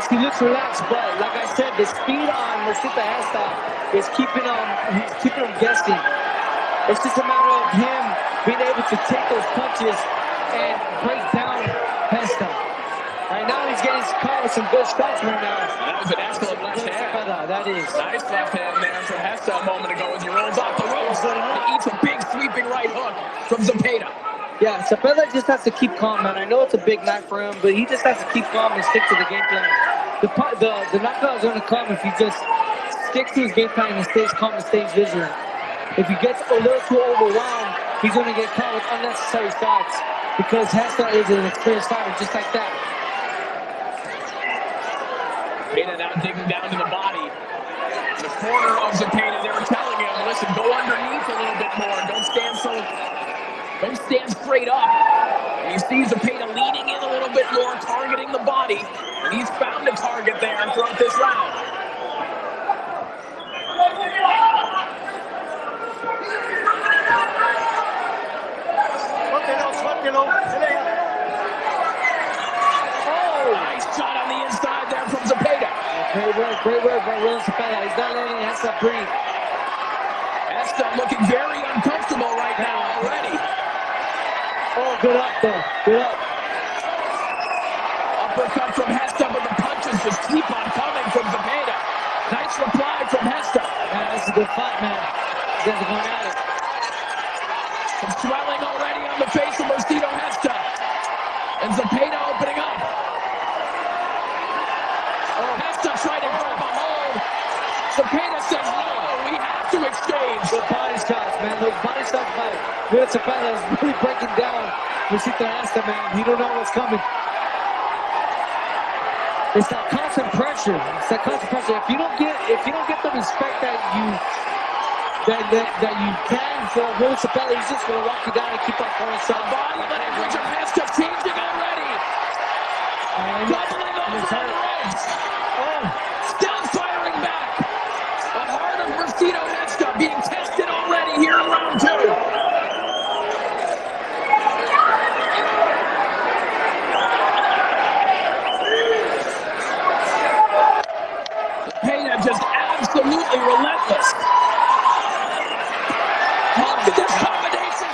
Yes, he looks relaxed, but like I said, the speed on Gesta is keeping him guessing. It's just a matter of him being able to take those punches and break down Gesta. Right now, he's getting caught with some good shots right now. That was an excellent left hand. That is. Nice left hand there from Gesta a moment ago as he rolls off the ropes. He eats a big sweeping right hook from ZEPEDA. Yeah, ZEPEDA just has to keep calm, man. I know it's a big night for him, but he just has to keep calm and stick to the game plan. The knockout is going to come if he just sticks to his game plan and stays calm and stays vigilant. If he gets a little too overwhelmed, he's going to get caught with unnecessary shots because Gesta is an experienced fighter just like that. ZEPEDA now digging down to the body. In the corner of ZEPEDA, they were telling him, listen, go underneath a little bit more. Don't stand straight up. And you see ZEPEDA leaning in a little bit more, targeting the body. And he's found a target there throughout this round. Nice shot on the inside there from ZEPEDA. Great work by ZEPEDA. He's not letting Gesta breathe. Gesta looking very uncomfortable right now already. Oh, good up though. Good up. Uppercut from Gesta, but the punches just keep on coming from ZEPEDA. Nice reply from Gesta. Man, this is a good fight, man. These guys are going at it. Some swelling already on the face of Gesta. And ZEPEDA opening up. Gesta tried to grab a hold. ZEPEDA says no, we have to exchange. Good body shots, man. Those body shots by ZEPEDA is really breaking down Gesta, man. You don't know what's coming. It's that constant pressure. If you don't get the respect that you can for ZEPEDA, he's just gonna walk you down and keep on throwing shots. Body language of Gesta changing already. Doubling over the ropes. Still firing back. The heart of Gesta being tested already here in round 2. ZEPEDA just absolutely relentless. Look at this combination.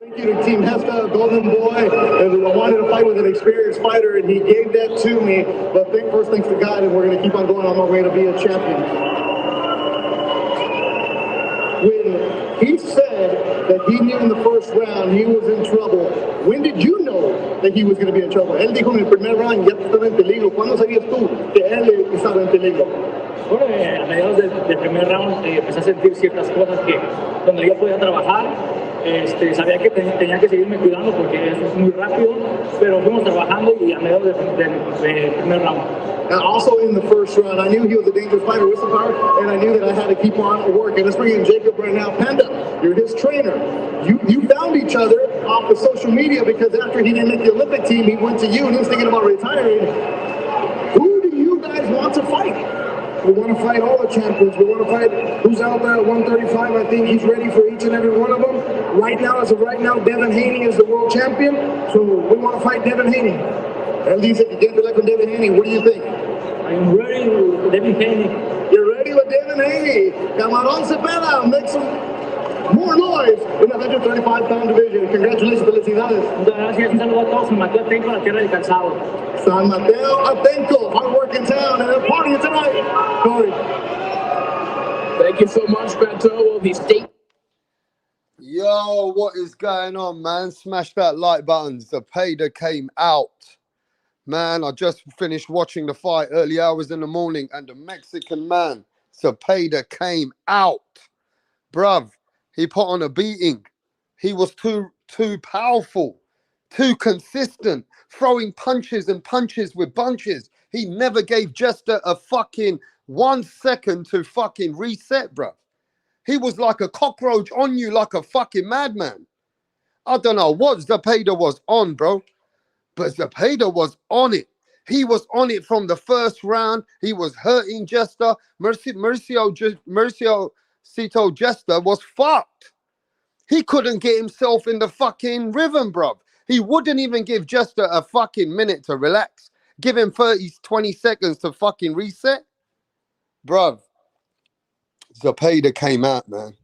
Thank you to Team Gesta, Golden Boy, and I wanted to fight with an experienced fighter, and he gave that to me. But first thanks to God, and we're going to keep on going on my way to be a champion. When he said that he knew in the first round he was in trouble, when did you know that he was going to be in trouble? Él dijo en el primer round, ya estaba en peligro. ¿Cuándo sabías tú que él estaba en peligro? Bueno, a mediados del primer round empecé a sentir ciertas cosas que donde yo podía trabajar, sabía que tenía que seguirme cuidando porque eso es muy rápido, pero fuimos trabajando y a mediados del primer round. And also in the first round, I knew he was a dangerous fighter with some power, and I knew that I had to keep on working. Let's bring in Jacob right now. Panda, you're his trainer. You found each other off of social media because after he didn't make the Olympic team, he went to you and he was thinking about retiring. Who do you guys want to fight? We want to fight all the champions. We want to fight who's out there at 135. I think he's ready for each and every one of them. Right now, as of right now, Devin Haney is the world champion. So we want to fight Devin Haney. Él dice que quiere pelear con Devin Haney. What do you think? I'm ready with Devin Haney. You're ready with Devin Haney. Camarón ZEPEDA, make some more noise in the 135-pound division. Congratulations, felicidades. Muchas gracias. Un saludo a todos. San Mateo Atenco, la tierra del calzado. San Mateo Atenco, hard work in town, and they're partying tonight. Corey. Thank you so much, Beto. The state. Yo, what is going on, man? Smash that like button. ZEPEDA came out. Man, I just finished watching the fight early hours in the morning, and the Mexican man, ZEPEDA, came out. Bruv, he put on a beating. He was too powerful, too consistent, throwing punches and punches with bunches. He never gave Gesta a fucking 1 second to fucking reset, bruv. He was like a cockroach on you like a fucking madman. I don't know what ZEPEDA was on, bro. But Zepeda was on it. He was on it from the first round. He was hurting Jester. Mercio Cito Jester was fucked. He couldn't get himself in the fucking rhythm, bruv. He wouldn't even give Jester a fucking minute to relax. Give him 20 seconds to fucking reset. Bruv, Zepeda came out, man.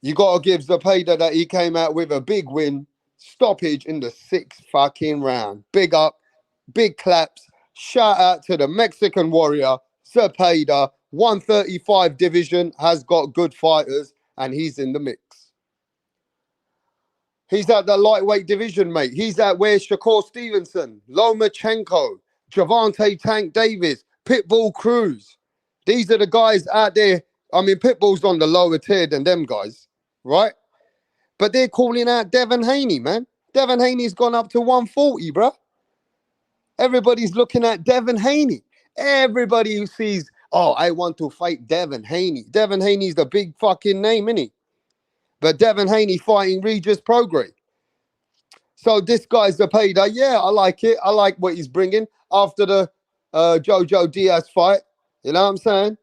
You got to give Zepeda that he came out with a big win. Stoppage in the 6th fucking round. Big up, big claps. Shout out to the Mexican warrior, Zepeda. 135 division has got good fighters, and he's in the mix. He's at the lightweight division, mate. He's at where Shakur Stevenson, Lomachenko, Javante Tank Davis, Pitbull Cruz. These are the guys out there. I mean, Pitbull's on the lower tier than them guys, right? But they're calling out Devin Haney, man. Devin Haney's gone up to 140, bro. Everybody's looking at Devin Haney. Everybody who sees, oh, I want to fight Devin Haney. Devin Haney's the big fucking name, isn't he? But Devin Haney fighting Regis Prograis. So this guy's Zepeda. Yeah, I like it. I like what he's bringing after the Jojo Diaz fight. You know what I'm saying?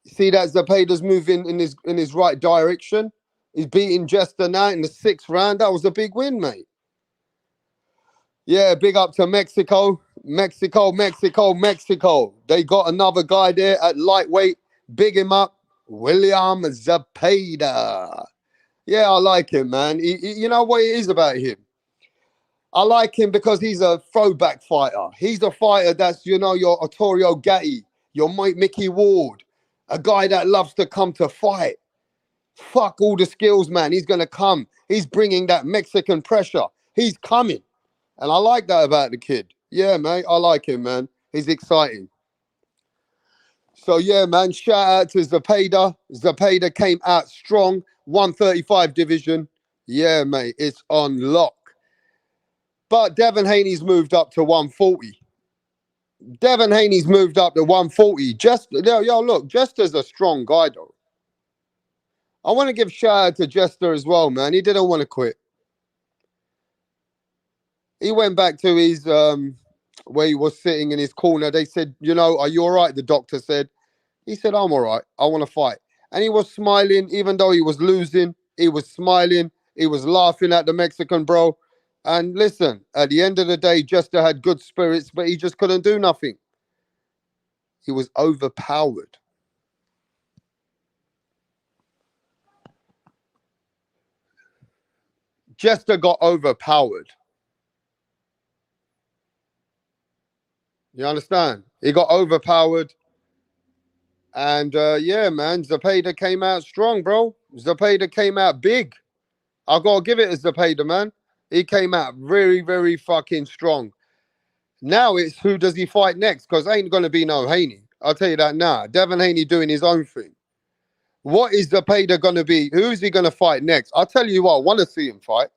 See that Zepeda's moving in his right direction. He's beating Jester now in the 6th round. That was a big win, mate. Yeah, big up to Mexico. Mexico. They got another guy there at lightweight. Big him up. William Zepeda. Yeah, I like him, man. You know what it is about him? I like him because he's a throwback fighter. He's a fighter that's, you know, your Arturo Gatti, your Mickey Ward, a guy that loves to come to fight. Fuck all the skills, man. He's going to come. He's bringing that Mexican pressure. He's coming. And I like that about the kid. Yeah, mate, I like him, man. He's exciting. So, yeah, man, shout out to Zepeda. Zepeda came out strong. 135 division. Yeah, mate, it's on lock. But Devin Haney's moved up to 140. Devin Haney's moved up to 140. Yo, look, Jester's a strong guy, though. I want to give shout out to Jester as well, man. He didn't want to quit. He went back to his, where he was sitting in his corner. They said, you know, are you all right? The doctor said. He said, I'm all right. I want to fight. And he was smiling, even though he was losing. He was smiling. He was laughing at the Mexican bro. And listen, at the end of the day, Jester had good spirits, but he just couldn't do nothing. He was overpowered. Jester got overpowered. You understand? He got overpowered. And yeah, man, Zepeda came out strong, bro. Zepeda came out big. I got to give it to Zepeda, man. He came out very, very fucking strong. Now it's who does he fight next? Because ain't going to be no Haney. I'll tell you that now. Devin Haney doing his own thing. What is Zepeda going to be? Who's he going to fight next? I'll tell you who I want to see him fight.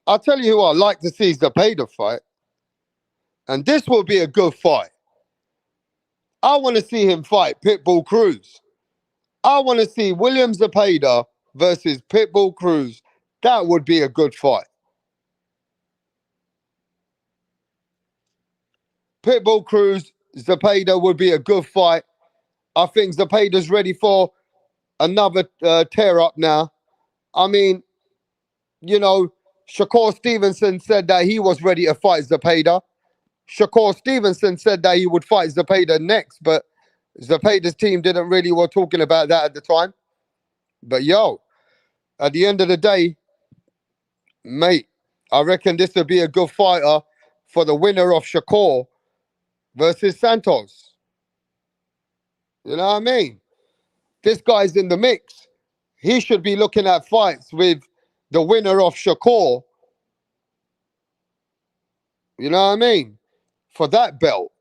I'll tell you who I like to see Zepeda fight. And this will be a good fight. I want to see him fight Pitbull Cruz. I want to see William Zepeda versus Pitbull Cruz. That would be a good fight. Pitbull Cruz, Zepeda would be a good fight. I think Zepeda's ready for another tear up now. I mean, you know, Shakur Stevenson said that he was ready to fight Zepeda. Shakur Stevenson said that he would fight Zepeda next, but Zepeda's team didn't really were talking about that at the time. But yo, at the end of the day, mate, I reckon this would be a good fighter for the winner of Shakur versus Santos. You know what I mean? This guy's in the mix. He should be looking at fights with the winner of Shakur. You know what I mean? For that belt.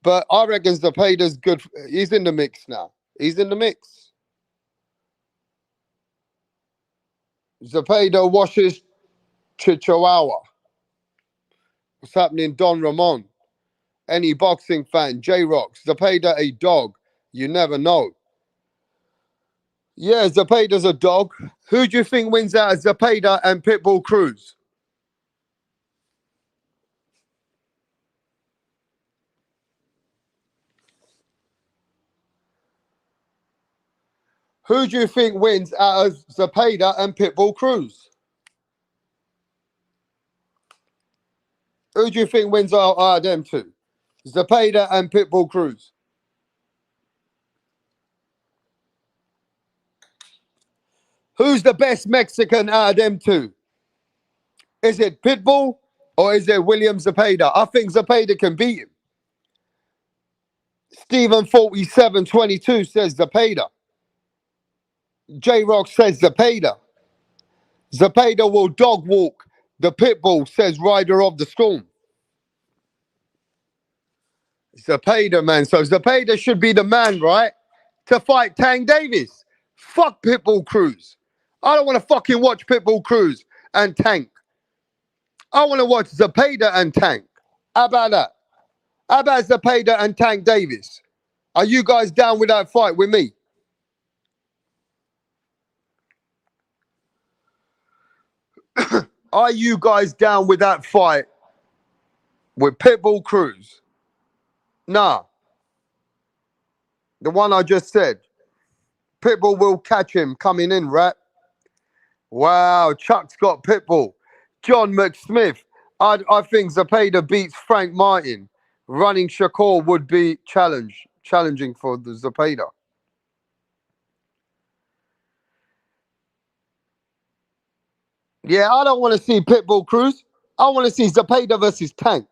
But I reckon Zepeda's good. He's in the mix now. He's in the mix. Zepeda washes Chihuahua. What's happening, Don Ramon? Any boxing fan, J-Rock. Zepeda a dog. You never know. Yeah, Zepeda's a dog. Who do you think wins out of Zepeda and Pitbull Cruz? Who do you think wins out of Zepeda and Pitbull Cruz? Who do you think wins out of them two? Zepeda and Pitbull Cruz. Who's the best Mexican out of them two? Is it Pitbull or is it William Zepeda? I think Zepeda can beat him. Stephen 4722 says Zepeda. J-Rock says Zepeda. Zepeda will dog walk the Pitbull, says Rider of the Storm. Zepeda, man. So Zepeda should be the man, right? To fight Tank Davis. Fuck Pitbull Cruz. I don't want to fucking watch Pitbull Cruz and Tank. I want to watch Zepeda and Tank. How about that? How about Zepeda and Tank Davis? Are you guys down with that fight with me? Are you guys down with that fight with Pitbull Cruz? Nah. The one I just said. Pitbull will catch him coming in, right? Wow, Chuck's got Pitbull. John McSmith. I think Zepeda beats Frank Martin. Running Shakur would be challenging for the Zepeda. Yeah, I don't want to see Pitbull Cruz. I want to see Zepeda versus Tank.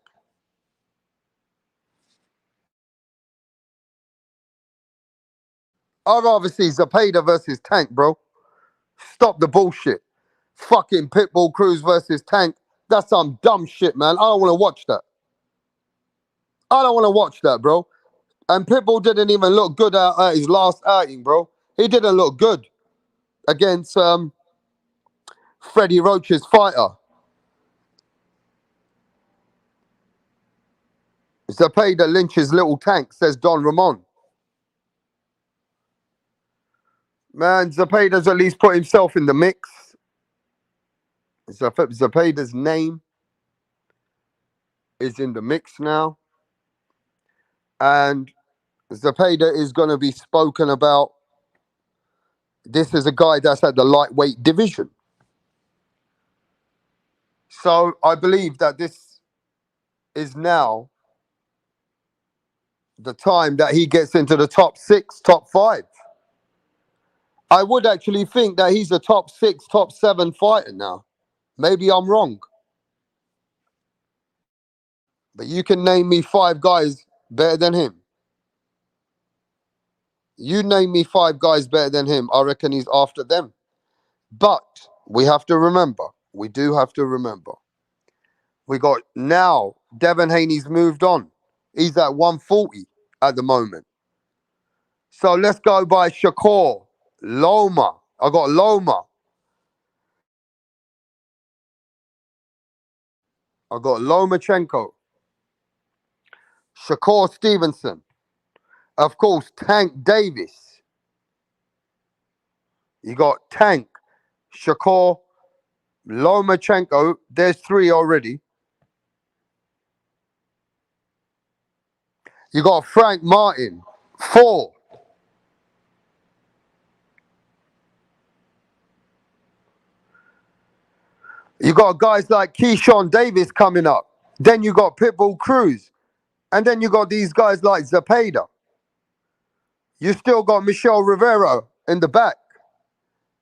I'd rather see Zepeda versus Tank, bro. Stop the bullshit. Fucking Pitbull Cruz versus Tank. That's some dumb shit, man. I don't want to watch that. I don't want to watch that, bro. And Pitbull didn't even look good at his last outing, bro. He didn't look good against Freddie Roach's fighter. Zepeda lynches little Tank, says Don Ramon. Man, Zepeda's at least put himself in the mix. Zepeda's name is in the mix now. And Zepeda is going to be spoken about. This is a guy that's at the lightweight division. So I believe that this is now the time that he gets into the top 6, top 5. I would actually think that he's a top 6, top 7 fighter now. Maybe I'm wrong. But you can name me 5 guys better than him. You name me 5 guys better than him. I reckon he's after them. But we have to remember. We do have to remember. We got now, Devin Haney's moved on. He's at 140 at the moment. So let's go by Shakur. Loma. I got Loma. I got Lomachenko. Shakur Stevenson. Of course, Tank Davis. You got Tank, Shakur, Lomachenko. There's 3 already. You got Frank Martin, 4. You got guys like Keyshawn Davis coming up. Then you got Pitbull Cruz. And then you got these guys like Zepeda. You still got Michelle Rivera in the back.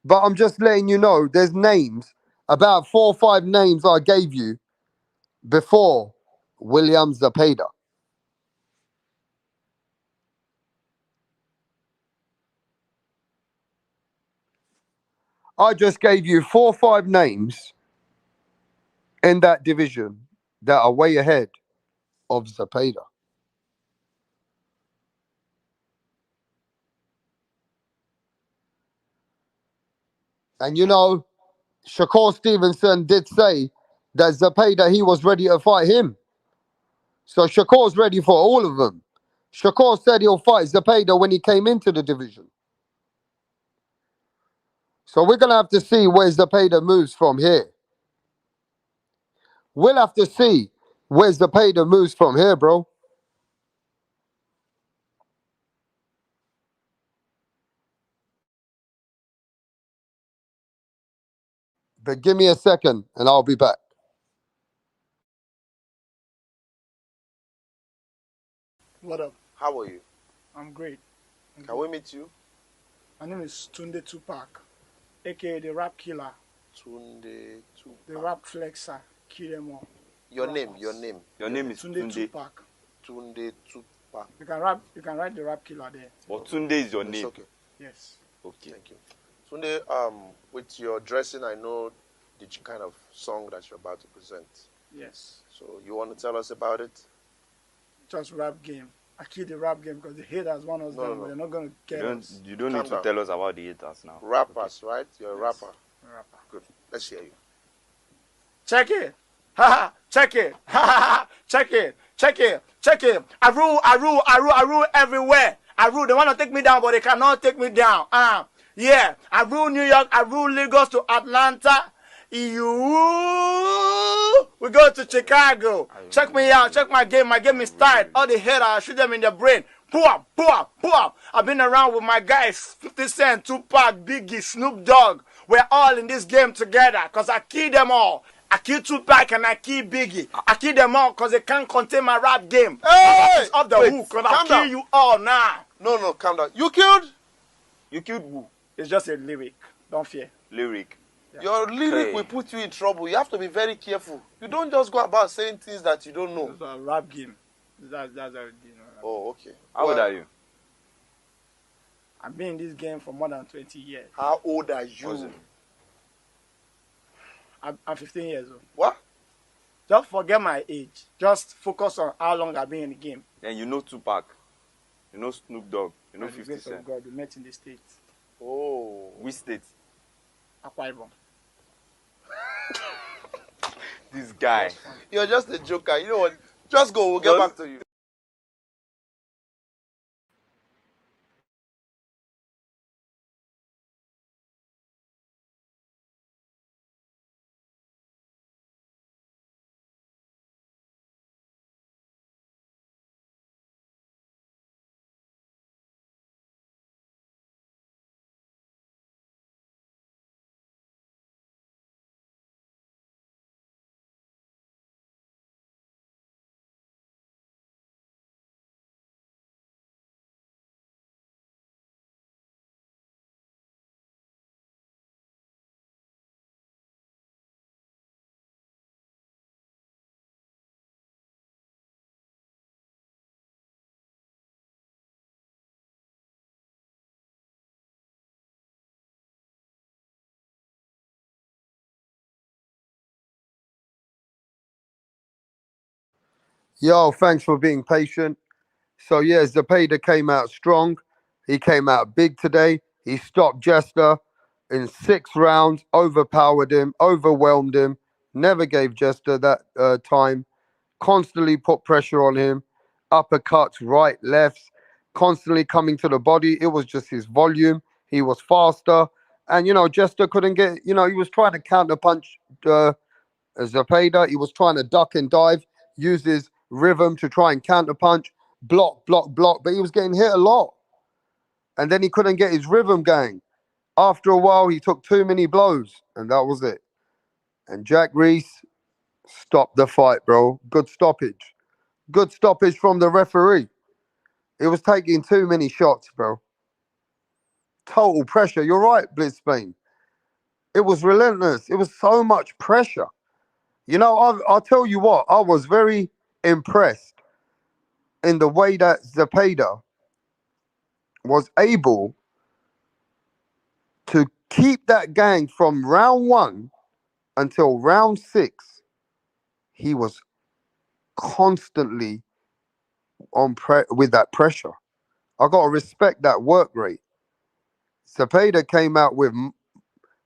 But I'm just letting you know, there's names, about 4 or 5 names I gave you before William Zepeda. I just gave you 4 or 5 names in that division that are way ahead of Zepeda. And you know, Shakur Stevenson did say that Zepeda, he was ready to fight him. So Shakur's ready for all of them. Shakur said he'll fight Zepeda when he came into the division. So we're going to have to see where Zepeda moves from here. We'll have to see where Zepeda moves from here, bro. But give me a second and I'll be back. What up? How are you? I'm great. Can we meet you? My name is Tunde Tupac, aka the Rap Killer, Tunde Tupac. the Rap Flexer, kill them all. Your Rappers. name, your name. Your name is Tunde Tunde. Tupac. Tunde Tupac. You can write the Rap Killer there. But Tunde is your It's name. okay. Yes. Okay. Thank you. Tunde, with your dressing, I know the kind of song that you're about to present. Yes. So you want to tell us about it? Just rap game. I kill the rap game because the haters want us down, but they're not gonna get us. You don't Calm need to down. tell us about the haters now. Rappers, right? You're a Yes. rapper. Rapper. Good. Let's hear you. Check it. Ha ha. Check it. Ha ha ha. Check it. Check it. Check it. I rule everywhere. I rule. They want to take me down, but they cannot take me down. Yeah. I rule New York. I rule Lagos to Atlanta. We go to Chicago. Check me out. Check my game. My game is tight. All the haters, I shoot them in the brain. Boom, boom, boom. I've been around with my guys, 50 Cent, Tupac, Biggie, Snoop Dogg. We're all in this game together because I kill them all. I kill Tupac and I kill Biggie. I kill them all because they can't contain my rap game. Hey! It's off the hook because I'll calm kill down. you all now. No, calm down. You killed? You killed who? It's just a lyric. Don't fear. Lyric. Your lyric Hey. will put you in trouble. You have to be very careful. You don't just go about saying things that you don't know. It's a rap game. That's how it is. Oh, okay. How old are you? I've been in this game for more than 20 years. How old are What's you? it? I'm 15 years old. What? Just forget my age. Just focus on how long I've been in the game. And you know Tupac. You know Snoop Dogg. You know By the 50 grace of Cent. God, we met in the States. Oh. Which state? Akwa Ibom. This guy. You're just a joker. You know what? Just go. We'll get Just- back to you. Yo, thanks for being patient. So yeah, ZEPEDA came out strong. He came out big today. He stopped Jester in 6 rounds, overpowered him, overwhelmed him, never gave Jester that time, constantly put pressure on him, uppercuts, right, lefts, constantly coming to the body. It was just his volume. He was faster. And, Jester couldn't get, he was trying to counter punch ZEPEDA. He was trying to duck and dive, use his rhythm to try and counter punch, block, but he was getting hit a lot. And then he couldn't get his rhythm going. After a while, he took too many blows, and that was it. And Jack Reese stopped the fight, bro. Good stoppage. Good stoppage from the referee. He was taking too many shots, bro. Total pressure. You're right, Blitz Spain. It was relentless. It was so much pressure. I'll tell you what, I was very impressed in the way that ZEPEDA was able to keep that gang from round 1 until round 6. He was constantly with that pressure. I got to respect that work rate. ZEPEDA came out with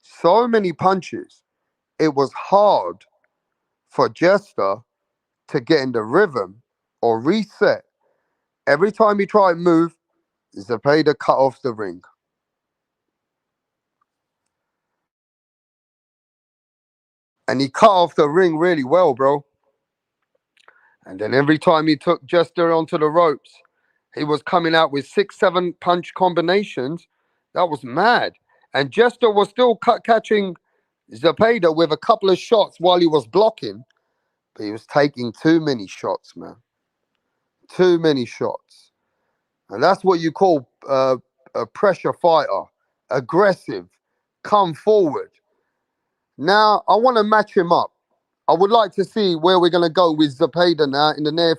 so many punches. It was hard for Jester to get in the rhythm or reset. Every time he tried to move, ZEPEDA cut off the ring. And he cut off the ring really well, bro. And then every time he took Jester onto the ropes, he was coming out with 6, 7 punch combinations. That was mad. And Jester was still catching Zepeda with a couple of shots while he was blocking, but he was taking too many shots, man. Too many shots. And that's what you call a pressure fighter. Aggressive. Come forward. Now, I want to match him up. I would like to see where we're going to go with Zepeda now in the near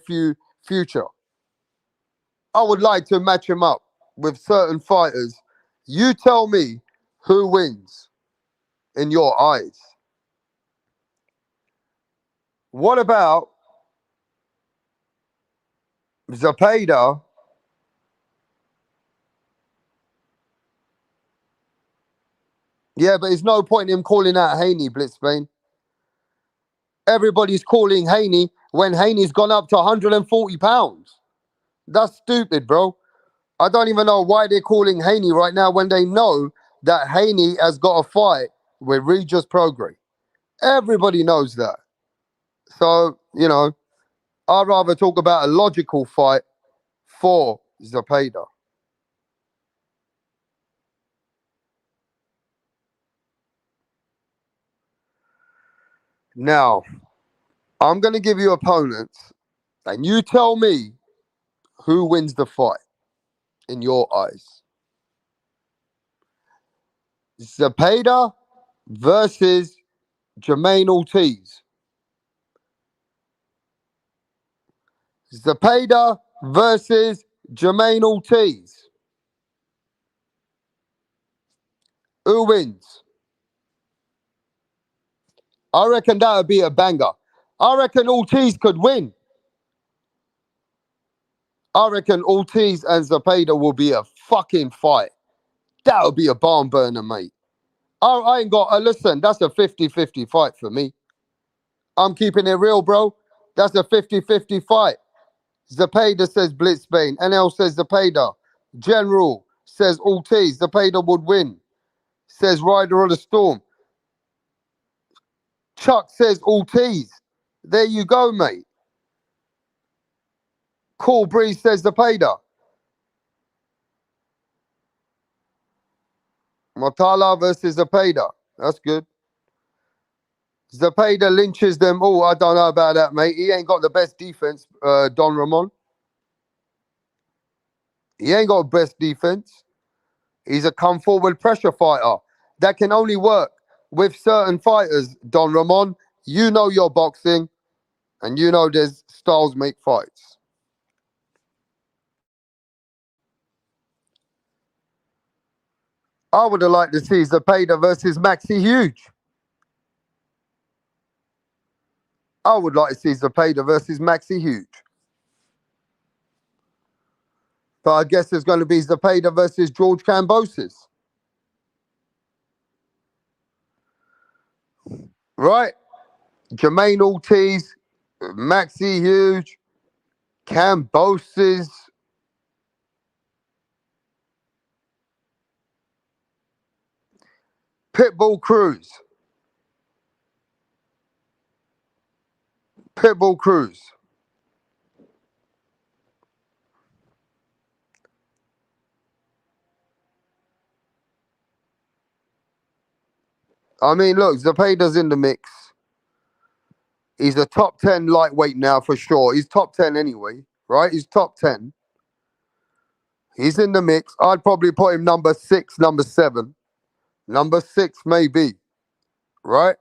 future. I would like to match him up with certain fighters. You tell me who wins in your eyes. What about Zepeda Yeah, but there's no point in him calling out Haney, Blitzbane. Everybody's calling Haney when Haney's gone up to 140 pounds. That's stupid, bro. I don't even know why they're calling Haney right now when they know that Haney has got a fight with Regis Prograis. Everybody knows that. So, I'd rather talk about a logical fight for Zepeda. Now, I'm going to give you opponents, and you tell me who wins the fight in your eyes. Zepeda versus Jermaine Ortiz. Zepeda versus Jermaine Ortiz. Who wins? I reckon that would be a banger. I reckon Ortiz could win. I reckon Ortiz and Zepeda will be a fucking fight. That would be a barn burner, mate. I ain't got... listen, that's a 50-50 fight for me. I'm keeping it real, bro. That's a 50-50 fight. Zepeda says Blitzbane. NL says Zepeda. General says Ortiz. Zepeda would win. Says Rider of the Storm. Chuck says Ortiz. There you go, mate. Cool Breeze says Zepeda. Motala versus Zepeda. That's good. Zepeda lynches them all. I don't know about that, mate. He ain't got the best defense, Don Ramon. He ain't got best defense. He's a come forward pressure fighter. That can only work with certain fighters, Don Ramon. You know your boxing, and you know there's styles make fights. I would have liked to see Zepeda versus Maxi Huge. I would like to see Zepeda versus Maxi Huge. But I guess there's going to be Zepeda versus George Kambosos. Right? Jermaine Ortiz, Maxi Huge, Kambosos. Pitbull Cruz. Pitbull Cruz. I mean, look, Zepeda's in the mix. He's a top 10 lightweight now for sure. He's top 10 anyway, right? He's top 10. He's in the mix. I'd probably put him number 6, number 7. Number 6 maybe, right?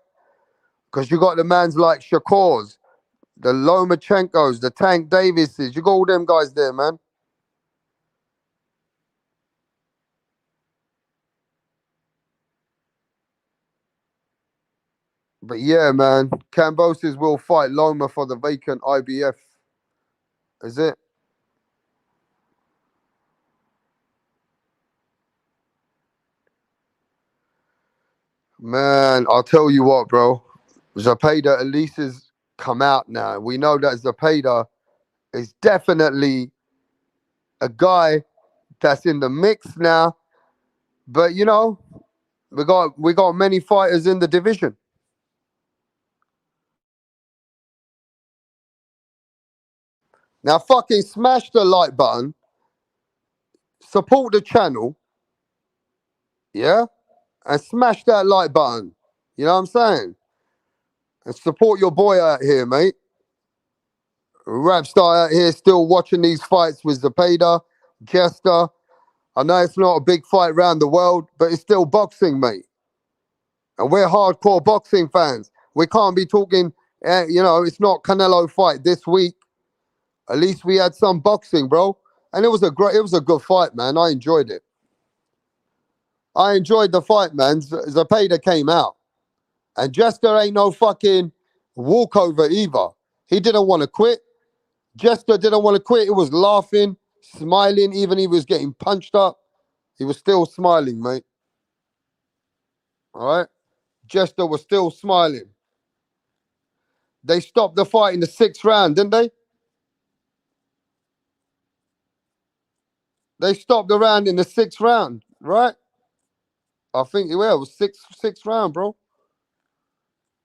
Because you got the mans like Shakur's, the Lomachenkos, the Tank Davises. You got all them guys there, man. But yeah, man, Kambosos will fight Loma for the vacant IBF. Is it? Man, I'll tell you what, bro. Zepeda at least has come out now. We know that Zepeda is definitely a guy that's in the mix now. But we got many fighters in the division. Now fucking smash the like button. Support the channel. Yeah? And smash that like button. You know what I'm saying? And support your boy out here, mate. Rap star out here still watching these fights with ZEPEDA, GESTA. I know it's not a big fight around the world, but it's still boxing, mate. And we're hardcore boxing fans. We can't be talking, it's not Canelo fight this week. At least we had some boxing, bro. And it was a good fight, man. I enjoyed it. I enjoyed the fight, man. ZEPEDA came out. And Jester ain't no fucking walkover either. He didn't want to quit. Jester didn't want to quit. He was laughing, smiling, even he was getting punched up. He was still smiling, mate. All right? Jester was still smiling. They stopped the fight in the 6th round, didn't they? They stopped the round in the 6th round, right? I think it was sixth round, bro.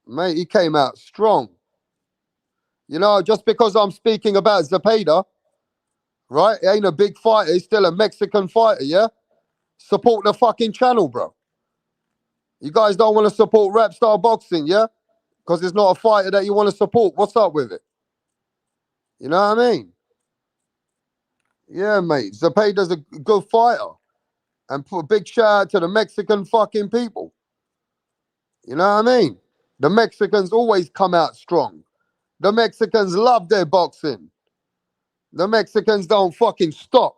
Mate, he came out strong. You know, just because I'm speaking about ZEPEDA, right? He ain't a big fighter. He's still a Mexican fighter, yeah? Support the fucking channel, bro. You guys don't want to support rap star boxing, yeah? Because it's not a fighter that you want to support. What's up with it? You know what I mean? Yeah, mate. ZEPEDA's a good fighter. And put a big shout out to the Mexican fucking people. You know what I mean? The Mexicans always come out strong. The Mexicans love their boxing. The Mexicans don't fucking stop.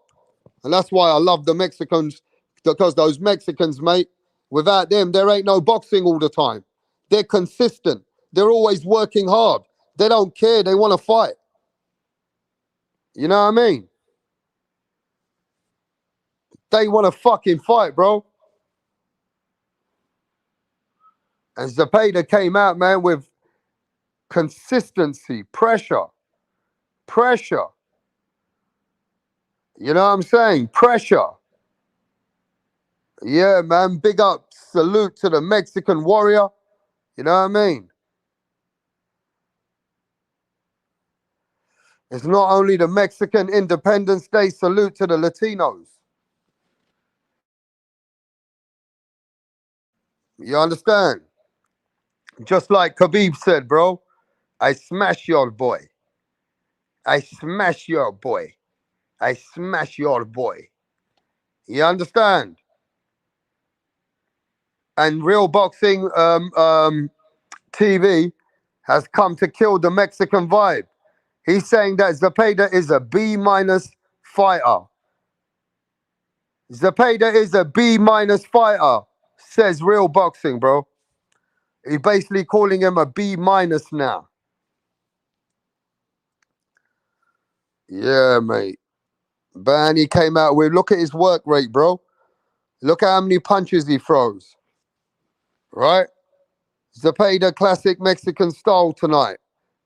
And that's why I love the Mexicans, because those Mexicans, mate, without them, there ain't no boxing all the time. They're consistent. They're always working hard. They don't care. They want to fight. You know what I mean? They want to fucking fight, bro. And ZEPEDA came out, man, with consistency, pressure. You know what I'm saying? Pressure. Yeah, man. Big up. Salute to the Mexican warrior. You know what I mean? It's not only the Mexican Independence Day. Salute to the Latinos. You understand? Just like Khabib said, bro. I smash your boy. I smash your boy. I smash your boy. You understand? And real boxing TV has come to kill the Mexican vibe. He's saying that ZEPEDA is a B minus fighter. ZEPEDA is a B minus fighter, says real boxing, bro. He's basically calling him a B minus now. Yeah, mate. Man, he came out with, look at his work rate, bro. Look at how many punches he throws. Right? ZEPEDA classic Mexican style tonight.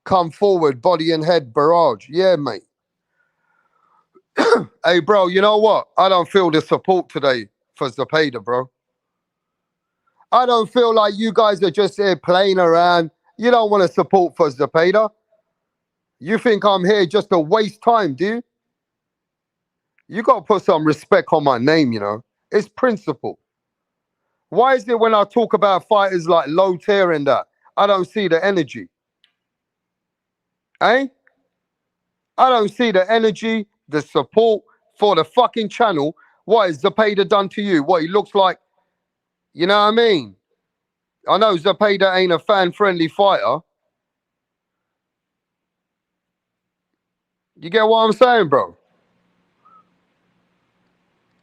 Come forward, body and head barrage. Yeah, mate. Hey, bro, you know what? I don't feel the support today for ZEPEDA, bro. I don't feel like you guys are just here playing around. You don't want to support for ZEPEDA. You think I'm here just to waste time, do you? You got to put some respect on my name, you know. It's principle. Why is it when I talk about fighters like Low Tier and that, I don't see the energy? Eh? I don't see the energy, the support for the fucking channel. What has ZEPEDA done to you? What he looks like, you know what I mean? I know ZEPEDA ain't a fan-friendly fighter. You get what I'm saying, bro?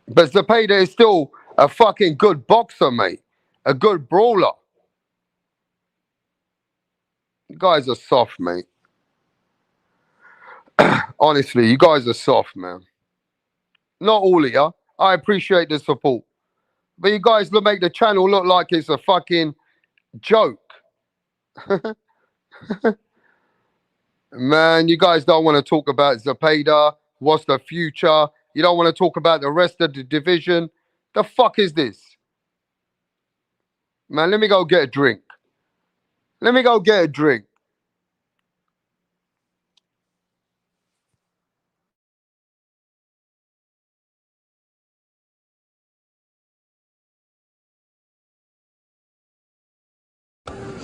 But ZEPEDA is still a fucking good boxer, mate. A good brawler. You guys are soft, mate. Honestly, you guys are soft, man. Not all of you. I appreciate the support. But you guys make the channel look like it's a fucking joke. Man, you guys don't want to talk about ZEPEDA. What's the future? You don't want to talk about the rest of the division. The fuck is this? Man, let me go get a drink. Let me go get a drink.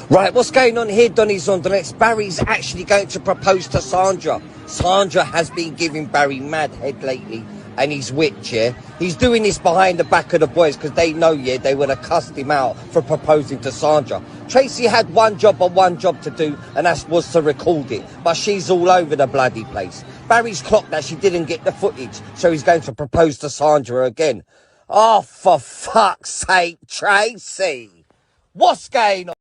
Right, what's going on here, Donny's on the next? Barry's actually going to propose to Sandra. Sandra has been giving Barry mad head lately, and he's whipped, yeah? He's doing this behind the back of the boys because they know, yeah, they would have cussed him out for proposing to Sandra. Tracy had one job to do, and that was to record it, but she's all over the bloody place. Barry's clocked that she didn't get the footage, so he's going to propose to Sandra again. Oh, for fuck's sake, Tracy! What's going on?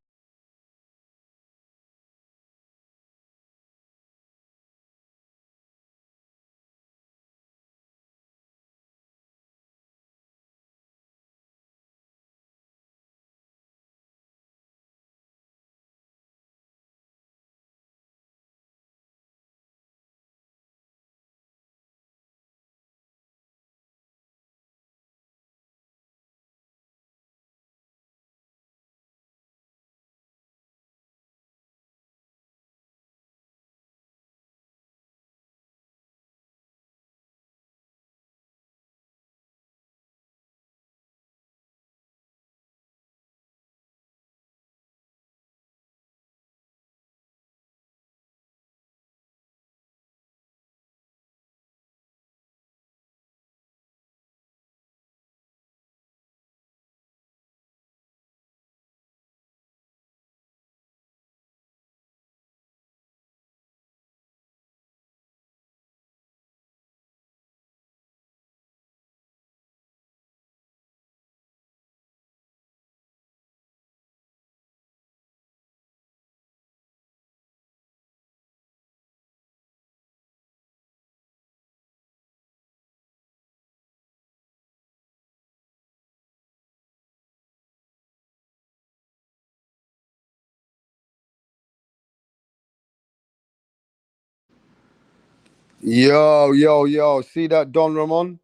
Yo. See that, Don Ramon?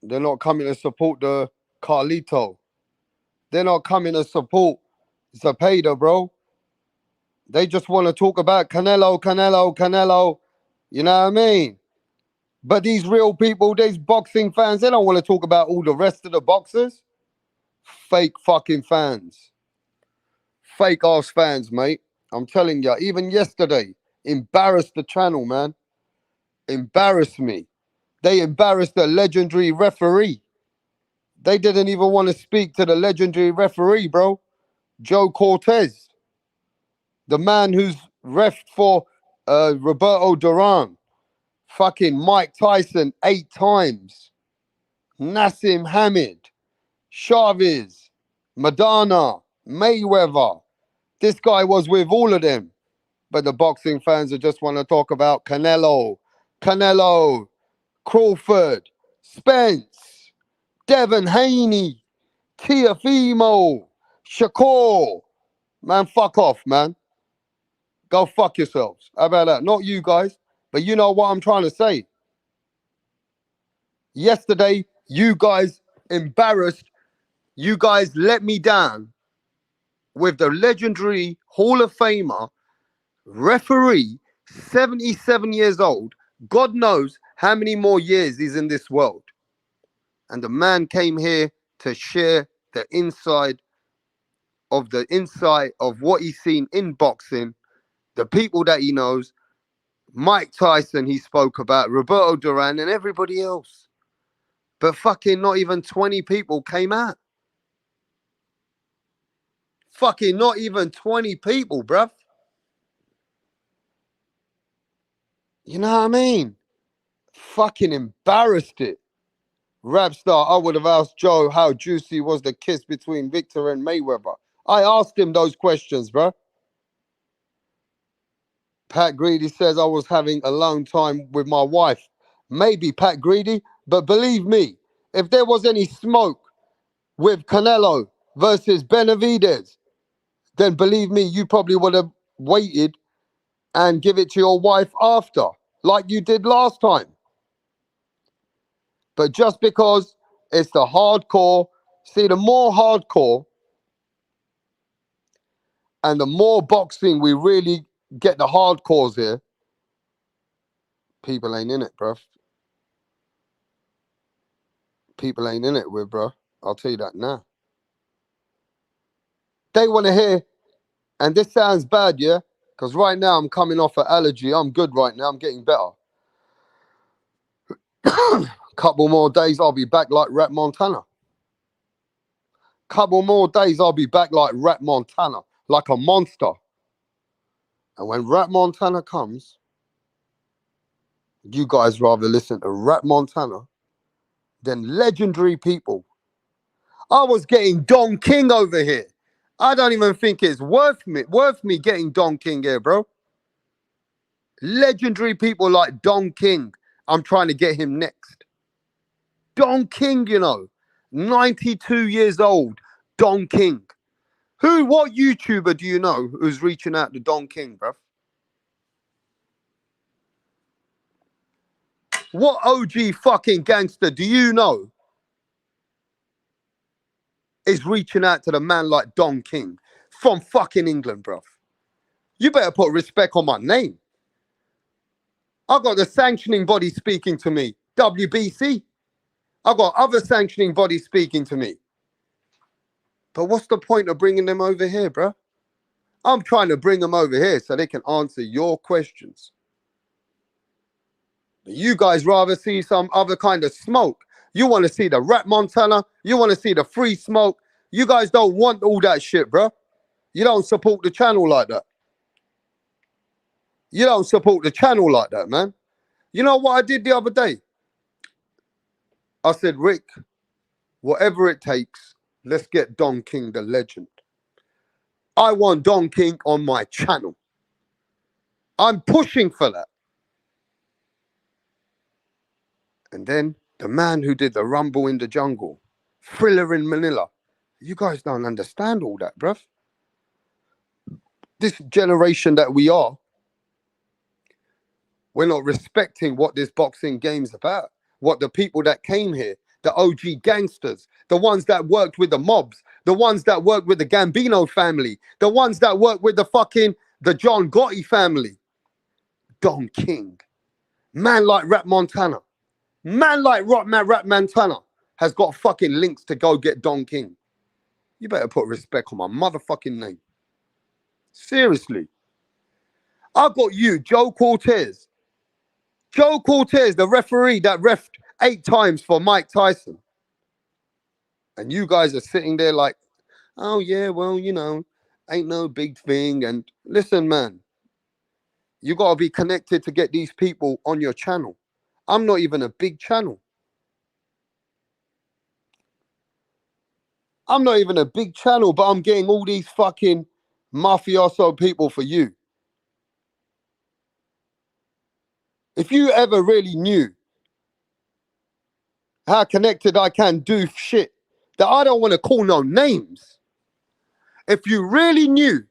They're not coming to support the Carlito. They're not coming to support Zepeda, bro. They just want to talk about Canelo. You know what I mean? But these real people, these boxing fans, they don't want to talk about all the rest of the boxers. Fake fucking fans. Fake ass fans, mate. I'm telling you, even yesterday, embarrassed the channel, man. Embarrassed me. They embarrassed the legendary referee. They didn't even want to speak to the legendary referee, bro. Joe Cortez, the man who's ref for Roberto Duran, fucking Mike Tyson 8 times, Nassim Hamid, Chavez, Madonna, Mayweather. This guy was with all of them. But the boxing fans that just want to talk about Canelo, Crawford, Spence, Devin Haney, Teofimo, Shakur. Man, fuck off, man. Go fuck yourselves. How about that? Not you guys, but you know what I'm trying to say. Yesterday, you guys embarrassed. You guys let me down with the legendary Hall of Famer, referee, 77 years old. God knows how many more years he's in this world. And the man came here to share the inside of what he's seen in boxing, the people that he knows, Mike Tyson he spoke about, Roberto Duran and everybody else. But fucking not even 20 people came out. Fucking not even 20 people, bruv. You know what I mean? Fucking embarrassed it. Rapstar, I would have asked Joe how juicy was the kiss between Victor and Mayweather. I asked him those questions, bruh. Pat Greedy says I was having alone time with my wife. Maybe Pat Greedy, but believe me, if there was any smoke with Canelo versus Benavidez, then believe me, you probably would have waited and give it to your wife after, like you did last time. But just because it's the hardcore, see, the more hardcore and the more boxing we really get the hardcores here, people ain't in it, bruv. People ain't in it with, bruh. I'll tell you that now. They want to hear And this sounds bad, yeah? Because right now I'm coming off an allergy. I'm good right now. I'm getting better. Couple more days, I'll be back like Rat Montana. Couple more days, I'll be back like Rat Montana, like a monster. And when Rat Montana comes, you guys rather listen to Rat Montana than legendary people. I was getting Don King over here. I don't even think it's worth me getting Don King here, bro. Legendary people like Don King. I'm trying to get him next. Don King, 92 years old. Don King. What YouTuber do you know who's reaching out to Don King, bruv? What OG fucking gangster do you know is reaching out to the man like Don King from fucking England, bruv? You better put respect on my name. I got the sanctioning body speaking to me, WBC. I got other sanctioning bodies speaking to me. But what's the point of bringing them over here, bruh? I'm trying to bring them over here so they can answer your questions. You guys rather see some other kind of smoke. You want to see the Rat Montana. You want to see the free smoke. You guys don't want all that shit, bro. You don't support the channel like that. You don't support the channel like that, man. You know what I did the other day? I said, Rick, whatever it takes, let's get Don King, the legend. I want Don King on my channel. I'm pushing for that. And then the man who did the Rumble in the Jungle, Thriller in Manila. You guys don't understand all that, bruv. This generation that we are, we're not respecting what this boxing game's about. What the people that came here, the OG gangsters, the ones that worked with the mobs, the ones that worked with the Gambino family, the ones that worked with the John Gotti family. Don King. Man like Rat Montana. Man like Rat Montana has got fucking links to go get Don King. You better put respect on my motherfucking name. Seriously. I got you, Joe Cortez. Joe Cortez, the referee that refed 8 times for Mike Tyson. And you guys are sitting there like, oh yeah, well, ain't no big thing. And listen, man, you got to be connected to get these people on your channel. I'm not even a big channel. I'm not even a big channel, but I'm getting all these fucking mafioso people for you. If you ever really knew how connected I can do shit that I don't want to call no names. If you really knew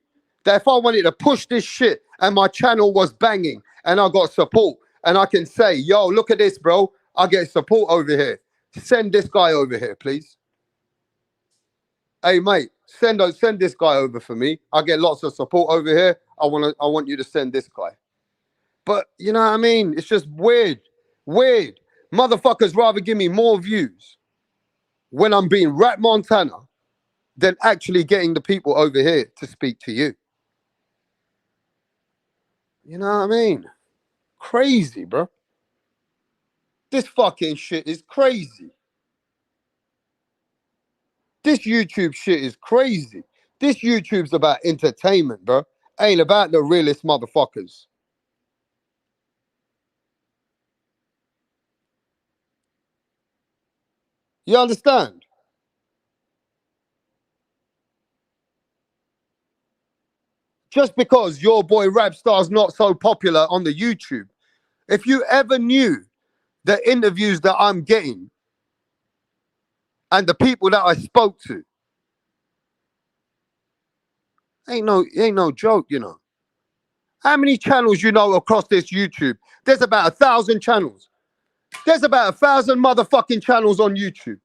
that if I wanted to push this shit and my channel was banging and I got support and I can say, yo, look at this, bro. I get support over here. Send this guy over here, please. Hey, mate, send this guy over for me. I get lots of support over here. I want you to send this guy. But you know what I mean? It's just weird. Weird. Motherfuckers rather give me more views when I'm being Rat Montana than actually getting the people over here to speak to you. You know what I mean? Crazy, bro. This fucking shit is crazy. This YouTube shit is crazy. This YouTube's about entertainment, bro. Ain't about the realest motherfuckers. You understand? Just because your boy Rapstar's not so popular on the YouTube, if you ever knew the interviews that I'm getting and the people that I spoke to, ain't no joke, you know. How many channels you know across this YouTube? There's about 1,000 channels. There's about 1,000 motherfucking channels on YouTube.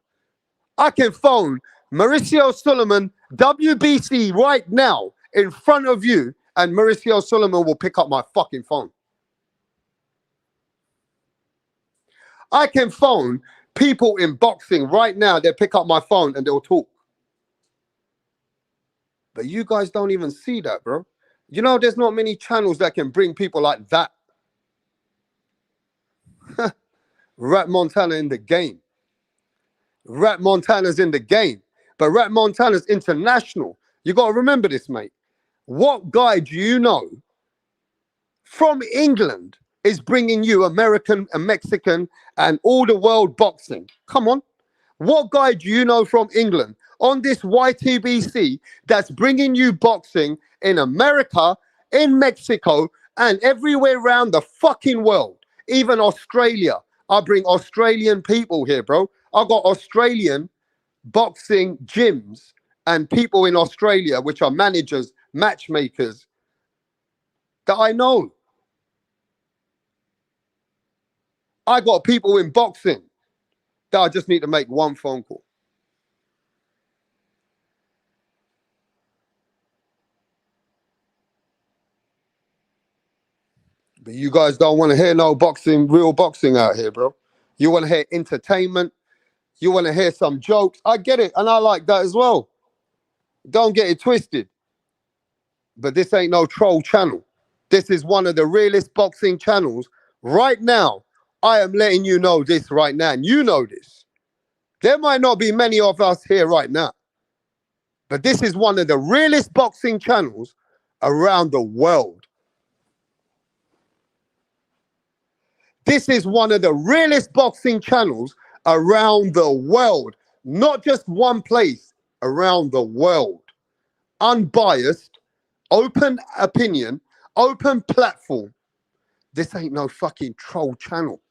I can phone Mauricio Suleiman, WBC, right now in front of you, and Mauricio Suleiman will pick up my fucking phone. I can phone people in boxing right now. They'll pick up my phone and they'll talk. But you guys don't even see that, bro. You know, there's not many channels that can bring people like that. Rat Montana in the game. Rat Montana's in the game. But Rat Montana's international. You got to remember this, mate. What guy do you know from England is bringing you American and Mexican and all the world boxing? Come on. What guy do you know from England on this YTBC that's bringing you boxing in America, in Mexico, and everywhere around the fucking world? Even Australia. I bring Australian people here, bro. I got Australian boxing gyms and people in Australia, which are managers, matchmakers, that I know. I got people in boxing that I just need to make one phone call. But you guys don't want to hear no boxing, real boxing out here, bro. You want to hear entertainment. You want to hear some jokes. I get it, and I like that as well. Don't get it twisted. But this ain't no troll channel. This is one of the realest boxing channels. Right now, I am letting you know this right now, and you know this. There might not be many of us here right now, but this is one of the realest boxing channels around the world. This is one of the realest boxing channels around the world. Not just one place, around the world. Unbiased, open opinion, open platform. This ain't no fucking troll channel.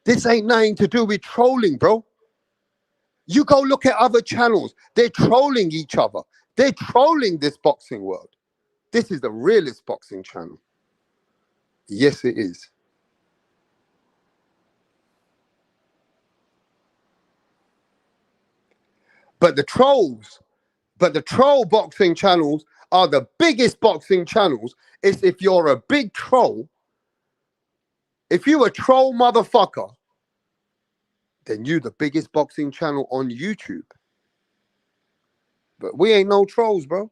This ain't nothing to do with trolling, bro. You go look at other channels. They're trolling each other. They're trolling this boxing world. This is the realest boxing channel. Yes, it is. But the troll boxing channels are the biggest boxing channels. Is if you're a big troll, if you a troll motherfucker, then you the biggest boxing channel on YouTube. But we ain't no trolls, bro.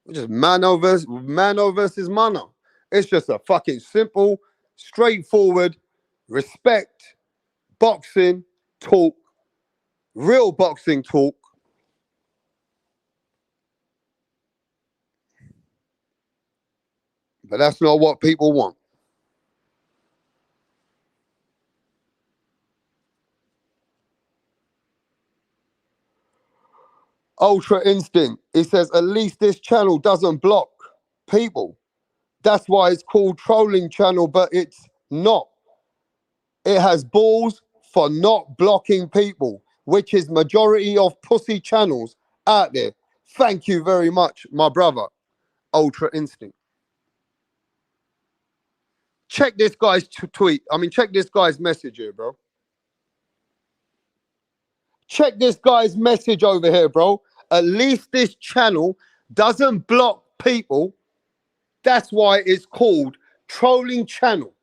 We're just mano versus mano. It's just a fucking simple, straightforward, respect, boxing talk, real boxing talk. But that's not what people want. Ultra Instinct, it says, at least this channel doesn't block people. That's why it's called trolling channel, but it's not. It has balls for not blocking people, which is majority of pussy channels out there. Thank you very much, my brother, Ultra Instinct. Check this guy's tweet. Check this guy's message here, bro. Check this guy's message over here, bro. At least this channel doesn't block people. That's why it's called trolling channel.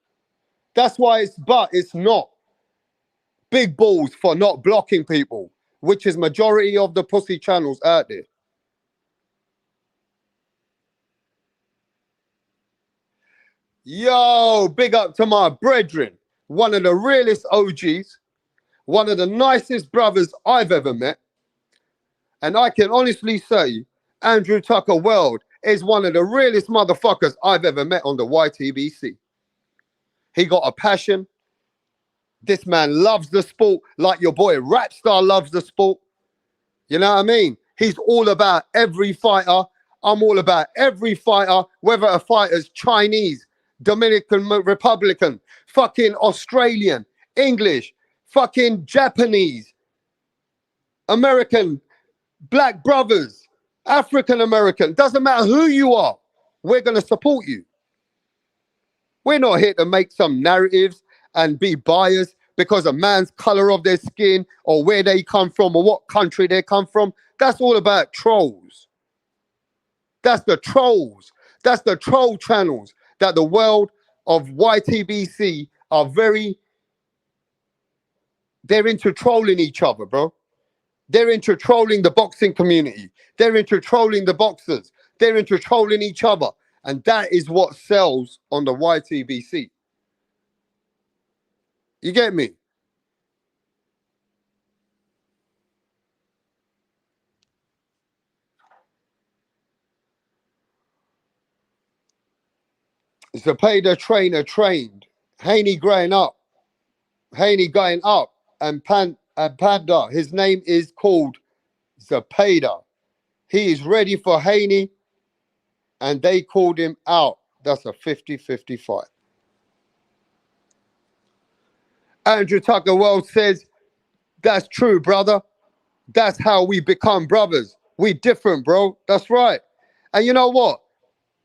That's why it's not. Big balls for not blocking people, which is majority of the pussy channels out there. Yo, big up to my brethren. One of the realest OGs. One of the nicest brothers I've ever met. And I can honestly say, Andrew Tucker World is one of the realest motherfuckers I've ever met on the YTBC. He got a passion. This man loves the sport like your boy Rapstar loves the sport. You know what I mean? He's all about every fighter. I'm all about every fighter, whether a fighter's Chinese, Dominican Republican, fucking Australian, English, fucking Japanese, American, black brothers, African American. Doesn't matter who you are. We're going to support you. We're not here to make some narratives and be biased because a man's color of their skin or where they come from or what country they come from. That's all about trolls. That's the trolls. That's the troll channels that the world of YTBC are they're into trolling each other, bro. They're into trolling the boxing community. They're into trolling the boxers. They're into trolling each other. And that is what sells on the YTBC. You get me? Zepeda trainer trained. Haney growing up. Haney going up. And Panda, his name is called Zepeda. He is ready for Haney. And they called him out. That's a 50-50 fight. Andrew Tucker Wells says, that's true, brother. That's how we become brothers. We different, bro. That's right. And you know what?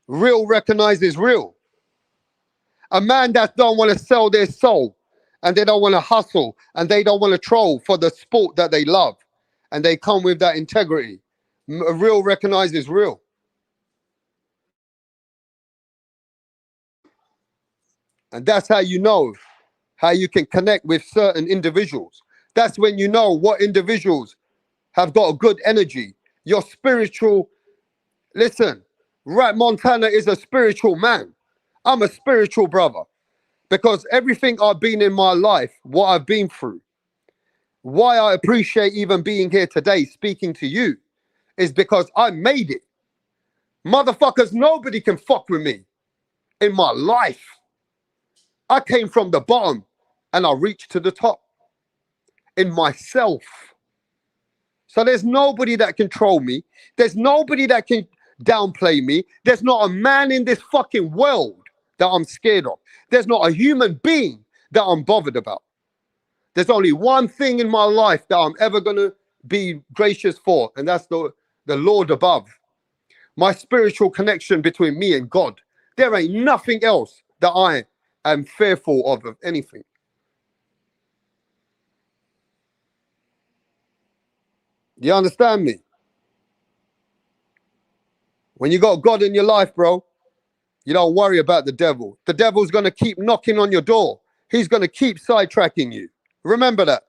Real recognizes real. A man that don't want to sell their soul and they don't want to hustle and they don't want to troll for the sport that they love and they come with that integrity. Real recognizes real. And that's how you know how you can connect with certain individuals. That's when you know what individuals have got a good energy. Your spiritual, listen, Rat Montana is a spiritual man. I'm a spiritual brother because everything I've been in my life, what I've been through, why I appreciate even being here today speaking to you is because I made it. Motherfuckers, nobody can fuck with me in my life. I came from the bottom and I reached to the top in myself. So there's nobody that can troll me. There's nobody that can downplay me. There's not a man in this fucking world that I'm scared of. There's not a human being that I'm bothered about. There's only one thing in my life that I'm ever going to be gracious for, and that's the Lord above. My spiritual connection between me and God. There ain't nothing else that I am fearful of anything. You understand me? When you got God in your life, bro, you don't worry about the devil. The devil's going to keep knocking on your door. He's going to keep sidetracking you. Remember that.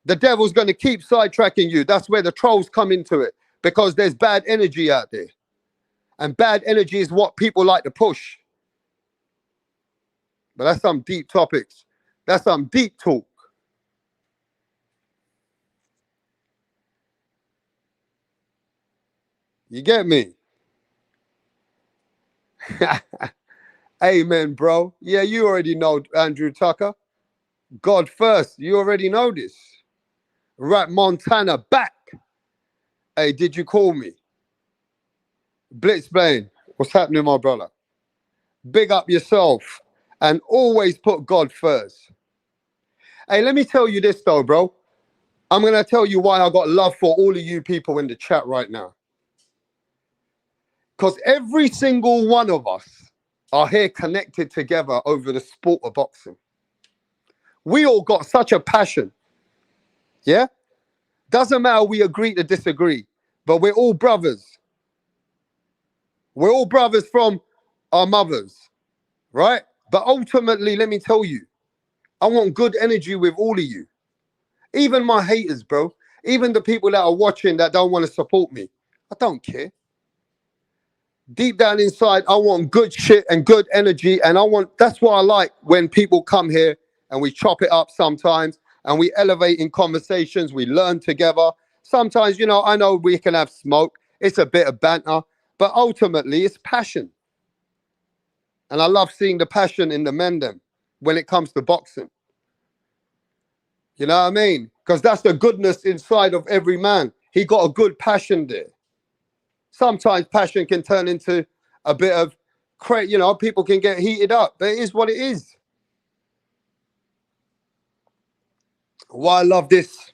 The devil's going to keep sidetracking you. That's where the trolls come into it because there's bad energy out there. And bad energy is what people like to push. But that's some deep topics. That's some deep talk. You get me? Amen, bro. Yeah, you already know, Andrew Tucker. God first. You already know this. Rat Montana back. Hey, did you call me? Blitzbane, what's happening, my brother? Big up yourself and always put God first. Hey, let me tell you this though, bro. I'm going to tell you why I got love for all of you people in the chat right now. Because every single one of us are here connected together over the sport of boxing. We all got such a passion. Yeah? Doesn't matter we agree to disagree, but we're all brothers. We're all brothers from our mothers, right? But ultimately, let me tell you, I want good energy with all of you. Even my haters, bro. Even the people that are watching that don't want to support me. I don't care. Deep down inside, I want good shit and good energy. And that's what I like when people come here and we chop it up sometimes and we elevate in conversations. We learn together. Sometimes, I know we can have smoke. It's a bit of banter, but ultimately it's passion. And I love seeing the passion in the men them when it comes to boxing. You know what I mean? Because that's the goodness inside of every man. He got a good passion there. Sometimes passion can turn into a bit of people can get heated up, but it is what it is. Why I love this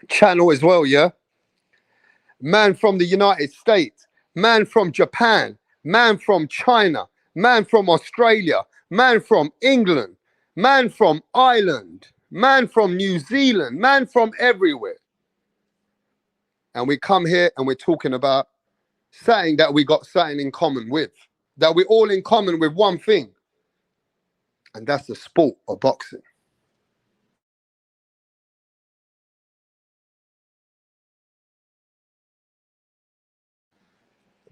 channel as well, yeah? Man from the United States, man from Japan, man from China, man from Australia, man from England, man from Ireland, man from New Zealand, man from everywhere. And we come here and we're talking about saying that we got something in common with, that we're all in common with one thing, and that's the sport of boxing.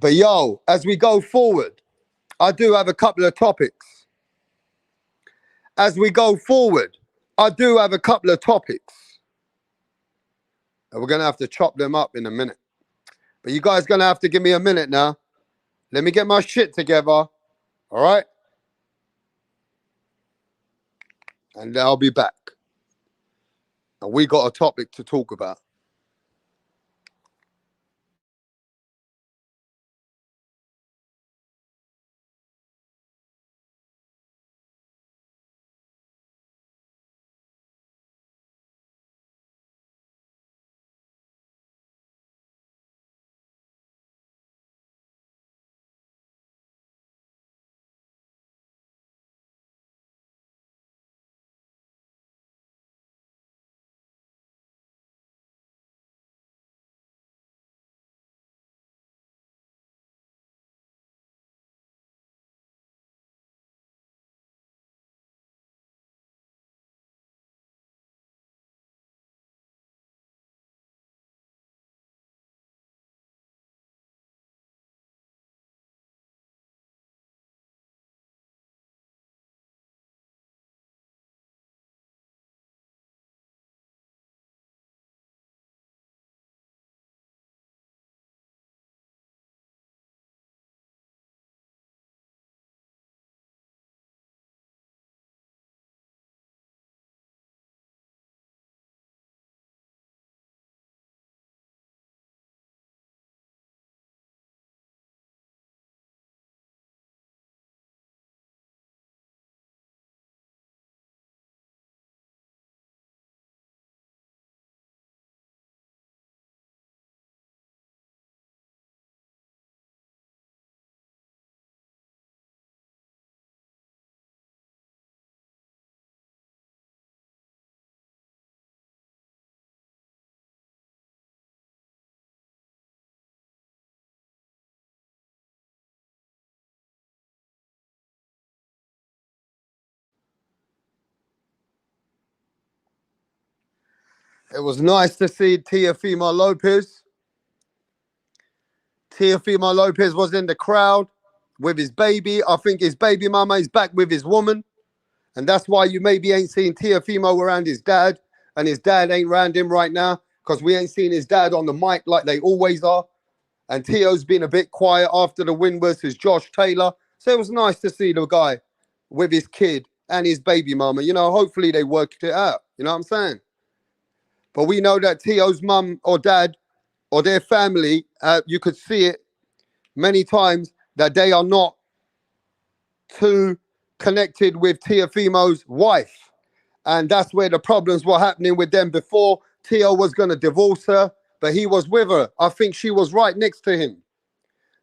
But yo, as we go forward, I do have a couple of topics. As we go forward, I do have a couple of topics. And we're going to have to chop them up in a minute. But you guys going to have to give me a minute now. Let me get my shit together. All right? And I'll be back. And we got a topic to talk about. It was nice to see Teofimo Lopez. Teofimo Lopez was in the crowd with his baby. I think his baby mama is back with his woman. And that's why you maybe ain't seen Teofimo around his dad. And his dad ain't around him right now. Because we ain't seen his dad on the mic like they always are. And Teo's been a bit quiet after the win versus Josh Taylor. So it was nice to see the guy with his kid and his baby mama. You know, hopefully they worked it out. You know what I'm saying? But we know that Teo's mum or dad or their family, you could see it many times that they are not too connected with Teofimo's wife. And that's where the problems were happening with them before. Teo was going to divorce her, but he was with her. I think she was right next to him.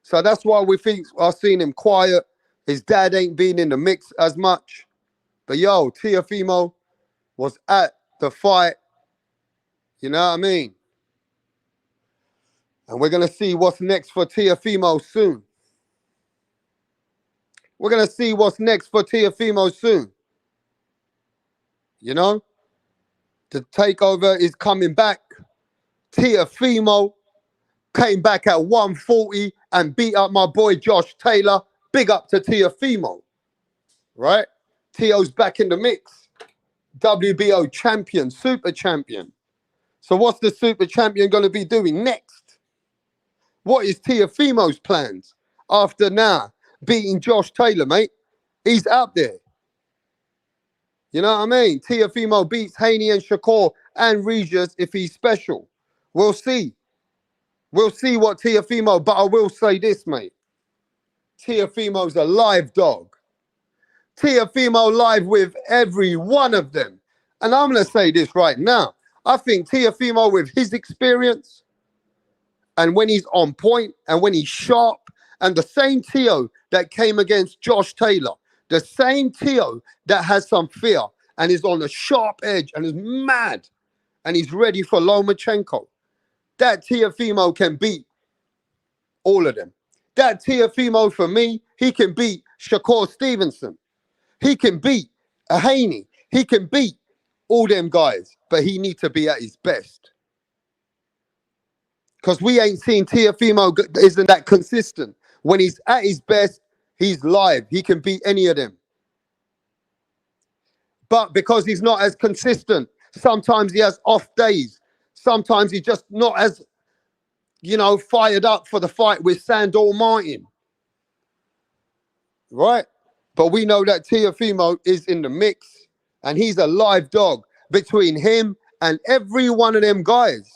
So that's why we think I've seen him quiet. His dad ain't been in the mix as much. But yo, Teofimo was at the fight. You know what I mean? And we're going to see what's next for Teofimo soon. We're going to see what's next for Teofimo soon. You know? The takeover is coming back. Teofimo came back at 140 and beat up my boy Josh Taylor. Big up to Teofimo. Right? Teo's back in the mix. WBO champion, super champion. So what's the super champion going to be doing next? What is Teofimo's plans after now beating Josh Taylor, mate? He's out there. You know what I mean? Teofimo beats Haney and Shakur and Regis if he's special. We'll see. We'll see what Teofimo, but I will say this, mate. Teofimo's a live dog. Teofimo live with every one of them. And I'm going to say this right now. I think Teofimo with his experience and when he's on point and when he's sharp and the same Teo that came against Josh Taylor, the same Teo that has some fear and is on the sharp edge and is mad and he's ready for Lomachenko. That Teofimo can beat all of them. That Teofimo, for me, he can beat Shakur Stevenson. He can beat a Haney. He can beat all them guys, but he needs to be at his best. Because we ain't seen Teofimo isn't that consistent. When he's at his best, he's live. He can beat any of them. But because he's not as consistent, sometimes he has off days. Sometimes he's just not as, fired up for the fight with Sandor Martin. Right? But we know that Teofimo is in the mix and he's a live dog between him and every one of them guys.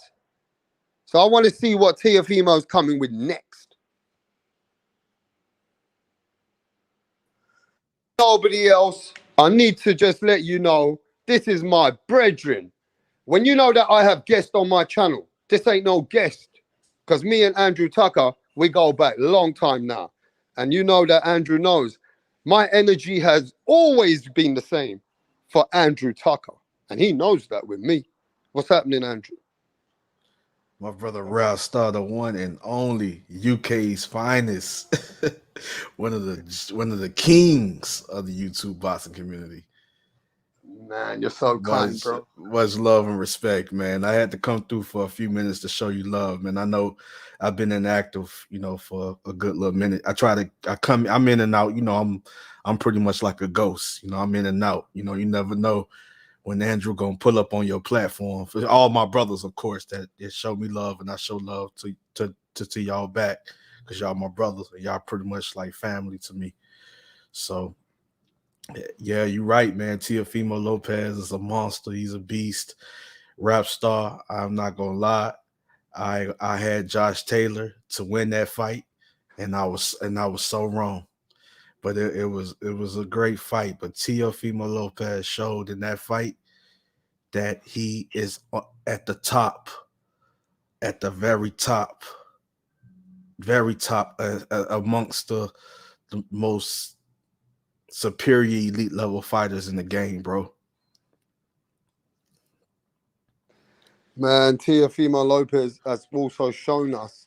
So I want to see what Teofimo's coming with next. Nobody else. I need to just let you know, this is my brethren. When you know that I have guests on my channel, this ain't no guest. Because me and Andrew Tucker, we go back a long time now. And you know that Andrew knows. My energy has always been the same for Andrew Tucker. And he knows that with me. What's happening, Andrew? My brother Ralph Star, the one and only UK's finest, one of the kings of the YouTube boxing community. Man, you're so kind, bro. Much love and respect, man. I had to come through for a few minutes to show you love, man. I know I've been inactive, for a good little minute. I'm in and out, I'm pretty much like a ghost, I'm in and out. You never know when Andrew gonna pull up on your platform. For all my brothers, of course, that show me love, and I show love to y'all back, because y'all my brothers and y'all pretty much like family to me. So yeah, you're right, man. Teofimo Lopez is a monster. He's a beast. Rap star. I'm not gonna lie. I had Josh Taylor to win that fight, and I was so wrong. But it was a great fight. But Teofimo Lopez showed in that fight that he is at the top, at the very top amongst the most superior elite level fighters in the game, bro. Man, Teofimo Lopez has also shown us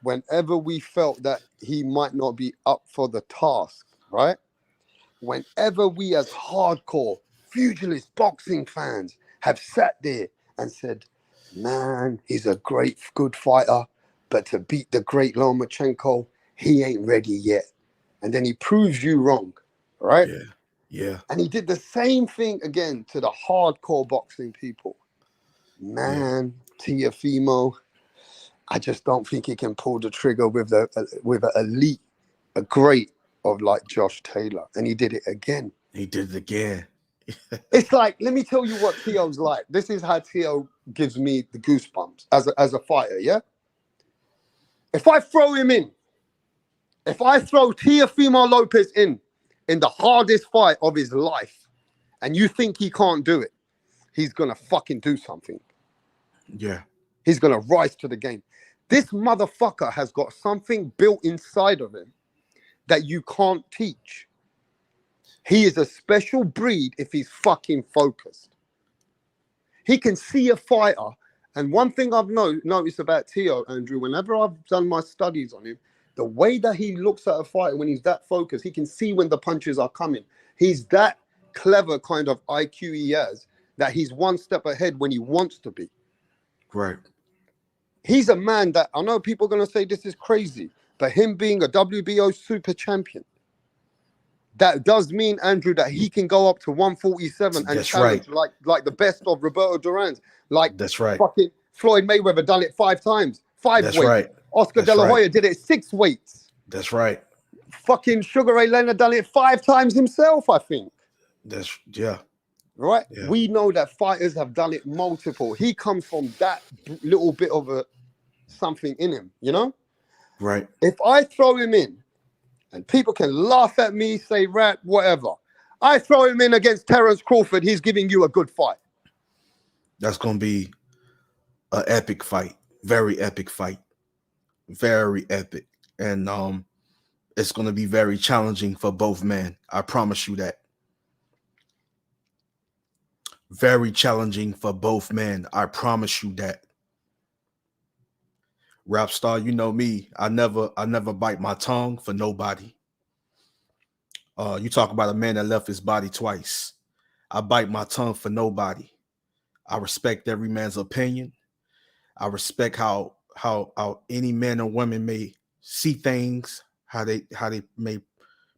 whenever we felt that he might not be up for the task, right? Whenever we as hardcore pugilist boxing fans have sat there and said, man, he's a good fighter, but to beat the great Lomachenko, he ain't ready yet. And then he proves you wrong, right? Yeah. And he did the same thing again to the hardcore boxing people. Man, Teofimo, I just don't think he can pull the trigger with an elite, a great of like Josh Taylor. And he did it again. It's like, let me tell you what Teo's like. This is how Teo gives me the goosebumps as a fighter, yeah? If I throw him in, if I throw Teofimo Lopez in the hardest fight of his life, and you think he can't do it, he's going to fucking do something. Yeah. He's going to rise to the game. This motherfucker has got something built inside of him that you can't teach. He is a special breed if he's fucking focused. He can see a fighter. And one thing I've noticed about Teo, Andrew, whenever I've done my studies on him, the way that he looks at a fighter when he's that focused, he can see when the punches are coming. He's that clever kind of IQ he has that he's one step ahead when he wants to be. Right. He's a man that, I know people are going to say this is crazy, but him being a WBO super champion, that does mean, Andrew, that he can go up to 147 and challenge like the best of Roberto Duran's. Like that's right. Fucking Floyd Mayweather done it 5 times. 5 weights. Right. Oscar De La Hoya did it 6 weights. That's right. Fucking Sugar Ray Leonard done it 5 times himself, I think. Right? Yeah. We know that fighters have done it multiple. He comes from that little bit of something in him, you know? Right. If I throw him in, and people can laugh at me, say rat, whatever. I throw him in against Terence Crawford, he's giving you a good fight. That's going to be an epic fight. Very epic fight. Very epic. And it's going to be very challenging for both men. I promise you that. Very challenging for both men. I promise you that. Rap star, you know me. I never bite my tongue for nobody. You talk about a man that left his body twice. I bite my tongue for nobody. I respect every man's opinion. I respect how how any man or woman may see things, how they may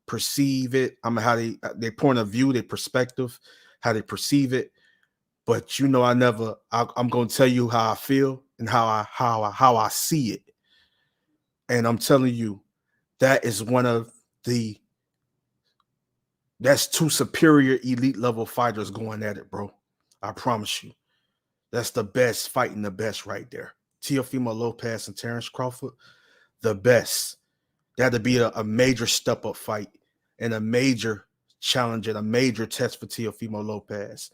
perceive it. I mean, how their point of view, their perspective, how they perceive it. But you know, I'm going to tell you how I feel and how I see it. And I'm telling you, that is that's two superior elite level fighters going at it, bro. I promise you. That's the best fighting the best right there. Teofimo Lopez and Terrence Crawford, the best. That'd be a major step up fight and a major challenge and a major test for Teofimo Lopez.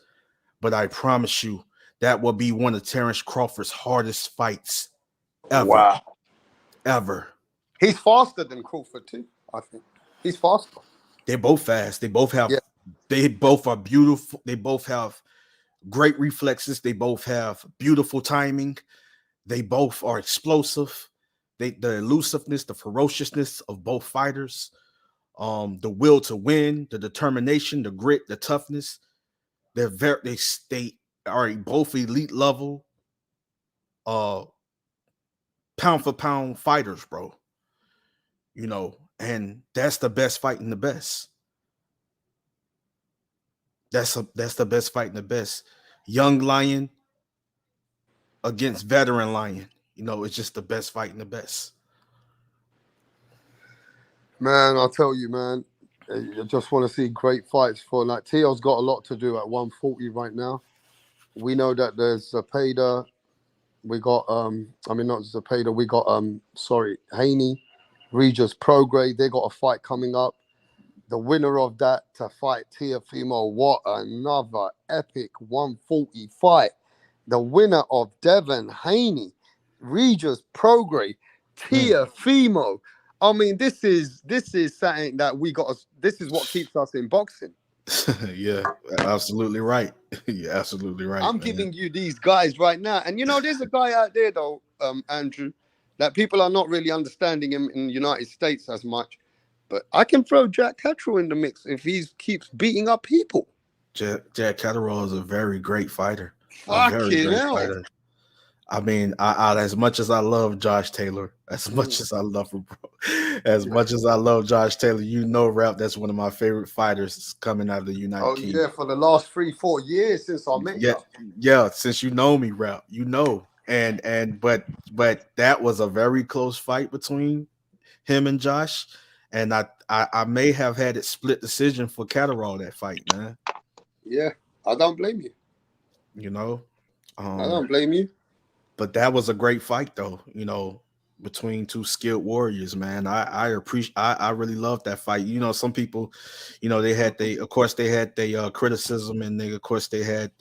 But I promise you, that will be one of Terrence Crawford's hardest fights ever. Wow. Ever. He's faster than Crawford too, I think. He's faster. They're both fast. They both have, they both are beautiful. They both have great reflexes. They both have beautiful timing. They both are explosive. The elusiveness, the ferociousness of both fighters, the will to win, the determination, the grit, the toughness. They are both elite level, pound for pound fighters, bro. You know, and that's the best fighting the best. That's the best fighting the best. Young lion against veteran lion. You know, it's just the best fighting the best. Man, I'll tell you, man. I just want to see great fights for like Teo's got a lot to do at 140 right now. We know that there's ZEPEDA. We got not ZEPEDA, we got Haney, Regis Prograde. They got a fight coming up. The winner of that to fight Teofimo. What another epic 140 fight. The winner of DEVIN HANEY, Regis Prograde, Teofimo. I mean, this is something that we got. This is what keeps us in boxing. Yeah, absolutely right. You're absolutely right. I'm giving you these guys right now, and you know, there's a guy out there though, Andrew, that people are not really understanding him in the United States as much. But I can throw Jack Catterall in the mix if he keeps beating up people. Jack Catterall is a very great fighter. Fucking hell. Fighter. I mean, I as much as I love Josh Taylor, as much as I love him, bro, as much as I love Josh Taylor, you know, Rap, that's one of my favorite fighters coming out of the United Kingdom. Yeah, for the last 3-4 years since I met you. Yeah, since you know me, Rap, you know, but that was a very close fight between him and Josh, and I may have had it split decision for Catterall that fight, man. Yeah, I don't blame you. You know, I don't blame you. But that was a great fight, though. You know, between two skilled warriors, man. I really loved that fight. You know, some people, you know, they had criticism, and they had,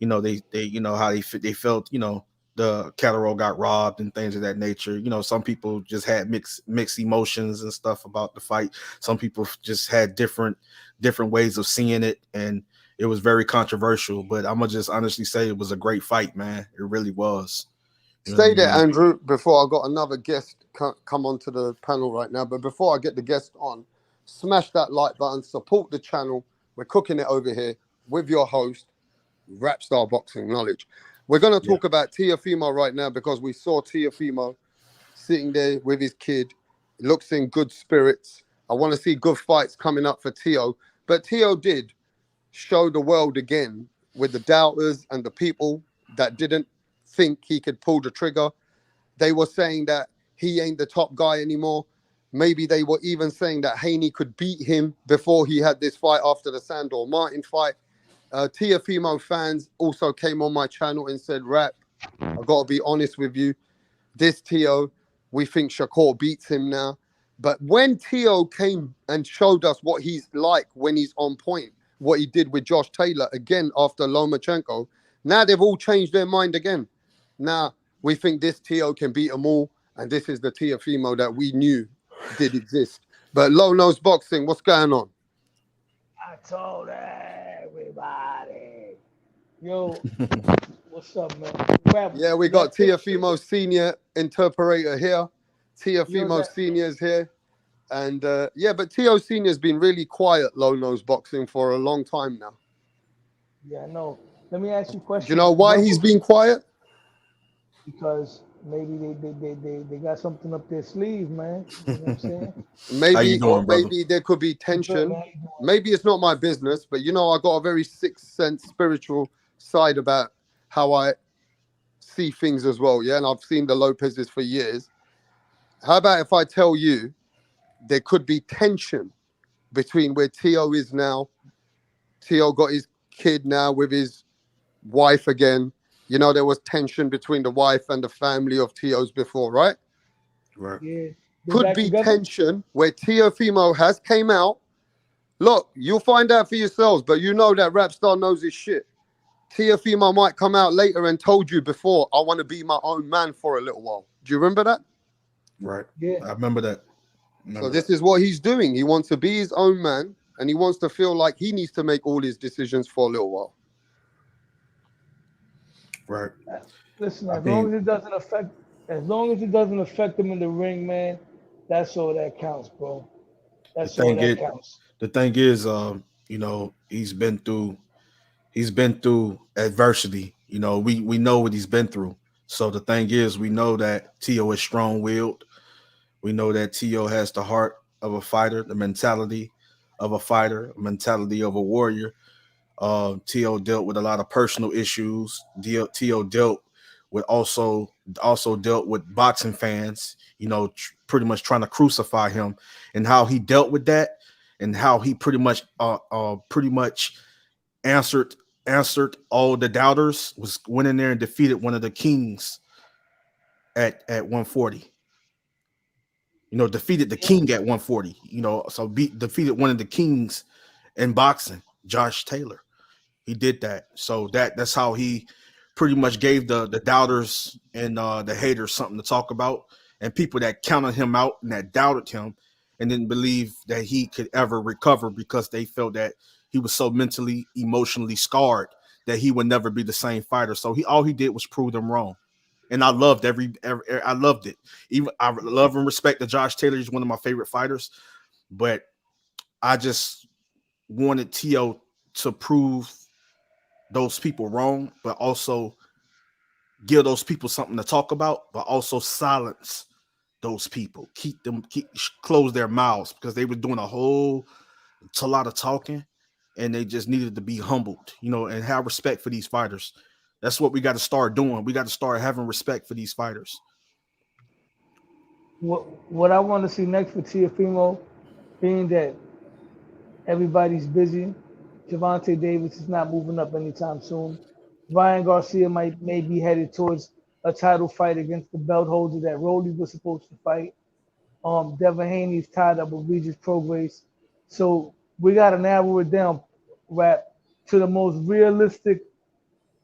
you know, they you know how they felt, you know, the Catterall got robbed and things of that nature. You know, some people just had mixed emotions and stuff about the fight. Some people just had different ways of seeing it, and it was very controversial. But I'm gonna just honestly say it was a great fight, man. It really was. Stay there, Andrew, before I got another guest come onto the panel right now. But before I get the guest on, smash that like button, support the channel. We're cooking it over here with your host, Rapstar Boxing Knowledge. We're going to talk about Teofimo right now because we saw Teofimo sitting there with his kid. He looks in good spirits. I want to see good fights coming up for Teo. But Teo did show the world again with the doubters and the people that didn't think he could pull the trigger. They were saying that he ain't the top guy anymore. Maybe they were even saying that Haney could beat him before he had this fight after the Sandor Martin fight. Teofimo fans also came on my channel and said, Rap, I got to be honest with you. This Teo, we think Shakur beats him now. But when Teo came and showed us what he's like when he's on point, what he did with Josh Taylor again after Lomachenko, now they've all changed their mind again. Now we think this Teo can beat them all, and this is the Teofimo that we knew did exist. But Low Nose Boxing, what's going on? I told everybody. Yo, what's up, man? Yeah, we got Teofimo Senior interpreter here. Teofimo Senior's here. And but Teo Senior's been really quiet, Low Nose Boxing, for a long time now. Yeah, I know. Let me ask you a question. Do you know why he's been quiet? Because maybe they got something up their sleeve, man. You know what I'm saying? How you Maybe doing, brother? there could be I'm good, man. tension. How you doing? Maybe it's not my business, but I got a very sixth sense spiritual side about how I see things as well. Yeah, and I've seen the Lopez's for years. How about if I tell you there could be tension between where Tio is now? Tio got his kid now with his wife again. There was tension between the wife and the family of Tio's before, right? Right. Yeah, they Could back be together. tension where Teofimo has came out. Look, you'll find out for yourselves, but you know that rap star knows his shit. Teofimo might come out later and told you before, I want to be my own man for a little while. Do you remember that? Right. Yeah. I remember that. So Remember this that. is what he's doing. He wants to be his own man, and he wants to feel like he needs to make all his decisions for a little while. Right. Listen, I as long mean, as it doesn't affect, as long as it doesn't affect them in the ring, man, that's all that counts, bro. the That's all thing that is, counts. he's been through adversity. We know what he's been through. So the thing is, we know that Tio is strong willed. We know that Tio has the heart of a fighter, the mentality of a fighter, mentality of a warrior. Tio dealt with a lot of personal issues. Tio dealt with also dealt with boxing fans, pretty much trying to crucify him, and how he dealt with that, and how he pretty much answered all the doubters, went in there and defeated one of the kings at 140. Defeated the king at 140. So defeated one of the kings in boxing, Josh Taylor. He did that. So that's how he pretty much gave the doubters and the haters something to talk about, and people that counted him out and that doubted him and didn't believe that he could ever recover because they felt that he was so mentally, emotionally scarred that he would never be the same fighter. So all he did was prove them wrong. And I loved I loved it. Even I love and respect that Josh Taylor is one of my favorite fighters, but I just wanted Tio to prove those people wrong, but also give those people something to talk about, but also silence those people, close their mouths, because they were doing a lot of talking, and they just needed to be humbled, and have respect for these fighters. That's what we got to start doing. We got to start having respect for these fighters. What I want to see next for Teofimo, being that everybody's busy, Javante Davis is not moving up anytime soon. Ryan Garcia may be headed towards a title fight against the belt holder that Rolly was supposed to fight. Devin Haney's tied up with Regis Prograis. So we got to narrow it down, rap, to the most realistic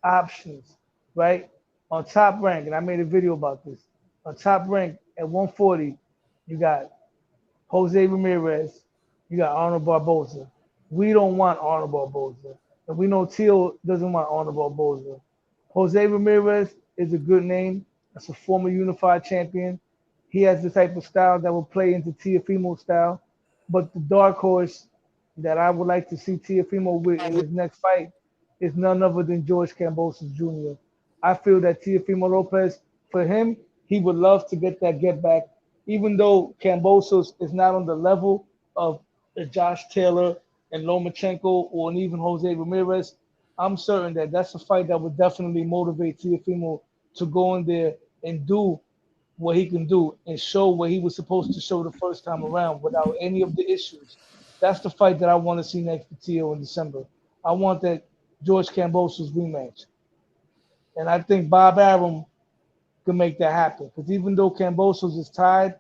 options, right? On Top Rank, and I made a video about this. On Top Rank at 140, you got Jose Ramirez, you got Arnold Barboza. We don't want Arnold Barboza. And we know Teal doesn't want Arnold Barboza. Jose Ramirez is a good name. That's a former unified champion. He has the type of style that will play into Teofimo's style. But the dark horse that I would like to see Teofimo with in his next fight is none other than George Kambosos Jr. I feel that Teofimo Lopez, for him, he would love to get that get back, even though Kambosos is not on the level of Josh Taylor and Lomachenko or even Jose Ramirez. I'm certain that that's a fight that would definitely motivate Teofimo to go in there and do what he can do and show what he was supposed to show the first time around without any of the issues. That's the fight that I want to see next for Tio in December. I want that George Kambosos rematch. And I think Bob Arum can make that happen. Because even though Kambosos is tied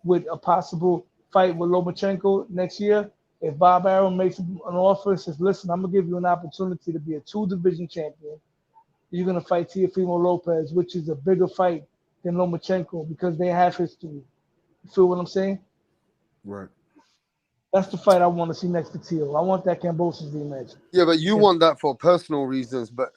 with a possible fight with Lomachenko next year, if Bob Arum makes an offer and says, listen, I'm going to give you an opportunity to be a two-division champion, you're going to fight Teofimo Lopez, which is a bigger fight than Lomachenko because they have history. You feel what I'm saying? Right. That's the fight I want to see next to Tio. I want that Kambosos rematch. Yeah, but you If, want that for personal reasons. But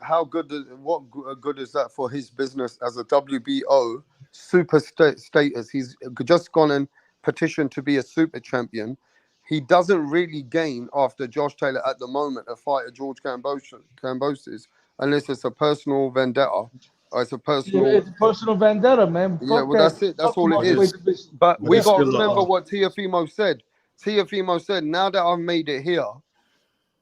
what good is that for his business as a WBO status? He's just gone and petitioned to be a super champion. He doesn't really gain after Josh Taylor at the moment a fight at George Kambosos, unless it's a personal vendetta Or it's a personal. It's a personal vendetta, man. Yeah, Fuck well, that. that's it. That's Fuck the all it welterweight is. division. But we it's got to still remember what Teofimo said. Teofimo said, now that I've made it here,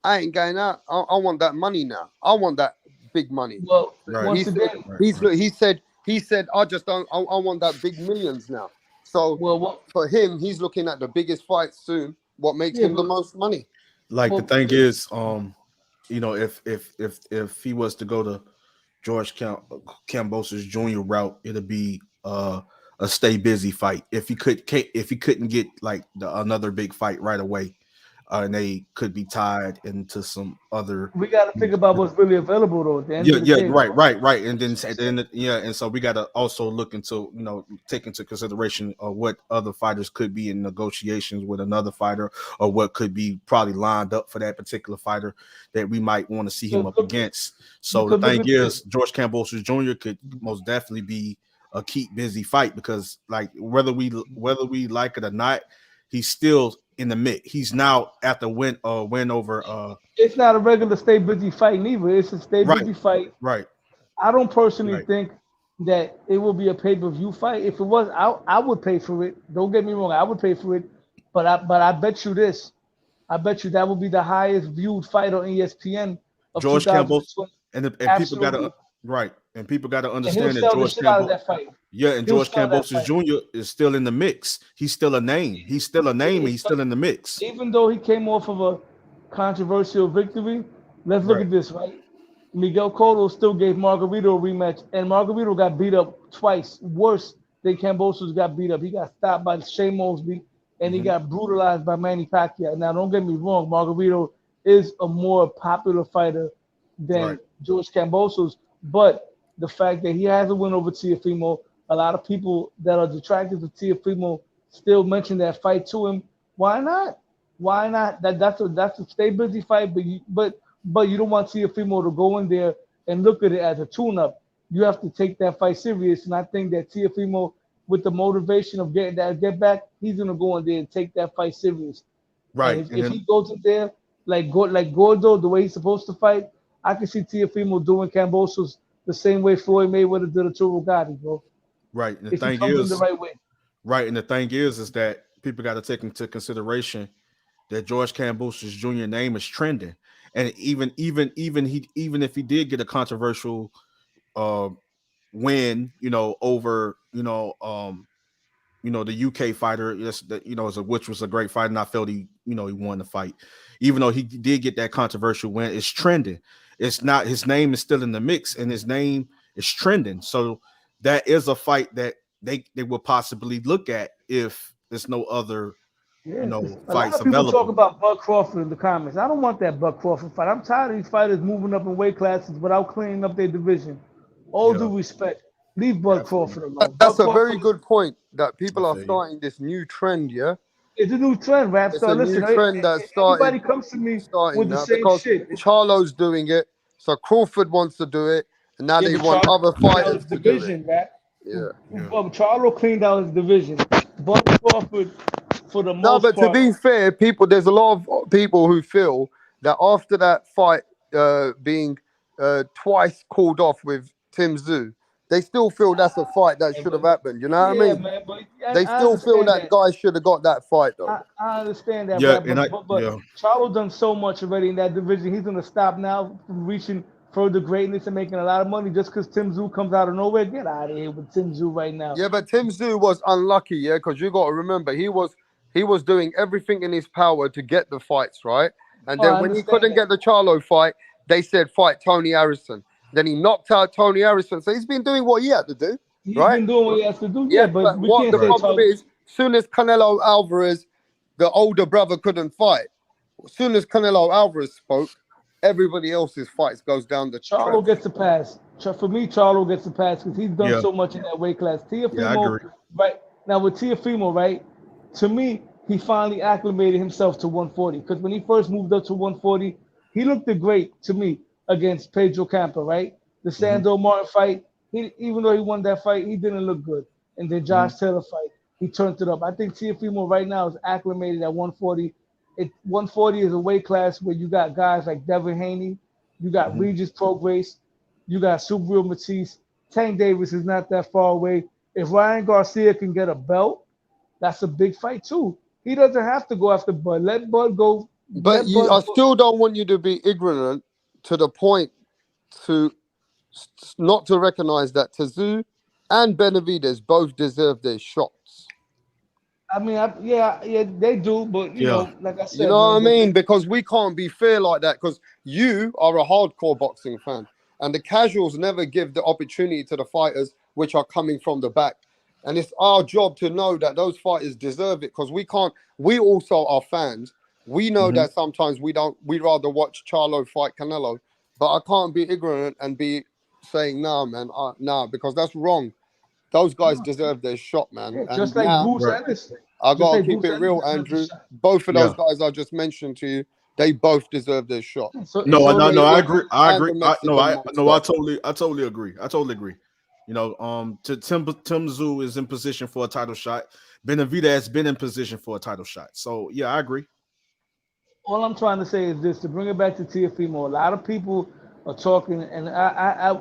I ain't going out. I want that money now. I want that big money. Well, right. once again, He said, I just don't. I want that big millions now. So for him, he's looking at the biggest fight soon. What makes him the most money? Like the thing is, you know, if he was to go to George Kambosos Jr. route, it'll be a stay busy fight. If he couldn't get like another big fight right away, and they could be tied into some other. we got to think about what's really available though. At the end Yeah, of the yeah, day, right, and then yeah, and so we got to also look into, you know, take into consideration what other fighters could be in negotiations with another fighter, or what could be probably lined up for that particular fighter that we might want to see him up against. So the thing is, George Kambosos Jr. could most definitely be a keep busy fight, because like whether we like it or not, he's still in the mix. He's now at the win over. It's not a regular stay busy fight neither. It's a stay busy fight. Right. I don't personally think that it will be a pay-per-view fight. If it was, I would pay for it. Don't get me wrong, I would pay for it. But I bet you this. I bet you that will be the highest viewed fight on ESPN of George 2020. And people got to and people got to understand that George George Kambosos Jr. is still in the mix. He's still a name. He's still a name. And he's still in the mix. Even though he came off of a controversial victory, let's look at this, right? Miguel Cotto still gave Margarito a rematch, and Margarito got beat up twice, worse than Kambosos got beat up. He got stopped by Shane Mosby, and he got brutalized by Manny Pacquiao. Now, don't get me wrong, Margarito is a more popular fighter than George Kambosos, but the fact that he has a win over Teofimo, a lot of people that are detracted to Teofimo still mention that fight to him. Why not? Why not? That's a stay busy fight, but you don't want Teofimo to go in there and look at it as a tune-up. You have to take that fight serious, and I think that Teofimo, with the motivation of getting that get back, he's gonna go in there and take that fight serious. Right. And if he goes in there like Gordo, the way he's supposed to fight, I can see Teofimo doing Kambosos the same way Floyd Mayweather did to Rugatti, bro. Right. And the thing is, the right way. Right. And the thing is that people got to take into consideration that George Kambosos Jr. name is trending. And even if he did get a controversial win, you know, over, the UK fighter, which was a great fight, and I felt he won the fight. Even though he did get that controversial win, it's trending. It's not, his name is still in the mix, and his name is trending. So that is a fight that they will possibly look at if there's no other fights available. A lot of people talk about Bud Crawford in the comments. I don't want that Bud Crawford fight. I'm tired of these fighters moving up in weight classes without cleaning up their division. All due respect. Leave Bud Crawford alone. That's a very good point, that people are starting this new trend, yeah? It's a new trend, Rap. It's a new trend that's starting. Everybody comes to me with the same because shit. Charlo's doing it, so Crawford wants to do it, and now they want other fighters to do it. Rap. Yeah. Charlo cleaned out his division. Bud Crawford, for the most part. No, but to be fair, there's a lot of people who feel that after that fight being twice called off with Tim Tszyu, they still feel that's a fight that should have happened. You know what I mean? Man, they still feel that guy should have got that fight, though. I understand that, but Charlo done so much already in that division. He's going to stop now from reaching further greatness and making a lot of money just because Tim Tszyu comes out of nowhere. Get out of here with Tim Tszyu right now. Yeah, but Tim Tszyu was unlucky, yeah, because you got to remember, he was doing everything in his power to get the fights, right? And then when he couldn't get the Charlo fight, they said fight Tony Harrison. Then he knocked out Tony Harrison. So he's been doing what he had to do, right? He's been doing what he has to do, yeah, but we what can't the problem is, soon as Canelo Alvarez, the older brother, couldn't fight, as soon as Canelo Alvarez spoke, everybody else's fights goes down the track. Charlo gets a pass. For me, Charlo gets a pass because he's done so much in that weight class. Teofimo, right? Now with Teofimo, right? To me, he finally acclimated himself to 140 because when he first moved up to 140, he looked great to me against Pedro Campa, right? The Sandor Martin fight, even though he won that fight, he didn't look good. And then Josh Taylor fight, he turned it up. I think Teofimo right now is acclimated at 140. 140 is a weight class where you got guys like Devin Haney, you got Regis Prograis, you got Subriel Matisse. Tank Davis is not that far away. If Ryan Garcia can get a belt, that's a big fight too. He doesn't have to go after Bud. Let Bud go. But Let Bud I go. still don't want you to be ignorant to the point to not to recognize that Tszyu and Benavidez both deserve their shots. I mean, yeah, they do. But you Yeah. know, like I You said, know what I man, mean? Because we can't be fair like that because you are a hardcore boxing fan and the casuals never give the opportunity to the fighters which are coming from the back. And it's our job to know that those fighters deserve it because we also are fans. We know Mhm. that sometimes we'd rather watch Charlo fight Canelo, but I can't be ignorant and be saying, nah, man, nah, because that's wrong. Those guys deserve their shot, man. yeah, just And like now Boots Right. Anderson. I Just gotta like keep Boots it real, Anderson deserves a Andrew. shot. Both of those Yeah. guys I just mentioned to you, they both deserve their shot. No, So no, does I Davis agree. I and agree. the Mexican monster. I totally agree. I totally agree. You know, Tim Tszyu is in position for a title shot. Benavidez has been in position for a title shot. So yeah, I agree. all I'm trying to say is this: to bring it back to Teofimo. A lot of people are talking, and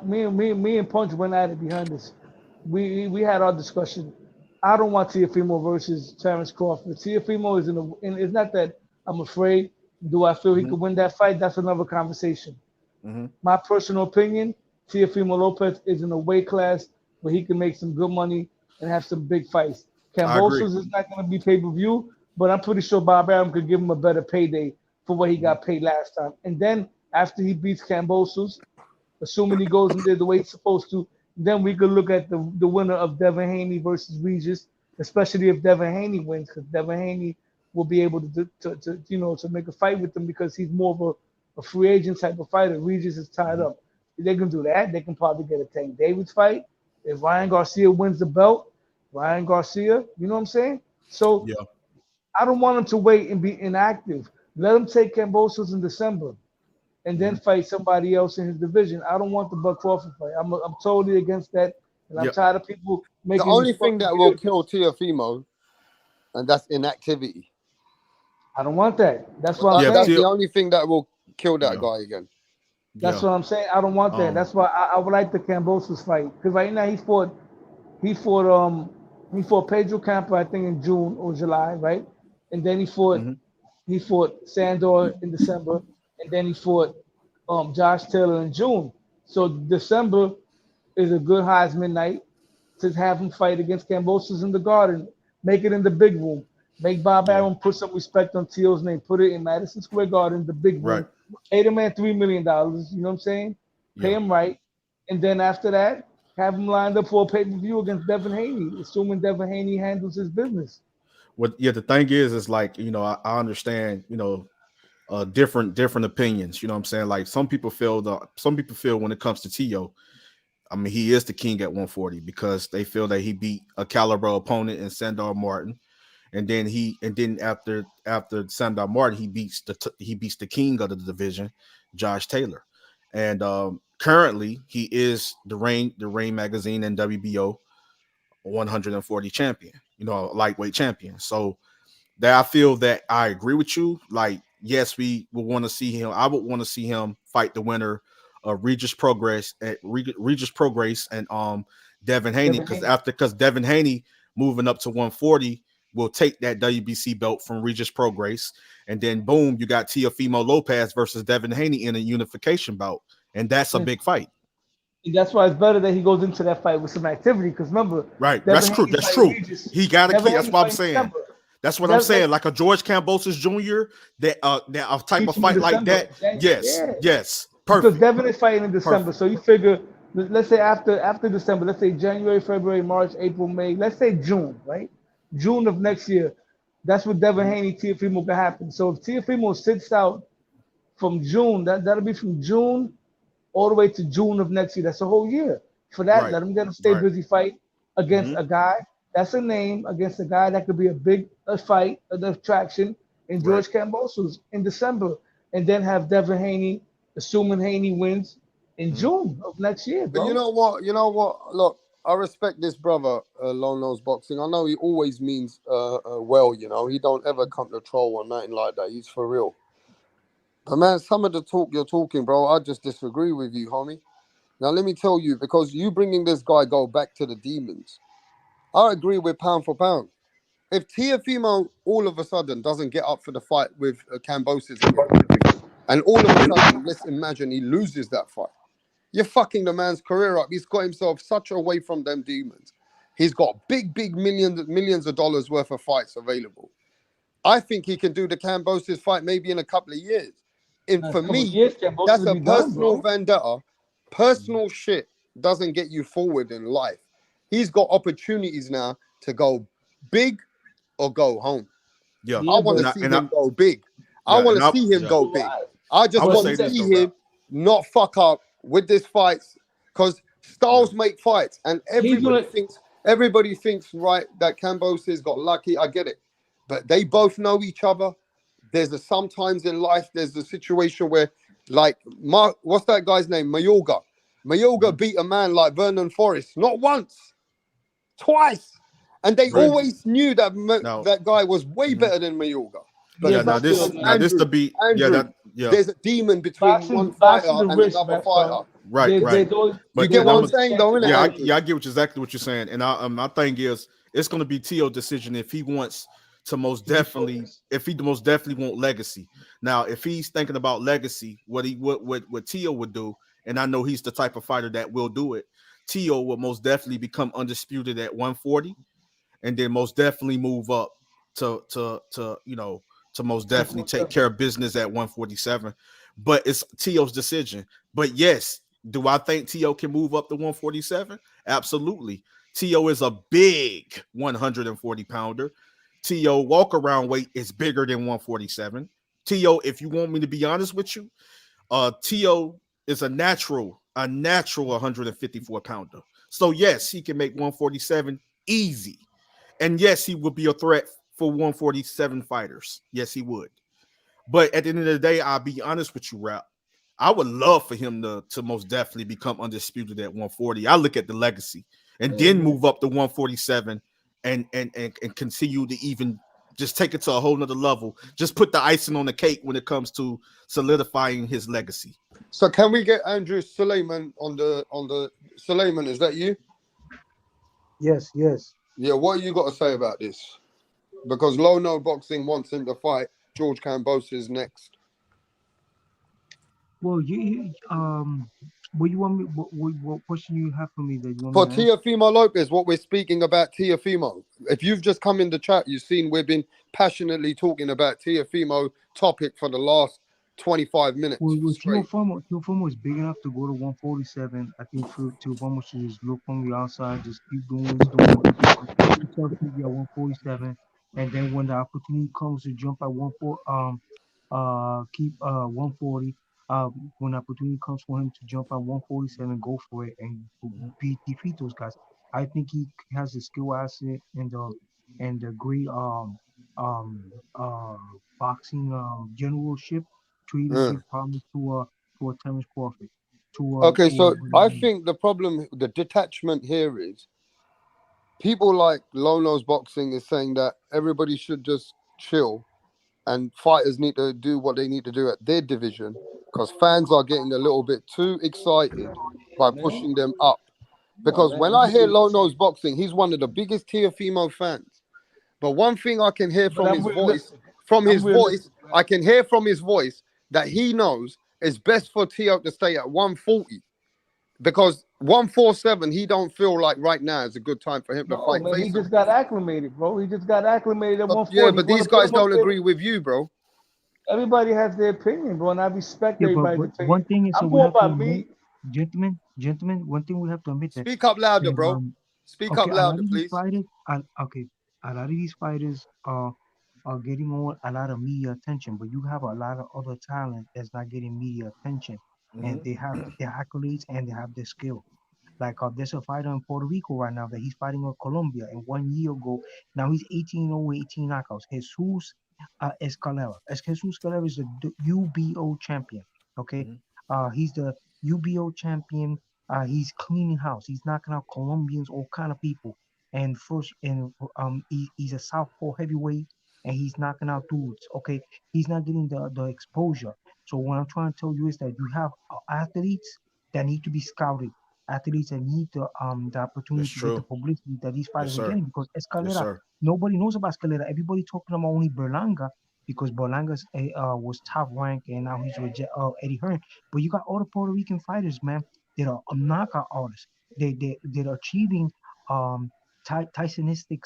me and Punch went at it behind this. We had our discussion. I don't want Teofimo versus Terrence Crawford. Teofimo is and it's not that I'm afraid. Do I feel he Mhm. could win that fight? That's another conversation. Mhm. My personal opinion: Teofimo Lopez is in a weight class where he can make some good money and have some big fights. I agree. Kambosos is not going to be pay-per-view, but I'm pretty sure Bob Arum could give him a better payday for what he Mhm. got paid last time. And then after he beats Kambosos, assuming he goes in there the way he's supposed to, then we could look at the winner of Devin Haney versus Regis, especially if Devin Haney wins, because Devin Haney will be able to make a fight with him because he's more of a free agent type of fighter. Regis is tied Mhm. up. If they can do that, they can probably get a Tank Davis fight. If Ryan Garcia wins the belt, Ryan Garcia, you know what I'm saying? So Yeah. I don't want him to wait and be inactive. Let him take Kambosos in December and then Mhm. fight somebody else in his division. I don't want the Buck Crawford fight. I'm totally against that, and I'm Yeah. tired of people The making these only thing fucking that will kill videos. Teofimo, and that's inactivity. I don't want that. That's what I'm Yeah. That's saying. the Till. only thing that will kill that Yeah. guy again. That's Yeah. what I'm saying. I don't want that. Um. That's why I would like the Kambosos fight because right now he fought he fought Pedro Campa I think in June or July, right? And then Mhm. he fought Sandor in December, and then he fought Josh Taylor in June. So December is a good Heisman night to have him fight against Kambosos in the Garden. Make it in the big room. Make Bob Yeah. Arum put some respect on Teal's name. Put it in Madison Square Garden, the big Right. room. Pay the man $3 million. You know what I'm saying? Pay Yeah. him right, and then after that, have him lined up for a pay-per-view against Devin Haney, assuming Devin Haney handles his business. What? Yeah. The thing is like I understand different opinions. You know what I'm saying? Like some people feel when it comes to Tio, I mean, he is the king at 140 because they feel that he beat a caliber opponent in Sandor Martin, and then after Sandor Martin, he beats the king of the division, Josh Taylor, and currently he is the Reign magazine and WBO 140 champion, lightweight champion. So that I feel that I agree with you. Like, yes, we would want to see him. I would want to see him fight the winner of Regis Progress and Devin Haney Devin Haney. because Devin Haney moving up to 140 will take that WBC belt from Regis Progress, and then boom, you got Teofimo Lopez versus Devin Haney in a unification bout, and that's a Yeah. big fight. That's why it's better that he goes into that fight with some activity. Because remember, Right, Devin that's true. Haney's That's fighting true. Regis. He got to Devin keep. That's Haney's what I'm fighting saying. December. That's what I'm Dev, saying. Like a George Kambosos Jr. That a type keeps of him in fight like December. that. Yes, Yeah. yes, Because perfect, Devin is fighting in December. perfect. So you figure, let's say after December, let's say January, February, March, April, May, let's say June, right? June of next year. That's what Devin Mhm. Haney, Teofimo can happen. So if Teofimo sits out from June, that'll be from June all the way to June of next year. That's a whole year. For that, Right, let him get a stay right. busy fight against Hmm. a guy. That's a name against a guy that could be a fight, an attraction in Right. George Kambosos in December, and then have Devin Haney, assuming Haney wins in Hmm. June of next year, But you bro. know what? You know what? Look, I respect this brother, Long Nose Boxing. I know he always means well. You know, he don't ever come to troll or nothing like that. He's for real. But man, some of the talk you're talking, bro, I just disagree with you, homie. Now let me tell you, because you bringing this guy go back to the demons. I agree with pound for pound. If Teofimo all of a sudden doesn't get up for the fight with Kambosos again, and all of a sudden, let's imagine he loses that fight, you're fucking the man's career up. He's got himself such away from them demons. He's got big millions of dollars worth of fights available. I think he can do the Kambosos fight maybe in a couple of years. And Next for couple of me, years, can both that's will a be done, personal bro. vendetta. Personal shit doesn't get you forward in life. He's got opportunities now to go big or go home. Yeah, I Yeah, want to but see him go big. I yeah, want and to see him yeah, go so big. what? I I just would But want he say to this does. see though, rap. him not fuck up with this fights because Yeah, styles make fights, and He's gonna. everybody thinks right that Kambosos got lucky. I get it, but they both know each other. There's a sometimes in life there's a situation where like Mark, what's that guy's name? Mayorga. Mayorga beat a man like Vernon Forrest not once, twice, and they right. Yeah, always knew that Now, that guy was way mhm. better than Mayorga. But yeah. Yeah, now fucking Boxing, this, man. now this to Andrew, be, yeah, Andrew, that, yeah, there's a demon between one Boxing fighter the and wrist, another Maxwell. fighter. right, They right. don't. You But They get and what I'm, I'm don't saying, check though, the innit, yeah, wrist. Andrew? yeah, I get exactly what you're saying, and my thing is, it's gonna be Tio's decision if he wants to most To be definitely, focused. if he most definitely want legacy. Now, if he's thinking about legacy, what Tio would do, and I know he's the type of fighter that will do it. Tio would most definitely become undisputed at 140 and then most definitely move up to to most definitely take care of business at 147. But it's Tio's decision. But yes, do I think Tio can move up to 147? Absolutely. Tio is a big 140 pounder. Tio walk around weight is bigger than 147. Tio, if you want me to be honest with you, Tio is a natural 154 pounder. So yes, he can make 147 easy. And yes, he would be a threat for 147 fighters. Yes, he would. But at the end of the day, I'll be honest with you, Rap. I would love for him to most definitely become undisputed at 140. I look at the legacy and Yeah, then man. move up to 147 and continue to even just take it to a whole nother level. Just put the icing on the cake when it comes to solidifying his legacy. So can we get Andrew Suleiman on the Suleiman? Is that you? Yes, yes. Yeah. What you got to say about this? Because Low No Boxing wants him to fight George Kambosos next. Well, what you want me? What question you have for me that you want me For to answer? Teofimo Lopez, what we're speaking about Teofimo. If you've just come in the chat, you've seen we've been passionately talking about Teofimo topic for the last 25 minutes Well, straight. Teofimo is big enough to go to 147. I think Teofimo should just look from the outside, just keep doing what he's doing, keep himself busy at 147, and then when the opportunity comes to jump at 14, keep 140. When the opportunity comes for him to jump at 147, go for it and defeat those guys. I think he has the skill asset and the great um uh boxing generalship to even Uh. give problems to a Terence Crawford, Okay, to so I think the problem, the detachment here is people like Lono's Boxing is saying that everybody should just chill and fighters need to do what they need to do at their division because fans are getting a little bit too excited by Man, pushing them up. come on, Because man. when I hear Lono's Boxing, he's one of the biggest Teofimo fans. But one thing I can hear But I'm realistic. from I'm his voice, realistic, man. I can hear from his voice that he knows it's best for Teo to stay at 140 because 147 he don't feel like right now is a good time for him to No, fight man. He Faisal. just got acclimated, bro. He just got acclimated at Yeah, 140. You but want these to put guys him up don't there? agree with you, bro. Everybody has their opinion, bro, and I respect yeah, everybody's but opinion. one thing is I'm that we going have to by admit, me. gentlemen, one thing we have to admit Speak up louder, that bro. Speak up okay, a lot louder, of these please. fighters, okay, a lot of these fighters are getting on a lot of media attention, but you have a lot of other talent that's not getting media attention, and they have their accolades and they have their skill. Like there's a fighter in Puerto Rico right now that he's fighting in Colombia, and 1 year ago, now he's 18-0 with 18 knockouts. Jesus Escalera. Jesus Escalera is the UBO champion. Okay, he's the UBO champion. He's cleaning house. He's knocking out Colombians, all kind of people. And he's a southpaw heavyweight, and he's knocking out dudes. Okay, he's not getting the exposure. So what I'm trying to tell you is that you have athletes that need to be scouted, athletes that need the opportunity That's to get the true. publicity that these Yes, fighters are sir. getting, because Yes, Escalera, sir. nobody knows about Escalera. Everybody talking about only Berlanga because Berlanga's was top rank and now he's with Eddie Hearn. But you got all the Puerto Rican fighters, man, that are knockout artists. They're achieving Tysonistic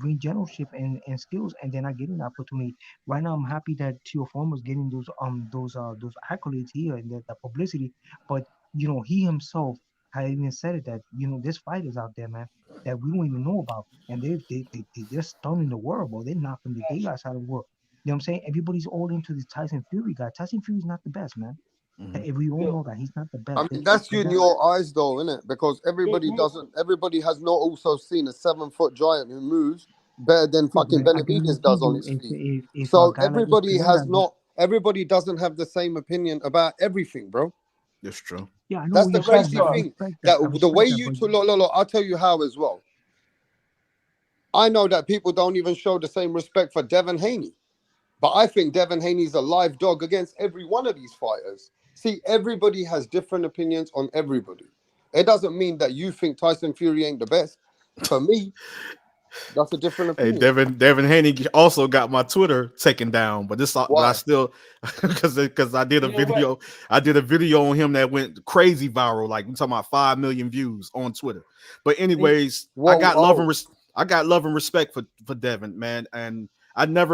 ring generalship and skills, and they're not getting the opportunity. Right now, I'm happy that Teofimo is getting those accolades here and the publicity. But he himself had even said it that there's fighters out there, man, that we don't even know about, and they're stunning the world, bro. They're knocking the daylights out of the world. You know what I'm saying? Everybody's all into the Tyson Fury guy. Tyson Fury's not the best, man. We all know that he's not the best. I mean, that's in your eyes, though, isn't it? Because everybody Real- doesn't. Everybody has not also seen a 7-foot giant who moves better than Yeah, fucking but I Benavidez guarantee does on you, his feet. if a So guy like everybody has Escalera, not. Everybody doesn't have the same opinion about everything, bro. That's true. yeah, I know That's what the you're saying, crazy man. I Superstar. thing. respect that. That I the way respect that, you but to look, I'll tell you how as well. I know that people don't even show the same respect for Devin Haney. But I think Devin Haney's a live dog against every one of these fighters. See, everybody has different opinions on everybody. It doesn't mean that you think Tyson Fury ain't the best. For me, that's a different Hey, opinion. Devin Haney also got my Twitter taken down, but I Why? still because I did a video. I did a video on him that went crazy viral. Like we're talking about 5 million views on Twitter. But anyways, I Well, got love and I got love and respect for Devin, man. And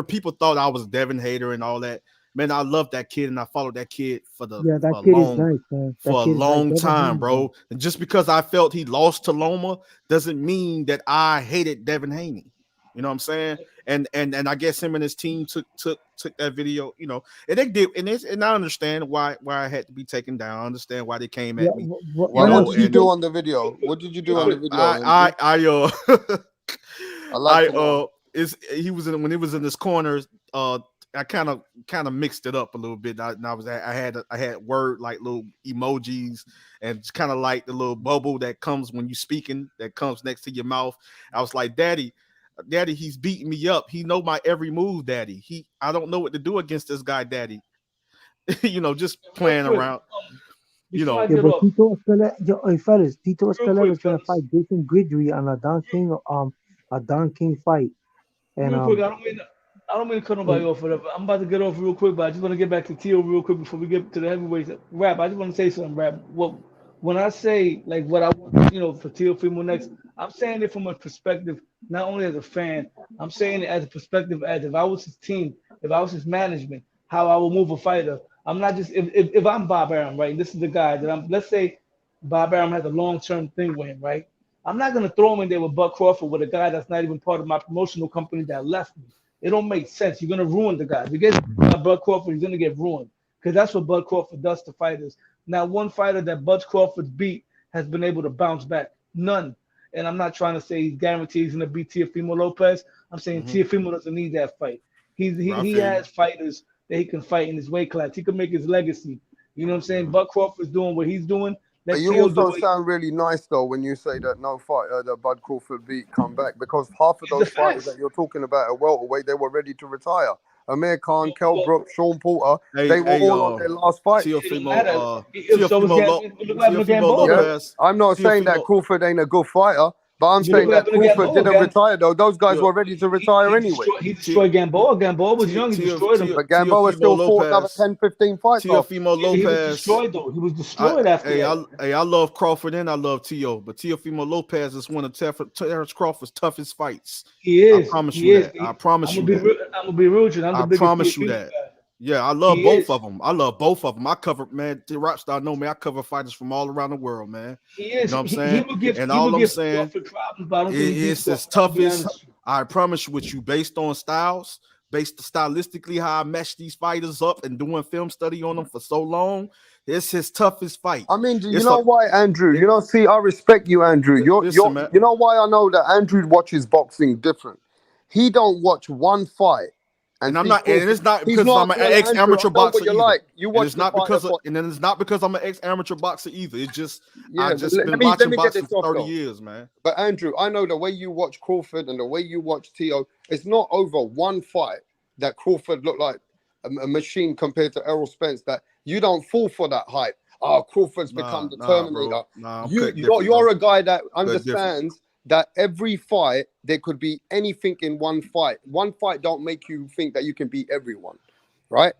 people thought I was a Devin hater and all that. Man, I love that kid and I followed that kid for yeah, that a kid is long nice, man. That for a kid is nice. long Devin time, Haney, man. bro. And just because I felt he lost to Loma doesn't mean that I hated Devin Haney. You know what I'm saying? And I guess him and his team took that video, and they did, and I understand why I had to be taken down. I understand why they came Yeah, at me, Why? right now, What did you and do on the video? What did you do on the video, Andrew? I like to know. he was in when he was in this corner. I kind of mixed it up a little bit. I had word like little emojis and it's kind of like the little bubble that comes when you speaking that comes next to your mouth. I was like, Daddy, he's beating me up. He know my every move, Daddy. I don't know what to do against this guy, Daddy. Just Real playing quick, around. before I yeah, get but off, Tito Escalera, fellas, Tito real Escalera quick, is gonna fellas. fight Jason Guidry on a Don King fight, and Real quick, I don't mean to cut nobody off, whatever. I'm about to get off real quick, but I just want to get back to Tio real quick before we get to the heavyweights. Rap, I just want to say something, Rap. When I say like what I want, for Teofimo next, I'm saying it from a perspective not only as a fan, I'm saying it as a perspective as if I was his team, if I was his management, how I would move a fighter. I'm not just if I'm Bob Arum, right? This is the guy that I'm. Let's say Bob Arum has a long-term thing with him, right? I'm not gonna throw him in there with Buck Crawford with a guy that's not even part of my promotional company that left me. It don't make sense. You're gonna ruin the guy. If you get Bud Crawford, he's gonna get ruined because that's what Bud Crawford does to fighters. Now, one fighter that Bud Crawford beat has been able to bounce back. None. And I'm not trying to say he's guaranteed he's gonna beat Teofimo Lopez. I'm saying Teofimo doesn't need that fight. He has fighters that he can fight in his weight class. He can make his legacy. You know what I'm saying? Bud Crawford's doing what he's doing. But Let you Teo do also it. sound really nice though when you say that no fighter that Bud Crawford beat come back because half of It's the those fighters facts. that you're talking about at welterweight they were ready to retire. Amir Khan, Kell Brook, Sean Porter, they were all on their last fights. It don't matter. So was Teofimo look what happened to Teofimo Gamboa, Yeah, though. Lopez, I'm not saying that Teofimo. Crawford ain't a good fighter, but I'm You look saying what that happened to Crawford Gamboa. didn't retire though. Those guys were ready to retire He anyway. destroyed. He destroyed Gamboa. Gamboa was young. He destroyed him. But Gamboa Teofimo still fought another Lopez, 10, 15 fights after. Teofimo Yeah, he was Lopez. destroyed though. He was destroyed after that. I love Crawford and I love Tio, but Teofimo Lopez is one of Terrence Crawford's toughest fights. He I is. promise He you is. that. I promise I'm you gonna be that. real. I'm gonna be real with you. I'm the I biggest promise you Teofimo that. guy. Yeah, I love He both is. of them. I love both of them. I cover, man, the Rockstar know me. I cover fighters from all around the world, man. He You is. know what I'm He saying? will give. And He will all I'm give saying, Crawford problems, but I don't think he beats it's as Crawford. I'm gonna tough be as honest with you. I promise you with you, based on styles, based stylistically how I mesh these fighters up and doing film study on them for so long. It's his toughest fight. I mean, do you It's know a why, Andrew? See, I respect you, Andrew. listen, man. You know why I know that Andrew watches boxing different. He don't watch one fight and And I'm see not, and Crawford. it's not He's because I'm not. an No, ex Andrew, I amateur know what boxer you're either. like. You And watch it's the not fighter because for. and then it's not because I'm an ex amateur boxer either. It's just I Yeah, but just let been me watching get boxing this for off 30 though. years, man. But Andrew, I know the way you watch Crawford and the way you watch Tio. It's not over one fight that Crawford looked like a machine compared to Errol Spence. That you don't fall for that hype. oh, Crawford's become the Terminator. Bro. Nah, I'm You're a guy that different. understands that every fight there could be anything in one fight. One fight don't make you think that you can beat everyone, right?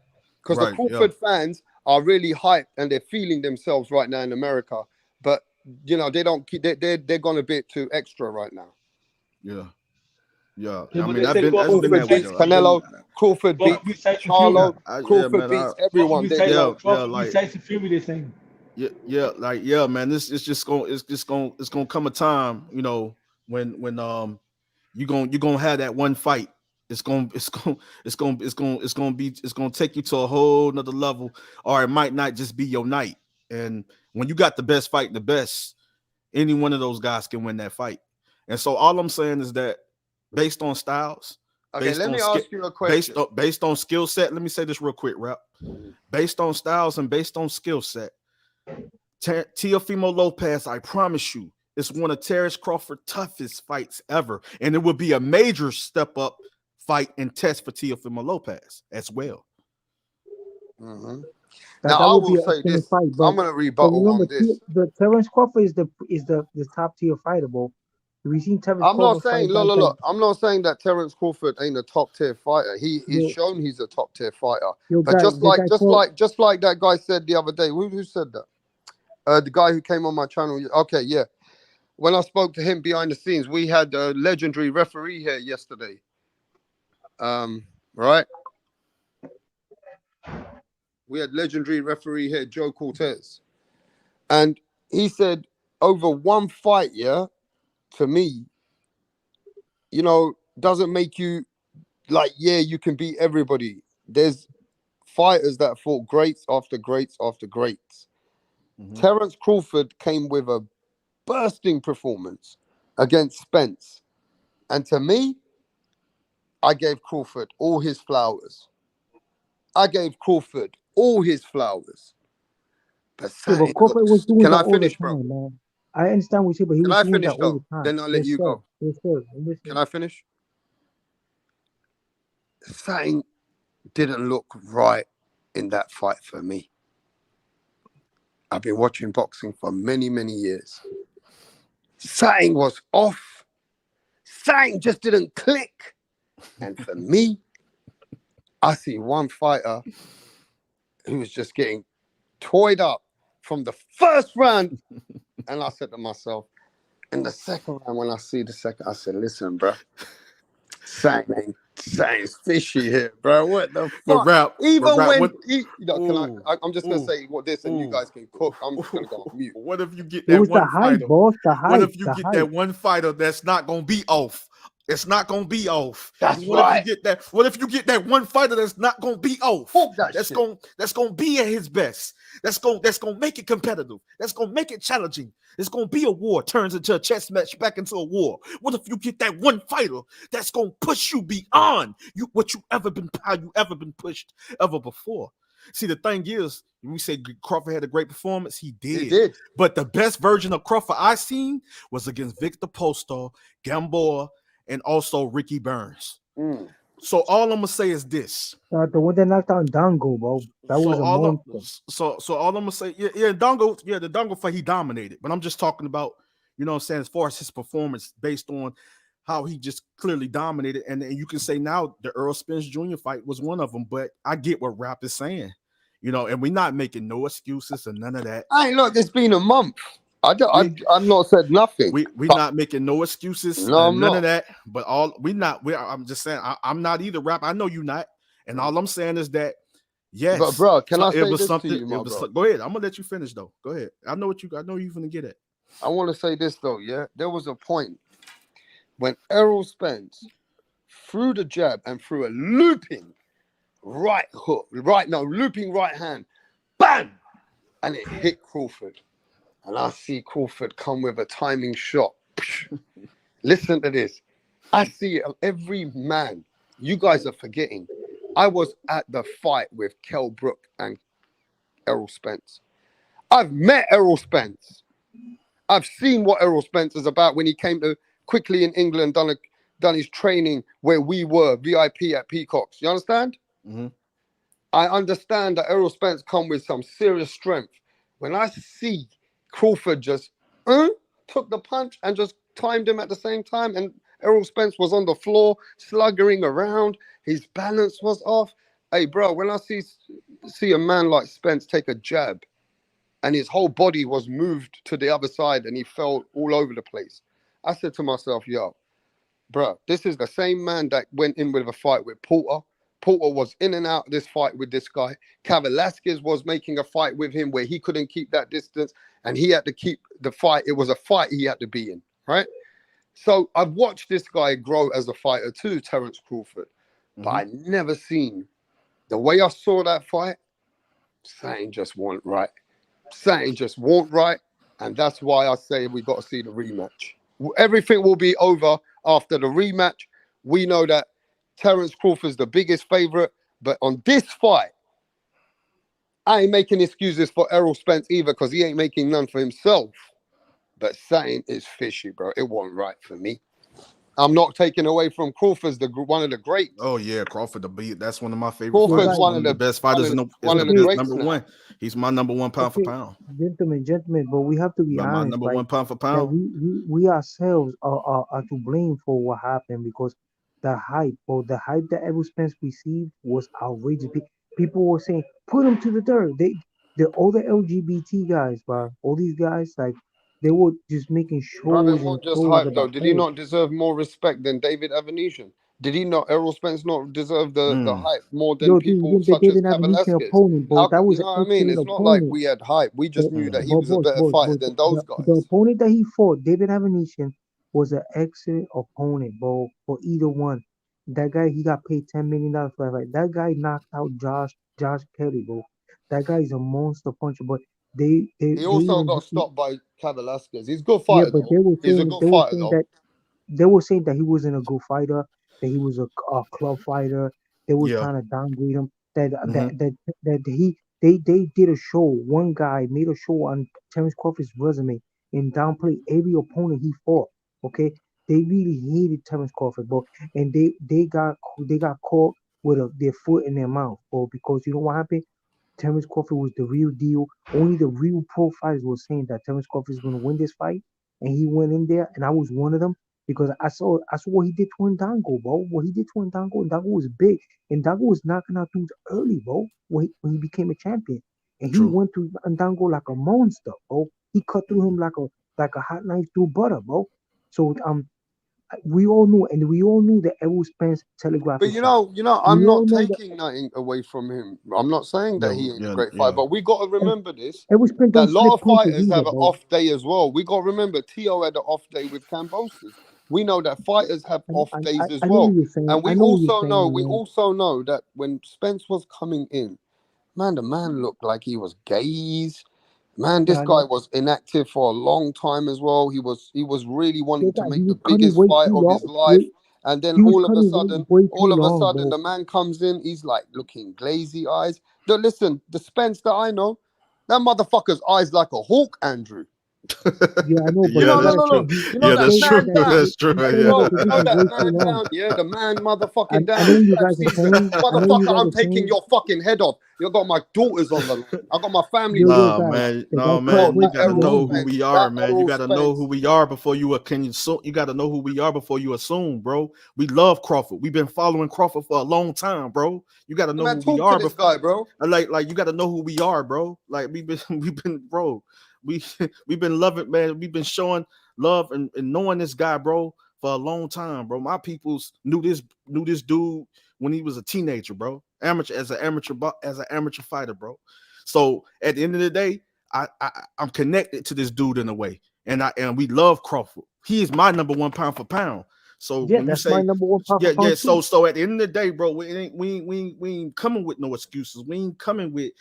Because the Crawford fans are really hyped and they're feeling themselves right now in America, but you know they don't keep. They're gone a bit too extra right now. Yeah. Yeah, I but mean, they I've say been Crawford that way beats though. Cannelo, Crawford beats Charlo, Crawford beats everyone. Crawford beats Tyson Fury this thing. Man, it's gonna come a time, you know, when you're gonna have that one fight. It's gonna take you to a whole nother level, or it might not just be your night. And when you got the best fight, the best, any one of those guys can win that fight. And so all I'm saying is that based on styles, okay, let me ask you a question. Based on skill set, let me say this real quick, Rap. Based on styles and based on skill set, Teofimo Lopez, I promise you, is one of Terrence Crawford's toughest fights ever. And it would be a major step up fight and test for Teofimo Lopez as well. Mm-hmm. That would be a fight, but I'm gonna rebuttal on this. The Terrence Crawford is the top tier fighter, bro. We've seen Terrence I'm Crawford not saying look. I'm not saying that Terrence Crawford ain't a top tier fighter. He's shown he's a top tier fighter. But just like that guy said the other day. Who said that? The guy who came on my channel. Okay, yeah. When I spoke to him behind the scenes, we had a legendary referee here yesterday. Right? We had legendary referee here, Joe Cortez. And he said, over one fight, to me, you know, doesn't make you like, you can beat everybody. There's fighters that fought greats after greats after greats. Mm-hmm. Terrence Crawford came with a bursting performance against Spence. And to me, I gave Crawford all his flowers. But Crawford was doing can that I finish, all the time, bro? man. I understand what you say, but he was doing that all the time. Then I'll let you go. Yes, sir. Can I finish? Something didn't look right in that fight for me. I've been watching boxing for many, many years. Something was off. Something just didn't click. And for me, I see one fighter who was just getting toyed up from the first round. And I said to myself, in the second round, when I see the second, I said, listen, bro, something's fishy here, bro. What the fuck? I'm just going to say this and you guys can cook. I'm just going to go on mute. What if you get that one fighter? What if you get that one fighter that's not going to be off? It's not gonna be off. That's right. What if you get that one fighter that's not gonna be off? That's gonna be at his best. That's gonna make it competitive. That's gonna make it challenging. It's gonna be a war, turns into a chess match back into a war. What if you get that one fighter that's gonna push you beyond how you ever been pushed ever before? See, the thing is, when we say Crawford had a great performance, he did. But the best version of Crawford I seen was against Victor Postol, Gamboa, and also Ricky Burns. So all I'm gonna say is this: the one that knocked out Dongo, bro. That was a monster. So all I'm gonna say, Dongo, the Dongo fight he dominated. But I'm just talking about, you know what I'm saying, as far as his performance based on how he just clearly dominated. And you can say now the Earl Spence Jr. fight was one of them. But I get what Rap is saying, you know, and we're not making no excuses and none of that. It's been a month. I've not said nothing. We're not making no excuses. None of that. But I'm just saying I'm not either, Rap. I know you're not. And all I'm saying is that yes. But bro, can I say this to you, bro? Go ahead. I'm gonna let you finish though. Go ahead. I know you're gonna get at. I want to say this though, yeah. There was a point when Errol Spence threw the jab and threw a looping right hand, bam, and it hit Crawford. And I see Crawford come with a timing shot. Listen to this. I see it every man. You guys are forgetting. I was at the fight with Kell Brook and Errol Spence. I've met Errol Spence. I've seen what Errol Spence is about when he came to quickly in England, done his training where we were, VIP at Peacocks. You understand? Mm-hmm. I understand that Errol Spence come with some serious strength. when I see Crawford just took the punch and just timed him at the same time, and Errol Spence was on the floor sluggering around, his balance was off. Hey, bro, when I see a man like Spence take a jab and his whole body was moved to the other side and he fell all over the place, I said to myself, yo, bro, this is the same man that went in with a fight with Porter. Porter was in and out of this fight with this guy. Velasquez was making a fight with him where he couldn't keep that distance and he had to keep the fight. It was a fight he had to be in, right? So I've watched this guy grow as a fighter too, Terence Crawford, but I never seen the way I saw that fight. Something just wasn't right. Something just wasn't right, and that's why I say we got to see the rematch. Everything will be over after the rematch. We know that Terence Crawford's the biggest favorite, but on this fight, I ain't making excuses for Errol Spence either because he ain't making none for himself. But saying is fishy, bro. It wasn't right for me. I'm not taking away from Crawford's one of the greats. Oh yeah, Crawford that's one of my favorite Crawford's fighters. One of the best fighters one of the greats number now. one. He's my number one pound for pound. Gentlemen, but we have to be honest. My number one pound for That pound. we ourselves are to blame for what happened because the hype that Errol Spence received was outrageous. People were saying, put him to the third. All the LGBT guys, bro, all these guys, like, they were just making Brother, shows it and wasn't just shows hype though. about Did he Errol. not deserve more respect than David Avenesian? Did he not, Errol Spence, not deserve the hype more than Yo, people they such gave as an Avenesian Velasquez? opponent, bro. How That you was know an what I mean? excellent It's not like opponent. we had hype. We just knew that he But was a better fighter than those the guys. opponent that he fought, David Avenesian, was an excellent opponent, bro, for either one. That guy, he got paid $10 million for that fight. That guy knocked out Josh Kelly, bro. That guy is a monster puncher, but they He also even got stopped by Velasquez. He's a good yeah, fighter but though. He's a good fighter though. they were saying that he wasn't a good fighter, that he was a club fighter. They was Yeah. trying to downgrade him. That Mhm. they did a show. One guy made a show on Terence Crawford's resume and downplayed every opponent he fought. Okay, they really hated Terence Crawford, bro, and they got caught with their foot in their mouth, bro, because you know what happened? Terence Crawford was the real deal. Only the real pro fighters were saying that Terence Crawford is going to win this fight, and he went in there, and I was one of them because I saw what he did to Ndango, bro. What he did to Ndango was big. Ndango was knocking out dudes early, bro. When he became a champion, and he True. went through Ndango like a monster, bro. He cut through him like a hot knife through butter, bro. So we all knew that Errol Spence telegraphed But his shot. I'm We all not know that. taking nothing away from him. I'm not saying that he ain't a Yeah, great fighter, yeah. but we got to remember this. Errol Spence That don't a lot slip of punches fighters either, have an bro. off day as well. We got to remember Tio had an off day with Kambosos. We know that fighters have off days as I know what well. you're saying. And I we know what you're also know, saying, man. that when Spence was coming in, man, the man looked like he was gazed. Man, this Nah, guy was inactive for a long time as well. He was really wanting to he make was the cutting biggest way fight too of his long. life. And then He was cutting way too all of a long, sudden, bro. the man comes in. He's like looking glazy eyes. Listen, the Spence that I know, that motherfucker's eyes like a hawk, Andrew. Yeah, I know, but Yeah, you that's gotta true. say You know Yeah, that that's saying true. man that down. That's true. he's saying Yeah. that Bro, the you thing know is that way too man long. down. Yeah, the man motherfucking I down. know what you That guys are sees that saying. I know what you motherfucker. guys I'm are taking saying. your fucking head off. You got my daughters on the line. I got my family on Yo, Nah, the guys, line. man. the No, guy cut Bro, man. way You that gotta too Errol know long, who bro. Spence, we are, that man. You Errol gotta know who Spence. we are before you can you so you gotta know who we are before you assume, bro. We love Crawford. We've been following Crawford for a long time, bro. You gotta Hey, know man, who we talk to are this before guy, bro. like you gotta know who we are, bro. Like we've been bro. We we've been loving, man. We've been showing love and knowing this guy, bro, for a long time, bro. My peoples knew this dude when he was a teenager, bro. As an amateur fighter, bro. So at the end of the day, I'm connected to this dude in a way, and we love Crawford. He is my number one pound for pound. So Yeah, when you that's my say number one pound for yeah, pound too. so at the end of the day, bro, we ain't coming with no excuses. We ain't coming with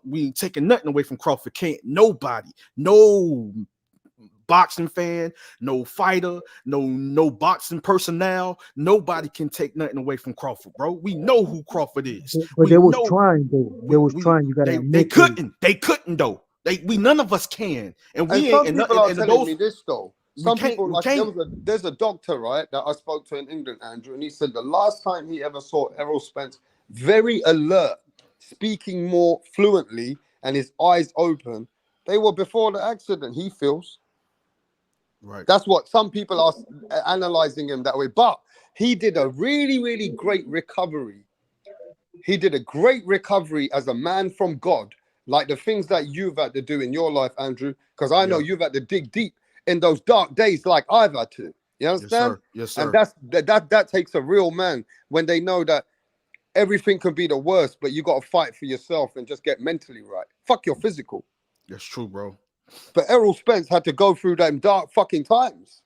we ain't taking nothing away from Crawford. Can't nobody, no boxing fan, no fighter, no boxing personnel, nobody can take nothing away from Crawford, bro. We know who Crawford is. But We they was know trying, though. They was trying. You gotta they admit, though. couldn't though. We none of us can, and And we ain't some people are and telling those me this though. we Some can't people we like can't. there's a doctor, right, that I spoke to in England, Andrew, and he said the last time he ever saw Errol Spence very alert, speaking more fluently, and his eyes open, they were before the accident. He feels. Right. That's what some people are analyzing him that way. But he did a really, really great recovery. He did a great recovery as a man from God, like the things that you've had to do in your life, Andrew, because I know you've had to dig deep in those dark days like I've had to. You understand? Yes, sir. And that takes a real man when they know that everything can be the worst, but you got to fight for yourself and just get mentally right. Fuck your physical. That's true, bro. But Errol Spence had to go through them dark fucking times.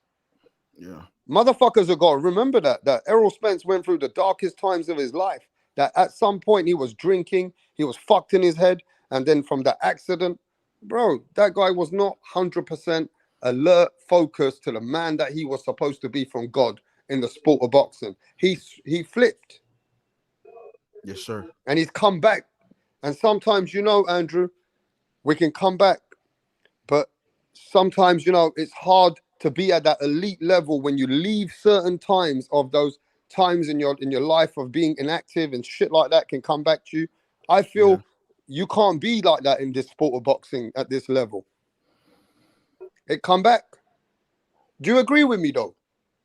Yeah. Motherfuckers have got to remember that Errol Spence went through the darkest times of his life. That at some point he was drinking, he was fucked in his head, and then from the accident, bro, that guy was not 100% alert, focused to the man that he was supposed to be from God in the sport of boxing. He flipped. Yes, sir. And he's come back. And sometimes, Andrew, we can come back, but sometimes, it's hard to be at that elite level when you leave certain times of those times in your life of being inactive and shit like that can come back to you. I feel you can't be like that in this sport of boxing at this level. It come back. Do you agree with me though?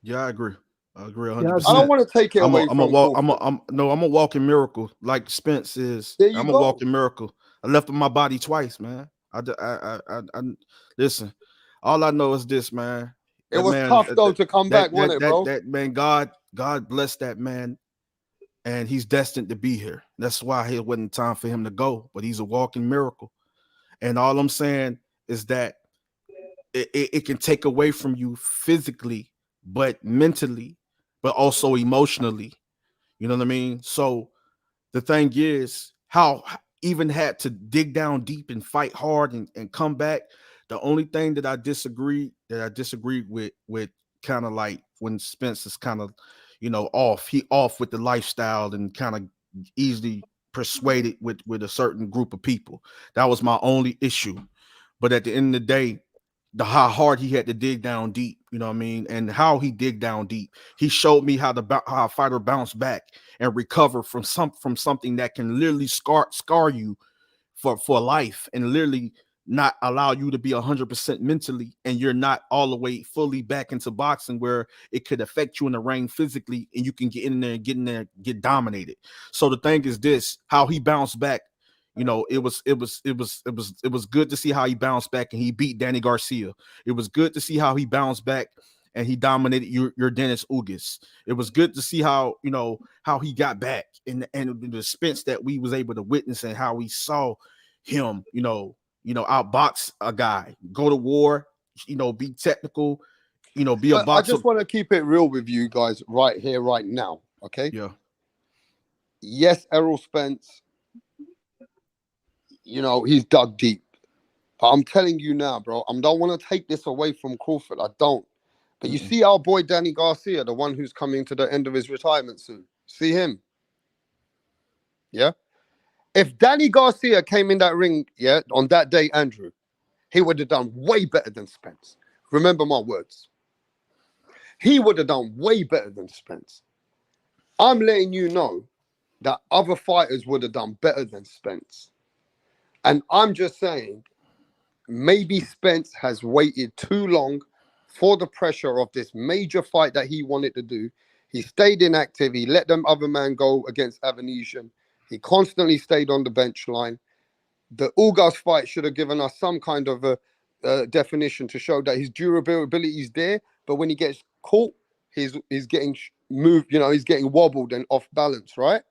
Yeah, I agree. I agree 100%. I don't want to take it away from I'm a walking miracle like Spence is. There you I'm go. a walking miracle. I left my body twice, man. I listen. All I know is this, man. It was tough though to come back, wasn't it, bro? That man, God bless that man, and he's destined to be here. That's why it wasn't time for him to go, but he's a walking miracle. And all I'm saying is that it can take away from you physically, but mentally, but also emotionally. You know what I mean? So the thing is, how even had to dig down deep and fight hard and come back. The only thing that I disagreed with kind of like when Spence is kind of, off with the lifestyle and kind of easily persuaded with a certain group of people. That was my only issue. But at the end of the day, how hard he had to dig down deep, you know what I mean? And how he dig down deep. He showed me how a fighter bounce back and recover from something that can literally scar you for life and literally not allow you to be 100% mentally, and you're not all the way fully back into boxing where it could affect you in the ring physically and you can get in there and get dominated. So the thing is this, how he bounced back. It was good to see how he bounced back and he beat Danny Garcia. It was good to see how he bounced back and he dominated your Dennis Ugas. It was good to see how he got back and the Spence that we was able to witness and how we saw him, outbox a guy, go to war, be technical, be a boxer. I just want to keep it real with you guys right here, right now. Okay. Yeah. Yes, Errol Spence. He's dug deep. But I'm telling you now, bro, I don't want to take this away from Crawford. I don't. But you see our boy Danny Garcia, the one who's coming to the end of his retirement soon. See him? Yeah? If Danny Garcia came in that ring, on that day, Andrew, he would have done way better than Spence. Remember my words. He would have done way better than Spence. I'm letting you know that other fighters would have done better than Spence. And I'm just saying, maybe Spence has waited too long for the pressure of this major fight that he wanted to do. He stayed inactive. He let them other man go against Avanesian. He constantly stayed on the bench line. The Ugas fight should have given us some kind of a definition to show that his durability is there. But when he gets caught, he's getting moved, he's getting wobbled and off balance, right?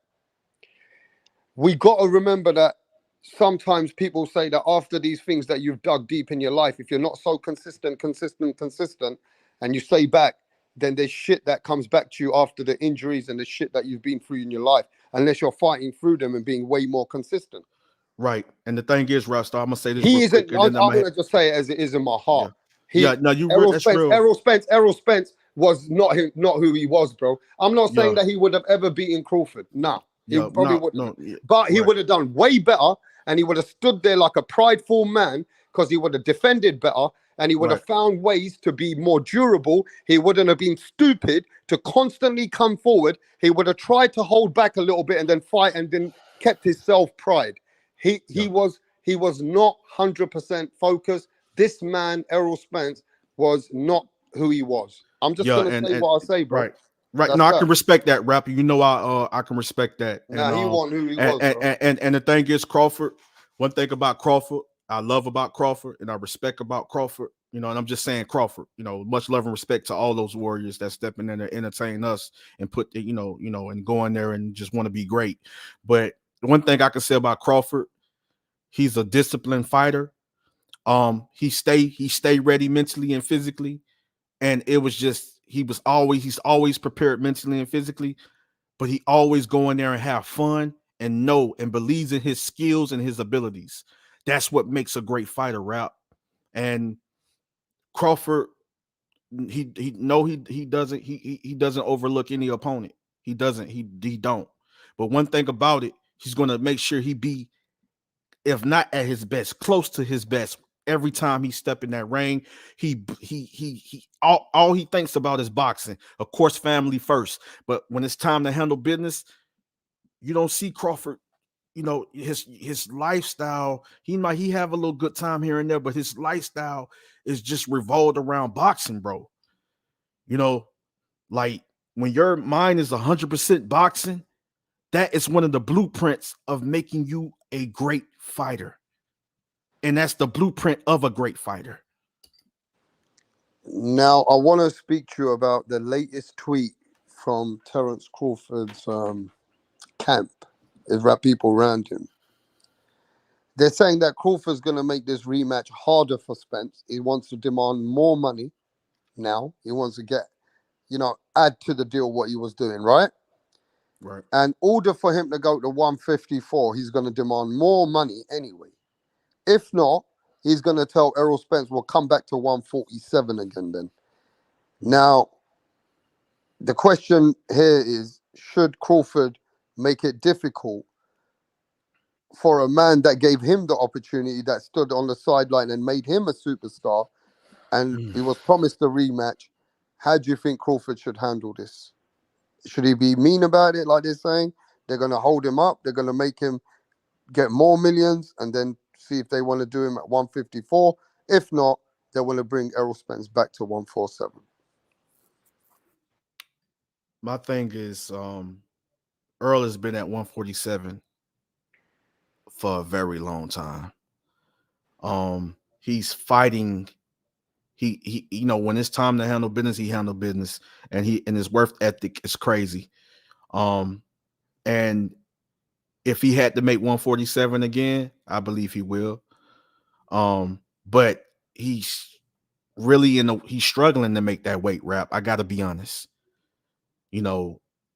We got to remember that sometimes people say that after these things that you've dug deep in your life, if you're not so consistent, and you stay back, then there's shit that comes back to you after the injuries and the shit that you've been through in your life, unless you're fighting through them and being way more consistent. Right. And the thing is, Rasta, I'm going to say this he real isn't, quick. I'm going to just say it as it is in my heart. Yeah. Errol Spence was not who he was, bro. I'm not saying that he would have ever beaten Crawford. Nah. He probably wouldn't. But he would have done way better, and he would have stood there like a prideful man because he would have defended better, and he would have found ways to be more durable. He wouldn't have been stupid to constantly come forward. He would have tried to hold back a little bit and then fight and then kept his self-pride. He He was not 100% focused. This man, Errol Spence, was not who he was. I'm just Yeah, gonna say and what I say, bro. right, right. That's No, I that. can respect that, rapper. You know, I can respect that. Now he wasn't who he And was, bro. the thing is, Crawford. One thing about Crawford, I love about Crawford, and I respect about Crawford. You know, and I'm just saying Crawford. You know, much love and respect to all those warriors that step in there to entertain us and put the, and go in there and just want to be great. But one thing I can say about Crawford, he's a disciplined fighter. He stay ready mentally and physically, and it was just he's always prepared mentally and physically, but he always go in there and have fun and know and believes in his skills and his abilities. That's what makes a great fighter, rap. And Crawford, he doesn't overlook any opponent. He don't. But one thing about it, he's gonna make sure he be, if not at his best, close to his best. Every time he step in that ring, all he thinks about is boxing. Of course, family first. But when it's time to handle business, you don't see Crawford. You know, his lifestyle. He have a little good time here and there, but his lifestyle is just revolved around boxing, bro. You know, like when your mind is 100% boxing, that is one of the blueprints of making you a great fighter. And that's the blueprint of a great fighter. Now I want to speak to you about the latest tweet from Terence Crawford's camp. Is that people around him? They're saying that Crawford's going to make this rematch harder for Spence. He wants to demand more money now. He wants to get, add to the deal what he was doing, right? Right. And in order for him to go to 154, he's going to demand more money anyway. If not, he's going to tell Errol Spence, we'll come back to 147 again then. Now, the question here is, should Crawford make it difficult for a man that gave him the opportunity, that stood on the sideline and made him a superstar, and he was promised a rematch? How do you think Crawford should handle this? Should he be mean about it, like they're saying? They're going to hold him up. They're going to make him get more millions and then see if they want to do him at 154. If not, they want to bring Errol Spence back to 147. My thing is, Earl has been at 147 for a very long time. He's fighting. He when it's time to handle business, he handle business, and his worth ethic is crazy. And if he had to make 147 again, I believe he will. But he's really he's struggling to make that weight, rap. I gotta be honest.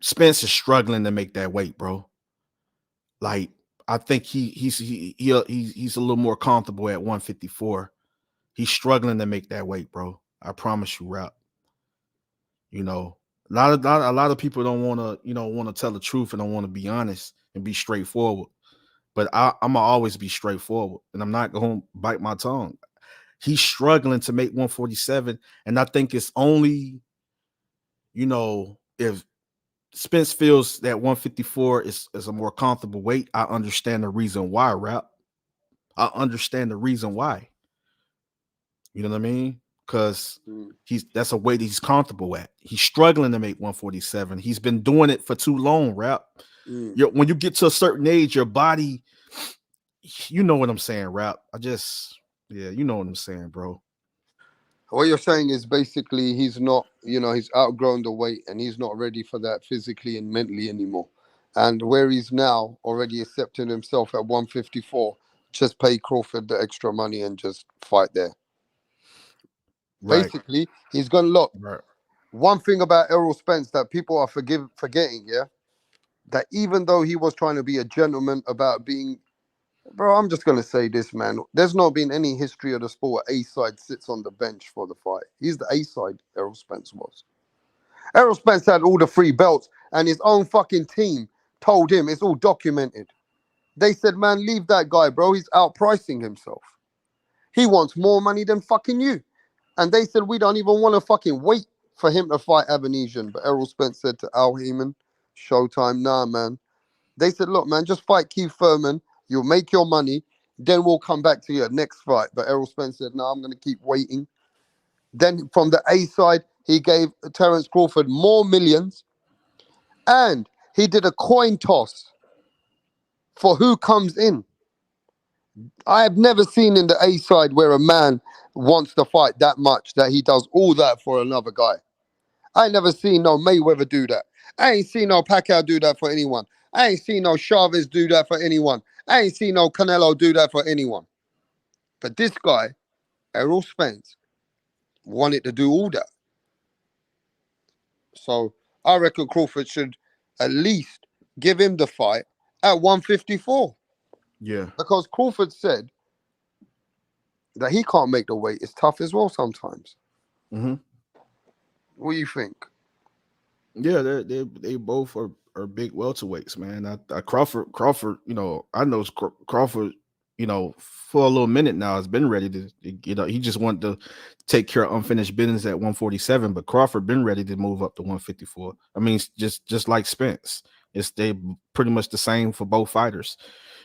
Spence is struggling to make that weight, bro. Like, I think he's a little more comfortable at 154. He's struggling to make that weight, bro. I promise you, rap. A lot of people don't want to tell the truth and don't want to be honest and be straightforward. But I'm gonna always be straightforward, and I'm not gonna bite my tongue. He's struggling to make 147, and I think it's only, if Spence feels that 154 is a more comfortable weight, I understand the reason why, rap. I understand the reason why. You know what I mean? Because that's a weight he's comfortable at. He's struggling to make 147. He's been doing it for too long, rap. When you get to a certain age, your body, you know what I'm saying, rap. You know what I'm saying, bro. What you're saying is basically he's not, he's outgrown the weight and he's not ready for that physically and mentally anymore. And where he's now already accepting himself at 154, just pay Crawford the extra money and just fight there. Right. Basically, he's going to look. Right. One thing about Errol Spence that people are forgetting, that even though he was trying to be a gentleman about being, bro, I'm just going to say this, man. There's not been any history of the sport where A-side sits on the bench for the fight. He's the A-side, Errol Spence was. Errol Spence had all the 3 belts, and his own fucking team told him, it's all documented. They said, man, leave that guy, bro. He's outpricing himself. He wants more money than fucking you. And they said, we don't even want to fucking wait for him to fight Abanesian. But Errol Spence said to Al Heyman, Showtime, nah, man. They said, look, man, just fight Keith Thurman. You'll make your money. Then we'll come back to your next fight. But Errol Spence said, no, I'm going to keep waiting. Then from the A side, he gave Terence Crawford more millions. And he did a coin toss for who comes in. I have never seen in the A side where a man wants to fight that much that he does all that for another guy. I ain't never seen no Mayweather do that. I ain't seen no Pacquiao do that for anyone. I ain't seen no Chavez do that for anyone. I ain't seen no Canelo do that for anyone. But this guy, Errol Spence, wanted to do all that. So I reckon Crawford should at least give him the fight at 154. Yeah. Because Crawford said that he can't make the weight. It's tough as well sometimes. Mm-hmm. What do you think? Yeah, they both are big welterweights, man. Crawford, you know, I know Crawford, you know, for a little minute now has been ready to, you know, he just wanted to take care of unfinished business at 147, but Crawford been ready to move up to 154. I mean, just like Spence, they pretty much the same for both fighters.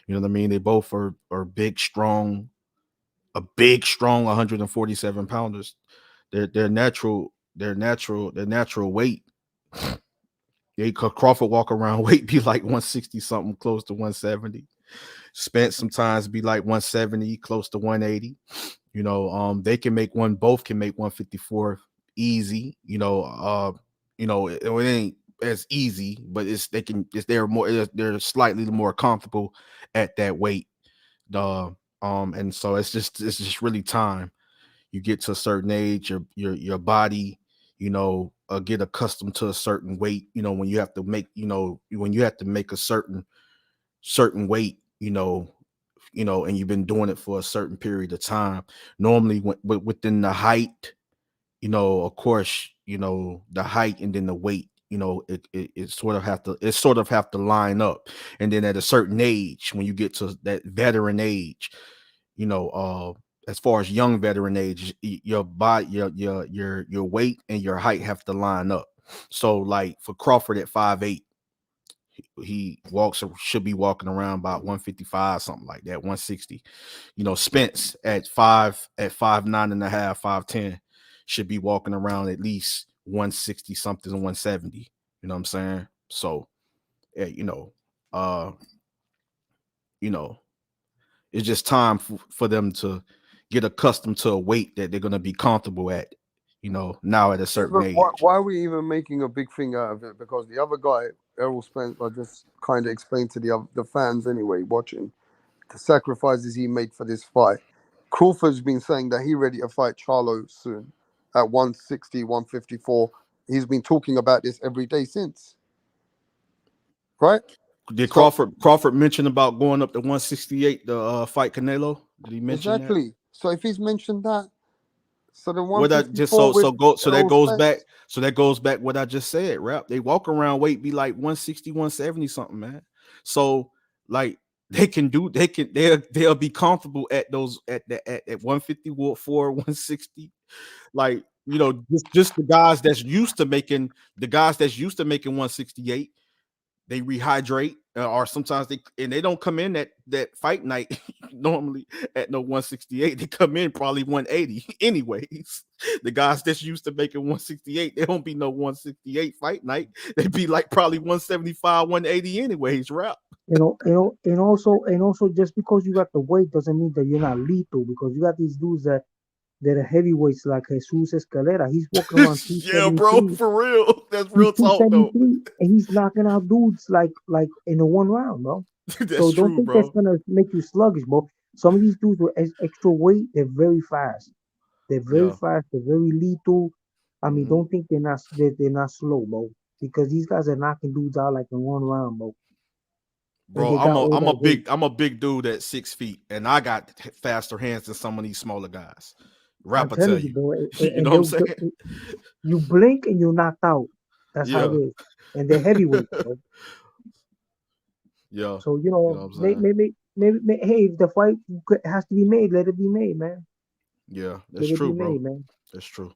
You know what I mean? They both are big, strong, a big, strong 147 pounders. Their natural weight. Yeah, Crawford walk around weight be like 160 something, close to 170. Spence sometimes be like 170, close to 180. You know, they can make both can make 154 easy. It ain't as easy, but they're slightly more comfortable at that weight. And so it's just really time. You get to a certain age, your body, get accustomed to a certain weight. When you have to make, a certain weight, and you've been doing it for a certain period of time. Normally, within the height, of course, the height and then the weight, it sort of have to line up. And then at a certain age, when you get to that veteran age, as far as young veteran age, your body, your weight and your height have to line up. So like for Crawford at 5'8", he should be walking around about 155, something like that, 160. Spence at 5'9.5", 5'10", should be walking around at least 160 something and 170. You know what I'm saying? So yeah, it's just time for them to get accustomed to a weight that they're going to be comfortable at, now at a certain age. Why are we even making a big thing out of it? Because the other guy, Errol Spence, I just kind of explained to the fans anyway, watching the sacrifices he made for this fight. Crawford's been saying that he's ready to fight Charlo soon at 160, 154. He's been talking about this every day since. Right? Did Crawford mention about going up to 168 to fight Canelo? Did he mention exactly? That? So if he's mentioned that, so the 154 that goes back what I just said, rap. They walk around weight be like 160, 170 something, man. So like they'll be comfortable at those at 154, 160. Like, just the guys that's used to making 168. They rehydrate, or sometimes they don't come in that fight night normally at no 168. They come in probably 180 anyways. The guys that's used to making 168, they don't be no 168 fight night. They be like probably 175, 180 anyways, rap. And also just because you got the weight doesn't mean that you're not lethal, because you got these dudes that are heavyweights like Jesus Escalera. He's walking around 273. Yeah, bro, for real. That's real talk, though. And he's knocking out dudes like in a one round, bro. So don't think that's gonna make you sluggish, bro. Some of these dudes with extra weight, they're very fast. They're very fast. They're very lethal. I mean, don't think they're not slow, bro. Because these guys are knocking dudes out like in one round, bro. Bro, I'm a big dude at 6 feet, and I got faster hands than some of these smaller guys. Rapper tell you, bro. You know what I'm saying? You blink and you're knocked out. That's how it is. And they're heavyweights, bro. Yeah. So maybe hey, if the fight has to be made, let it be made, man. Yeah, that's true, bro. Made, man. That's true.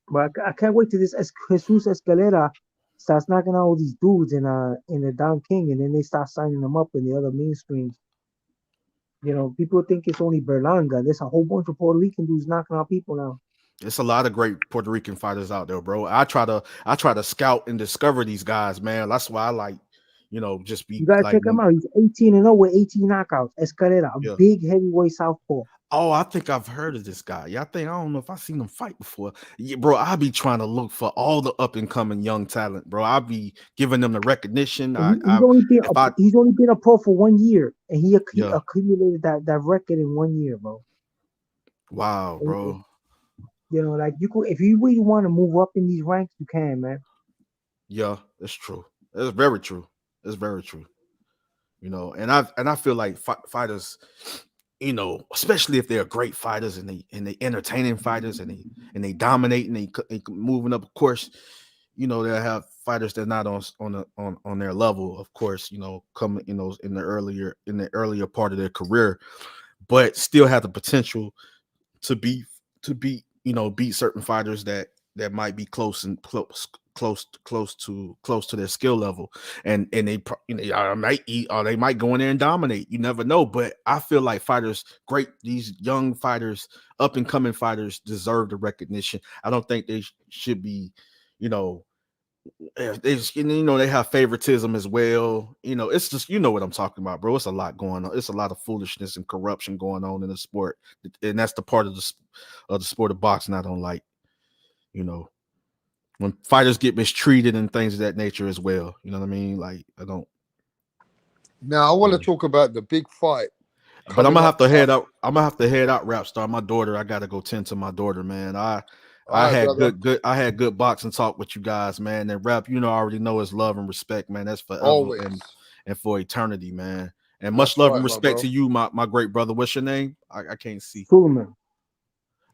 But I can't wait till this Jesus Escalera starts knocking out all these dudes in the Don King, and then they start signing them up in the other mainstreams. You know, people think it's only Berlanga. There's a whole bunch of Puerto Rican dudes knocking out people now. It's a lot of great Puerto Rican fighters out there, bro. I try to scout and discover these guys, man. That's why I like, just You be gotta like check him when out. He's 18-0 with 18 knockouts. Escalera, a yeah. big heavyweight southpaw. Oh, I think I've heard of this guy. Yeah, I don't know if I've seen him fight before. Yeah, bro, I be trying to look for all the up and coming young talent, bro. I be giving them the recognition. And If I he's only been a pro for 1 year, and he yeah, accumulated that record in 1 year, bro. wow, And, bro. you know, like you could, if you really want to move up in these ranks, you can, man. Yeah, it's true. It's very true. It's very true. And I feel like fighters, especially if they're great fighters and they entertaining fighters and they dominate and they moving up. Of course, they'll have fighters that not on their level. Of course, coming in the earlier part of their career, but still have the potential to be beat certain fighters that might be close to their skill level, and they might eat or they might go in there and dominate. You never know. But I feel like these young fighters, up and coming fighters, deserve the recognition. I don't think they should be, you know, they have favoritism as well. It's just what I'm talking about, bro. It's a lot going on. It's a lot of foolishness and corruption going on in the sport, and that's the part of the sport of boxing I don't like. You know, when fighters get mistreated and things of that nature as well. You know what I mean? Like I don't. Now I want to Yeah. talk about the big fight But I'm coming gonna up. have to head out. I'm gonna have to head out. Rap star, my daughter. I gotta go tend to my daughter, man. I All right, had brother. I had good boxing talk with you guys, man. And rap, I already know it's love and respect, man. That's forever Always. and for eternity, man. And much That's love right, and my respect bro. to you, my great brother. What's your name? I can't see. Suleiman.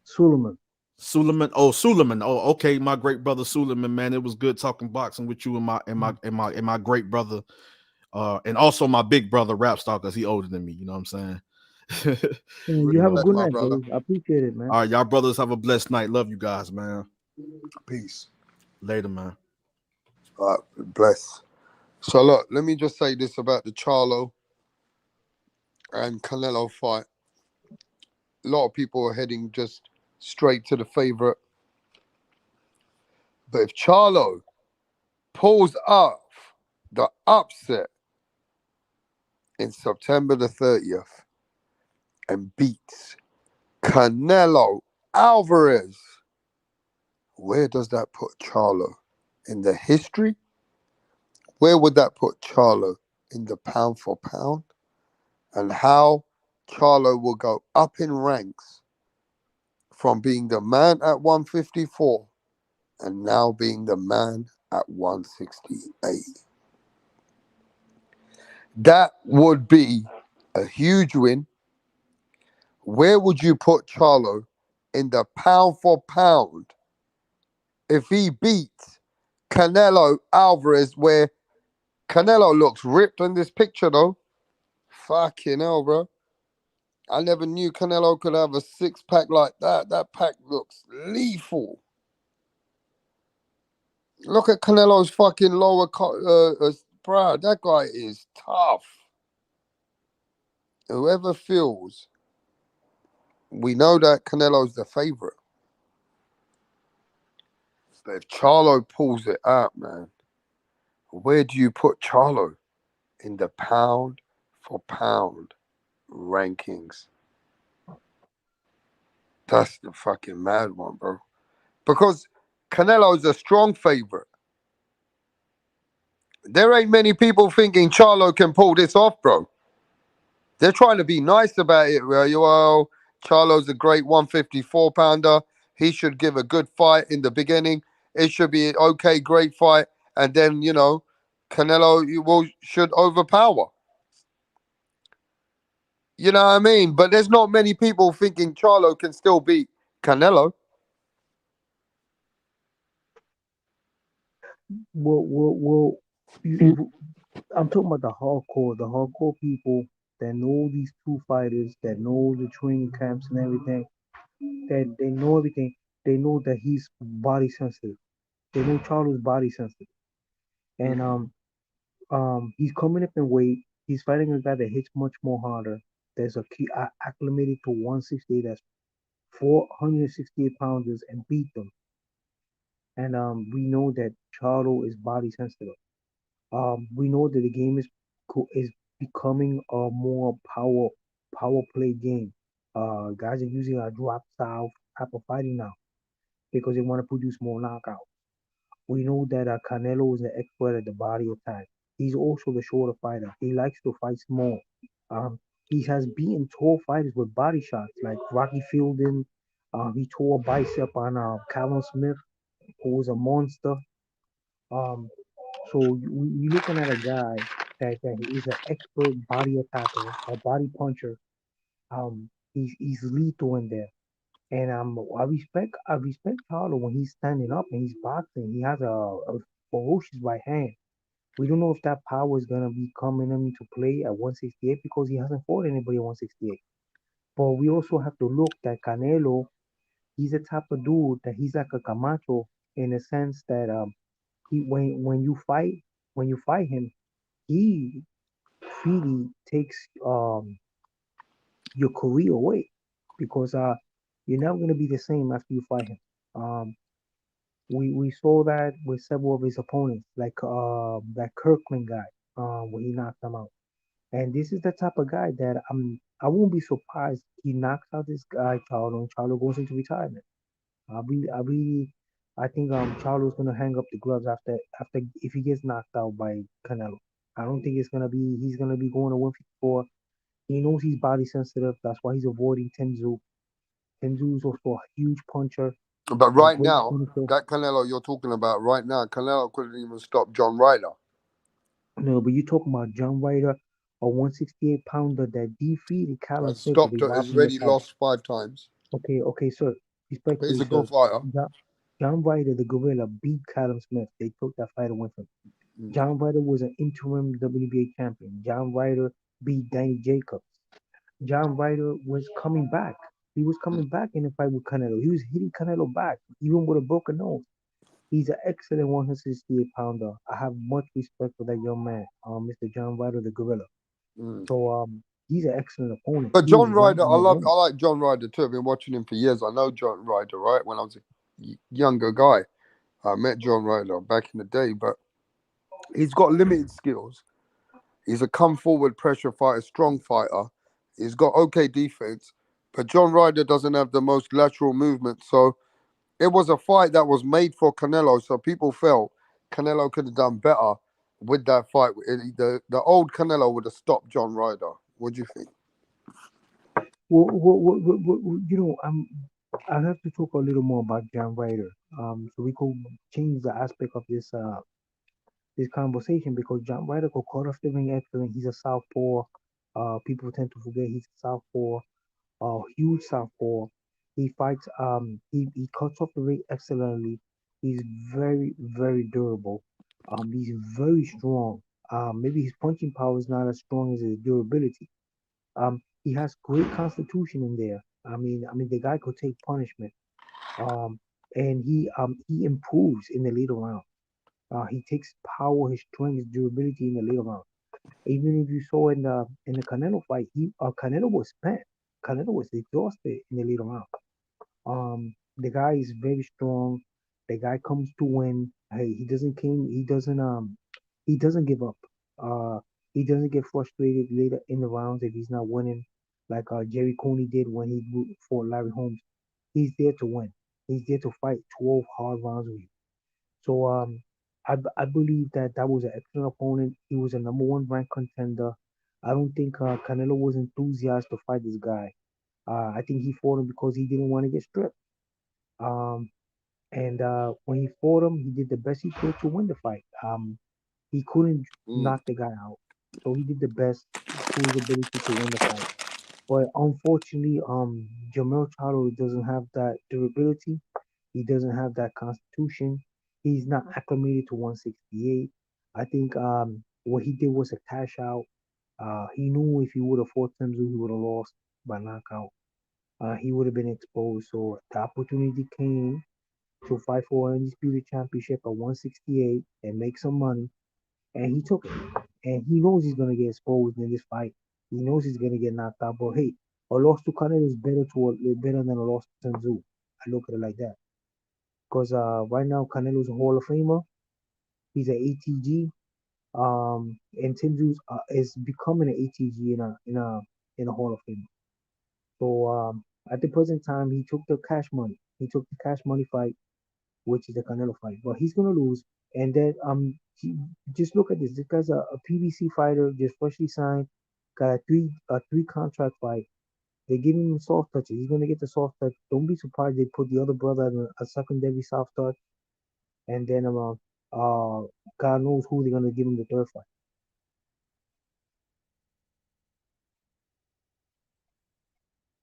Suleiman. Suleiman. Oh, Suleiman. Oh, okay, my great brother Suleiman, man. It was good talking boxing with you and my great brother, and also my big brother rap star because he older than me. You know what I'm saying? And you have a Respect, good my night, brother. bro. I appreciate it, man. All right, y'all brothers have a blessed night. Love you guys, man. Peace. Later, man. All right, bless. So look, let me just say this about the Charlo and Canelo fight. A lot of people are heading just straight to the favorite. But if Charlo pulls off the upset in September the 30th and beats Canelo Alvarez, where does that put Charlo? In the history? Where would that put Charlo? In the pound for pound? And how Charlo will go up in ranks from being the man at 154 and now being the man at 168. That would be a huge win. Where would you put Charlo in the pound for pound if he beats Canelo Alvarez, where Canelo looks ripped in this picture though? Fucking hell, bro. I never knew Canelo could have a six pack like that. That pack looks lethal. Look at Canelo's fucking bro. That guy is tough. Whoever feels, we know that Canelo's the favorite. But if Charlo pulls it out, man, where do you put Charlo in the pound for pound rankings? That's the fucking mad one, bro. Because Canelo's a strong favorite. There ain't many people thinking Charlo can pull this off, bro. They're trying to be nice about it. Well, Charlo's a great 154 pounder. He should give a good fight in the beginning. It should be an okay, great fight. And then, Canelo should overpower. You know what I mean? But there's not many people thinking Charlo can still beat Canelo. Well, I'm talking about the hardcore people that know these two fighters, that know the training camps and everything, that they know everything. They know that he's body sensitive. They know Charlo's body sensitive, and he's coming up in weight. He's fighting a guy that hits much more harder. there's a key acclimated to 168 that's 468 pounders and beat them. And we know that Charlo is body sensitive. We know that the game is becoming a more power play game. Guys are using a drop style type of fighting now because they want to produce more knockouts. We know that Canelo is an expert at the body attack. He's also the shorter fighter. He likes to fight small. Um, he has beaten tall fighters with body shots like Rocky Fielding. He tore a bicep on Callum Smith, who was a monster. Um, so you're looking at a guy that is an expert body attacker, a body puncher. He's lethal in there. And I respect Charlo when he's standing up and he's boxing. He has a ferocious right hand. We don't know if that power is gonna be coming into play at 168 because he hasn't fought anybody at 168. But we also have to look that Canelo, he's the type of dude that he's like a Camacho in a sense that he when you fight him, he really takes your career away because you're never gonna be the same after you fight him. We saw that with several of his opponents, like that Kirkland guy, when he knocked him out. And this is the type of guy that I won't be surprised he knocks out this guy Charlo and Charlo goes into retirement. I think Charlo's gonna hang up the gloves after if he gets knocked out by Canelo. I don't think he's gonna be going to 154. He knows he's body sensitive. That's why he's avoiding Tenzu. Tenzu is also a huge puncher, But a right great now, finisher. that Canelo you're talking about right now, Canelo couldn't even stop John Ryder. No, but you're talking about John Ryder, a 168 pounder that defeated Callum And Smith with stopped his it. He's lobbying already attack. lost 5 times. Okay, sir. But he's Respectfully, a good sir. fighter. John Ryder, the gorilla, beat Callum Smith. They took that fight away from him. Mm. John Ryder was an interim WBA champion. John Ryder beat Danny Jacobs. John Ryder was coming back. He was coming back in the fight with Canelo. He was hitting Canelo back, even with a broken nose. He's an excellent 168 pounder. I have much respect for that young man, Mr. John Ryder, the gorilla. Mm. So he's an excellent opponent. But He was John ranked Ryder, I number one. like John Ryder too. I've been watching him for years. I know John Ryder, right? When I was a younger guy, I met John Ryder back in the day. But he's got limited skills. He's a come forward pressure fighter, strong fighter. He's got okay defense, but John Ryder doesn't have the most lateral movement. So it was a fight that was made for Canelo. So people felt Canelo could have done better with that fight. The old Canelo would have stopped John Ryder. What do you think? I have to talk a little more about John Ryder. So we could change the aspect of this conversation because John Ryder got caught off the ring excellent. He's a southpaw. People tend to forget he's a southpaw, huge southpaw. He fights. He cuts off the ring excellently. He's very very durable. He's very strong. Maybe his punching power is not as strong as his durability. He has great constitution in there. I mean, the guy could take punishment. Um, and he improves in the later round. He takes power, his strength, his durability in the later round. Even if you saw in the Canelo fight, Canelo was spent. Canelo was exhausted in the later round. The guy is very strong. The guy comes to win. Hey, he doesn't give up. Uh, he doesn't get frustrated later in the rounds if he's not winning, like Jerry Coney did when he fought Larry Holmes. He's there to win. He's there to fight 12 hard rounds with you. So I believe that was an excellent opponent. He was a number one ranked contender. I don't think Canelo was enthusiastic to fight this guy. I think he fought him because he didn't want to get stripped. Um, and when he fought him, he did the best he could to win the fight. He couldn't Mm. knock the guy out, so he did the best to his ability to win the fight. But unfortunately, Jamel Charlo doesn't have that durability. He doesn't have that constitution. He's not acclimated to 168. I think what he did was a cash out. He knew if he would have fought Temzu, he would have lost by knockout. He would have been exposed. So the opportunity came to fight for an undisputed championship at 168 and make some money, and he took it. And he knows he's gonna get exposed in this fight. He knows he's gonna get knocked out. But hey, a loss to Canelo is better than a loss to Tszyu. I look at it like that. Because right now Canelo's a Hall of Famer. He's an ATG. And Tszyu is becoming an ATG in a Hall of Fame. So at the present time, he took the cash money. He took the cash money fight, which is the Canelo fight. But he's gonna lose. And then just look at this. This guy's a PBC fighter, just freshly signed, got a three contract fight. They're giving him soft touches. He's gonna get the soft touch. Don't be surprised they put the other brother in a secondary soft touch, and then God knows who they're gonna give him the third fight.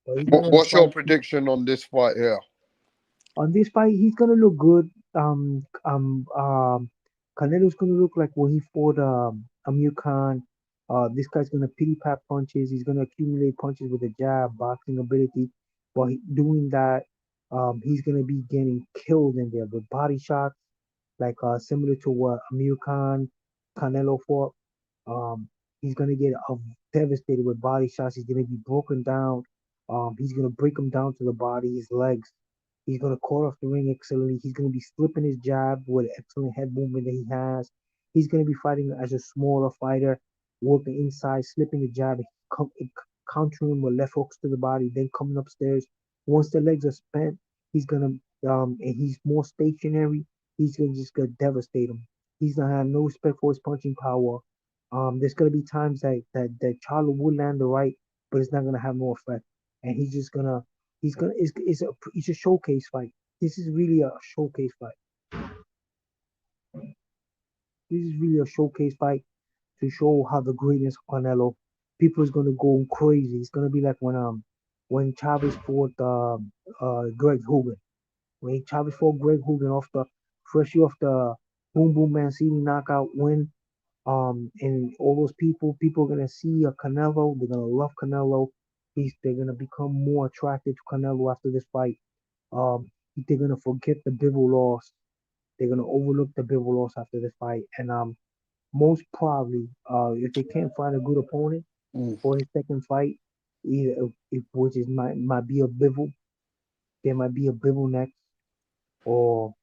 But he's gonna What's your fight. prediction on this fight here? On this fight, he's gonna look good. Canelo's gonna look like when he fought Amir Khan. This guy's gonna pity pat punches. He's gonna accumulate punches with a jab, boxing ability. But doing that, he's gonna be getting killed in there with body shots, like similar to what Amir Khan, Canelo fought. Um, he's gonna get devastated with body shots. He's gonna be broken down. He's gonna break him down to the body, his legs. He's gonna call off the ring excellently. He's gonna be slipping his jab with excellent head movement that he has. He's gonna be fighting as a smaller fighter, working inside, slipping the jab, countering him with left hooks to the body, then coming upstairs. Once the legs are spent, he's gonna and he's more stationary. He's gonna just gonna devastate him. He's gonna have no respect for his punching power. There's gonna be times that Charlo will land the right, but it's not gonna have no effect. And he's just gonna it's a showcase fight. This is really a showcase fight. This is really a showcase fight to show how the greatness of Canelo. People is gonna go crazy. It's gonna be like when Chavez fought Greg Hogan. When Chavez fought Greg Hogan freshly off the Boom Boom Mancini knockout win. And all those people are gonna see a Canelo. They're gonna love Canelo. They're gonna become more attracted to Canelo after this fight. They're gonna forget the Bivol loss. They're gonna overlook the Bivol loss after this fight. And most probably, if they can't find a good opponent Mm. for his second fight, either which is might be a Bivol, there might be a Bivol next, or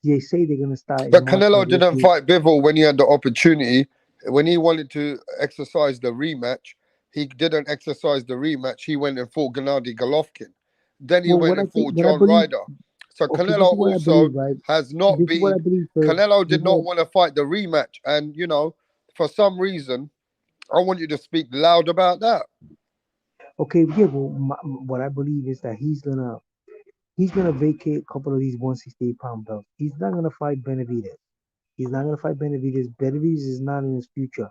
they say they're gonna start in But March Canelo didn't negotiate. fight Bivol when he had the opportunity. When he wanted to exercise the rematch, he didn't exercise the rematch. He went and fought Gennady Golovkin. Then he Well, went and fought what I John believe, Ryder. So okay, this Canelo is what I believe, also right? has not This is what I been. believe, sir. Canelo This did is what not want to fight the rematch, and for some reason, I want you to speak loud about that. okay, yeah. Well, what I believe is that he's gonna vacate a couple of these 168-pound belts. He's not gonna fight Benavidez. He's not gonna fight Benavidez. Benavidez is not in his future.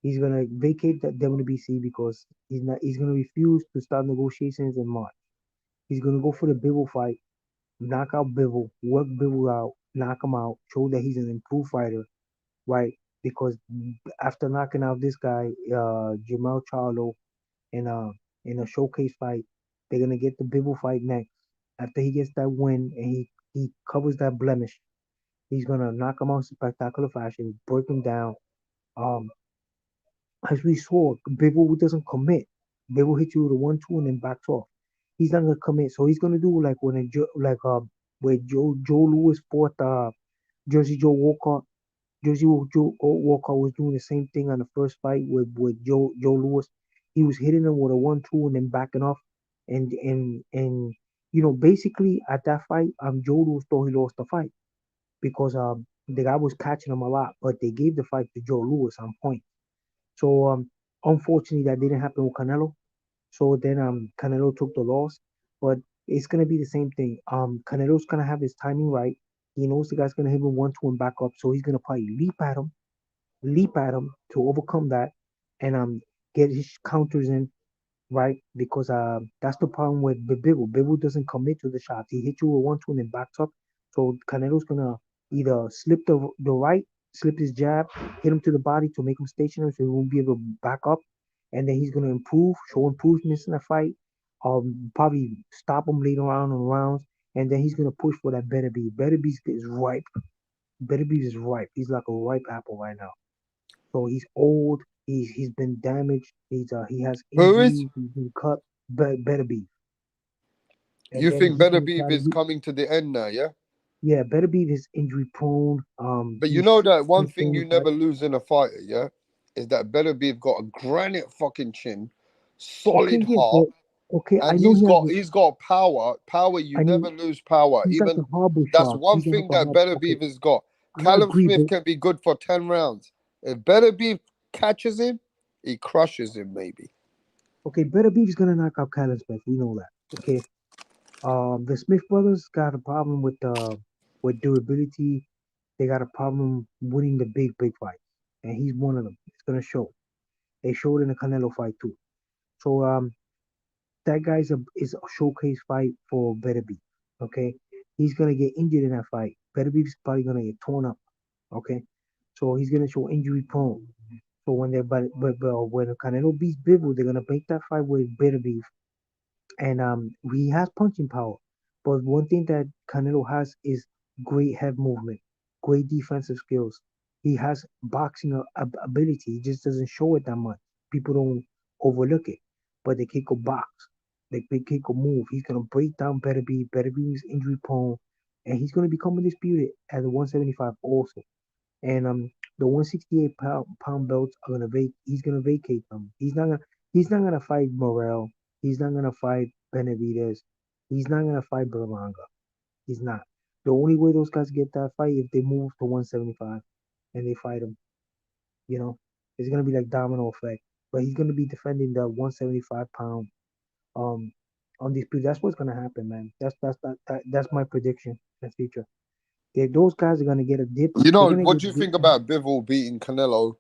He's gonna vacate that WBC because he's not. He's gonna refuse to start negotiations in March. He's gonna go for the Bivol fight, knock out Bivol, work Bivol out, knock him out, show that he's an improved fighter, right? Because after knocking out this guy, Jamal Charlo, in a in a showcase fight, they're gonna get the Bivol fight next. After he gets that win and he covers that blemish, he's gonna knock him out in spectacular fashion, break him down. Um, as we saw, Bivol doesn't commit. Bivol hits you with a 1-2 and then backs off. He's not gonna commit, so he's gonna do like where Joe Lewis fought Jersey Joe Walcott. Joe Walcott was doing the same thing on the first fight with Joe Lewis. He was hitting him with a 1-2 and then backing off, and basically at that fight, Joe Lewis thought he lost the fight because the guy was catching him a lot, but they gave the fight to Joe Lewis on point. So unfortunately, that didn't happen with Canelo. So then Canelo took the loss, but it's gonna be the same thing. Canelo's gonna have his timing right. He knows the guy's gonna hit him 1-2 and back up, so he's gonna probably leap at him to overcome that, and get his counters in right? Because that's the problem with Bivol. Bivol doesn't commit to the shots. He hits you with 1-2 and then backs up. So Canelo's gonna either slip the right, slip his jab, hit him to the body to make him stationary, so he won't be able to back up, and then he's gonna show improvements in the fight. Probably stop him later on in rounds, and then he's gonna push for that better beat. Better beat is ripe. Better beat is ripe. He's like a ripe apple right now. So he's old. He's been damaged. He has Who is? injuries. He's been cut. Better Beef. And You then think he's Better gonna Beef try to is coming to the end now, yeah? yeah. Better Beef is injury prone. But you He's know that one thing 15 you fight. never lose in a fighter, yeah, is that Better Beef got a granite fucking chin, Okay, solid yeah, heart, but okay, I and know he's he has. got he's got power. Power, you I never mean, lose power. he's like a Even harbor that's shark. one He's like thing a that harbor. Better Okay, Beef has got. I Callum agree, Smith but can be good for 10 rounds. If Better Beef catches him, he crushes him maybe. okay, Better Beef is gonna knock out Callum Smith. We know that. Okay, the Smith brothers got a problem with durability. They got a problem winning the big fights, and he's one of them. It's gonna show. They showed in the Canelo fight too. So that guy's a showcase fight for Better Beef. Okay, he's gonna get injured in that fight. Better Beef is probably gonna get torn up. Okay, so he's gonna show injury prone. So when they but when Canelo beats Bivol, they're gonna make that fight with Better Beef, and he has punching power. But one thing that Canelo has is great head movement, great defensive skills. He has boxing ability. He just doesn't show it that much. People don't overlook it, but the kid could box. The big kid could move. He's gonna break down Better Beef. Better Beef is injury prone, and he's gonna become undisputed at the 175 also. And the 168 pound belts are gonna he's gonna vacate them. He's not gonna fight Morel. He's not gonna fight Benavidez. He's not gonna fight Berlanga. He's not. The only way those guys get that fight if they move to 175 and they fight him. You know, it's gonna be like domino effect. But he's gonna be defending the 175 pound um undisputed. That's what's gonna happen, man. That's my prediction in the future. Those guys are gonna get a dip. You They're know, gonna what get do a you dip. think about Bivol beating Canelo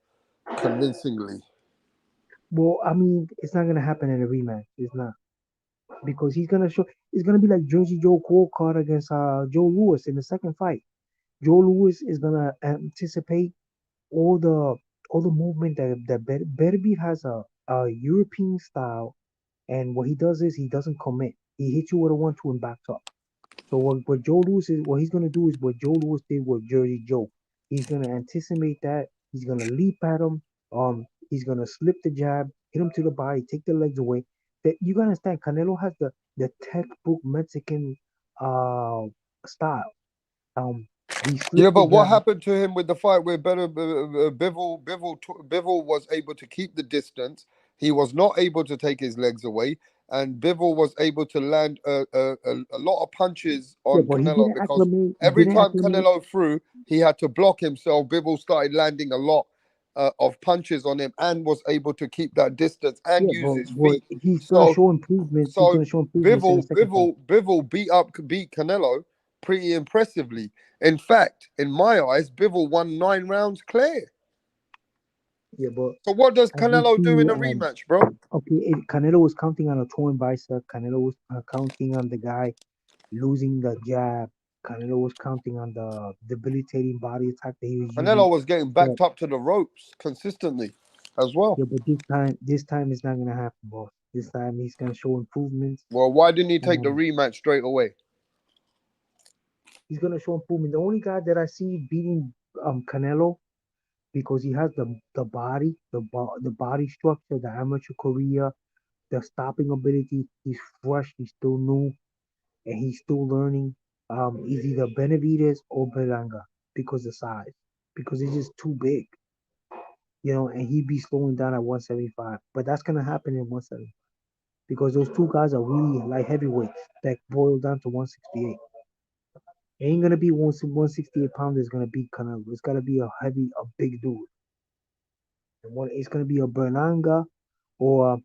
convincingly? Well, I mean, it's not gonna happen in a rematch. It's not because he's gonna show. It's gonna be like Jersey Joe Cole caught against Joe Lewis in the second fight. Joe Lewis is gonna anticipate all the all the movement that Beterbiev has a European style, and what he does is he doesn't commit. He hits you with a 1-2 and backs up. So what he's gonna do is what Joe Louis did with Jersey Joe. He's gonna anticipate that. He's gonna leap at him. He's gonna slip the jab, hit him to the body, take the legs away. That you gotta understand, Canelo has the textbook Mexican uh style. He Yeah, slipped the but what jab. happened to him with the fight where Bivol was able to keep the distance? He was not able to take his legs away, and Bivol was able to land a lot of punches Yeah, on but he Canelo didn't because acclimate. He every didn't time acclimate. Canelo threw, he had to block himself. Bivol started landing a lot of punches on him and was able to keep that distance and Yeah, use his but feet. he's gonna So show improvements. He's so gonna show improvements in the second fight. Bivol beat Canelo pretty impressively. In fact, in my eyes, Bivol won 9 rounds clear. Yeah, but So what does as we Canelo do see, in a rematch, bro? okay, Canelo was counting on a torn bicep. Canelo was counting on the guy losing the jab. Canelo was counting on the debilitating body attack that he was using. Canelo was getting But backed up to the ropes consistently as well. yeah, but this time it's not gonna happen, boss. This time he's gonna show improvements. Well, why didn't he take the Um, rematch straight away? he's gonna show improvement. The only guy that I see beating Canelo because he has the body, the body structure, the amateur career, the stopping ability. He's fresh. He's still new. And he's still learning. Is either Benavidez or Berlanga because of size, because it's just too big, and he'd be slowing down at 175. But that's gonna happen in 170 because those two guys are really light heavyweights that boil down to 168. It ain't gonna be 168 pounds. It's gonna be Canelo. It's gotta be a big dude. And it's gonna be a Berlanga or a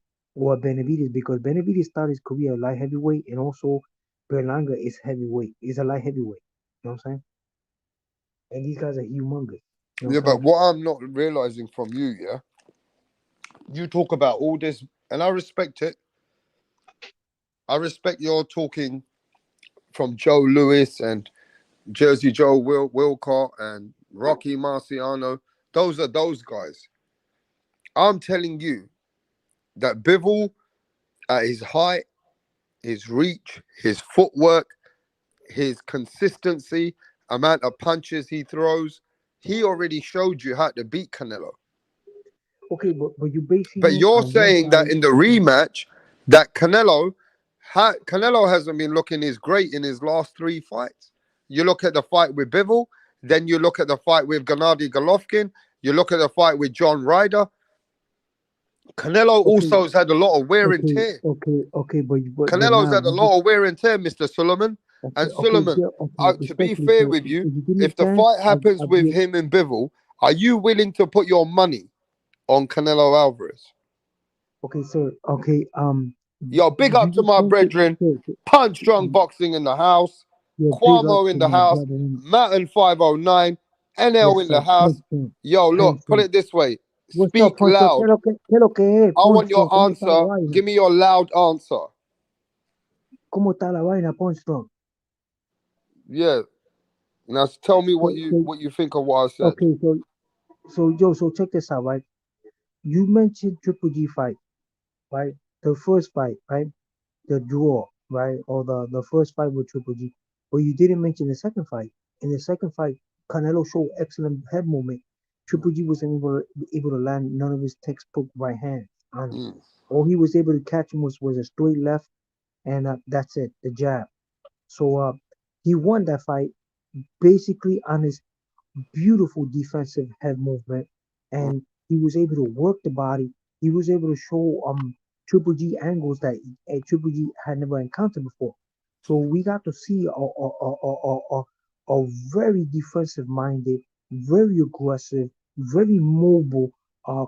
Benavidez because Benavidez started his career light heavyweight and also Berlanga is heavyweight. Is a light heavyweight. You know what I'm saying? And these guys are humongous. You know Yeah, what I'm but saying? what I'm not realizing from you, yeah, you talk about all this, and I respect it. I respect your talking from Joe Lewis and Jersey Joe Wilcott and Rocky Marciano. Those are those guys. I'm telling you that Bivol, at his height, his reach, his footwork, his consistency, amount of punches he throws, he already showed you how to beat Canelo. Okay, but you basing But it you're on one saying that fight. in the rematch, that Canelo hasn't been looking his great in his last three fights. You look at the fight with Bivol, then you look at the fight with Gennady Golovkin, you look at the fight with John Ryder. Canelo Okay, also has had a lot of wear and okay, tear. okay, but Canelo's now had a you just lot of wear and tear, Mr. Suleiman. okay, And okay, Suleiman, yeah, okay. to be Respectfully, fair sir, with you, if you give me if a the chance, fight happens I with give. him and Bivol, are you willing to put your money on Canelo Alvarez? Okay, sir. Okay, Yo, big you up to just my mentioned, brethren. sir, Punch Strong um, Boxing in the house. you're big up Cuomo in to the my house. brother. Mountain 509. NL Yes, in sir. the house. Punchline. Yo, look, put Punchline. it this way. What's up, Speak Punchline? loud. Qué lo que es, I want your Punchline? ¿Cómo está la answer. vaina? Give me your loud answer. ¿Cómo está la vaina, Punchline? Yeah. Now tell me So, so, what you think of what I said. okay, so check this out, right? You mentioned Triple G fight, right? The first fight, right? The draw, right? Or the first fight with Triple G. But you didn't mention the second fight. In the second fight, Canelo showed excellent head movement. Triple G wasn't able to land none of his textbook right hands on him. Mm. All he was able to catch him was a straight left, and that's it, the jab. So he won that fight basically on his beautiful defensive head movement, and he was able to work the body. He was able to show Triple G angles that Triple G had never encountered before. So we got to see a very defensive minded, very aggressive, very mobile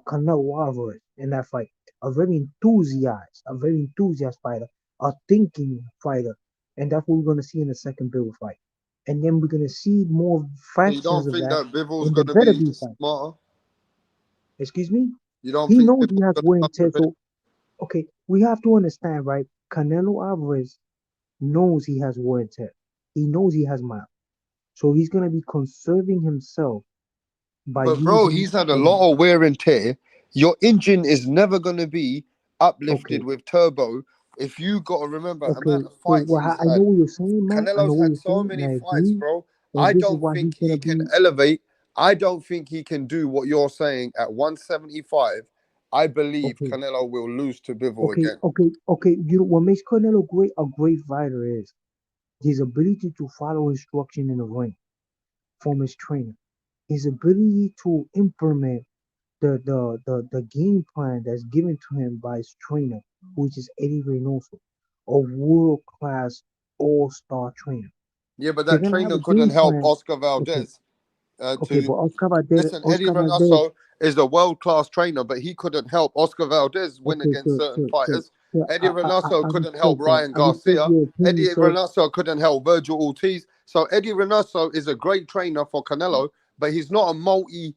Canelo Alvarez in that fight. A very enthusiast fighter, a thinking fighter, and that's what we're gonna see in the second Bill fight. And then we're gonna see more So you fractions don't of think that that Bivol's in the gonna better be be fight. smarter? Excuse me? You don't He think knows he Bivol's has gonna wear come and tear. prepared? So okay, we have to understand, right? Canelo Alvarez knows he has wear and tear. He knows he has miles. So he's gonna be conserving himself by But bro, using he's had a lot of wear and tear. Your engine is never gonna be uplifted okay, with turbo. If you gotta remember okay. amount of So fights what he's I know had. what you're saying, man. I know Canelo's what had you're so saying, many and I fights, agree. bro. And I this is don't why he's think gonna he can be elevate. I don't think he can do what you're saying at 175. I believe okay, Canelo will lose to Bivol okay, again. okay, okay. You know what makes Canelo a great fighter is his ability to follow instruction in the ring from his trainer. His ability to implement the game plan that's given to him by his trainer, which is Eddie Reynoso, a world class all star trainer. Yeah, but They're that gonna have trainer a couldn't game help plan. Oscar Okay, Valdez okay, to but listen. Eddie Oscar Valdez. Reynoso is a world class trainer, but he couldn't help Oscar Valdez win Okay, against certain sir. fighters. Sir, Eddie Reynoso I couldn't help respect that. Ryan I respect Garcia. your opinion, Eddie sir. Reynoso couldn't help Virgil Ortiz. So Eddie Reynoso is a great trainer for Canelo, but he's not a multi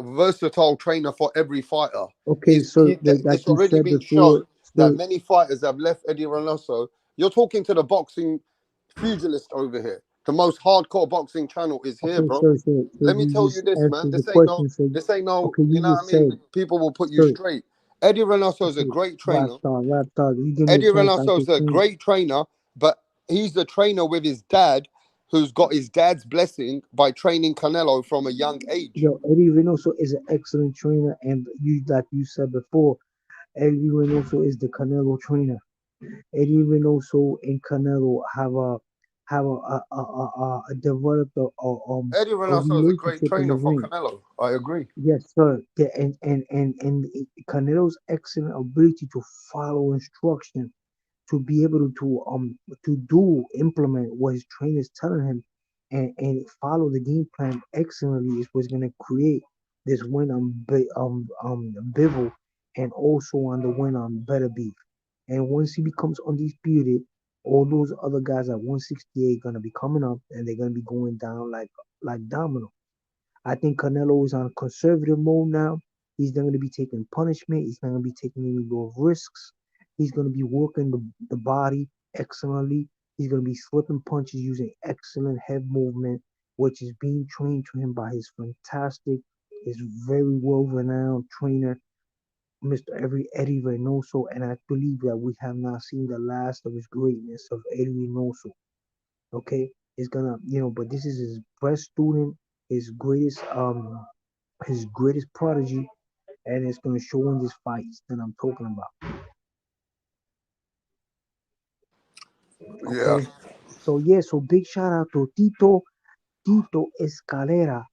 versatile trainer for every fighter. Okay, sir, like It's you already said been before, shown that sir. many fighters have left Eddie Reynoso. You're talking to the boxing pugilist over here. The most hardcore boxing channel is here, Okay, bro. so Let me you tell you just this, man. answered the question, sir. This ain't no, Okay, you you know what just I mean? said, People will put you sir. straight. Eddie Reynoso is a Okay, great trainer. rap star. You give me a Eddie chance, I Reynoso is can a change. great trainer, but he's the trainer with his dad, who's got his dad's blessing by training Canelo from a young age. Yo, Eddie Reynoso is an excellent trainer, and you, like you said before, Eddie Reynoso is the Canelo trainer. Eddie Reynoso and Canelo have a developed Eddie a Reynoso is a great relationship in the trainer for ring. Canelo. I agree. Yes, sir. Yeah, and Canelo's excellent ability to follow instruction, to be able to do implement what his trainer is telling him, and follow the game plan excellently is what's gonna create this win on Bivol, and also on the win on Better Beef. And once he becomes undisputed, all those other guys at 168 gonna be coming up, and they're gonna be going down like domino. I think Canelo is on conservative mode now. He's not going to be taking punishment. He's not going to be taking any more risks. He's going to be working the body excellently. He's going to be slipping punches using excellent head movement, which is being trained to him by his fantastic, his very well renowned trainer, Mr. Eddie Reynoso. And I believe that we have not seen the last of his greatness of Eddie Reynoso. Okay, it's gonna, but this is his best student, his greatest prodigy, and it's gonna show in these fights that I'm talking about. Yeah. Okay, so yeah, so big shout out to Tito Escalera,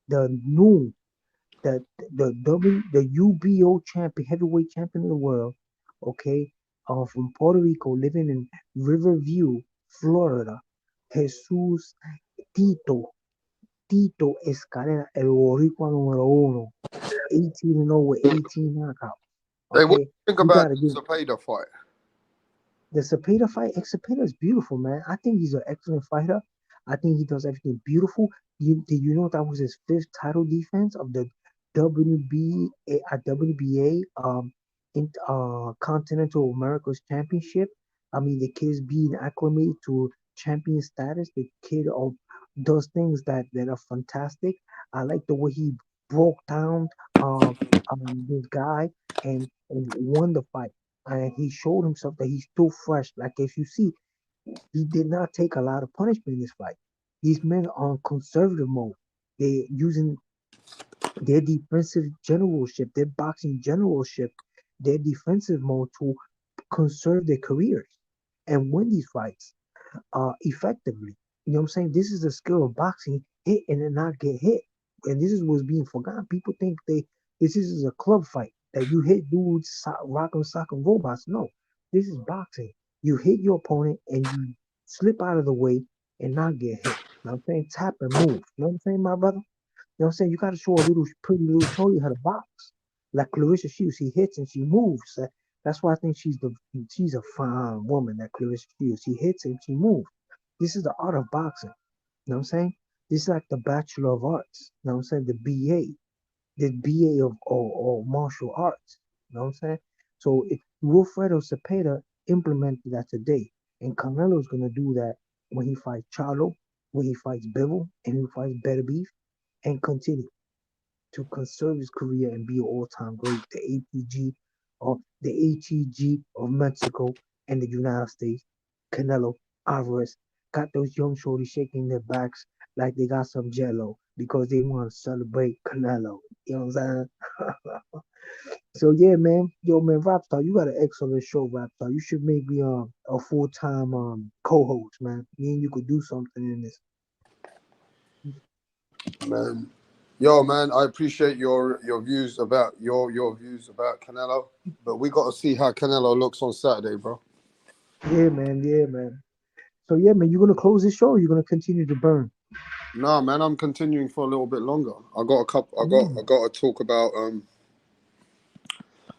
the new the UBO champion, heavyweight champion of the world. Okay, from Puerto Rico, living in Riverview, Florida. Jesus Tito Escalera, el boricua número uno. 18-0 with 18 knockouts. Hey, what do Okay, you think you about gotta the give Zepeda fight? the Cepeda fight. Cepeda is beautiful, man. I think he's an excellent fighter. I think he does everything beautiful. Did you know that was his fifth title defense of the WBA in Continental America's Championship? I mean, the kid is being acclimated to champion status. The kid does things that are fantastic. I like the way he broke down this guy and won the fight, and he showed himself that he's still fresh. Like if you see, he did not take a lot of punishment in this fight. These men are on conservative mode. They using their defensive generalship, their boxing generalship, their defensive mode to conserve their careers and win these fights effectively. You know what I'm saying? This is the skill of boxing, hit and then not get hit. And this is what's being forgotten. People think this is a club fight that you hit dudes, rock 'em, sock 'em robots. No, this is boxing. You hit your opponent and you slip out of the way and not get hit. You know what I'm saying? Tap and move. You know what I'm saying, my brother? You know what I'm saying? You got to show a little pretty little shorty how to box. Like Clarissa Shields, she hits and she moves. That's why I think she's a fine woman. That Clarissa Shields, she hits and she moves. This is the art of boxing. You know what I'm saying? This is like the Bachelor of Arts. You know what I'm saying? The BA of martial arts. You know what I'm saying? So if Wilfredo Cepeda implemented that today, and Canelo's gonna do that when he fights Charlo, when he fights Bivol, and he fights Better Beef, and continue to conserve his career and be an all-time great. The ATG of Mexico and the United States, Canelo Alvarez got those young shorties shaking their backs like they got some jello because they want to celebrate Canelo. You know what I'm saying? So yeah, man. Yo, man, Rapstar, you got an excellent show, Rapstar. You should make me a full-time co-host, man. Me and you could do something in this. Man. Yo, man, I appreciate your views about your views about Canelo, but we got to see how Canelo looks on Saturday, bro. Yeah, man. Yeah, man. So yeah, man, you gonna close this show or you gonna continue to burn? Nah, man, I'm continuing for a little bit longer. I got a couple. I Mm. got to talk about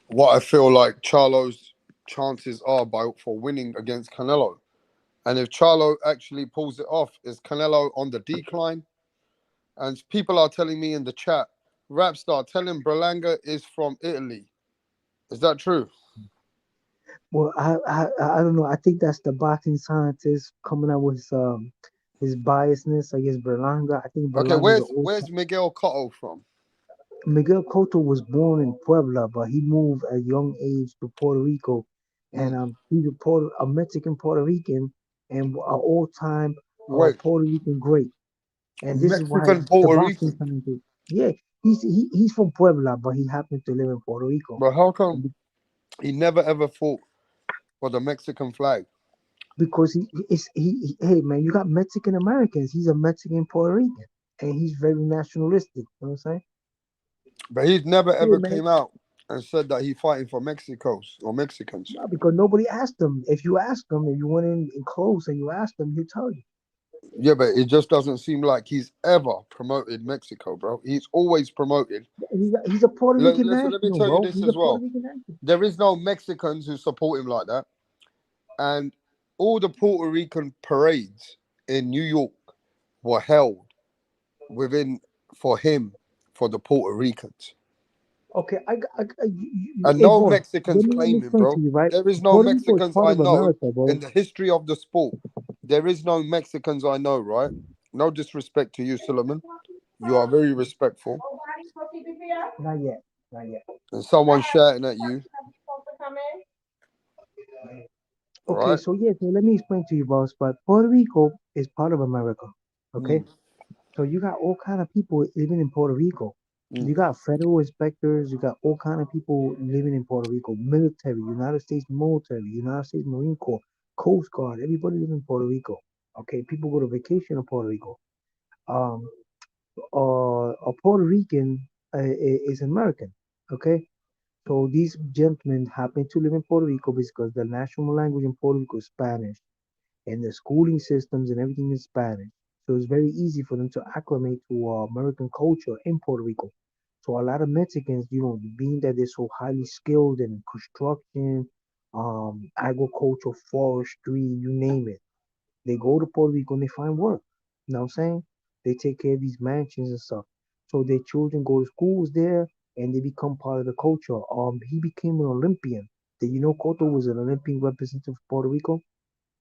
what I feel like Charlo's chances are for winning against Canelo, and if Charlo actually pulls it off, is Canelo on the decline? And people are telling me in the chat, Rapstar, tell him Berlanga is from Italy. Is that true? Well, I don't know. I think that's the boxing scientist coming up with his biasness against Berlanga. I think Okay, Berlanga's an old where's Miguel Cotto from? Miguel Cotto was born in Puebla, but he moved at a young age to Puerto Rico, and Mm. he's a Mexican Puerto Rican and an all-time Wait, Puerto Rican great. And this is why Mexican the Puerto boxing Rican. scientist, yeah, he's from Puebla, but he happened to live in Puerto Rico. But how come And he never ever fought for the Mexican flag? because hey man, you got Mexican Americans. He's a Mexican Puerto Rican, and he's very nationalistic. You know what I'm saying? But he's never Hey ever man, came out and said that he fighting for Mexico's or Mexicans. no, because nobody asked him. If you ask him, if you went in close and you asked him, he'll tell you. Yeah, but it just doesn't seem like he's ever promoted Mexico, bro. He's always promoted. He's a Puerto Rican Listen, let me national, tell you bro. this He's a as Puerto well. Rican national. There is no Mexicans who support him like that. And all the Puerto Rican parades in New York were held within for him for the Puerto Ricans. Okay, And hey no boss, Mexicans let me claim him, explain to bro. you, right? There is no Puerto Rico is Mexicans part I of know America, bro. in the history of the sport. There is no Mexicans I know, right? No disrespect to you, Suleiman. You are very respectful. Not yet, not yet. And someone shouting at you, Okay, right? so yeah, so let me explain to you, boss. But Puerto Rico is part of America. Okay, Mm. so you got all kind of people living in Puerto Rico. You got federal inspectors, you got all kind of people living in Puerto Rico, military, United States military, United States Marine Corps, Coast Guard, everybody lives in Puerto Rico. Okay, people go to vacation in Puerto Rico. Um, a Puerto Rican is American. Okay, so these gentlemen happen to live in Puerto Rico because the national language in Puerto Rico is Spanish, and the schooling systems and everything is Spanish. So it's very easy for them to acclimate to American culture in Puerto Rico. So a lot of Mexicans, being that they're so highly skilled in construction, agriculture, forestry, you name it, they go to Puerto Rico and they find work. You know what I'm saying? They take care of these mansions and stuff. So their children go to schools there and they become part of the culture. He became an Olympian. Did you know Cotto was an Olympian representative of Puerto Rico?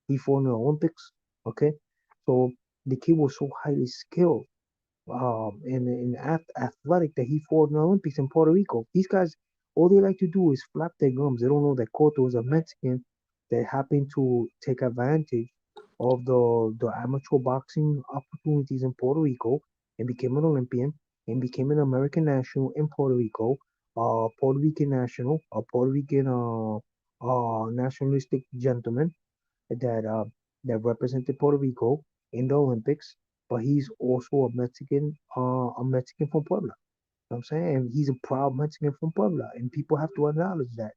He fought in the Olympics. Okay, so the kid was so highly skilled athletic that he fought in the Olympics in Puerto Rico. These guys, all they like to do is flap their gums. They don't know that Cotto is a Mexican that happened to take advantage of the amateur boxing opportunities in Puerto Rico and became an Olympian and became an American national in Puerto Rico, Puerto Rican national, a Puerto Rican nationalistic gentleman that that represented Puerto Rico in the Olympics, but he's also a Mexican from Puebla. You know what I'm saying? And he's a proud Mexican from Puebla, and people have to acknowledge that.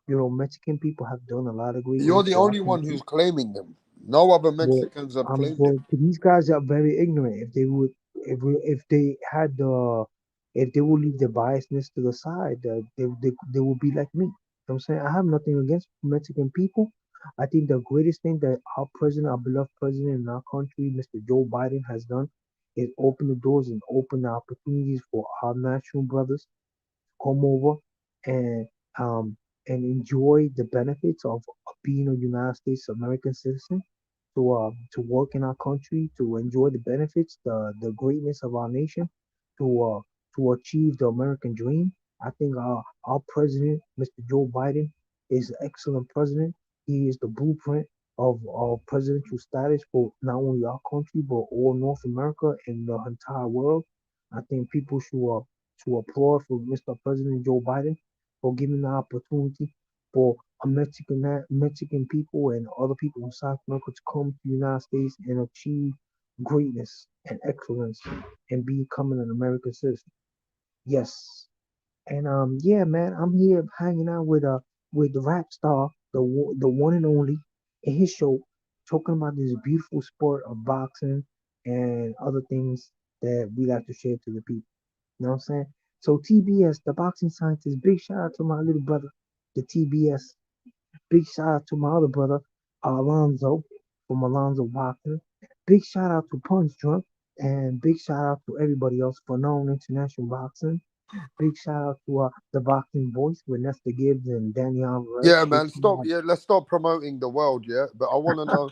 Mexican people have done a lot of great You're work the for our only one country. who's claiming them. No other Well, Mexicans have claimed well, him. these guys are very ignorant. If they had if they would leave their biasness to the side, they would be like me. You know what I'm saying? I have nothing against Mexican people. I think the greatest thing that our president, our beloved president in our country, Mr. Joe Biden, has done is open the doors and open the opportunities for our national brothers come over and um enjoy the benefits of being a United States American citizen to work in our country, to enjoy the benefits, the greatness of our nation, to to achieve the American dream. I think our president, Mr. Joe Biden, is an excellent president. He is the blueprint of presidential status for not only our country but all North America and the entire world. I think people should applaud for Mr. President Joe Biden for giving the opportunity for Mexican people and other people from South America to come to the United States and achieve greatness and excellence and becoming an American citizen. Yes. And yeah, man, I'm here hanging out with the rap star, the one and only, in his show, talking about this beautiful sport of boxing and other things that we like to share to the people. You know what I'm saying? So TBS, the boxing scientist, big shout out to my little brother, the TBS. Big shout out to my other brother, Alonzo, from Alonzo Boxing. Big shout out to Punch Drunk. And big shout out to everybody else for known international boxing. Big shout out to the boxing voice with Nesta Gibbs and Danny Alvarez. Yeah, man. Stop. Yeah, let's stop promoting the world. Yeah, but I want to know.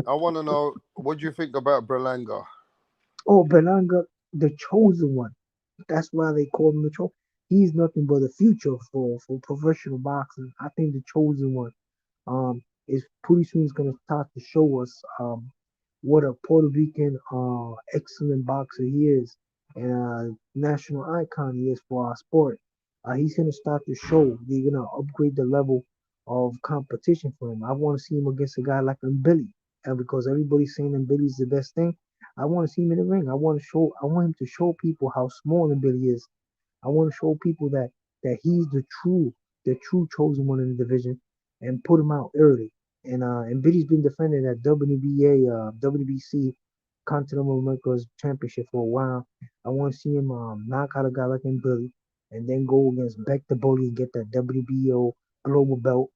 I want to know what do you think about Berlanga? Oh, Berlanga, the chosen one. That's why they call him the chosen. He's nothing but the future for professional boxing. I think the chosen one is pretty soon is gonna start to show us what a Puerto Rican excellent boxer he is and a national icon he is for our sport. He's gonna start to show. They're gonna upgrade the level of competition for him. I want to see him against a guy like Billy, and because everybody's saying Billy's the best thing, I want to see him in the ring. I want to show. I want him to show people how small Billy is. I want to show people that he's the true chosen one in the division, and put him out early. And Billy's been defending that WBC Continental America's Championship for a while. I want to see him knock out a guy like Billy, and then go against Beck the Bully and get that WBO global belt,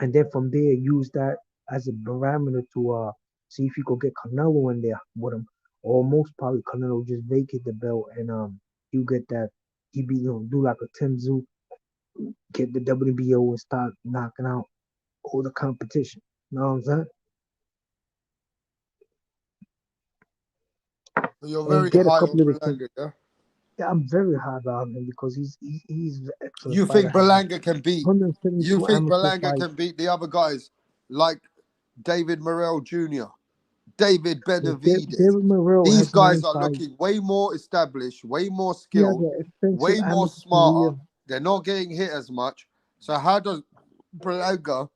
and then from there use that as a barometer to see if you could get Canelo in there with him, or most probably Canelo just vacate the belt and you get that he be do like a Tim Zoo, get the WBO and start knocking out all the competition. You know what I'm saying? You're And very get a high on couple of the. Berlanga, yeah? Yeah, I'm very high about him because he's an excellent You fighter. think Has Berlanga can beat? You 172 think amateur Berlanga fights. can beat the other guys like David Morrell Jr.? David David Benavidez. Morrell These has 9 guys are fights. looking way more established, way more He has skilled, an extensive way more amateur career. smarter. They're not getting hit as much. So how does Berlanga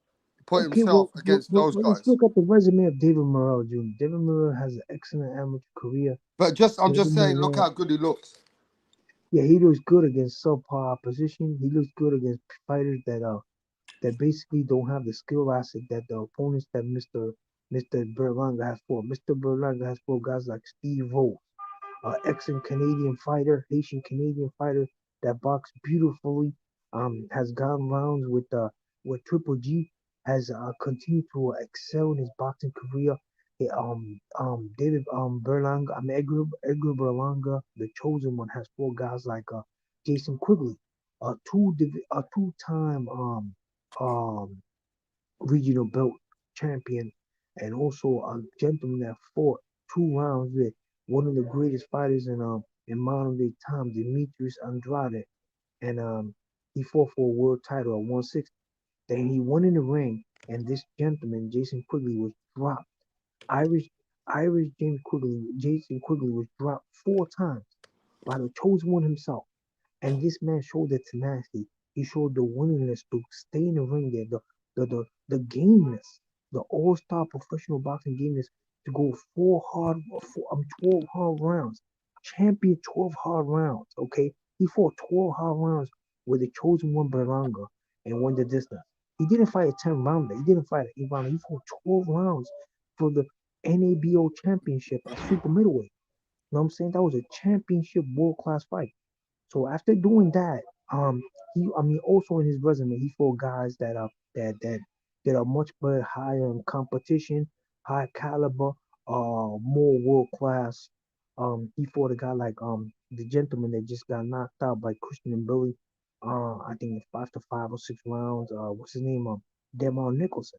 put Okay, himself against those let's guys? look at the resume of David Morrell Jr. David Morrell has an excellent amateur career. But I'm David just saying, look Morrell, how good he looks. yeah, he looks good against subpar opposition. He looks good against fighters that basically don't have the skill asset that the opponents that Mr. Berlanga has fought. Mr. Berlanga has fought guys like Steve Vole, excellent Canadian fighter, Haitian Canadian fighter that boxed beautifully. Has gone rounds with Triple G. Has continued to excel in his boxing career. David Berlanga, Edgar Berlanga, the chosen one, has fought guys like Jason Quigley, a two-time um regional belt champion, and also a gentleman that fought 2 rounds with one of the greatest fighters in modern day time, Demetrius Andrade, and he fought for a world title at 160. Then he won in the ring, and this gentleman, Jason Quigley, was dropped. Irish Jason Quigley was dropped 4 times by the chosen one himself. And this man showed the tenacity. He showed the willingness to stay in the ring there, the gameness, the all-star professional boxing gameness to go 12 hard rounds, champion 12 hard rounds. Okay, he fought 12 hard rounds with the chosen one Berlanga and won the distance. He didn't fight a 10 rounder. He didn't fight an 8 rounder. He fought 12 rounds for the NABO championship at super middleweight. You know what I'm saying? That was a championship world class fight. So after doing that, also in his resume, he fought guys that are much better, higher in competition, high caliber, more world class. He fought a guy like the gentleman that just got knocked out by Christian and Billy. I think after 5 or 6 rounds. What's his name? Demar Nicholson.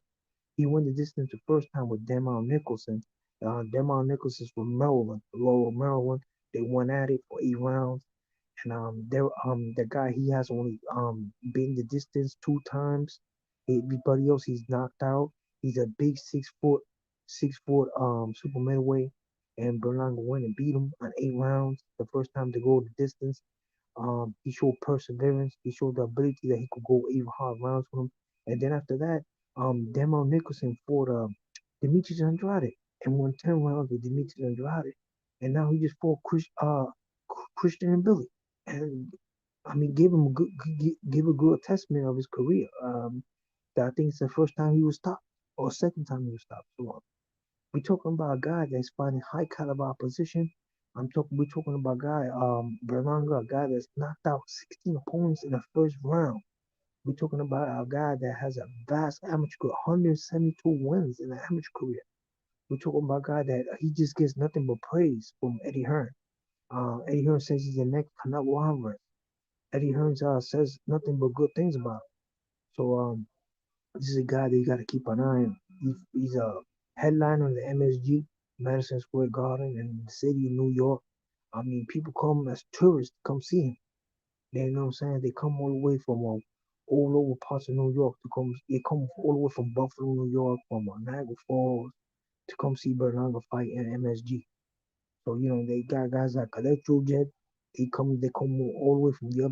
He won the distance the first time with Demar Nicholson. Demar Nicholson is from Maryland, Laurel, Maryland. They went at it for 8 rounds. And the guy, he has only been the distance 2 times. Everybody else he's knocked out. He's a big 6 foot super middleweight, and Berlanga went and beat him on 8 rounds. The first time to go the distance. He showed perseverance. He showed the ability that he could go 8 hard rounds with him. And then after that, Demar Nicholson fought Demetrius Andrade and won 10 rounds with Demetrius Andrade. And now he just fought Christian and Billy. And I mean, give a good testament of his career. That I think it's the first time he was stopped or second time he was stopped. So we're talking about a guy that's fighting high caliber opposition. We're talking about a guy, Berlanga, a guy that's knocked out 16 opponents in the first round. We're talking about a guy that has a vast amateur career, 172 wins in the amateur career. We're talking about a guy that he just gets nothing but praise from Eddie Hearn. Eddie Hearn says he's the next Canelo Alvarez. Eddie Hearn says nothing but good things about him. So this is a guy that you got to keep an eye on. He's a headliner in the MSG, Madison Square Garden, in the city of New York. I mean, people come as tourists to come see him. You know what I'm saying? They come all the way from all over parts of New York to come. They come all the way from Buffalo, New York, from Niagara Falls to come see Berlanga fight in MSG. So they got guys like Electrojet. They come all the way from the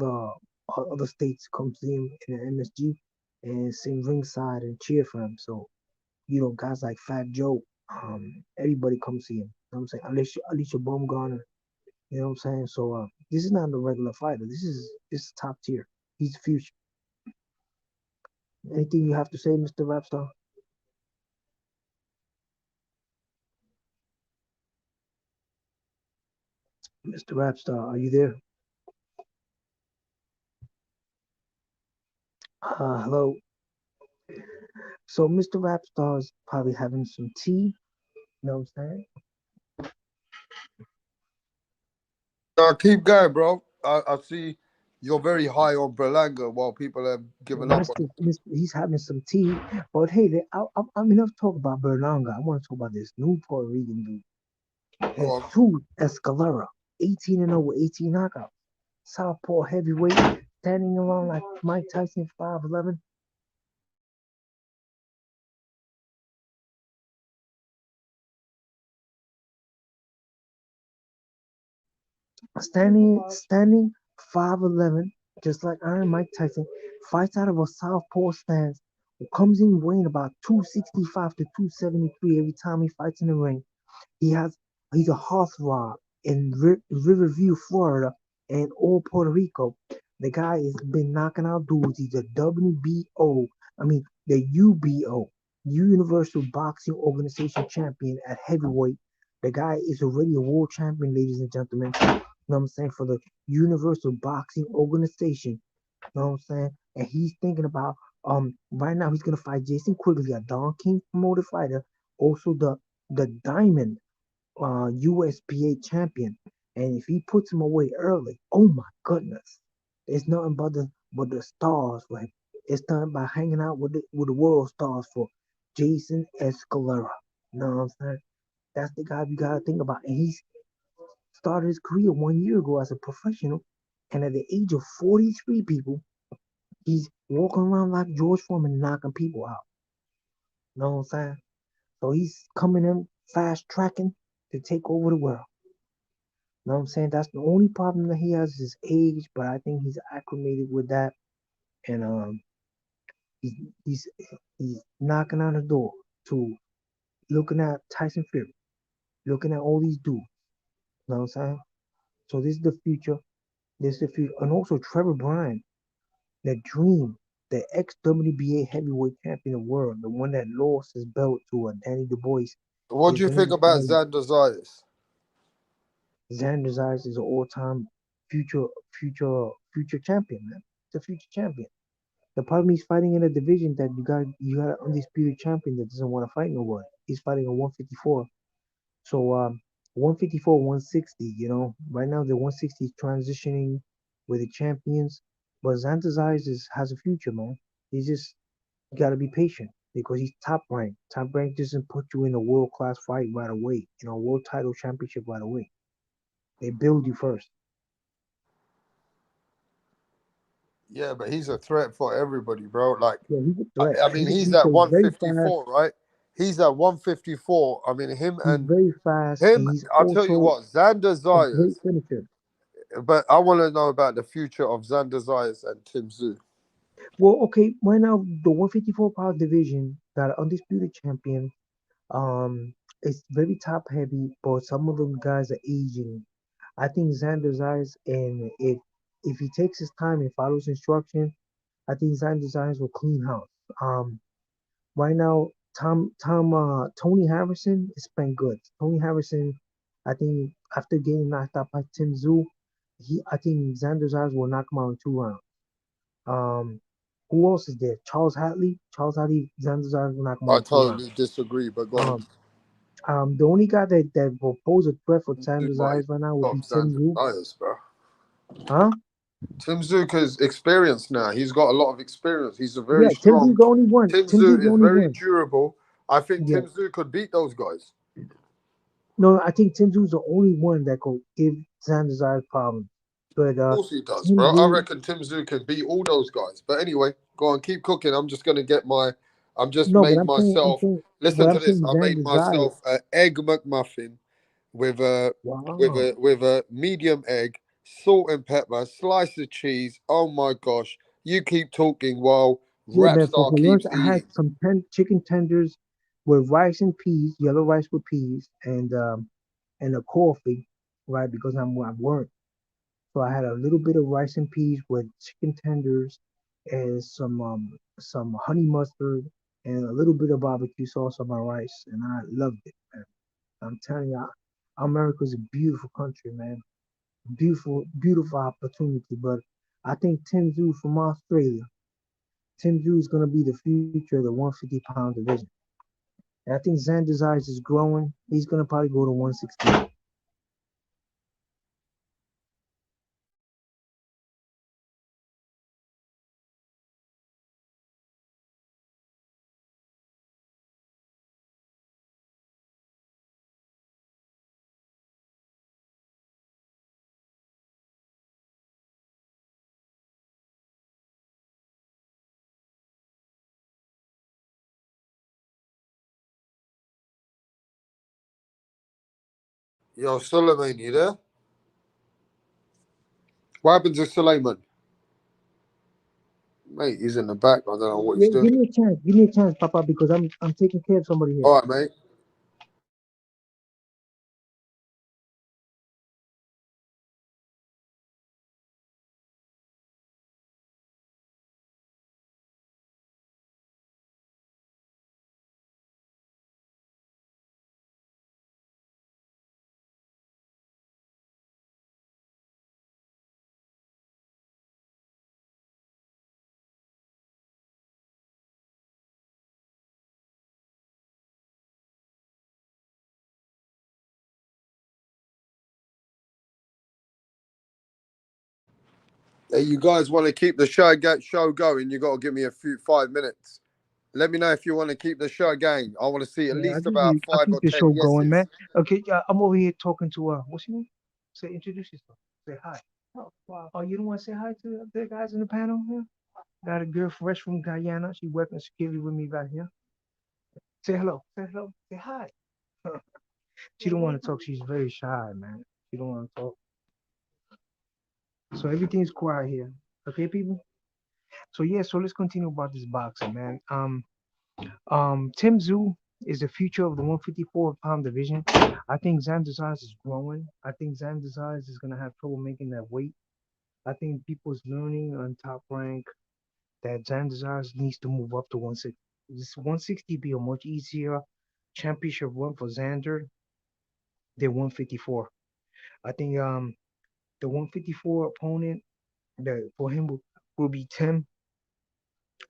other states to come see him in the MSG and sing ringside and cheer for him. So guys like Fat Joe, everybody come see him. You know what I'm saying? Alicia Baumgartner. You know what I'm saying? So this is not a regular fighter. This is top tier. He's the future. Anything you have to say, Mr. Rapstar? Mr. Rapstar, are you there? Hello. So Mr. Rapstar is probably having some tea. You know what I'm saying? Keep going, bro. I see you're very high on Berlanga while people have given up on He's having some tea. But hey, I'm enough talk about Berlanga. I want to talk about this new Puerto Rican dude. Jesus Escalera, 18-0 with 18 knockouts. Southpaw heavyweight, standing around like Mike Tyson, 5'11". standing 5'11", just like Iron Mike Tyson, fights out of a southpaw stance, comes in weighing about 265 to 273 every time he fights in the ring. He has he's a heartthrob in Riverview, Florida, and all Puerto Rico. The guy has been knocking out dudes. He's a the UBO, Universal Boxing Organization champion at heavyweight. The guy is already a world champion, ladies and gentlemen. You know what I'm saying? For the Universal Boxing Organization. You know what I'm saying? And he's thinking about right now he's gonna fight Jason Quigley, a Don King promoted fighter, also the Diamond USPA champion. And if he puts him away early, oh my goodness, it's nothing but the stars for him. It's done by hanging out with the world stars for Jason Escalera. You know what I'm saying? That's the guy we gotta think about. And he's started his career 1 year ago as a professional, and at the age of 43, people, he's walking around like George Foreman, knocking people out. You know what I'm saying? So he's coming in fast tracking to take over the world. You know what I'm saying? That's the only problem that he has is his age, but I think he's acclimated with that, and he's he's he's knocking on the door to looking at Tyson Fury, looking at all these dudes. You know what I'm saying? So this is the future. This is the future, and also Trevor Bryan, the Dream, the ex WBA heavyweight champion of the world, the one that lost his belt to Danny Du Bois, What is do you going to think be about fighting. Xander Zayas? Xander Zayas is an all-time future champion, man. It's a future champion. The problem he's fighting in a division that you got an undisputed champion that doesn't want to fight nobody. He's fighting a 154. So 154, 160. You know, right now the 160 is transitioning with the champions, but Xander Zayas has a future, man. He's just got to be patient because he's top ranked. Top rank doesn't put you in a world class fight right away. You know, world title championship right away. They build you first. Yeah, but he's a threat for everybody, bro. Like, Yeah, he's a threat. I mean, He's a he's beast. at He's very fast. 154, right? He's at 154. I mean, He's very fast, and he's I'll tell you also what, Xander a great Zayas. finisher. But I want to know about the future of Xander Zayas and Tim Tszyu. Well, okay, right now the 154-pound division got an undisputed champion. It's very top heavy, but some of them guys are aging. I think Xander Zayas, and if he takes his time and follows instruction, I think Xander Zayas will clean house. Um, right now, Tony Harrison is playing good. Tony Harrison, I think after getting knocked out by Tim Tszyu, I think Xander Zayas will knock him out in 2 rounds. Um, who else is there? Charles Hatley. Charles Hatley, Xander Zayas will knock him out I in 2 rounds. totally disagree, but go on. The only guy that will pose a threat for Xander Might Zayas right now would stop be Tim Xander Tszyu. Zayas, bro. Huh? Tim Tszyu is experienced now. He's got a lot of experience. He's a very Yeah, Tim Tszyu strong. the only one. Tim Tim Tszyu Tszyu the is only very one. durable. I think Yeah. Tim Tszyu could beat those guys. No, I think Tim Tszyu's the only one that could give Xander Zayas problems. But Of course he does, Tim bro. I Tszyu, reckon Tim Tszyu can beat all those guys. But anyway, go on, keep cooking. I'm just gonna get my. I'm just no, but made I'm myself. saying, but Listen I'm to this. saying I made Xander Zayas. myself an egg McMuffin with a Wow. with a medium egg, salt and pepper, slice of cheese. Oh my gosh! You keep talking while Yeah, man. For Rapstar lunch, keeps I had eating. some chicken tenders with rice and peas, yellow rice with peas, and a coffee, right? Because I work. So I had a little bit of rice and peas with chicken tenders and some honey mustard and a little bit of barbecue sauce on my rice, and I loved it, man. I'm telling you, America's a beautiful country, man. Beautiful, beautiful opportunity. But I think Tim Tszyu from Australia, Tim Tszyu is gonna be the future of the 150-pound division. And I think Xander Zayas is growing. He's gonna probably go to 160. Yo, Suleiman, you there? What happened to Suleiman? Mate, he's in the back. I don't know what he's Yeah, doing. give me a chance, Papa, because I'm taking care of somebody here. All right, mate. Hey, you guys want to keep the show going? You got to give me a few 5 minutes. Let me know if you want to keep the show going. I want to see at Yeah, least about I five keep or the ten show going, yeses. man. Okay, I'm over here talking to what's your name? Say introduce yourself. Say hi. Oh, wow. Oh, you don't want to say hi to the guys in the panel here? Got a girl fresh from Guyana. She working security with me right here. Say hello. Say hello. Say hi. She don't want to talk. She's very shy, man. She don't want to talk. So everything's quiet here. Okay, people. So yeah, so let's continue about this boxing, man. Tim Tszyu is the future of the 154-pound division. I think Xander Zayas is growing. I think Xander Zayas is gonna have trouble making that weight. I think people's learning on Top Rank that Xander Zayas needs to move up to 160. This 160 be a much easier championship run for Xander than 154. I think the 154 opponent that for him will be Tim,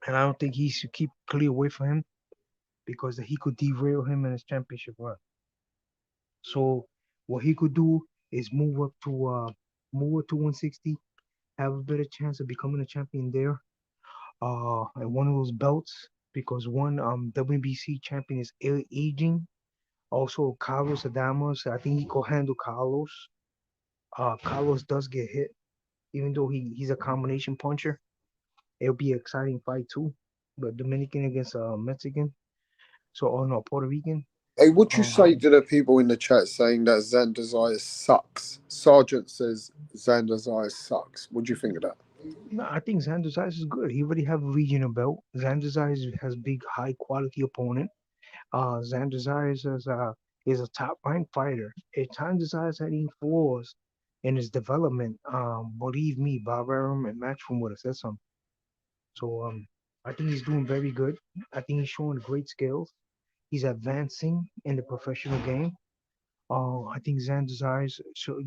and I don't think he should keep clear away from him because he could derail him in his championship run. So what he could do is move up to 160, have a better chance of becoming a champion there. And one of those belts because one WBC champion is aging. Also Carlos Adamas, I think he could handle Carlos. Carlos does get hit, even though he's a combination puncher. It'll be an exciting fight too. But Dominican against Mexican, so oh no, Puerto Rican. Hey, what you Um, say to the people in the chat saying that Xander Zayas sucks? Sergeant says Xander Zayas sucks. What do you think of that? no, I think Xander Zayas is good. He already have a regional belt. Xander Zayas has big, high quality opponent. Xander Zayas is a top ranked fighter. If Xander Zayas had any flaws in his development, believe me, Bob Arum and Matchroom would have said something. So I think he's doing very good. I think he's showing great skills. He's advancing in the professional game. I think Xander Zayas, so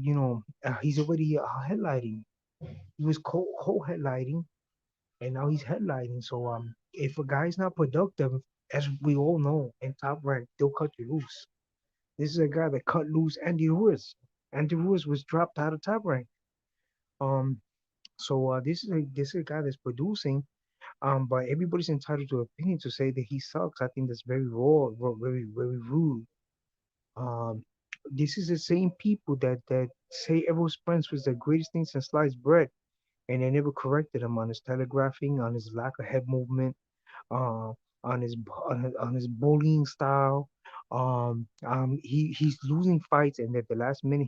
he's already headlighting. He was co-headlighting, and now he's headlining. So if a guy's not productive, as we all know, in Top Rank, they'll cut you loose. This is a guy that cut loose Andy Ruiz. Andy Ruiz was dropped out of Top Rank. Um, so this is a guy that's producing. But everybody's entitled to opinion to say that he sucks. I think that's very very very rude. Um, this is the same people that say Errol Spence was the greatest thing since sliced bread, and they never corrected him on his telegraphing, on his lack of head movement, uh, on his bullying style. He's losing fights, and at the last minute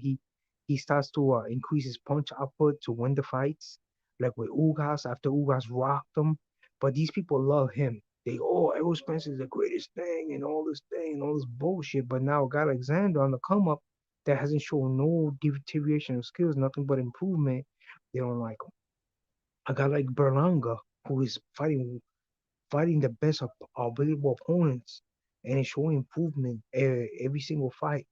he starts to increase his punch output to win the fights, like with Ugas after Ugas rocked him. But these people love him. They Errol Spence is the greatest thing and all this thing and all this bullshit. But now a guy like Xander on the come up that hasn't shown no deterioration of skills, nothing but improvement. They don't like him. A guy like Berlanga, who is fighting the best of available opponents and is showing improvement every single fight.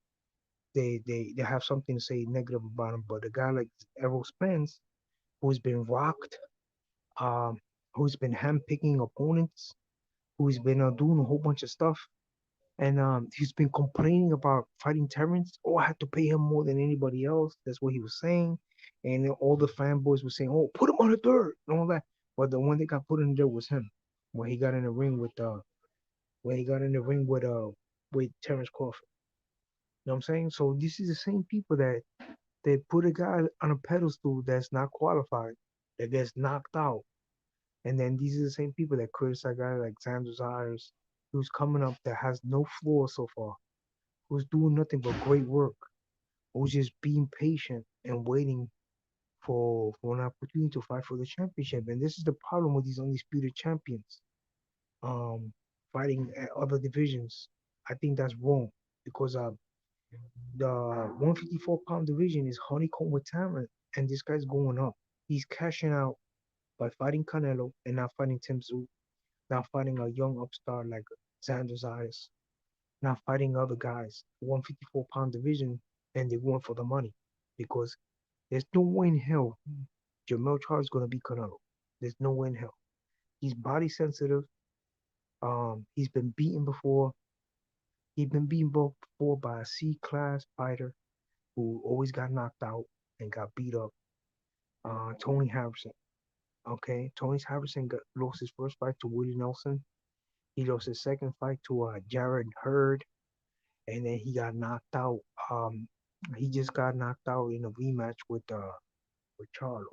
They have something to say negative about him. But a guy like Errol Spence, who's been rocked, um, who's been handpicking opponents, who's been doing a whole bunch of stuff, and he's been complaining about fighting Terrence. Oh, I had to pay him more than anybody else. That's what he was saying, and then all the fanboys were saying, "Oh, put him on the dirt," and all that. But the one that got put in the dirt was him when he got in the ring with Terrence Crawford. You know what I'm saying? So this is the same people that put a guy on a pedestal that's not qualified, that gets knocked out. And then these are the same people that criticize guys like Xander Zayas, who's coming up that has no flaws so far, who's doing nothing but great work, who's just being patient and waiting for an opportunity to fight for the championship. And this is the problem with these undisputed champions. Um, Fighting at other divisions. I think that's wrong because the 154-pound division is honeycomb with talent, and this guy's going up. He's cashing out by fighting Canelo and not fighting Tim Tszyu, not fighting a young upstart like Xander Zayas, not fighting other guys. 154-pound division, and they're going for the money because there's no way in hell Jamel Charles is gonna beat Canelo. There's no way in hell. He's body sensitive. He's been beaten before. He's been beaten before by a C-class fighter who always got knocked out and got beat up. Tony Harrison. Okay, Tony Harrison lost his first fight to Willie Nelson. He lost his second fight to Jared Hurd, and then he got knocked out. He just got knocked out in a rematch with Charlo.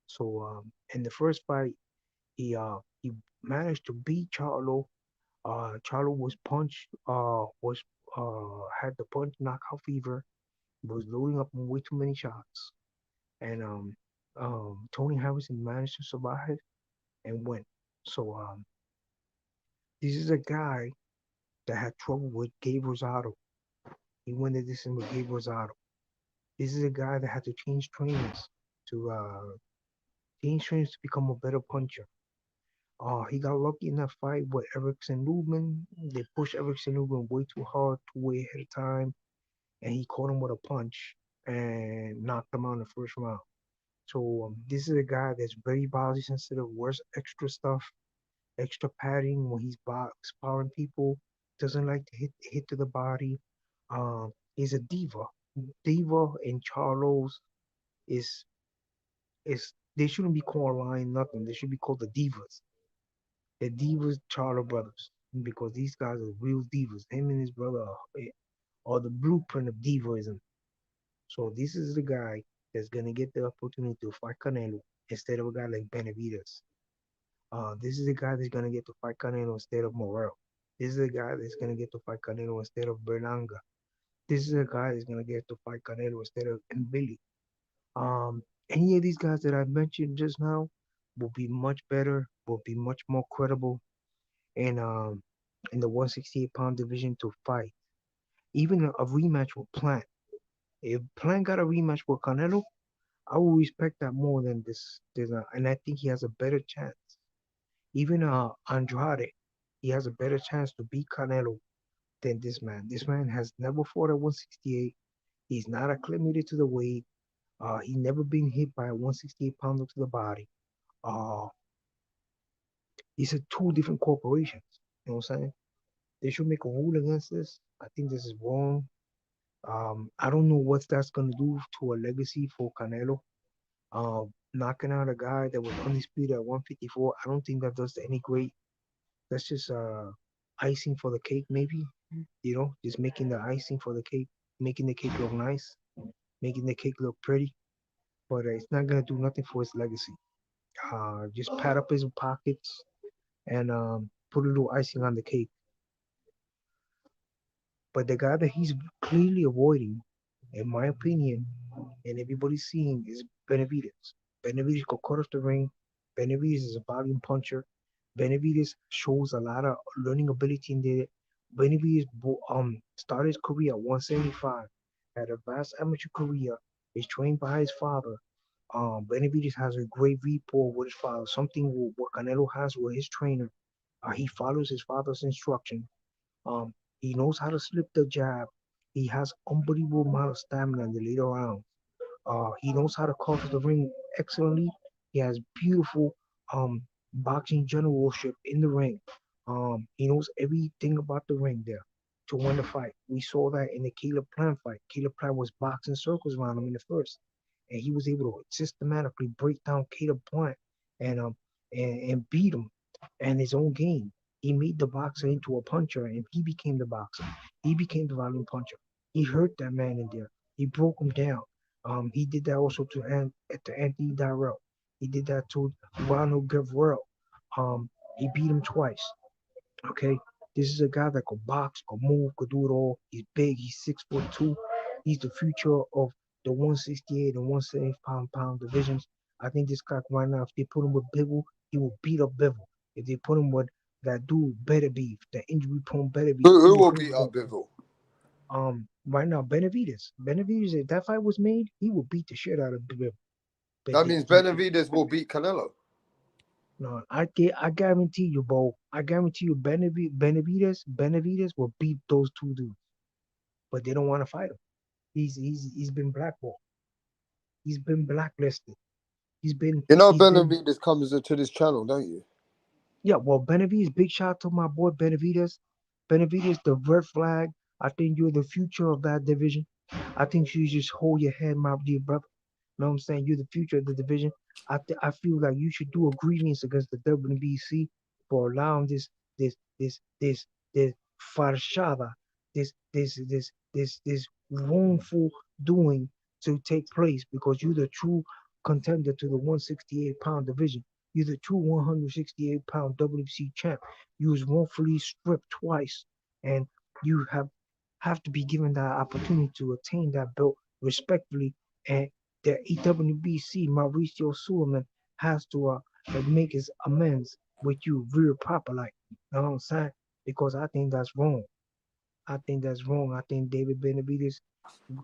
So in the first fight, he managed to beat Charlo. Charlo was punched. Was Had the punch knockout fever. Was loading up on way too many shots, and Tony Harrison managed to survive and win. So this is a guy that had trouble with Gabe Rosado. He went the distance with Gabe Rosado. This is a guy that had to to change trainers to become a better puncher. He got lucky in that fight with Erickson Lubin. They pushed Erickson Lubin way too hard, too way ahead of time, and he caught him with a punch and knocked him out in the first round. So this is a guy that's very body sensitive, wears extra stuff, extra padding when he's sparring people. Doesn't like to hit to the body. He's a diva. Diva and Charlos is they shouldn't be called Lion nothing. They should be called the Divas. The Divas Charlo brothers because these guys are real divas. Him and his brother are the blueprint of divaism. So this is the guy that's gonna get the opportunity to fight Canelo instead of a guy like Benavides. This is the guy that's gonna get to fight Canelo instead of Morel. This is the guy that's gonna get to fight Canelo instead of Berlanga. This is the guy that's gonna get to fight Canelo instead of Mbili. Any of these guys that I mentioned just now will be much better, will be much more credible in the 168-pound division to fight. Even a rematch with Plant. If Plant got a rematch with Canelo, I will respect that more than this. And I think he has a better chance. Even Andrade, he has a better chance to beat Canelo than this man. This man has never fought at 168. He's not acclimated to the weight. He never been hit by a 168 pounder to the body. Uh, these are two different corporations. You know what I'm saying? They should make a rule against this. I think this is wrong. I don't know what that's gonna do to a legacy for Canelo. Knocking out a guy that was undisputed at 154. I don't think that does any great. That's just icing for the cake, maybe. You know, just making the icing for the cake, making the cake look nice, making the cake look pretty. But it's not gonna do nothing for his legacy. Just pat up his pockets and put a little icing on the cake. But the guy that he's clearly avoiding, in my opinion, and everybody's seeing is Benavides. Benavides got cut off the ring. Benavides is a volume puncher. Benavides shows a lot of learning ability in there. Benavides started his career at 175, had a vast amateur career, is trained by his father. Benavides has a great rapport with his father, something what Canelo has with his trainer. He follows his father's instruction. Um, he knows how to slip the jab. He has unbelievable amount of stamina in the later rounds. He knows how to cover the ring excellently. He has beautiful boxing generalship in the ring. He knows everything about the ring there to win the fight. We saw that in the Caleb Plant fight. Caleb Plant was boxing circles around him in the first, and he was able to systematically break down Caleb Plant and and beat him in his own game. He made the boxer into a puncher, and he became the boxer. He became the volume puncher. He hurt that man in there. He broke him down. He did that also to Anthony Darrell. He did that to Ronald Gavrell. He beat him twice. Okay, this is a guy that could box, could move, could do it all. He's big. He's 6'2". He's the future of the 168 and 170 pound divisions. I think this guy right now, if they put him with Bivol, he will beat up Bivol. If they put him with that dude better beef, the injury prone better beef, he Who will will beat beat him up up. Bivol? Right now, Benavides, if that fight was made, he will beat the shit out of Bivol. But That means Benavides will beat Canelo. no, I guarantee you, Bo. I guarantee you, Benavides will beat those two dudes. But they don't want to fight him. He's been blackballed. He's been blacklisted. He's been You know he's been Benavides comes to this channel, don't you? Yeah, well, Benavides, big shout out to my boy Benavides. Benavides, the red flag. I think you're the future of that division. I think you just hold your head, my dear brother. You know what I'm saying? You're the future of the division. I feel like you should do a grievance against the WBC for allowing this farshada, this wrongful doing to take place because you're the true contender to the 168-pound division. You're the true 168-pound WBC champ. You was wrongfully stripped twice, and you have to be given that opportunity to attain that belt respectfully. And the EWBC, Mauricio Suleiman, has to make his amends with you real proper, like, you know what I'm saying? Because I think that's wrong. I think that's wrong. I think David Benavides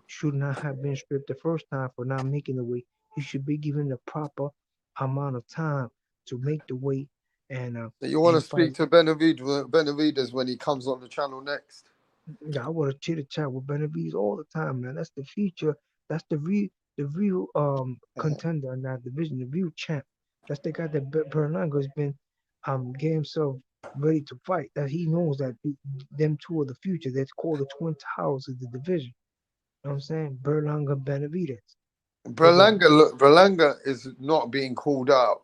should not have been stripped the first time for not making the weight. He should be given the proper amount of time to make the weight So you want to and fight. speak to Benavides when he comes on the channel next? Yeah, I want to chit chat with Benavides all the time, man. That's the future. That's the real contender in that division, the real champ. That's the guy that Berlanga has been getting himself ready to fight. That he knows that them two are the future. That's called the twin towers of the division. You know what I'm saying? Berlanga Benavides. But Berlanga is not being called out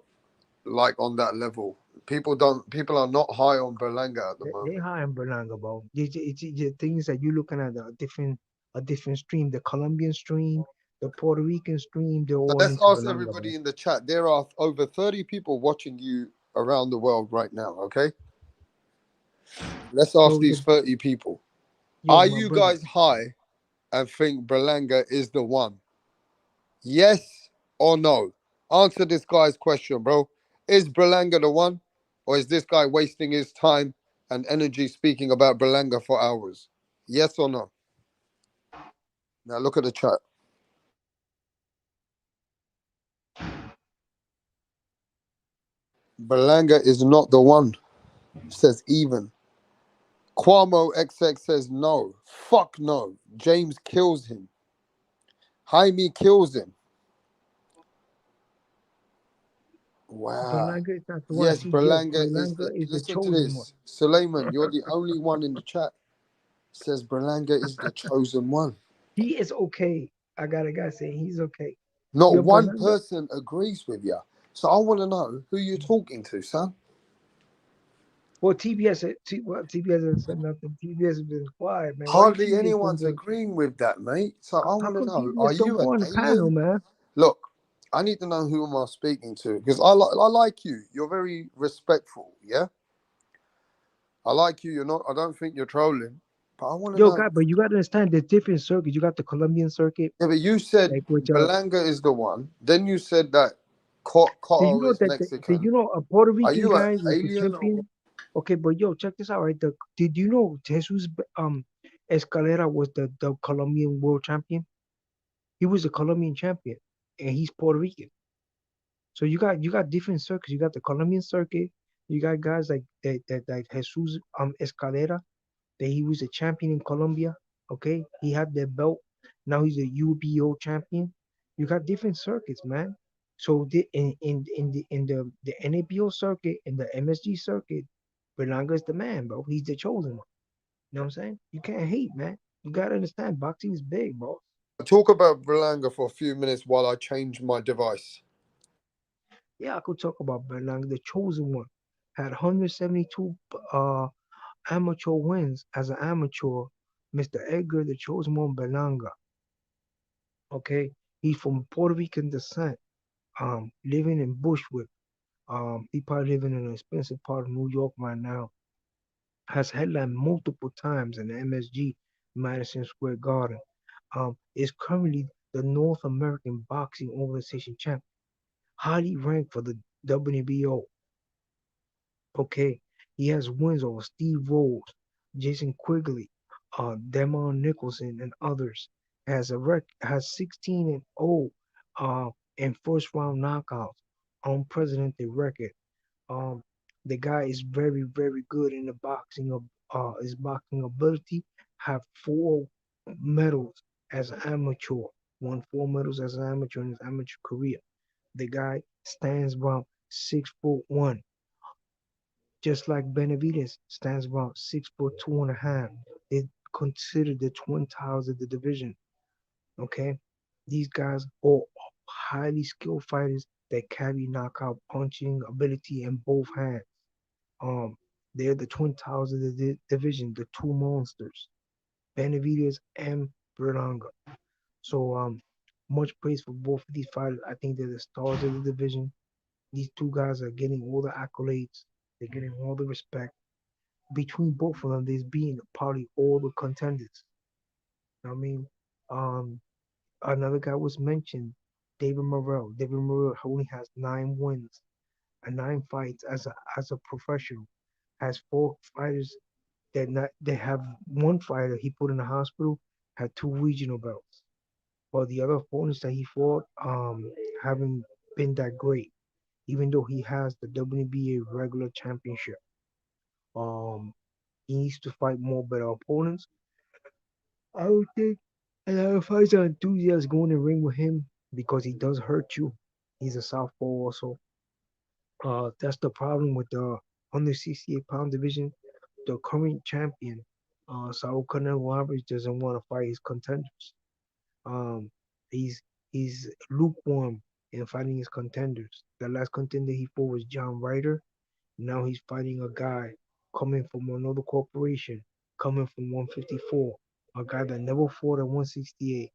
like on that level. People are not high on Berlanga at the they moment. high in Berlanga, bro. The things that you're looking at a different stream, the Colombian stream, the Puerto Rican stream, they're So all let's into ask Berlanga, bro. everybody in the chat. There are over 30 people watching you around the world right now, okay? Let's ask Yo, these 30 people. yo, Are my you brother. guys high and think Berlanga is the one? Yes or no? Answer this guy's question, bro. Is Berlanga the one? Or is this guy wasting his time and energy speaking about Berlanga for hours? Yes or no? Now look at the chat. Berlanga is not the one, says even. Cuomo XX says no. Fuck no. James kills him. Jaime kills him. Wow. Berlanga is not the one. Yes, See, yo, Berlanga is Berlanga the. is the Listen to chosen one. this. Suleiman, you're the only one in the chat says Berlanga is the chosen one. He is okay. I got a guy saying he's okay. Not Yo, one Berlanga. person agrees with you. So I want to know who you're talking to, son. Well, TBS has said nothing. TBS has been quiet, man. Why Hardly TBS been anyone's very? agreeing with that, mate. So I How want to come know, TBS are don't you go an on the panel, alien? man? Look, I need to know who am I speaking to because I like you. You're very respectful, yeah? I like you. You're not. I don't think you're trolling, but I want to Yo, know. guy, but you got to understand the different circuits. You got the Colombian circuit, Yeah, but you said like which Berlanga is the one. Then you said that did you Cotto know is that did Mexican. you know a Puerto Are Rican you an guy was the alien or? champion? Okay, but yo, check this out, right? Did you know Jesus Escalera was the Colombian world champion? He was a Colombian champion, and he's Puerto Rican. So you got different circuits. You got the Colombian circuit. You got guys like Jesus Escalera, that he was a champion in Colombia. Okay, he had that belt. Now he's a UBO champion. You got different circuits, man. So the NABO circuit and the MSG circuit, Berlanga is the man, bro. He's the chosen one. You know what I'm saying? You can't hate, man. You gotta understand, boxing is big, bro. Talk about Berlanga for a few minutes while I change my device. Yeah, I could talk about Berlanga, the chosen one. Had 172 amateur wins as an amateur. Mr. Edgar, the chosen one, Berlanga. Okay, he's from Puerto Rican descent. Living in Bushwick. He probably living in an expensive part of New York right now. Has headlined multiple times in the MSG, Madison Square Garden. Is currently the North American Boxing Organization champion, highly ranked for the WBO. Okay, he has wins over Steve Rose, Jason Quigley, Demon Nicholson, and others. Has 16 and 0 in first round knockouts, unprecedented record. Um, the guy is very very good in the boxing of his boxing ability. Have 4 medals as an amateur. Won 4 medals as an amateur in his amateur career. The guy stands about 6'1", just like Benavides stands about 6'2" and a half. They considered the twin towers of the division. Okay, these guys are highly skilled fighters that carry knockout punching ability in both hands. Um, they're the twin towers of the division, the two monsters, Benavides and Berlanga. So much praise for both of these fighters. I think they're the stars of the division. These two guys are getting all the accolades. They're getting all the respect. Between both of them, there's being probably all the contenders. I mean, um, another guy was mentioned, David Morrell. David Morrell only has 9 wins and 9 fights as a professional. Has 4 fighters that have one fighter he put in the hospital had 2 regional belts. But the other opponents that he fought haven't been that great, even though he has the WBA regular championship. Um, he needs to fight more better opponents. I would think a lot of fights are enthusiasts going in the ring with him because he does hurt you. He's a southpaw also. That's the problem with the 168-pound division. The current champion, Saul Canelo Alvarez, doesn't want to fight his contenders. Um, he's he's lukewarm in fighting his contenders. The last contender he fought was John Ryder. Now he's fighting a guy coming from another corporation, coming from 154, a guy that never fought at 168,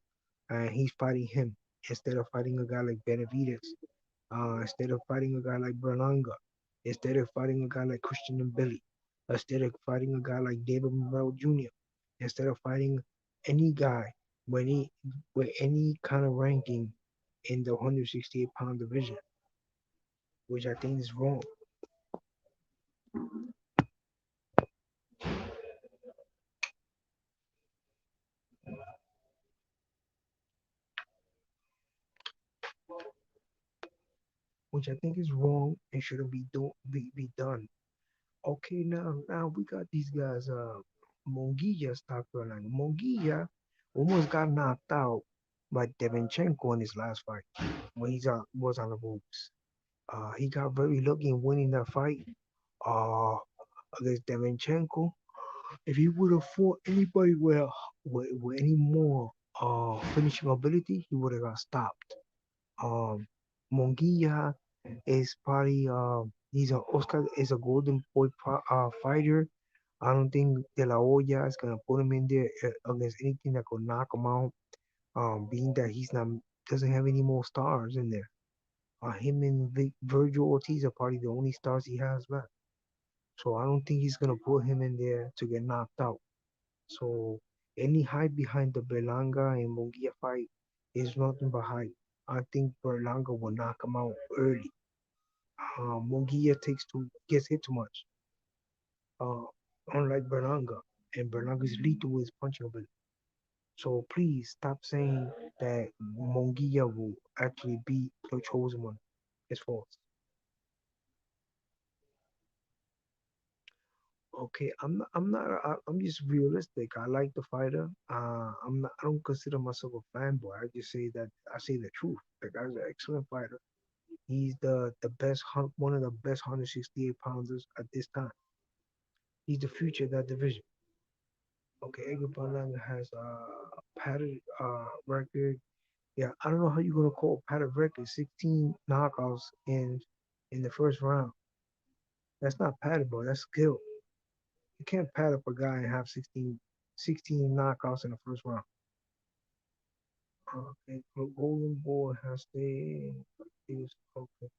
and he's fighting him instead of fighting a guy like Benavides, instead of fighting a guy like Berlanga, instead of fighting a guy like Christian and Billy, instead of fighting a guy like David Morrell Jr., instead of fighting any guy with any kind of ranking in the 168-pound division, which I think is wrong. Which I think is wrong and shouldn't be done. Okay, now we got these guys. Monguilla stopped running. Monguilla almost got knocked out by Devinchenko in his last fight when was on the ropes. He got very lucky in winning that fight uh, against Devinchenko. If he would have fought anybody with any more finishing ability, he would have got stopped. Um, Monguilla is probably he's a Oscar is a Golden Boy fighter. I don't think De La Hoya is gonna put him in there against anything that could knock him out. Being that he's not doesn't have any more stars in there. Him and Virgil Ortiz are probably the only stars he has left. So I don't think he's gonna put him in there to get knocked out. So any hype behind the Berlanga and Munguia fight is nothing but hype. I think Berlanga will knock him out early. Munguia gets hit too much, uh, unlike Berlanga, and Berlanga is lethal with his punching ability. So please stop saying that Munguia will actually beat the chosen one. It's false. Okay, I'm just realistic. I like the fighter. I don't consider myself a fanboy. I just say that I say the truth. The guy's an excellent fighter. He's the best one of the best 168 pounders at this time. He's the future of that division. Okay, Edgar Berlanga has a padded record. Yeah, I don't know how you're gonna call a padded record. 16 knockouts in the first round. That's not padded, bro. That's skill. You can't pad up a guy and have 16 knockouts in the first round. Okay, Golden Boy has the he was okay.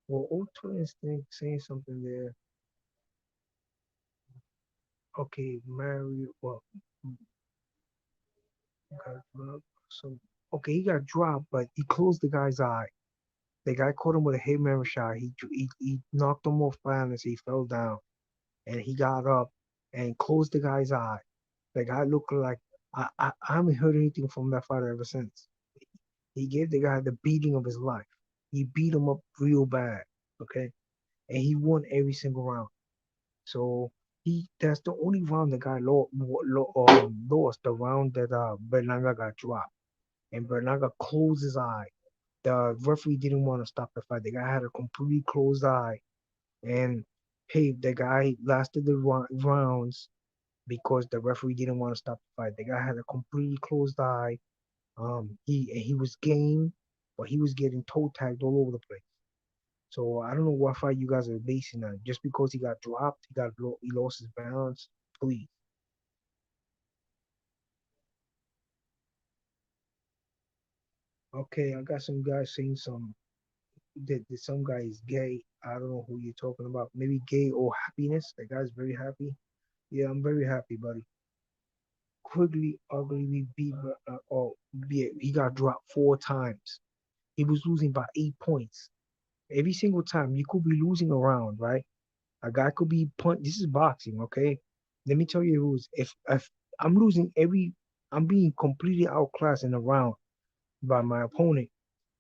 Well, Otto is saying something there. Okay, Mario. Well, got so Okay, he got dropped, but he closed the guy's eye. The guy caught him with a Hail Mary shot. He knocked him off balance. He fell down, and he got up and closed the guy's eye. The guy looked like I haven't heard anything from that fighter ever since. He gave the guy the beating of his life. He beat him up real bad. Okay, and he won every single round. So that's the only round the guy lost. The round that Berlanga got dropped, and Berlanga closed his eye. The referee didn't want to stop the fight. The guy had a completely closed eye, and hey, the guy lasted the rounds because the referee didn't want to stop the fight. The guy had a completely closed eye. He was game, but he was getting toe tagged all over the place. So I don't know what fight you guys are basing on. Just because he got dropped, he lost his balance. Please. Okay, I got some guys saying that some guy is gay. I don't know who you're talking about. Maybe gay or happiness. That guy's very happy. Yeah, I'm very happy, buddy. Quickly, ugly, we beat. Yeah, he got dropped 4 times. He was losing by 8 points. Every single time you could be losing a round, right? A guy could be punt. This is boxing, okay? Let me tell you the rules. If I'm losing I'm being completely outclassed in a round by my opponent,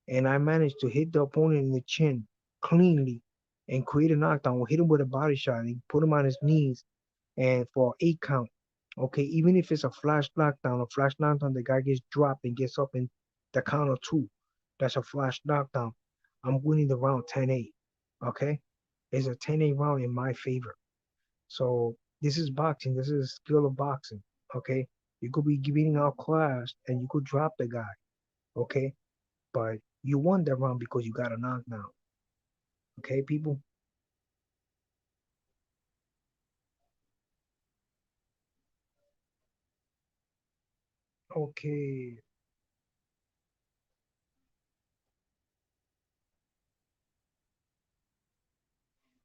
and I managed to hit the opponent in the chin cleanly and create a knockdown, or hit him with a body shot and put him on his knees and for 8 count. Okay, even if it's a flash knockdown, the guy gets dropped and gets up in the count of two. That's a flash knockdown. I'm winning the round 10-8. Okay? It's a 10-8 round in my favor. So this is boxing. This is a skill of boxing. Okay? You could be beating out class and you could drop the guy. Okay? But you won that round because you got a knockdown. Okay, people? Okay.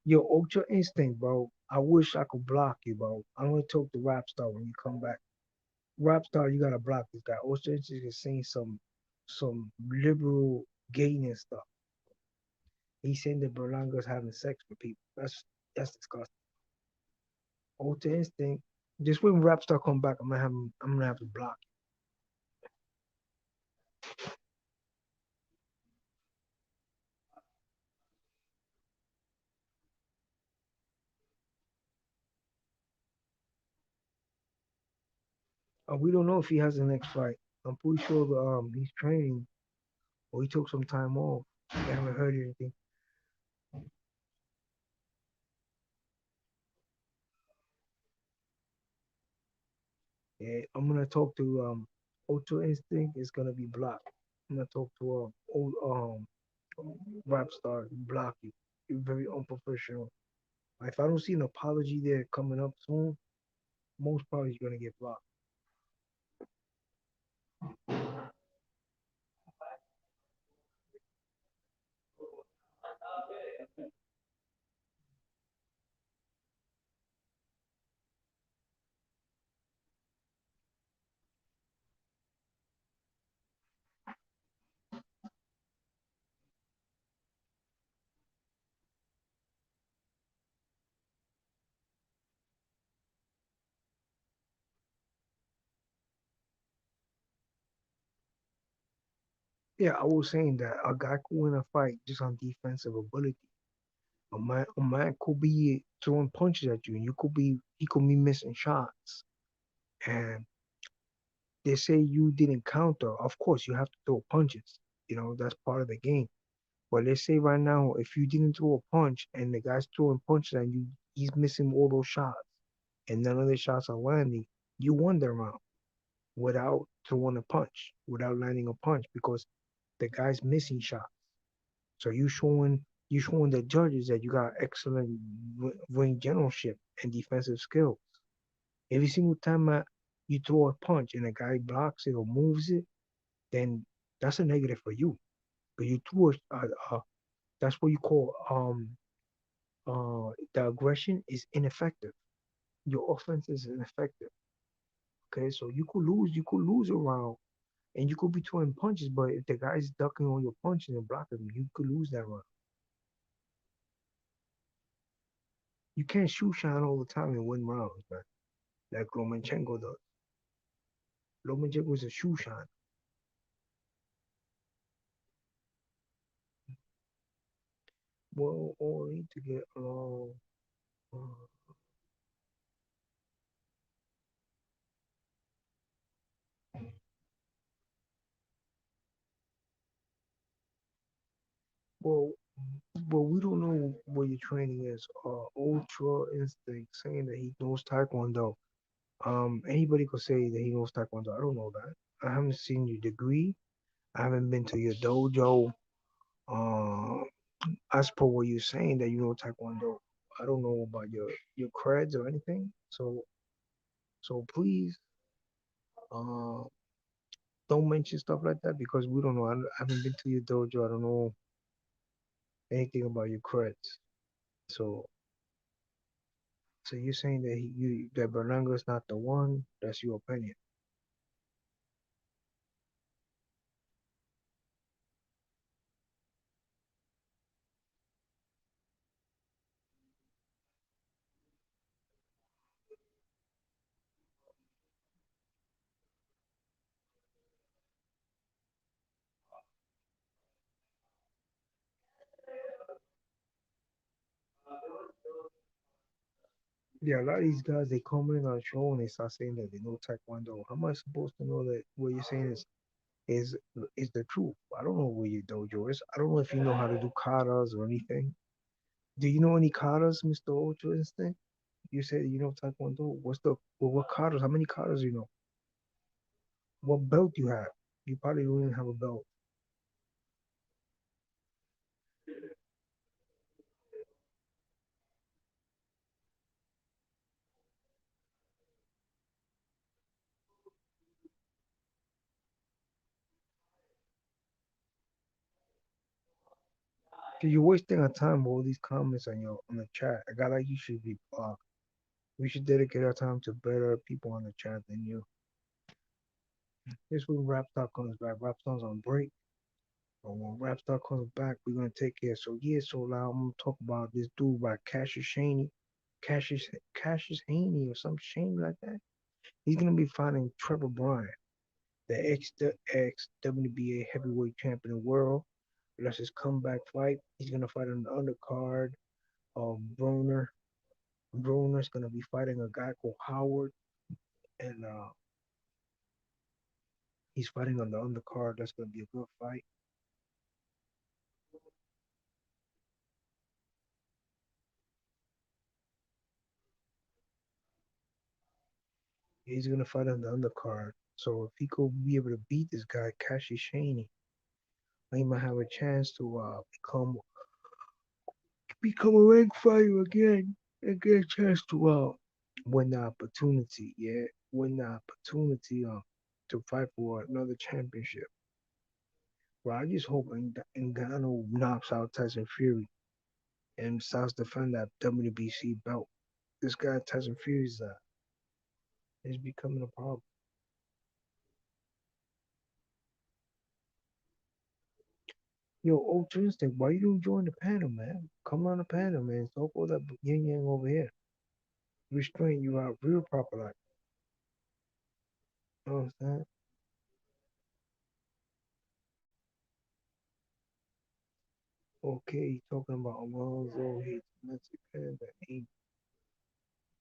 Yo, Ultra Instinct, bro. I wish I could block you, bro. I'm gonna talk to Rap Star when you come back. Rap Star, you gotta block this guy. Ultra Instinct is saying some liberal gayness stuff. He's saying that Berlanga's having sex with people. That's disgusting. Ultra Instinct. Just when Rap Star come back, I'm gonna have to block you. We don't know if he has the next fight. I'm pretty sure he's training or he took some time off. I haven't heard anything. Yeah, I'm gonna talk to Ultra Instinct is gonna be blocked. I'm gonna talk to old rap star block you. You're very unprofessional. If I don't see an apology there coming up soon, most probably you're gonna get blocked. Yeah, I was saying that a guy could win a fight just on defensive ability. A man could be throwing punches at you, and he could be missing shots. And they say you didn't counter. Of course, you have to throw punches. That's part of the game. But let's say right now, if you didn't throw a punch and the guy's throwing punches and he's missing all those shots, and none of the shots are landing, you won the round without throwing a punch, without landing a punch, because the guy's missing shots. So you showing the judges that you got excellent ring generalship and defensive skills. Every single time you throw a punch and a guy blocks it or moves it, then that's a negative for you. But you threw that's what you call the aggression is ineffective. Your offense is ineffective. Okay, so you could lose a round And you could be throwing punches, but if the guy's ducking all your punches and blocking them, you could lose that round. You can't shoot shine all the time and win rounds, man. Like Lomachenko does. Lomachenko is a shoe shine. Well, all need to get along. Uh, well, well, we don't know what your training is. Ultra Instinct saying that he knows Taekwondo. Anybody could say that he knows Taekwondo. I don't know that. I haven't seen your degree. I haven't been to your dojo. Uh, as per what you're saying that you know Taekwondo, I don't know about your creds or anything. So please, uh, don't mention stuff like that because we don't know. I haven't been to your dojo. I don't know anything about your creds. So so you're saying that that Berlanga is not the one. That's your opinion. Yeah, a lot of these guys they come in on show and they start saying that they know Taekwondo. How am I supposed to know that what you're saying is is the truth? I don't know where your dojo is. I don't know if you know how to do katas or anything. Do you know any katas, Mr. Ultra Instinct? You said you know Taekwondo. What katas? How many katas you know? What belt you have? You probably don't even have a belt. So you're wasting our time with all these comments on the chat. A guy like you should be blocked. We should dedicate our time to better people on the chat than you. This when Rap Talk comes back. Rap Talk's on break. But when Rap Talk comes back, we're gonna take care. So yeah, so now I'm gonna talk about this dude by Cassius Haney. Cassius Haney or some shame like that. He's gonna be fighting Trevor Bryan, the ex WBA heavyweight champion of the world. That's his comeback fight. He's gonna fight on the undercard of Broner. Broner's gonna be fighting a guy called Howard, and he's fighting on the undercard. That's gonna be a good fight. He's gonna fight on the undercard. So if he could be able to beat this guy, Kashi Shaney, he might have a chance to become a rank fighter again and get a chance to win the opportunity. Yeah, win the opportunity to fight for another championship. Well, I just hope Ngannou knocks out Tyson Fury and starts defend that WBC belt. This guy Tyson Fury is becoming a problem. Yo, Ultra Instinct, why you don't join the panel, man? Come on the panel, man. Talk all that yin yang over here. Restrain you out real proper like. You know what I'm saying? Okay, talking about Alonzo hates Mexican that ain't.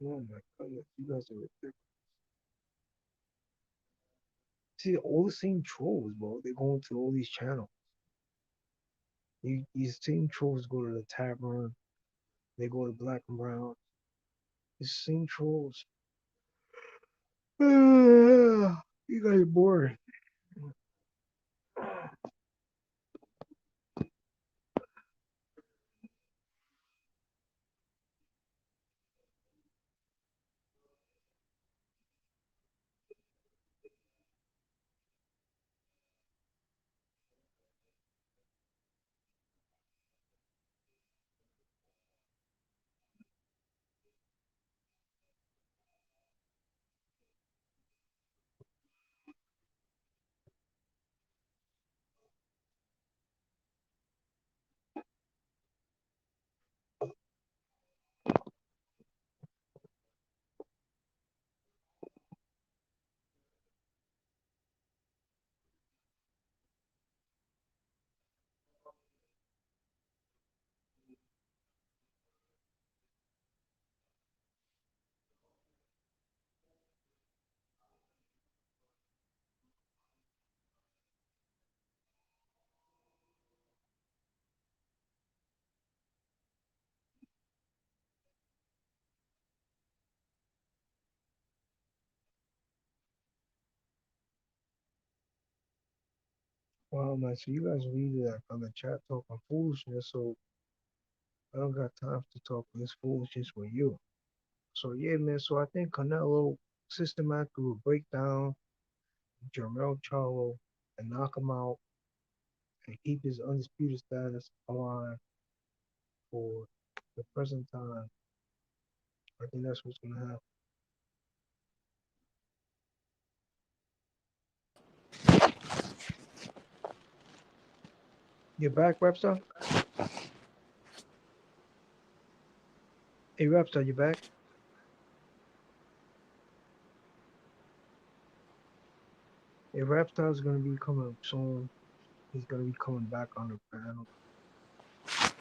Oh my goodness, you guys are ridiculous. See, all the same trolls, bro. They go into all these channels. These same trolls go to the tavern. They go to Black and Brown. These same trolls. You guys are boring. Wow, man. So you guys really like on the chat talking foolishness. So I don't got time to talk this foolishness with you. So yeah, man. So I think Canelo systematically will break down Jermel Charlo and knock him out and keep his undisputed status alive for the present time. I think that's what's gonna happen. You're back, Repstar? Hey, Repstar, you back? Hey, Repstar is gonna be coming soon. He's gonna be coming back on the panel.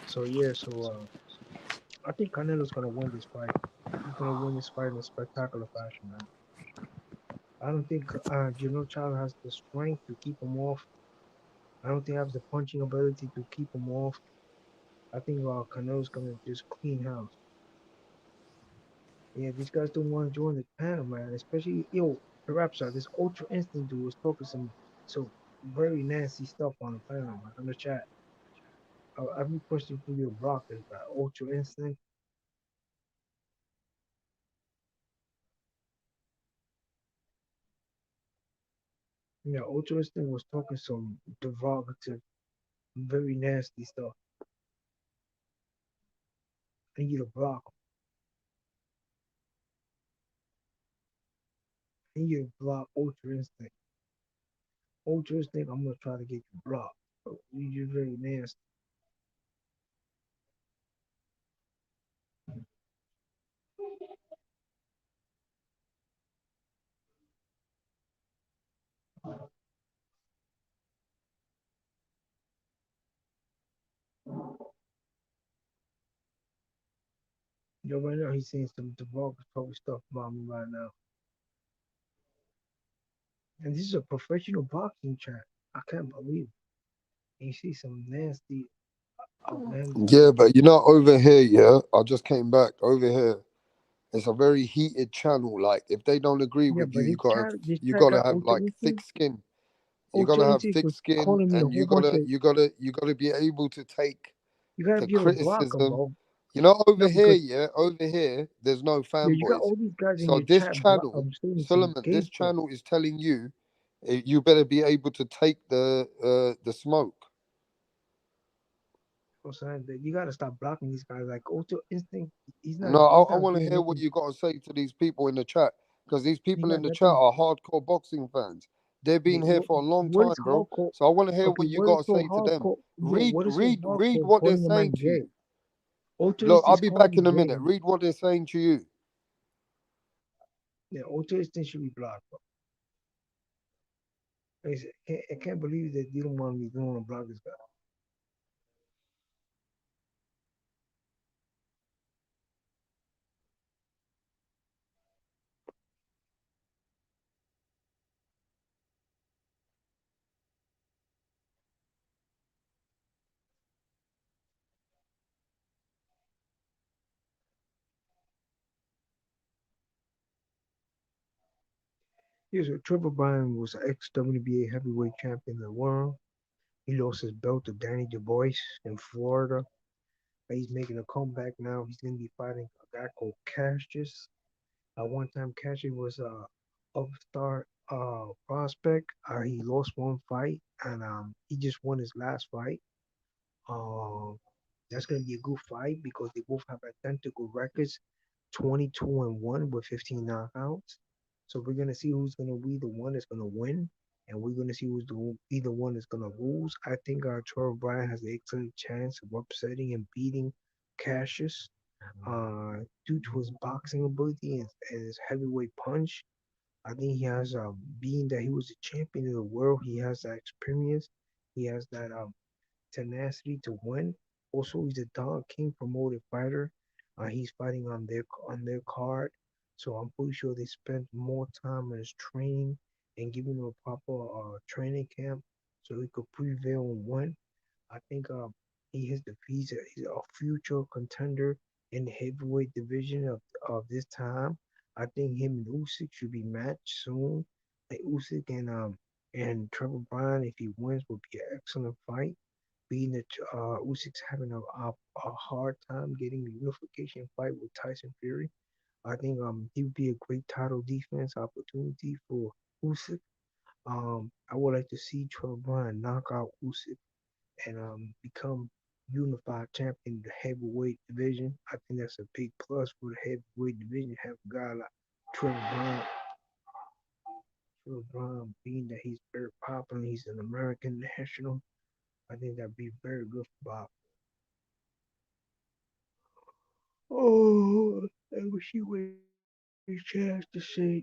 So yeah, I think Canelo's gonna win this fight. He's gonna win this fight in a spectacular fashion, man. I don't think Jermel Charlo has the strength to keep him off. I don't think he has the punching ability to keep him off. I think Canelo's gonna just clean house. Yeah, these guys don't want to join the panel, man. Especially the rap star, this Ultra Instinct dude was talking some very nasty stuff on the panel, man. On the chat, I have a question for you, Brock. Is that Ultra Instinct? Yeah, Ultra Instinct was talking some derogative, very nasty stuff. I need to block him. I need to block Ultra Instinct. Ultra Instinct, I'm gonna try to get you blocked. You're very nasty. Yo, right now he's saying some derogatory stuff about me right now. And this is a professional boxing chat. I can't believe it. And you see some nasty, outlandish Yeah, stuff. but you know, over here, yeah, I just came back over here. It's a very heated channel. Like, if they don't agree Yeah, with you, but this you chat gotta got have Ultra like thick Instinct. skin. You Ultra gotta have Instinct thick was skin, calling me a and whole bunch of. you gotta be able to take You gotta the be able to block them, criticism. bro. You know, over No, here, because yeah, over here, there's no you got fanboys. all these guys in So your this chat channel, saying some Solomon, gay this stuff. channel is telling you, you better be able to take the smoke. You know what I'm saying? That you gotta stop blocking these guys. Like Ultra Instinct, No, he's I not want to doing hear what nothing. you got to say to these people in the chat, because these He's people in not the chat nothing. are hardcore boxing fans. They've been here for a long What is time, bro. hardcore? So I want to hear Okay, what you what is got to so say to them. hardcore? Yo, what is so Read hardcore? what they're Calling a saying man to gay. you. Ultra Look, I'll Instinct be calling back me in a gay. minute. Read what they're saying to you. Yeah, Ultra Instinct should be blocked, bro. I can't believe that you don't want me. You don't want to block this guy. Here's what Trevor Bryan was ex WBA heavyweight champion of the world. He lost his belt to Danny DeBois in Florida. He's making a comeback now. He's going to be fighting a guy called Cassius. At one time, Cassius was a upstart prospect. He lost one fight, and he just won his last fight. Um, that's going to be a good fight because they both have identical records, 22-1 with 15 knockouts. So we're gonna see who's gonna be the one that's gonna win, and we're gonna see be the one that's gonna lose. I think Trevor Bryan has an excellent chance of upsetting and beating Cassius, due to his boxing ability and his heavyweight punch. I think he has, being that he was a champion of the world, he has that experience. He has that tenacity to win. Also, he's a Don King promoted fighter. He's fighting on their card, so I'm pretty sure they spent more time on his training and giving him a proper training camp so he could prevail and win. I think he's a future contender in the heavyweight division of this time. I think him and Usyk should be matched soon. Like Usyk and And Trevor Bryan, if he wins, will be an excellent fight. Being that Usyk's having a hard time getting the unification fight with Tyson Fury, I think he would be a great title defense opportunity for Usyk. I would like to see Trevor Bryan knock out Usyk and become unified champion in the heavyweight division. I think that's a big plus for the heavyweight division. Have a guy like Trevor Bryan. Trevor Bryan, being that he's very popular, he's an American national. I think that'd be very good for Bob. Oh, I wish he would chance to say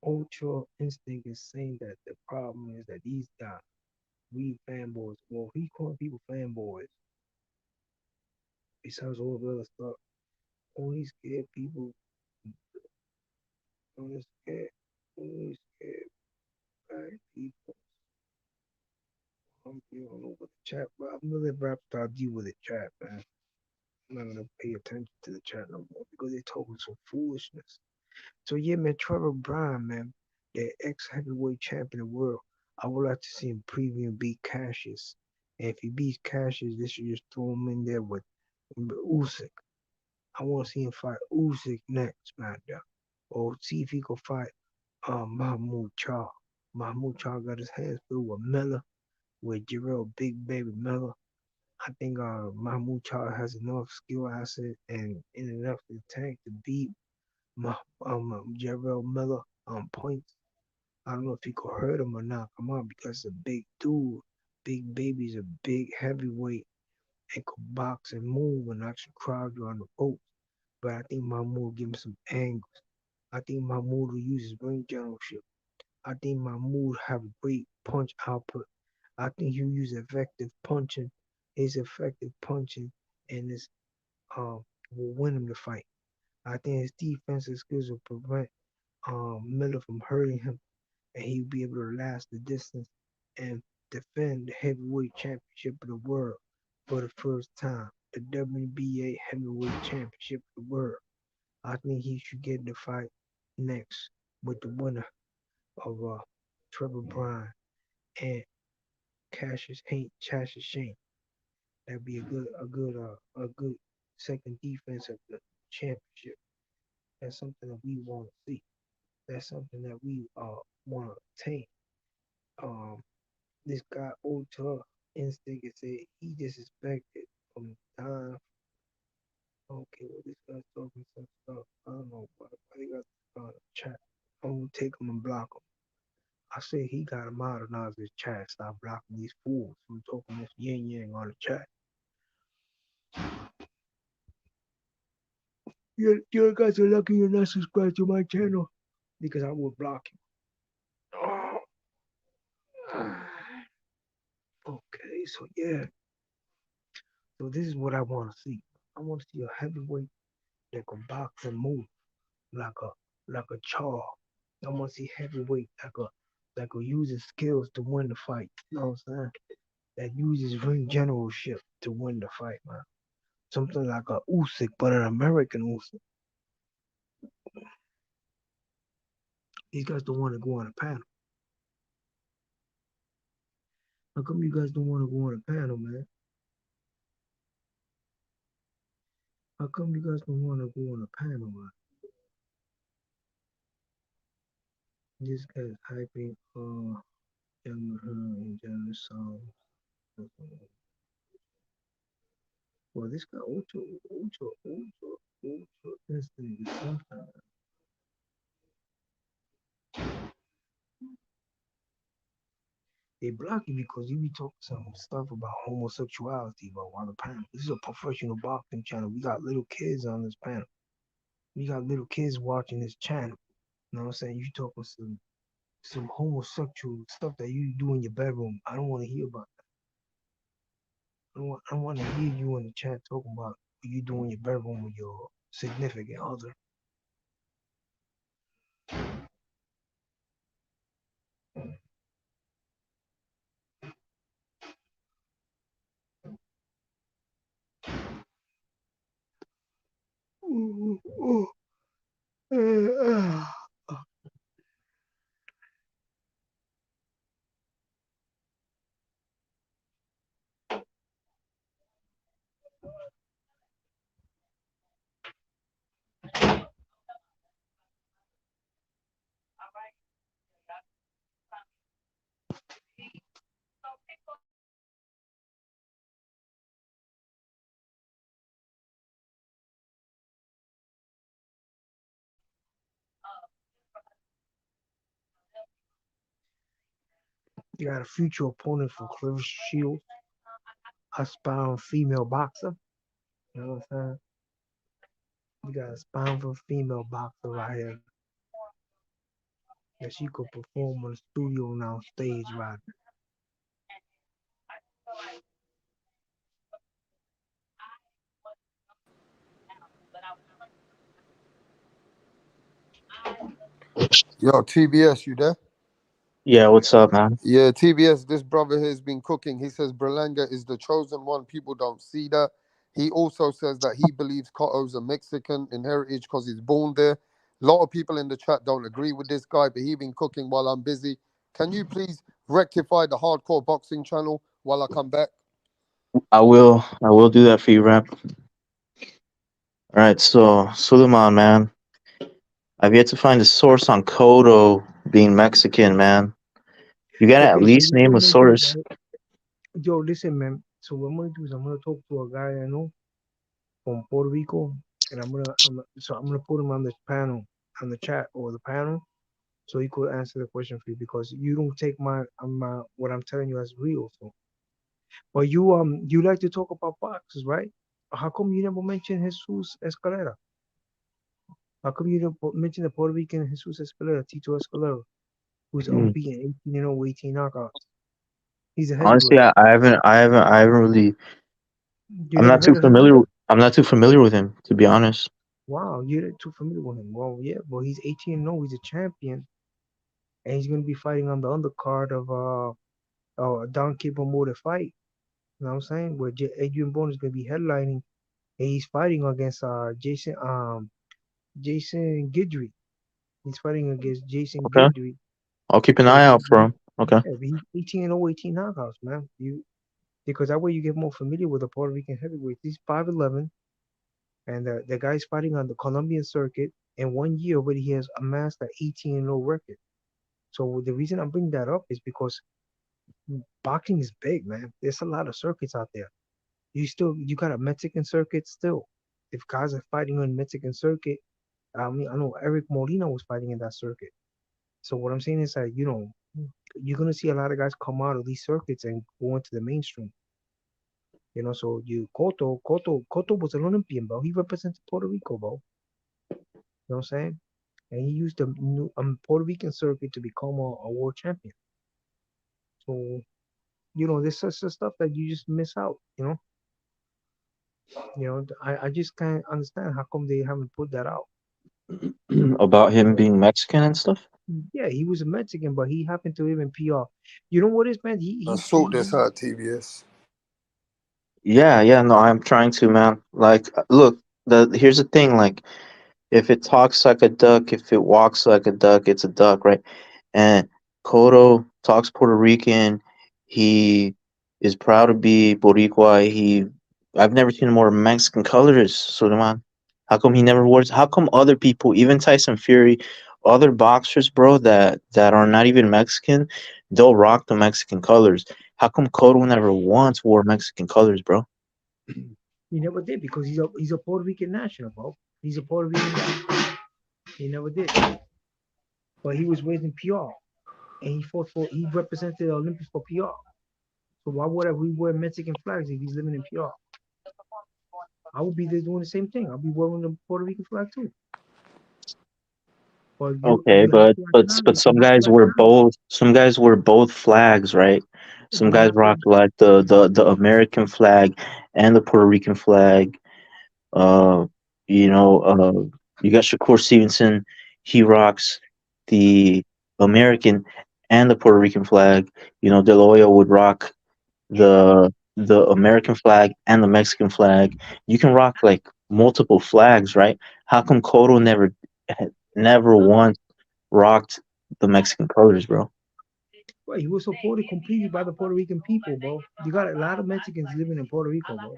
Ultra Instinct is saying that the problem is that these guys, we fanboys, well, he calling people fanboys, besides all the other stuff, only scared people, only scared black people. I don't know what the chat, but I'm gonna let rap star deal with the chat, man. I'm not gonna pay attention to the chat no more because they're talking some foolishness. So yeah, man, Trevor Bryan, man, the ex heavyweight champion of the world. I would like to see him preview and beat Cassius. And if he beats Cassius, they should just throw him in there with Usyk. I want to see him fight Usyk next, man. Or see if he can fight Mahmoud Charlo. Mahmoud Charlo got his hands full with Miller, with Jarrell Big Baby Miller. I think Mahmoud Charlo has enough skill asset and enough in the tank to beat Jarrell Miller on points. I don't know if he could hurt him or knock him out because it's a big dude. Big Baby's a big heavyweight and could box and move and actually crowd you on the ropes. But I think Mahmoud will give him some angles. I think Mahmoud will use his ring generalship. I think Mahmoud have a great punch output. I think he'll use effective punching. His effective punching and his will win him the fight. I think his defensive skills will prevent Miller from hurting him, and he'll be able to last the distance and defend the heavyweight championship of the world for the first time. The WBA heavyweight championship of the world. I think he should get the fight next with the winner of Trevor Bryan and Cassius Shane. That'd be a good second defense of the championship. That's something that we want to see. That's something that we want to obtain. Um, this guy Ultra Instinct said he disrespected from time. Okay, well this guy's talking some stuff. I don't know why he got this chat. I'm gonna take him and block him. I said he gotta modernize his chat. Stop blocking these fools from talking this yin yang on the chat. You guys are lucky you're not subscribed to my channel because I will block you. Okay, so yeah. So this is what I want to see. I want to see a heavyweight that can box and move like a Char. I want to see heavyweight that could use his skills to win the fight. You know what I'm saying? That uses ring generalship to win the fight, man. Something like a Usyk, but an American Usyk. These guys don't want to go on a panel. How come you guys don't want to go on a panel, man? How come you guys don't want to go on a panel, man? This guy's hyping younger her in general songs. Well, this guy ultra instinct is sometimes. They block you because you be talking some stuff about homosexuality about on the panel. This is a professional boxing channel. We got little kids on this panel. We got little kids watching this channel. You know what I'm saying? You talking some homosexual stuff that you do in your bedroom. I don't want to hear about that. I don't want to hear you in the chat talking about what you do in your bedroom with your significant other. You got a future opponent for Clarissa Shields, aspiring female boxer. You know what I'm saying? You got a aspiring female boxer right here that she could perform on the studio and on stage right. Yo, TBS, you there? Yeah, what's up, man? Yeah, TBS, this brother here has been cooking. He says Berlanga is the chosen one. People don't see that. He also says that he believes Cotto's a Mexican in heritage because he's born there. A lot of people in the chat don't agree with this guy, but he been cooking while I'm busy. Can you please rectify the hardcore boxing channel while I come back? I will do that for you, rap. All right, so Suleiman, man, I've yet to find a source on Kodo being Mexican, man. You gotta at Okay, so least what name I'm a gonna do, source. right? Yo, listen, man. So what I'm gonna do is I'm gonna talk to a guy I know from Puerto Rico, and I'm gonna put him on the panel, on the chat or the panel, so he could answer the question for you because you don't take my what I'm telling you as real. So, but you like to talk about boxes, right? How come you never mention Jesus Escalera? How come you didn't mention the Puerto Rican Jesus Escalera, Tito Escalera, who's Hmm. unbeaten, 18-0, 18 knockouts? He's a Honestly, heavyweight. I haven't really. You never heard of him either? I'm not too familiar with him, to be honest. Wow, you're not too familiar with him. Well, yeah, but he's 18-0. He's a champion, and he's gonna be fighting on the undercard of Don King promoted fight. You know what I'm saying? Where Adrian Bone is gonna be headlining, and he's fighting against Jason Guidry. He's fighting against Jason Okay, Guidry. I'll keep an So eye out for him. Okay. yeah, but he's 18-0, 18 knockouts, man. You because that way you get more familiar with the Puerto Rican heavyweight. He's 5'11", and the guy's fighting on the Colombian circuit. In 1 year already, he has amassed an 18-0 record. So the reason I'm bringing that up is because boxing is big, man. There's a lot of circuits out there. You got a Mexican circuit still. If guys are fighting on Mexican circuit, I mean I know Eric Molina was fighting in that circuit. So what I'm saying is that you're gonna see a lot of guys come out of these circuits and go into the mainstream. So Cotto was an Olympian, bro. He represented Puerto Rico, bro. You know what I'm saying? And he used the Puerto Rican circuit to become a world champion. So there's such stuff that you just miss out. I just can't understand how come they haven't put that out. About him being Mexican and stuff. Yeah, he was a Mexican, but he happened to live in PR. You know what is, man? Sort this out, TBS. Yeah, yeah, no, I'm trying to, man. Like, look, here's the thing, like, if it talks like a duck, if it walks like a duck, it's a duck, right? And Cotto talks Puerto Rican. He is proud to be Boricua. I've never seen him wear Mexican colors, Suleiman. How come he never wears? How come other people, even Tyson Fury, other boxers, bro, that are not even Mexican, they'll rock the Mexican colors. How come Cotto never once wore Mexican colors, bro? He never did because he's a Puerto Rican national, bro. He's a Puerto Rican guy. He never did. But he was raised in PR, and he represented the Olympics for PR. So why would we wear Mexican flags if he's living in PR? I would be there doing the same thing. I'll be wearing the Puerto Rican flag too. But Okay, but if you some have guys black wear talent, both. Some guys wear both flags, right? Some but guys rock like the American flag and the Puerto Rican flag. Uh, you know, you got Shakur Stevenson. He rocks the American and the Puerto Rican flag. De La Hoya would rock the American flag and the Mexican flag. You can rock like multiple flags, right? How come Cotto never once rocked the Mexican colors, bro? well, he was supported completely by the Puerto Rican people, bro. You got a lot of Mexicans living in Puerto Rico, bro.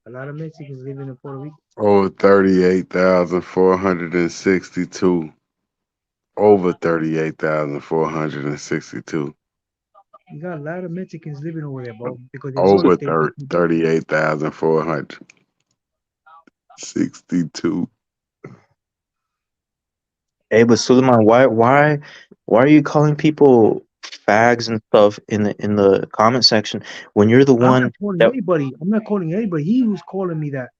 A lot of Mexicans living in Puerto Rico. Over 38,462. Over 38,462. You got a lot of Mexicans living over there, bro, because they know Over that 38,462. Hey, but Suleiman, why are you calling people fags and stuff in the comment section when you're the I'm one not calling that anybody. I'm not calling anybody. He was calling me that.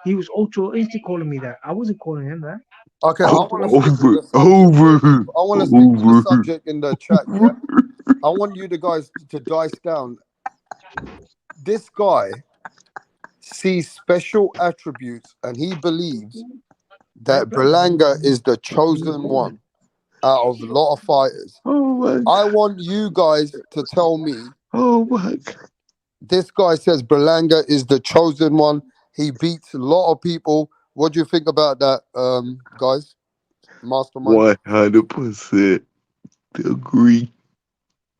He was ultra instant calling me that. I wasn't calling him that. Okay, I want to stick with over, the subject here. over, I want to stick with the over. subject in the chat. Yeah, I want you the guys to dice down. This guy sees special attributes, and he believes Red that flag. Berlanga is the chosen one out of a lot of fighters. Oh my, I want you guys to tell me. oh my God. This guy says Berlanga is the chosen one. He beats a lot of people. What do you think about that, guys? Masterminds. 100% agree.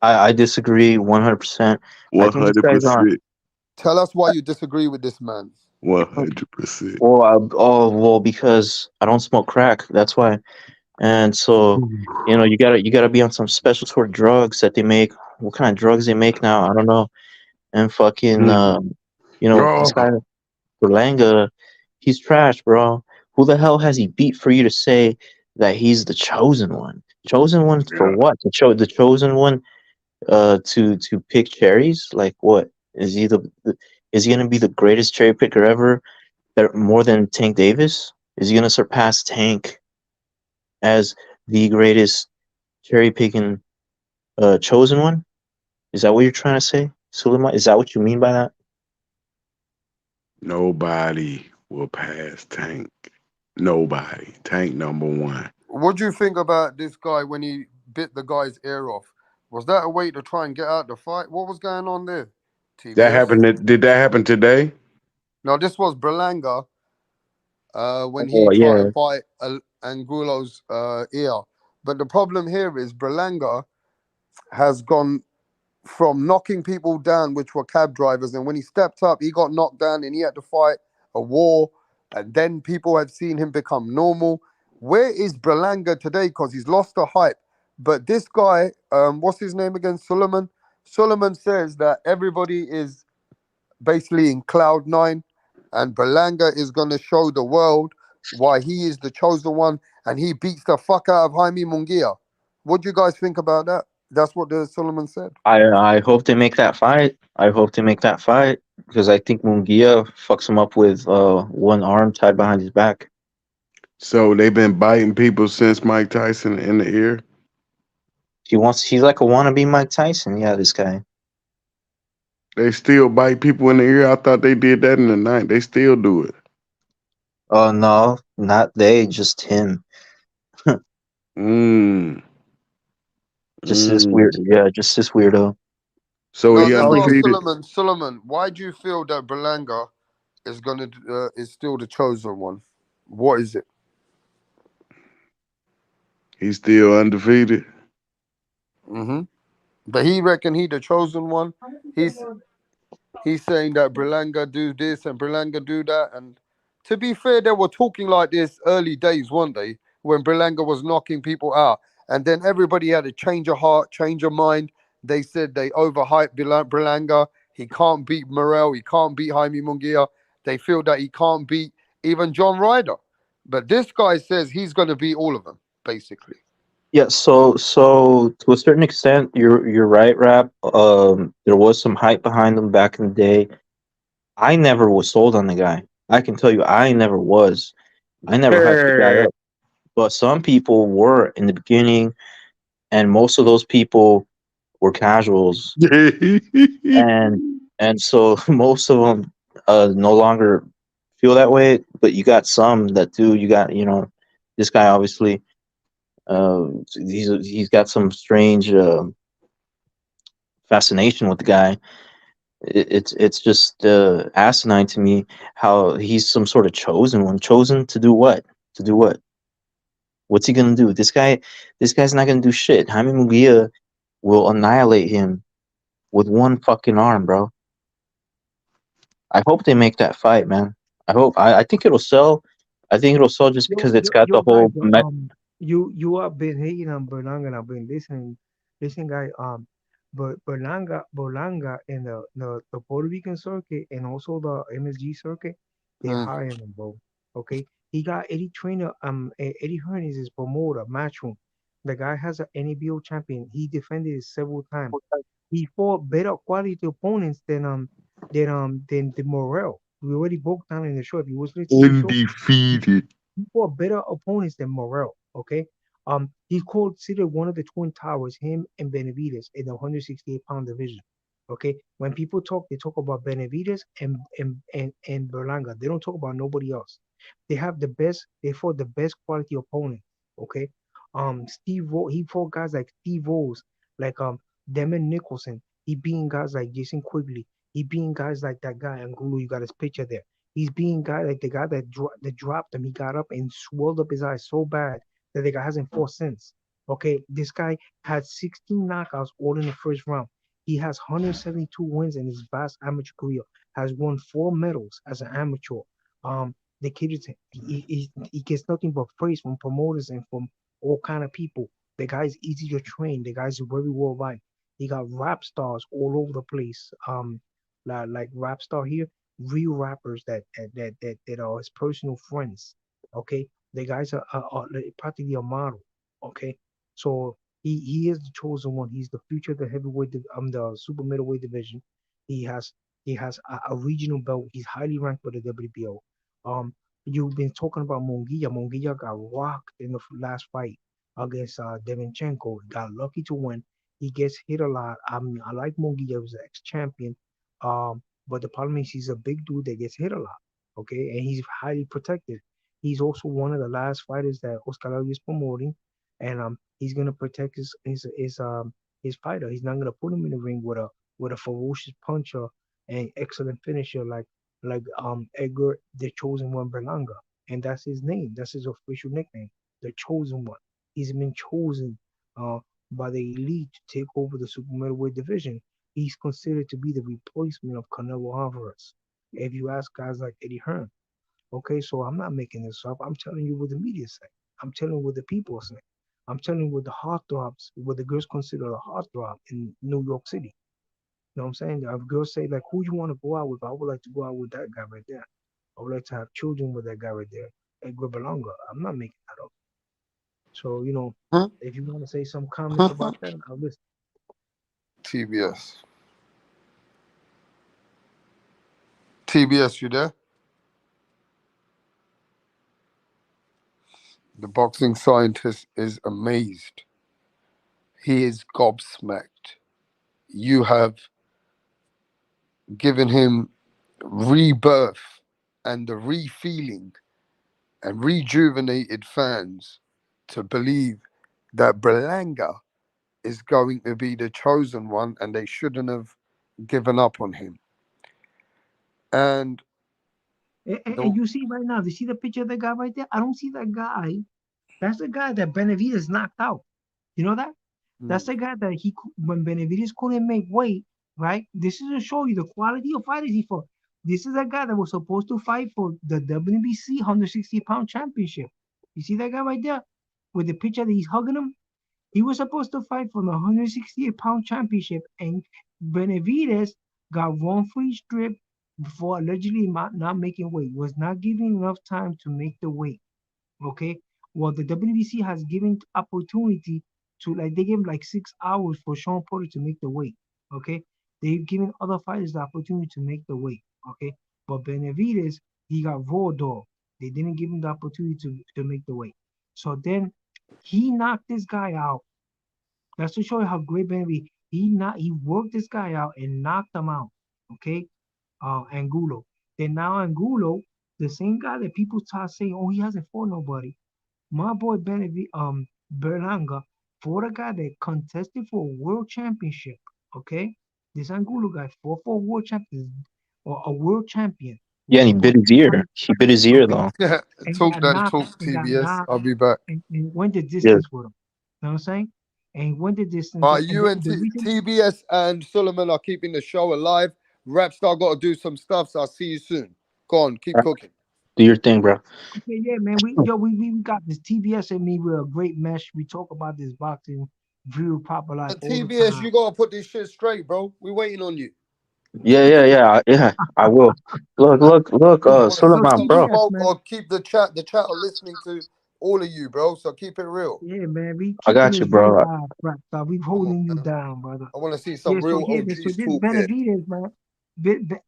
I disagree 100%. I think this guy's on. 100%. Tell us why you disagree with this man. 100%. Well, well, because I don't smoke crack. That's why. And so, you gotta be on some special sort of drugs that they make. What kind of drugs they make now? I don't know. And fucking, this guy Oh, Berlanga, he's trash, bro. Who the hell has he beat for you to say that he's the chosen one? Chosen one for yeah. what? The chosen one, to pick cherries? Like what? Is he gonna be the greatest cherry picker ever? More than Tank Davis? Is he gonna surpass Tank as the greatest cherry picking chosen one? Is that what you're trying to say, Suleiman? Is that what you mean by that? Nobody will pass Tank. Nobody. Tank number one. What do you think about this guy when he bit the guy's ear off? Was that a way to try and get out the fight? What was going on there? That TBS. happened. Did that happen today? Now this was Berlanga when he Oh tried to yeah. bite Angulo's ear. But the problem here is Berlanga has gone from knocking people down, which were cab drivers, and when he stepped up, he got knocked down and he had to fight a war. And then people have seen him become normal. Where is Berlanga today? Because he's lost the hype. But this guy, what's his name again? Solomon. Solomon says that everybody is basically in cloud nine, and Berlanga is going to show the world why he is the chosen one, and he beats the fuck out of Jaime Munguia. What do you guys think about that? That's what the Solomon said. I hope they make that fight. I hope they make that fight because I think Mungia fucks him up with one arm tied behind his back. So they've been biting people since Mike Tyson in the ear. He's like a wannabe Mike Tyson. Yeah, this guy. They still bite people in the ear. I thought they did that in the night. They still do it. Oh no, not they, just him. Mm. Just this weird. Mm. Yeah, just this weirdo. So Now he let's Probably ask 'cause- undefeated. Solomon. Solomon, why do you feel that Berlanga is still the chosen one? What is it? He's still undefeated. Hmm. But he reckon he the chosen one. He's he's saying that Berlanga do this and Berlanga do that. And to be fair, they were talking like this early days, one day when Berlanga was knocking people out, and then everybody had a change of heart, change of mind. They said they overhyped Berlanga. He can't beat Morel. He can't beat Jaime Munguia. They feel that he can't beat even John Ryder. But this guy says he's going to beat all of them, basically. Yeah, so to a certain extent, you're right, Rap. There was some hype behind him back in the day. I never was sold on the guy. I can tell you, I never was. I never hyped the guy up. But some people were in the beginning, and most of those people were casuals, and and so most of them no longer feel that way. But you got some that do. You got this guy obviously. He's got some strange fascination with the guy. It's just asinine to me how he's some sort of chosen one. Chosen to do what? To do what? What's he gonna do? This guy's not gonna do shit. Jaime Mugia will annihilate him with one fucking arm, bro. I hope they make that fight, man. I think it'll sell. I think it'll sell just because it's got Yo, the guys, whole met. you have been hating on Berlanga, and I've been listening, guy. But Berlanga in the Puerto Rican circuit and also the MSG circuit, they're Mm. hiring him, bro. Okay, he got Eddie Trainer, Eddie Hearn is his promoter, Matchroom. The guy has an NABO champion. He defended it several times. He fought better quality opponents than the Morel. We already broke down in the show. If you was listening to the show, Undefeated. he fought better opponents than Morel. Okay. He considered one of the twin towers, him and Benavides in the 168-pound division. Okay. When people talk, they talk about Benavides and Berlanga. They don't talk about nobody else. They have the best. They fought the best quality opponent. Okay. He fought guys like Steve O's, like Demon Nicholson. He beating guys like Jason Quigley. He beating guys like that guy Angulo. You got his picture there. He's being guy like the guy that dropped him. He got up and swelled up his eyes so bad that the guy hasn't fought since. Okay, this guy had 16 knockouts all in the first round. He has 172 wins in his vast amateur career. Has won 4 medals as an amateur. The kid is he gets nothing but praise from promoters and from all kind of people. The guy's easy to train. The guy's very well liked. He got rap stars all over the place. Like rap star here, real rappers that are his personal friends. Okay, the guys are like practically a model. Okay, so he is the chosen one. He's the future of the the super middleweight division. He has a regional belt. He's highly ranked by the WBO. Um, you've been talking about Munguia. Munguia got rocked in the last fight against Devinchenko. Got lucky to win. He gets hit a lot. I mean, I like Munguia. He was an ex-champion. But the problem is he's a big dude that gets hit a lot. Okay, and he's highly protected. He's also one of the last fighters that Escalera is promoting, and he's gonna protect his fighter. He's not gonna put him in the ring with a ferocious puncher and excellent finisher like Edgar the Chosen One Berlanga, and that's his name. That's his official nickname, the Chosen One. He's been chosen uh, by the elite to take over the super middleweight division. He's considered to be the replacement of Canelo Alvarez. If you ask guys like Eddie Hearn, okay, so I'm not making this up. I'm telling you what the media say. I'm telling you what the people say. I'm telling you what the heartthrobs, what the girls consider a heartthrob in New York City. You know what I'm saying? If girls say like, who you want to go out with? I would like to go out with that guy right there. I would like to have children with that guy right there. Edgar Berlanga. I'm not making that up. So Huh? if you want to say some comments about that, I'll listen. TBS. TBS, you there? The boxing scientist is amazed. He is gobsmacked. You have given him rebirth and the refeeling and rejuvenated fans to believe that Berlanga is going to be the chosen one and they shouldn't have given up on him. And And you see right now, you see the picture of the guy right there? I don't see that guy. That's the guy that Benavides knocked out. You know that? That's the guy that when Benavides couldn't make weight, right? This is to show you the quality of fighters he fought. This is a guy that was supposed to fight for the WBC 160-pound championship. You see that guy right there with the picture that he's hugging him? He was supposed to fight for the 168-pound championship, and Benavides got wrongfully stripped for allegedly not making weight. Was not given enough time to make the weight. Okay. Well, the WBC has given opportunity to they give like 6 hours for Sean Porter to make the weight. Okay. They've given other fighters the opportunity to make the weight. Okay. But Benavides, he got raw dog. They didn't give him the opportunity to make the weight. So then he knocked this guy out. That's to show you how great Benavides. He worked this guy out and knocked him out. Okay. Angulo. Then now Angulo, the same guy that people start saying, oh, he hasn't fought nobody. My boy Berlanga fought a guy that contested for a world championship. Okay, this Angulo guy fought for a world champion or a world champion. Yeah, and he bit his ear. He bit his ear Okay, though. and talk got that knocked talk, and got TBS. knocked I'll be back. and went the Yeah. distance with him. You know what I'm saying? And he went the distance. All right, And you and the reason, TBS and Solomon are keeping the show alive. Rapstar got to do some stuff, so I'll see you soon. Go on, keep cooking. Do your thing, bro. okay, yeah, man, we got this TBS and me. We're a great mesh. We talk about this boxing, real proper life all the TBS, time. you got to put this shit straight, bro. We're waiting on you. Yeah. I will. Look. You want to So Suleiman, some bro. TBS, smoke man. or keep the chat or listening to all of you, bro. So keep it real. Yeah, man, we I keeping got you, this right bro. vibe, right? So we Come on, holding you man. down, brother. I want to see Yeah, some so real yeah, so OGs this talk here. Benavides, man.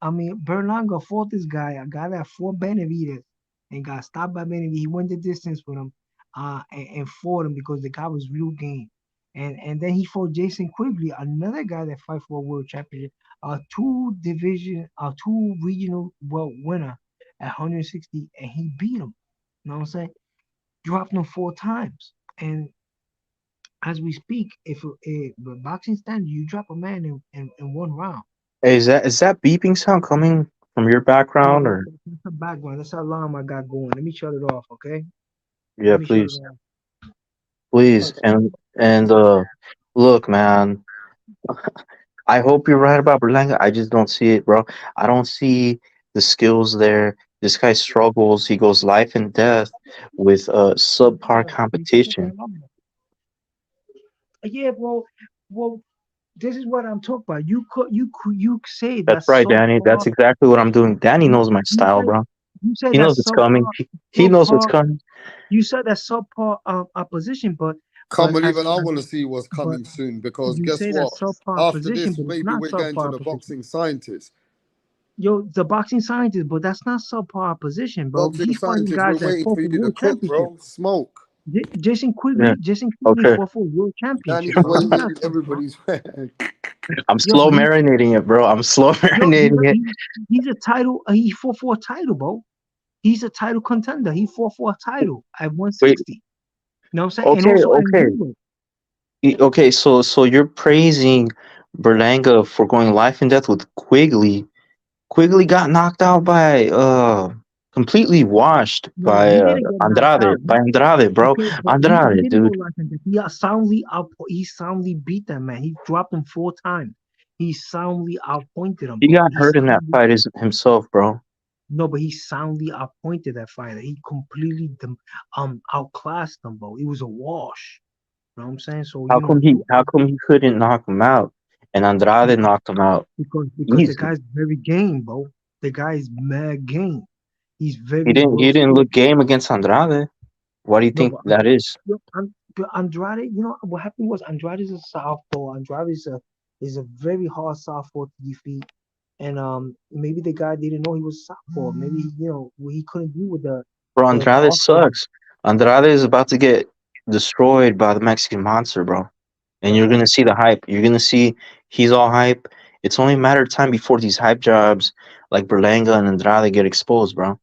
I mean, Berlanga fought this guy. A guy that fought Benavides and got stopped by Benavides. He went the distance with him, and fought him because the guy was real game. And then he fought Jason Quigley, another guy that fight for a world championship, two regional world winner at 160, and he beat him. You know what I'm saying? Dropped him 4 times. And as we speak, if a boxing stand, you drop a man in 1 round. Hey, is that beeping sound coming from your No, background or? that's the background. That's the alarm I got going. Let me shut it off, okay? Yeah, Let me shut it please, off. please, Okay. and look, man. I hope you're right about Berlanga. I just don't see it, bro. I don't see the skills there. This guy struggles. He goes life and death with subpar competition. Yeah, well, this is what I'm talking about. You say That's that's right, Danny. subpar. That's exactly what I'm doing. Danny You knows my you style, said bro. you said He knows that's it's coming. He knows what's subpar. coming. You said that's subpar opposition, Can't believe as it. I want to see what's but coming soon because you guess say what? that's subpar After position, this, but it's maybe not we're going to subpar the position. boxing scientist. Yo, the boxing scientist, but that's not subpar position, bro. Boxing He's fighting scientist, we're guys that waiting fought for for you to world cook, championship. bro. Smoke. Yeah. Jason Quigley Okay. fought for world championship, Danny's bro. He's not waiting. subpar. Everybody's. I'm Yo, slow but marinating it, bro. I'm slow marinating it. he's a title. He fought for a title, bro. He's a title contender. He fought for a title at Wait. 160. You know what I'm saying? And Okay. also at Okay. Bivol. Okay. So you're praising Berlanga for going life and death with Quigley. Quigley got knocked out by completely washed No, by he didn't get knocked out. Andrade, bro. Okay, but he Andrade, didn't go dude. like that. He soundly beat that man. He dropped him 4 times. He soundly outpointed him, He bro. got hurt in that fight himself, bro. No, but he soundly outpointed that fighter. He completely outclassed him, bro. It was a wash. You know what I'm saying? So How come he couldn't knock him out? And Andrade knocked him out because the easily. guy's very game, bro. The guy is mad game. He's He very didn't well he didn't skilled. look game against Andrade. Why do you No, think that is? but Andrade, you know what happened was Andrade is a southpaw. Andrade is a very hard southpaw to defeat. And maybe the guy didn't know he was southpaw. Maybe he couldn't deal with Bro, the Andrade Oscar. sucks. Andrade is about to get destroyed by the Mexican monster, bro. And you're gonna see the hype. You're gonna see he's all hype. It's only a matter of time before these hype jobs like Berlanga and Andrade get exposed, bro.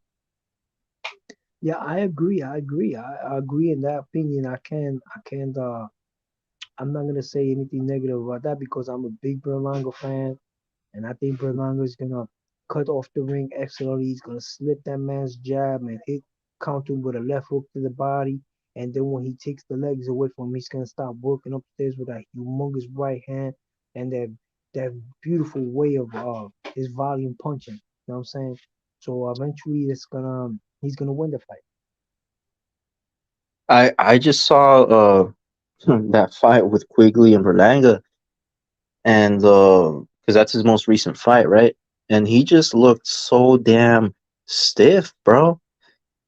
Yeah, I agree. I agree in that opinion. I can't I'm not gonna say anything negative about that because I'm a big Berlanga fan. And I think Berlanga is gonna cut off the ring excellently. He's gonna slip that man's jab and counter with a left hook to the body. And then when he takes the legs away from him, he's gonna start working upstairs with that humongous right hand and that beautiful way of his volume punching. You know what I'm saying? So eventually he's gonna win the fight. I just saw that fight with Quigley and Berlanga, and because that's his most recent fight, right? And he just looked so damn stiff, bro.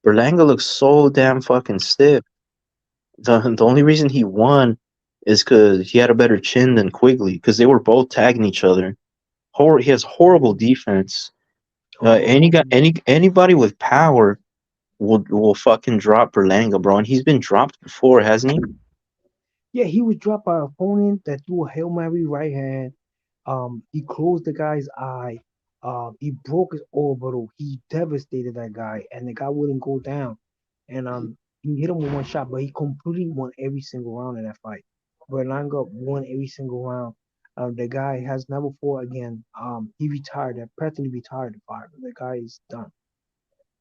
Berlanga looks so damn fucking stiff. The only reason he won is because he had a better chin than Quigley, because they were both tagging each other. He has horrible defense. Oh, Anybody with power will fucking drop Berlanga, bro. And he's been dropped before, hasn't he? yeah, he was dropped by an opponent that threw a Hail Mary right hand. He closed the guy's eye. He broke his orbital. He devastated that guy, and the guy wouldn't go down. And he hit him with one shot, but he completely won every single round in that fight. Berlanga won every single round. The guy has never fought again. He retired, practically retired the fight. The guy is done.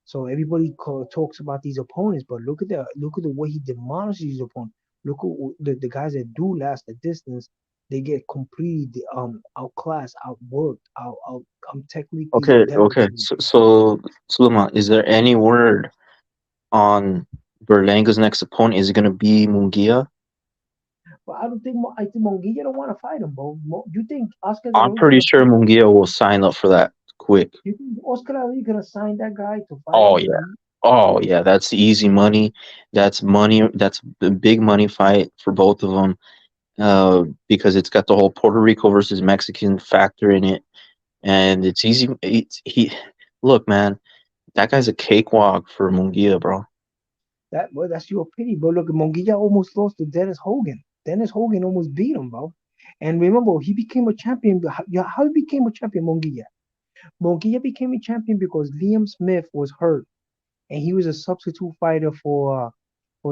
So everybody talks about these opponents, but look at the way he demolishes these opponents. Look at the guys that do last the distance. They get completely outclassed, outworked, technically Okay. devastated. So Sulema, is there any word on Berlanga's next opponent? Is it gonna be Munguia? But I think Monguilla don't want to fight him, bro. You think Oscar De La I'm Hoya pretty gonna sure Munguia will sign up for that quick. you think Oscar De La Hoya gonna sign that guy to fight Oh him yeah, to me? Oh yeah, that's easy money. That's money. That's a big money fight for both of them. Because it's got the whole Puerto Rico versus Mexican factor in it, and it's easy. He look, man, that guy's a cakewalk for Munguia, bro. That's your pity, bro. Look, Monguilla almost lost to Dennis Hogan. Dennis Hogan almost beat him, bro. And remember, he became a champion. How he became a champion, Monguilla? Monguilla became a champion because Liam Smith was hurt, and he was a substitute fighter for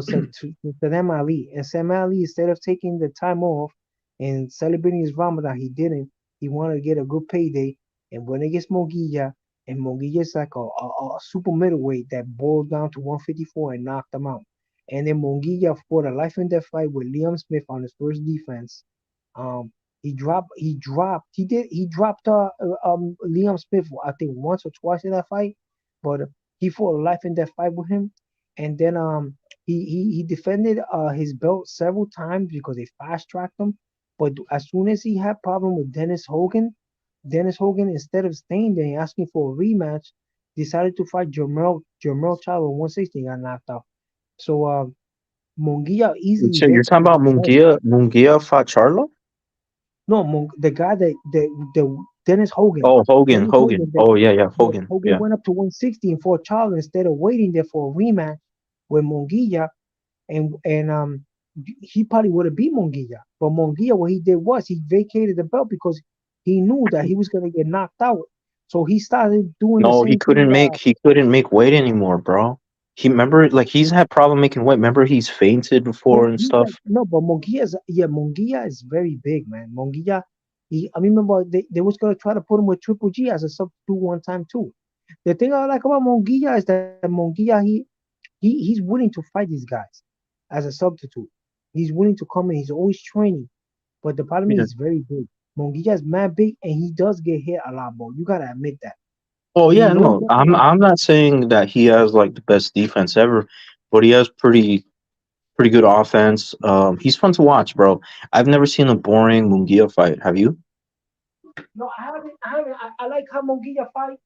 Sam Ali. And Sam Ali, instead of taking the time off and celebrating his Ramadan, he didn't. He wanted to get a good payday and went against Monguilla. And Monguilla is like a super middleweight that boiled down to 154 and knocked him out. And then Monguilla fought a life and death fight with Liam Smith on his first defense. Um, he dropped Liam Smith, I think once or twice in that fight, but he fought a life and death fight with him. And then he defended his belt several times because they fast tracked him. But as soon as he had problem with Dennis Hogan, instead of staying there and asking for a rematch, decided to fight Jermel Charlo 160 and got knocked out. So Munguia easily So you're gets talking the about belt. Munguia fought Charlo? No, the guy the Dennis Hogan. Oh, Dennis Hogan. Hogan, Oh yeah, yeah, yeah, Hogan. Hogan Yeah. went up to 160 and fought Charlo instead of waiting there for a rematch with Munguia, and he probably would have beat Munguia. But Munguia, what he did was he vacated the belt because he knew that he was gonna get knocked out. So he started doing the No, same thing. he couldn't make weight anymore, bro. He remember like he's had problem making weight. Remember he's fainted before and He's like stuff. no, but Monguia is very big, man. Monguia, I remember they was gonna try to put him with Triple G as a substitute one time too. The thing I like about Monguia is that Monguia he's willing to fight these guys as a substitute. He's willing to come in. He's always training, but the problem is Yeah. he's very big. Monguia is mad big, and he does get hit a lot, bro. You gotta admit that. Oh He yeah, loads no, up a lot. I'm not saying that he has like the best defense ever, but he has pretty good offense. He's fun to watch, bro. I've never seen a boring Munguia fight. Have you? No, I haven't. I like how Monguia fights.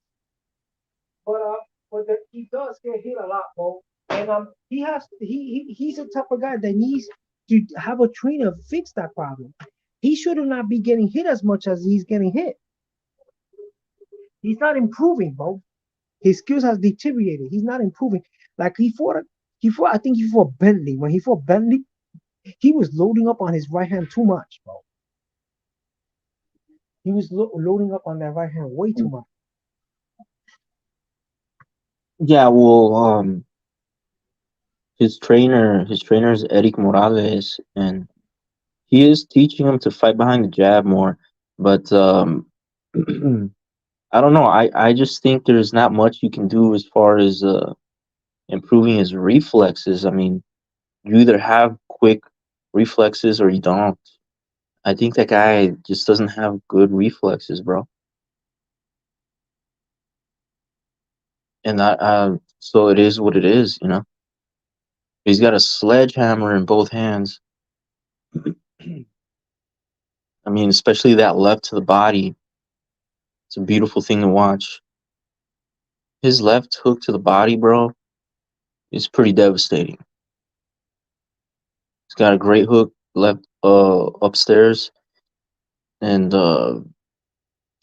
But he does get hit a lot, bro. And he's a type of guy that needs to have a trainer fix that problem. He should not be getting hit as much as he's getting hit. He's not improving, bro. His skills has deteriorated. He's not improving. Like I think he fought Bentley. When he fought Bentley, he was loading up on his right hand too much, bro. He was loading up on that right hand way too much. Yeah, well, his trainer is Eric Morales, and he is teaching him to fight behind the jab more. But I don't know. I just think there's not much you can do as far as improving his reflexes. I mean, you either have quick reflexes or you don't. I think that guy just doesn't have good reflexes, bro. And so it is what it is, you know. He's got a sledgehammer in both hands. I mean, especially that left to the body. It's a beautiful thing to watch. His left hook to the body, bro, is pretty devastating. He's got a great hook left upstairs, and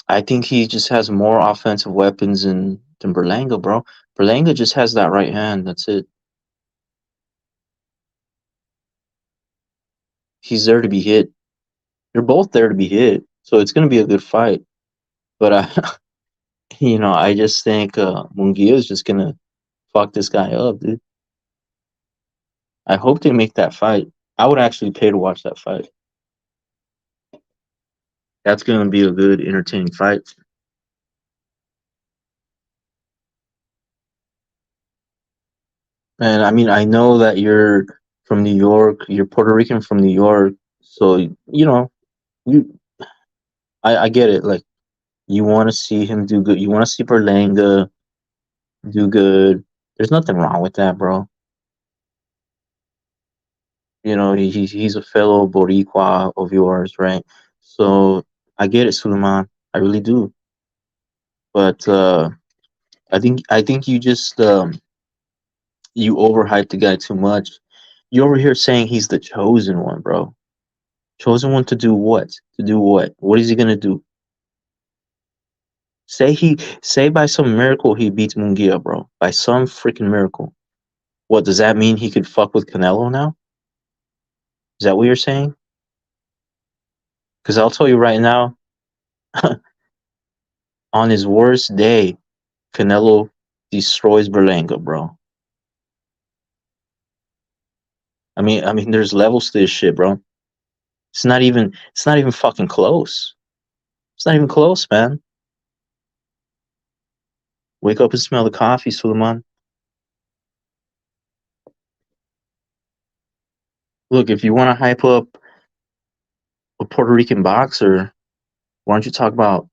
I think he just has more offensive weapons than Berlanga, bro. Berlanga just has that right hand. That's it. He's there to be hit. They're both there to be hit, so it's gonna be a good fight. But I just think Munguia is just gonna fuck this guy up, dude. I hope they make that fight. I would actually pay to watch that fight. That's gonna be a good, entertaining fight. And I mean, I know that you're from New York. You're Puerto Rican from New York, so you. I get it. Like you want to see him do good. You want to see Berlanga do good. There's nothing wrong with that, bro. He's a fellow Boricua of yours, right? So I get it, Suleiman. I really do. But I think you just You overhyped the guy too much. You over here saying he's the chosen one, bro. Chosen one to do what? To do what? What is he gonna do? Say by some miracle he beats Mungia, bro. By some freaking miracle. What does that mean? He could fuck with Canelo now? Is that what you're saying? Because I'll tell you right now, on his worst day, Canelo destroys Berlanga, bro. I mean, there's levels to this shit, bro. It's not even fucking close. It's not even close, man. Wake up and smell the coffee, Suleiman. Look, if you want to hype up a Puerto Rican boxer, why don't you talk about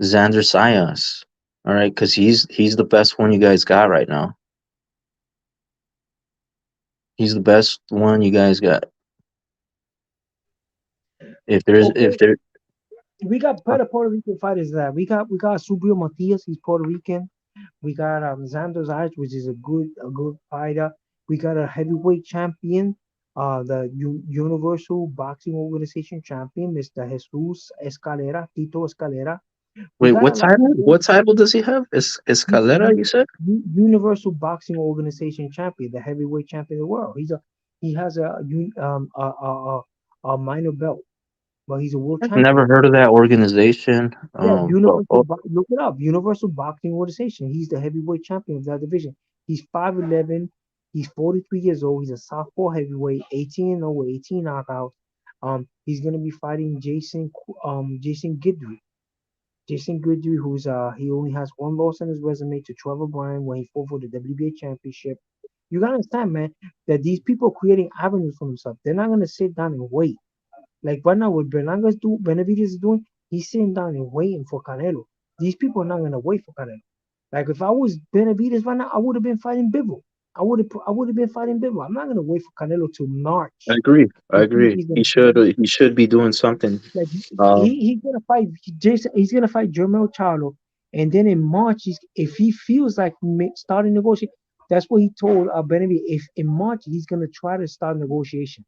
Xander Zayas? All right, because he's the best one you guys got right now. He's the best one you guys got. If there's Okay, if there we got better Puerto Rican fighters than that. We got Subio Matias, he's Puerto Rican. We got Xander Zayas, which is a good fighter. We got a heavyweight champion, the Universal Boxing Organization champion, Mr. Jesus Escalera, Tito Escalera. We wait, got a what lot of title? good What title does he have? Escalera, you said? Universal Boxing Organization champion, the heavyweight champion of the world. He has a minor belt, but he's a world I've never champion. heard of that organization. Yeah, But Look it up. Universal Boxing Organization. He's the heavyweight champion of that division. He's 5'11". He's 43 years old. He's a southpaw heavyweight, 18-0 with 18 knockouts. He's gonna be fighting Jason Guidry. Jason Guidry, he only has one loss on his resume to Trevor Bryan when he fought for the WBA championship. You gotta understand, man, that these people are creating avenues for themselves. They're not gonna sit down and wait. Like right now, what Benavides is doing, he's sitting down and waiting for Canelo. These people are not gonna wait for Canelo. Like if I was Benavides right now, I would have been fighting Bivol. I would have been fighting Bivol. I'm not gonna wait for Canelo to I March agree. I to see if agree. he's He gonna fight. should he should be doing something. Like Um, he's gonna fight Jason. He's gonna fight Jermel Charlo, and then in March, if he feels like starting negotiation, that's what he told Benavides. If in March he's gonna try to start negotiation.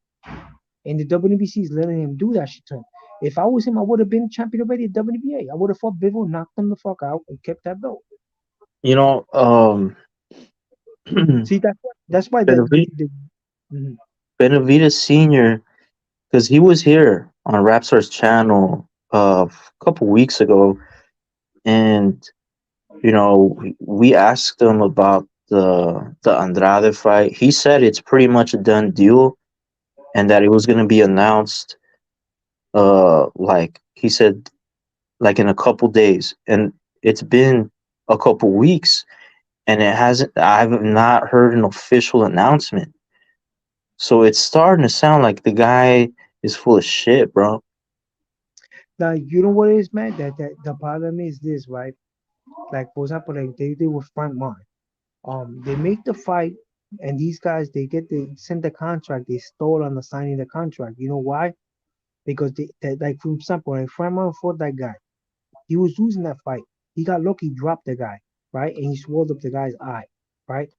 And the WBC is letting him do that shit to him. If I was him, I would have been champion already at WBA. I would have fought Bivol, knocked him the fuck out, and kept that belt. you know, See, that's why Benavides, mhm. Benavides Senior, because he was here on Rapstar's channel a couple weeks ago, and we asked him about the Andrade fight. He said it's pretty much a done deal, and that it was going to be announced. Like he said, like in a couple days, and it's been a couple weeks, and it hasn't. I've not heard an official announcement. So it's starting to sound like the guy is full of shit, bro. Now you know what it is, man. That the problem is this, right? Like for example, like they did with Frank Martin. They make the fight, and these guys they send the contract. They stole on the signing the contract. You know why? Because like for example, like Frank Martin fought that guy. He was losing that fight. He got lucky, dropped the guy, right? And he swelled up the guy's eye, right?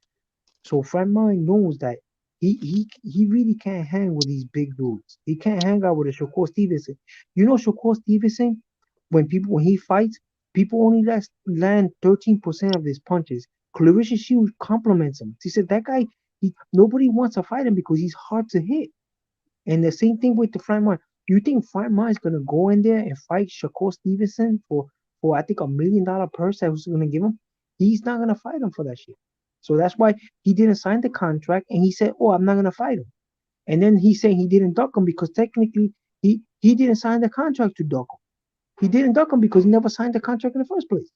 So Frank Martin knows that he really can't hang with these big dudes. He can't hang out with a Shakur Stevenson. You know Shakur Stevenson, when he fights, people only land 13% of his punches. Clarissa Shields compliments him. She said that guy, nobody wants to fight him because he's hard to hit. And the same thing with the Frank Mar. You think Frank Mar is gonna go in there and fight Shakur Stevenson for I think $1 million purse that was gonna give him? He's not gonna fight him for that shit. So that's why he didn't sign the contract and he said, "Oh, I'm not gonna fight him." And then he's saying he didn't duck him because technically he didn't sign the contract to duck him. He didn't duck him because he never signed the contract in the first place.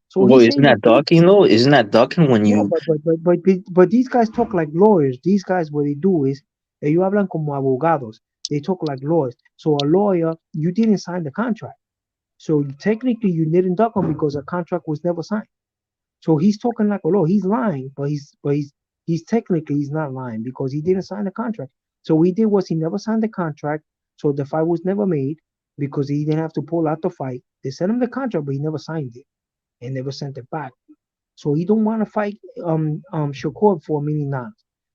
So Well, he's isn't saying that that. ducking though? Isn't that ducking when Yeah, you but these guys talk like lawyers. These guys, what they do is, ellos hablan como abogados. They talk like lawyers. So a lawyer, you didn't sign the contract. So technically, you didn't duck him because a contract was never signed. So he's talking like a lawyer. He's lying, but he's technically he's not lying because he didn't sign the contract. So what he did was he never signed the contract. So the fight was never made because he didn't have to pull out the fight. They sent him the contract, but he never signed it and never sent it back. So he don't want to fight Shakur for $1 million.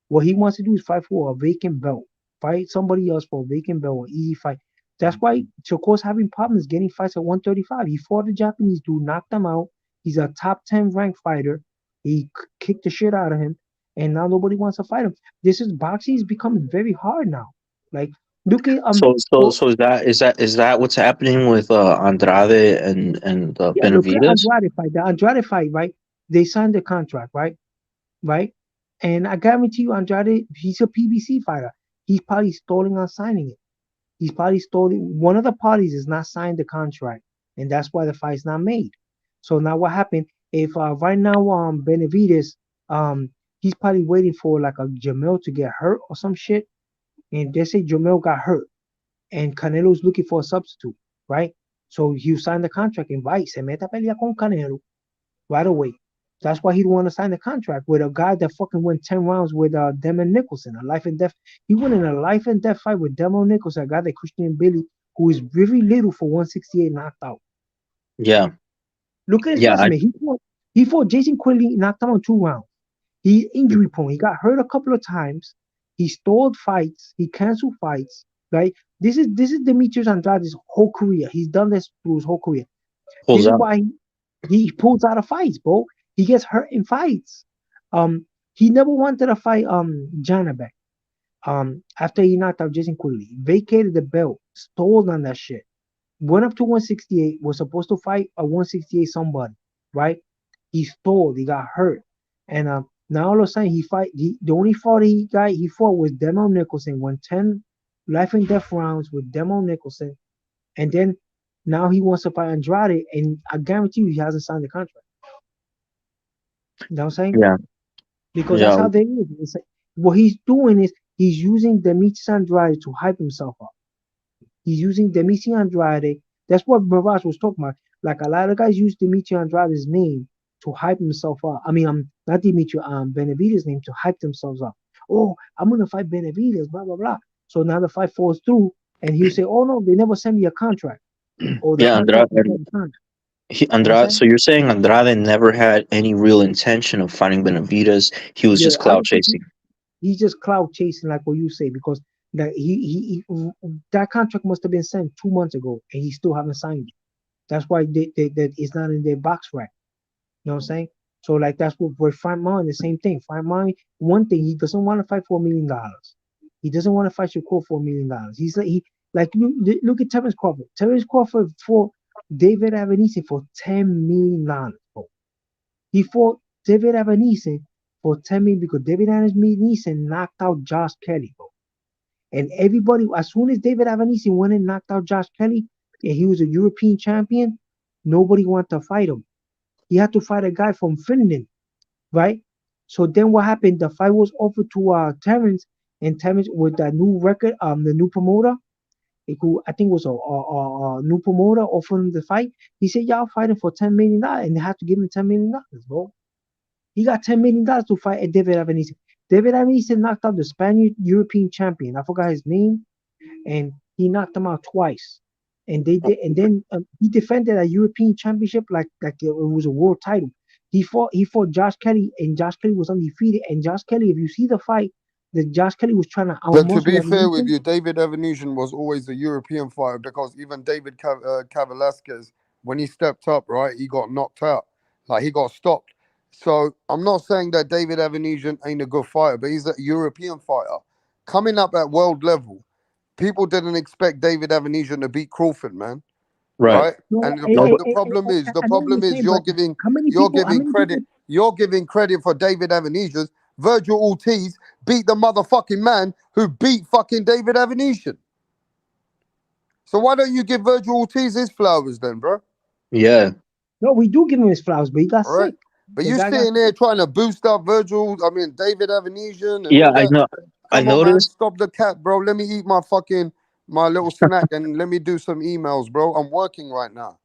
What he wants to do is fight for a vacant belt. Fight somebody else for a vacant belt, an easy fight. That's why Shakur's having problems getting fights at 135. He fought a Japanese dude, knocked him out. He's a top 10 ranked fighter. He kicked the shit out of him, and now nobody wants to fight him. This is boxing is becoming very hard now. Like look at well, So is that what's happening with Andrade and yeah, look at Benavides? Andrade fight. The Andrade fight, right? They signed the contract, right? Right? And I guarantee you, Andrade, he's a PBC fighter. He's probably stalling on signing it. He's probably stalling. One of the parties is not signed the contract, and that's why the fight's not made. So now what happened? If right now Benavides he's probably waiting for like a Jamel to get hurt or some shit, and they say Jamel got hurt, and Canelo's looking for a substitute, right? So he signed the contract and vai, se mete a pelear con Canelo right away. That's why he didn't want to sign the contract with a guy that fucking went 10 rounds with Demon Nicholson, a life and death. He went in a life and death fight with Demon Nicholson, a guy that Christian Billy, who is very little for 168 knocked out. Yeah, Look at his yeah, resume. He fought Jason Quigley, knocked him on 2 rounds. He's injury prone. He got hurt a couple of times. He stalled fights. He canceled fights. Right? This is Demetrius Andrade's whole career. He's done this through his whole career. This pulls is out. why he pulls out of fights, bro. He gets hurt in fights. He never wanted to fight Janabek. After he knocked out Jason Quigley, vacated the belt, stalled on that shit. Went up to 168. Was supposed to fight a 168 somebody, right? He stalled. He got hurt, and now all of a sudden the only fight he fought was Demo Nicholson. Won 10 life and death rounds with Demo Nicholson, and then now he wants to fight Andrade, and I guarantee you he hasn't signed the contract. You know what I'm saying? Yeah, Because that's yeah, how they is. It's like, what he's doing is he's using Demetrius Andrade to hype himself up. He's using Demetrius Andrade. That's what Barras was talking about. Like a lot of guys use Demetrius Andrade's name to hype himself up. I mean, not Demetrius, Benavides' name to hype themselves up. Oh, I'm gonna fight Benavides, blah blah blah. So now the fight falls through, and he'll say, "Oh no, they never sent me a contract, or the yeah. contract is never signed." You know what I'm Andrade. saying? So you're saying Andrade never had any real intention of fighting Benavides? He was Yeah, just I clout don't think chasing. he's just cloud chasing, like what you say, because that that contract must have been sent 2 months ago, and he still haven't signed it. That's why that it's not in their box rack. You know what I'm saying? So like that's what with Frank Martin, the same thing. Frank Martin, one thing he doesn't want to fight for $1 million. He doesn't want to fight Shakur for $1 million. He's like look at Terence Crawford. Terence Crawford fought David Avanese for $10 million. Bro. He fought David Avanese for 10 million because David Avanese knocked out Josh Kelly, bro. And everybody, as soon as David Avanese went and knocked out Josh Kelly, and he was a European champion, nobody wanted to fight him. He had to fight a guy from Finland, right? So then what happened? The fight was offered to Terrence, and Terrence with that new record, the new promoter, who I think was a new promoter offering the fight. He said, "Y'all fighting for $10 million," and they had to give him $10 million, bro. He got $10 million to fight at David Avanese. David Avanese knocked out the Spanish European champion. I forgot his name, and he knocked him out twice. And they did, and then he defended a European championship like it was a world title. He fought Josh Kelly, and Josh Kelly was undefeated. And Josh Kelly, if you see the fight, that Josh Kelly was trying to But to outmuscle be fair with Avanese. you, David Evanesian was always a European fighter because even David Cavalasquez, when he stepped up, right, he got knocked out. Like he got stopped. So I'm not saying that David Evanesian ain't a good fighter, but he's a European fighter. Coming up at world level, people didn't expect David Evanesian to beat Crawford, man. Right. Right? No, And No, but the problem is I know what you're saying, but you're giving credit for David Evanesian. Virgil Ortiz beat the motherfucking man who beat fucking David Evanesian. So why don't you give Virgil Ortiz his flowers then, bro? yeah, No, we do give him his flowers, but he got All right. sick. But The you guy got sitting there sick. trying to boost up David Evanesian and yeah. all I that. know. I Come on, man. noticed. Stop the cat, bro. Let me eat my little snack and let me do some emails, bro. I'm working right now.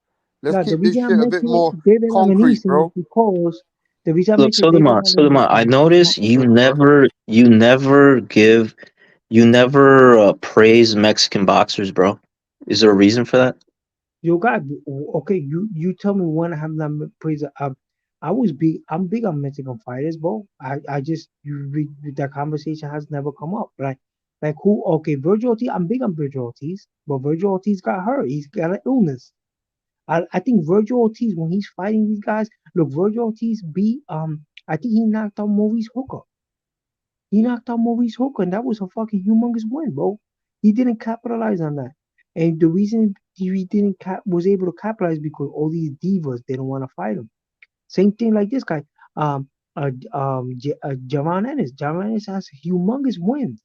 Let's Now, the keep this reason I shit a bit mentioned more David concrete, Avanese is bro. because the reason I Look, mentioned David Sodoma. I Avanese. noticed you never praise Mexican boxers, bro. Is there a reason for that? You got okay. You tell me when I have not praised. I'm big on Mexican fighters, bro. I just that conversation has never come up. Like who? Okay, Virgil Ortiz. I'm big on Virgil Ortiz, but Virgil Ortiz got hurt. He's got an illness. I think Virgil Ortiz when he's fighting these guys. Look, Virgil Ortiz beat I think he knocked out Maurice Hooker. He knocked out Maurice Hooker, and that was a fucking humongous win, bro. He didn't capitalize on that, and the reason he didn't was able to capitalize because all these divas they don't want to fight him. Same thing like this guy, Javon Ennis. Javon Ennis has humongous wins,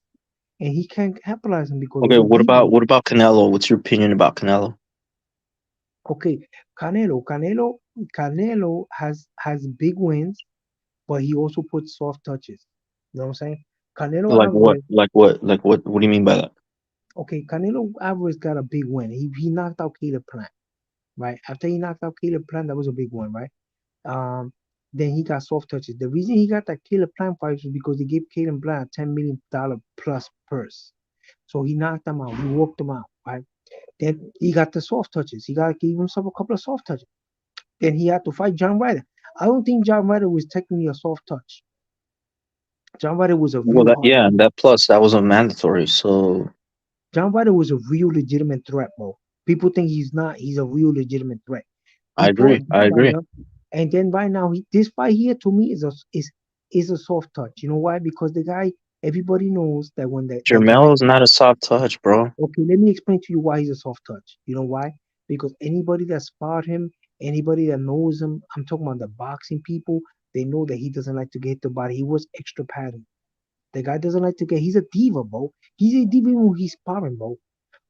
and he can't capitalize on because Okay, all the divas. what about Canelo? What's your opinion about Canelo? Okay, Canelo has big wins, but he also puts soft touches. You know what I'm saying? Canelo Like what? Alvarez. Like what? Like what? What do you mean by that? Okay, Canelo Alvarez got a big win. He knocked out Caleb Plant, right? After he knocked out Caleb Plant, that was a big one, right? Um, then he got soft touches. The reason he got that Caleb Plant fight was because they gave Caleb Plant a $10 million plus purse. So he knocked him out. He walked him out, right? Then he got the soft touches. He got to give himself a couple of soft touches. Then he had to fight John Ryder. I don't think John Ryder was technically a soft touch. John Ryder was a Well, real hard. and that plus that was a mandatory. So John Ryder was a real legitimate threat, bro. People think he's not. He's a real legitimate threat. I He fought agree. I John agree. Ryder, and then right now this fight here to me is a soft touch. You know why? Because the guy, everybody knows that when the guy. Jermelo's not a soft touch, bro. Okay, let me explain to you why he's a soft touch. You know why? Because anybody that sparred him, anybody that knows him, I'm talking about the boxing people. They know that he doesn't like to get the body. He was extra padding. The guy doesn't like to get. He's a diva, bro. He's a diva when he's sparring, bro.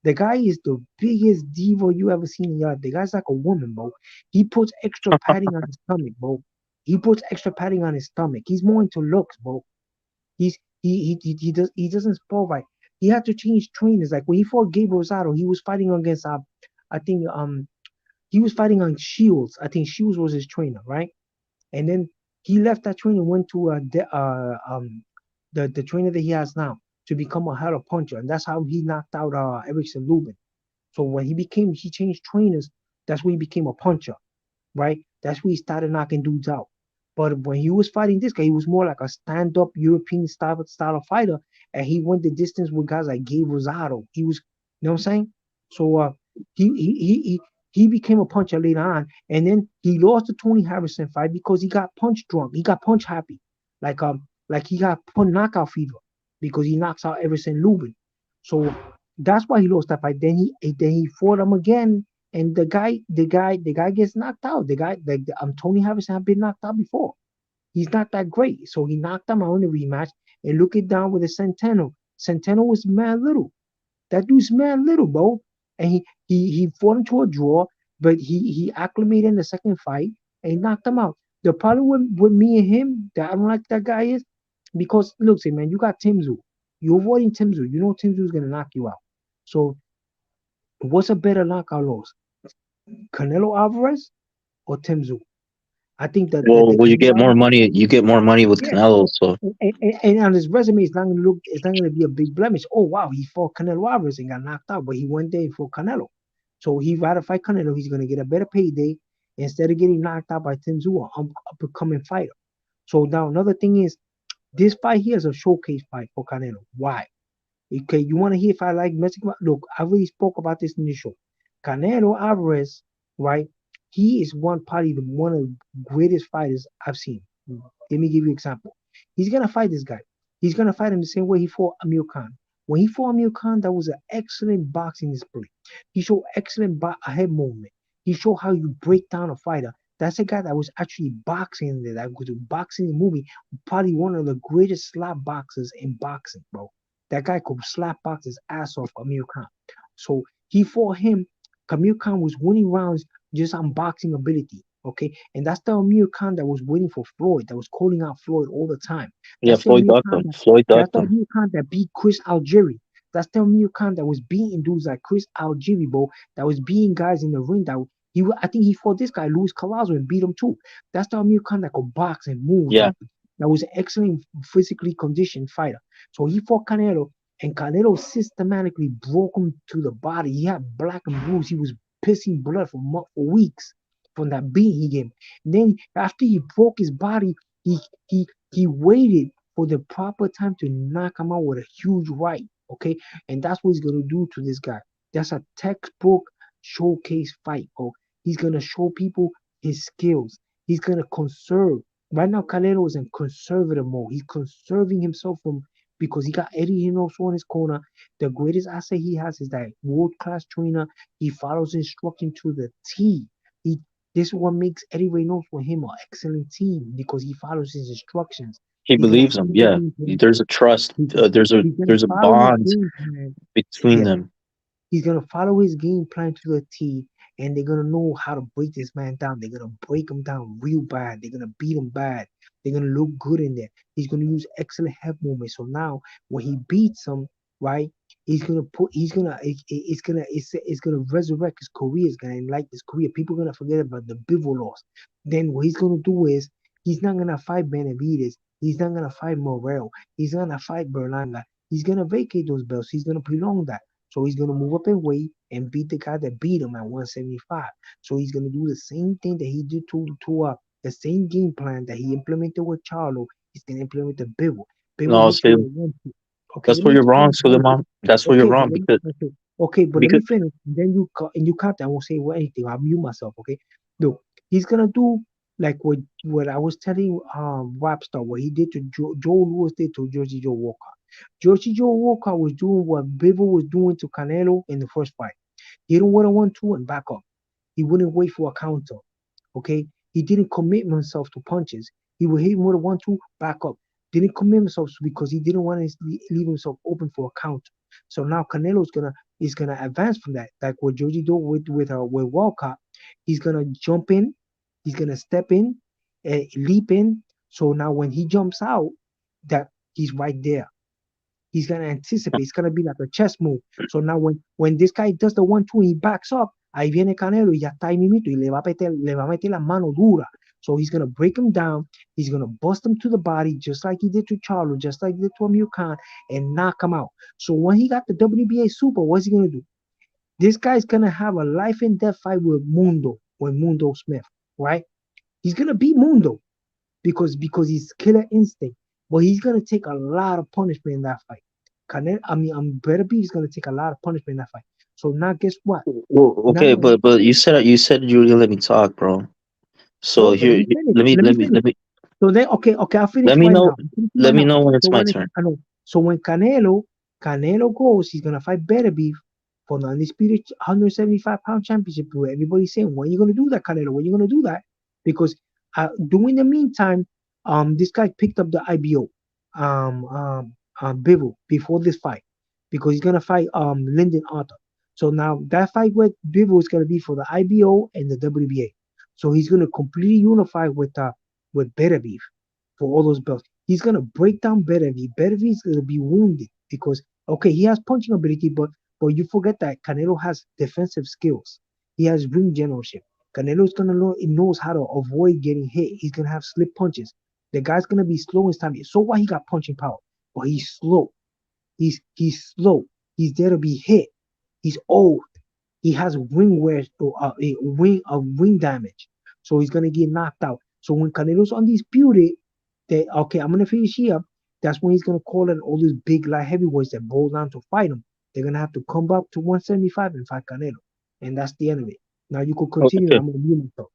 The guy is the biggest diva you ever seen in your life. The guy's like a woman, bro. He puts extra padding on his stomach, bro. He puts extra padding on his stomach. He's more into looks, bro. He doesn't spar right. He had to change trainers. Like when he fought Gabe Rosado, he was fighting against I think he was fighting on Shields. I think Shields was his trainer, right? And then he left that trainer, went to the trainer that he has now to become a hell puncher, and that's how he knocked out Erickson Lubin. So when he changed trainers. That's when he became a puncher, right? That's when he started knocking dudes out. But when he was fighting this guy, he was more like a stand-up European style of fighter, and he went the distance with guys like Gabe Rosado. He was, you know what I'm saying? So he he he he he became a puncher later on, and then he lost the Tony Harrison fight because he got punch drunk. He got punch happy, like he got knockout fever because he knocks out Everson Lubin. So that's why he lost that fight. Then he fought him again, and the guy gets knocked out. Tony Harrison had been knocked out before. He's not that great, so he knocked him out in the rematch. And look it down with the Centeno. Centeno was mad little. That dude's mad little, bro. And he fought into a draw, but he acclimated in the second fight and he knocked him out. The problem with me and him that I don't like that guy is because look, say man, you got Timzu. You're avoiding Timzu. You know Timzu's gonna knock you out. So what's a better knockout loss? Canelo Alvarez or Timzu? I think that the Well, you get Canelo more Alvarez, money. You get more money with yeah. Canelo. So And on his resume, it's not gonna be a big blemish. Oh wow, he fought Canelo Alvarez and got knocked out, but he went there for Canelo. So he rather fight Canelo. He's gonna get a better payday instead of getting knocked out by Tim Zua, up and coming fighter. So now another thing is this fight here is a showcase fight for Canelo. Why? Okay, you want to hear if I like Mexican? Look, I really spoke about this in the show. Canelo Alvarez, right? He is one of the greatest fighters I've seen. Let me give you an example. He's gonna fight this guy. He's gonna fight him the same way he fought Amir Khan. When he fought Amir Khan, that was an excellent boxing display. He showed excellent head movement. He showed how you break down a fighter. That's a guy that was actually boxing there. That was boxing movie. Probably one of the greatest slap boxers in boxing, bro. That guy could slap box his ass off Amir Khan. So he fought him. Amir Khan was winning rounds just on boxing ability. Okay. And that's the Amir Khan that was waiting for Floyd, that was calling out Floyd all the time. yeah, That's the Floyd Amir ducked Khan him. Floyd that's ducked the him. Amir Khan that beat Chris Algieri. That's the Amir Khan that was beating dudes like Chris Algieri, bro. That was beating guys in the ring. I think he fought this guy, Luis Colazo, and beat him too. That's the Amir Khan that could box and move. Yeah, That was an excellent physically conditioned fighter. So he fought Canelo, and Canelo systematically broke him to the body. He had black and bruise. He was pissing blood for weeks. from that beat he gave him. Then after he broke his body, he he waited for the proper time to knock him out with a huge right. Okay, and that's what he's gonna do to this guy. That's a textbook showcase fight. Oh, he's gonna show people his skills. He's gonna conserve. Right now, Canelo is in conservative mode. He's conserving himself from because he got Eddie Hinoso in his corner. The greatest asset he has is that world class trainer. He follows instruction to the T. He This is what makes Eddie Reynoso him an excellent team because he follows his instructions. He He's gonna believes him. follow his Yeah, game plan. there's a trust. He's, he's gonna There's a follow his bond game plan. between Yeah, them. he's gonna follow his game plan to the T, and they're gonna know how to break this man down. They're gonna break him down real bad. They're gonna beat him bad. They're gonna look good in there. He's gonna use excellent head movement. So now when he beats him, right, it's gonna resurrect his career. It's gonna enlighten his career. People are gonna forget about the Bivol loss. Then what he's gonna do is he's not gonna fight Benavides. He's not gonna fight Morel. He's gonna fight Berlanga. He's gonna vacate those belts. He's gonna prolong that. So he's gonna move up in weight and beat the guy that beat him at 175. So he's gonna do the same thing that he did to the same game plan that he implemented with Charlo. He's gonna implement the Bivol. Bivol No, hits you see, with a 1-2. Okay, that's let me where you're wrong, explain. Suleiman. That's where you're Okay, but wrong let me because okay, okay, but let me because finish. Then you cut. I won't say anything. I'll mute myself. Okay. Look, he's gonna do like what I was telling Rapstar, what he did to Joe Louis did to Georgie Joe Walker. Georgie Joe Walker was doing what Bivol was doing to Canelo in the first fight. He didn't want to 1-2 and back up. He wouldn't wait for a counter. Okay, he didn't commit himself to punches. He would hit him with a 1-2, back up. Didn't commit himself because he didn't want to leave himself open for a counter. So now Canelo's gonna advance from that, like what Joji do with Walcott. He's gonna jump in, he's gonna step in, leap in. So now when he jumps out, that he's right there. He's gonna anticipate. It's gonna be like a chess move. So now when this guy does the 1-2, he backs up. Ahí viene Canelo y ya está ahí mimito y le va a meter la mano dura. So he's gonna break him down. He's gonna bust him to the body just like he did to Charlo, just like he did to Amir Khan, and knock him out. So when he got the WBA Super, what's he gonna do? This guy's gonna have a life and death fight with Mundo Smith, right? He's gonna beat Mundo because he's killer instinct. But he's gonna take a lot of punishment in that fight. I'm better be he's gonna take a lot of punishment in that fight. So now guess what? well, Now okay, but you said you were gonna let me talk, bro. So no, but let here, me finish. let me Let me let me finish. let me So then okay, I'll let finish me right know now. I'm finishing let right me now. know when So it's my when it, turn. I know. So when Canelo goes, he's gonna fight Better Beef for the undisputed 175-pound championship. Where everybody's saying, when are you gonna do that, Canelo? When are you gonna do that? Because during the meantime, this guy picked up the IBO, Bivol before this fight because he's gonna fight Lyndon Arthur. So now that fight with Bivol is gonna be for the IBO and the WBA. So he's gonna completely unify with Better Beef for all those belts. He's gonna break down Beterbiev. Beterbiev is gonna be wounded because okay, he has punching ability, but you forget that Canelo has defensive skills. He has ring generalship. Canelo's gonna know he knows how to avoid getting hit. He's gonna have slip punches. The guy's gonna be slow in his time. So why he got punching power? But he's slow. He's slow. He's there to be hit. He's old. He has ring wear, ring damage. So he's gonna get knocked out. So when Canelo's undisputed, okay, I'm gonna finish here. That's when he's gonna call in all these big light heavyweights that bowl down to fight him. They're gonna have to come back to 175 and fight Canelo, and that's the end of it. Now you could continue. Okay, I'm gonna mute myself.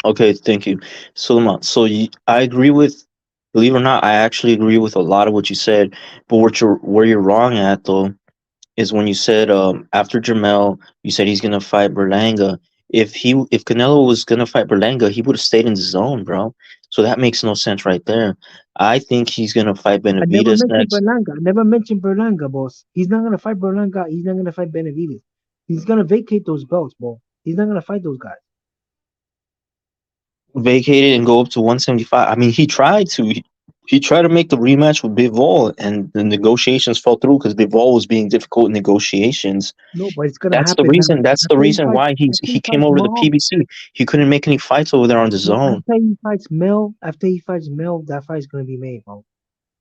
okay, thank you, Suleiman. So I agree with, believe it or not, I actually agree with a lot of what you said. But where you're wrong at though is when you said after Jamel, you said he's gonna fight Berlanga. If Canelo was gonna fight Berlanga, he would have stayed in the zone, bro. So that makes no sense right there. I think he's gonna fight I never Benavides mentioned next. Berlanga. I never mentioned Berlanga, boss. He's not gonna fight Berlanga. He's not gonna fight Benavides. He's gonna vacate those belts, bro. He's not gonna fight those guys. Vacated and go up to 175. I mean, he tried to make the rematch with Bivol, and the negotiations fell through because Bivol was being difficult in negotiations. No, but it's gonna That's the happen now. reason. That's the reason why he came over to the PBC. He couldn't make any fights over there on the No, zone. after he fights Mel, that fight's gonna be made, bro.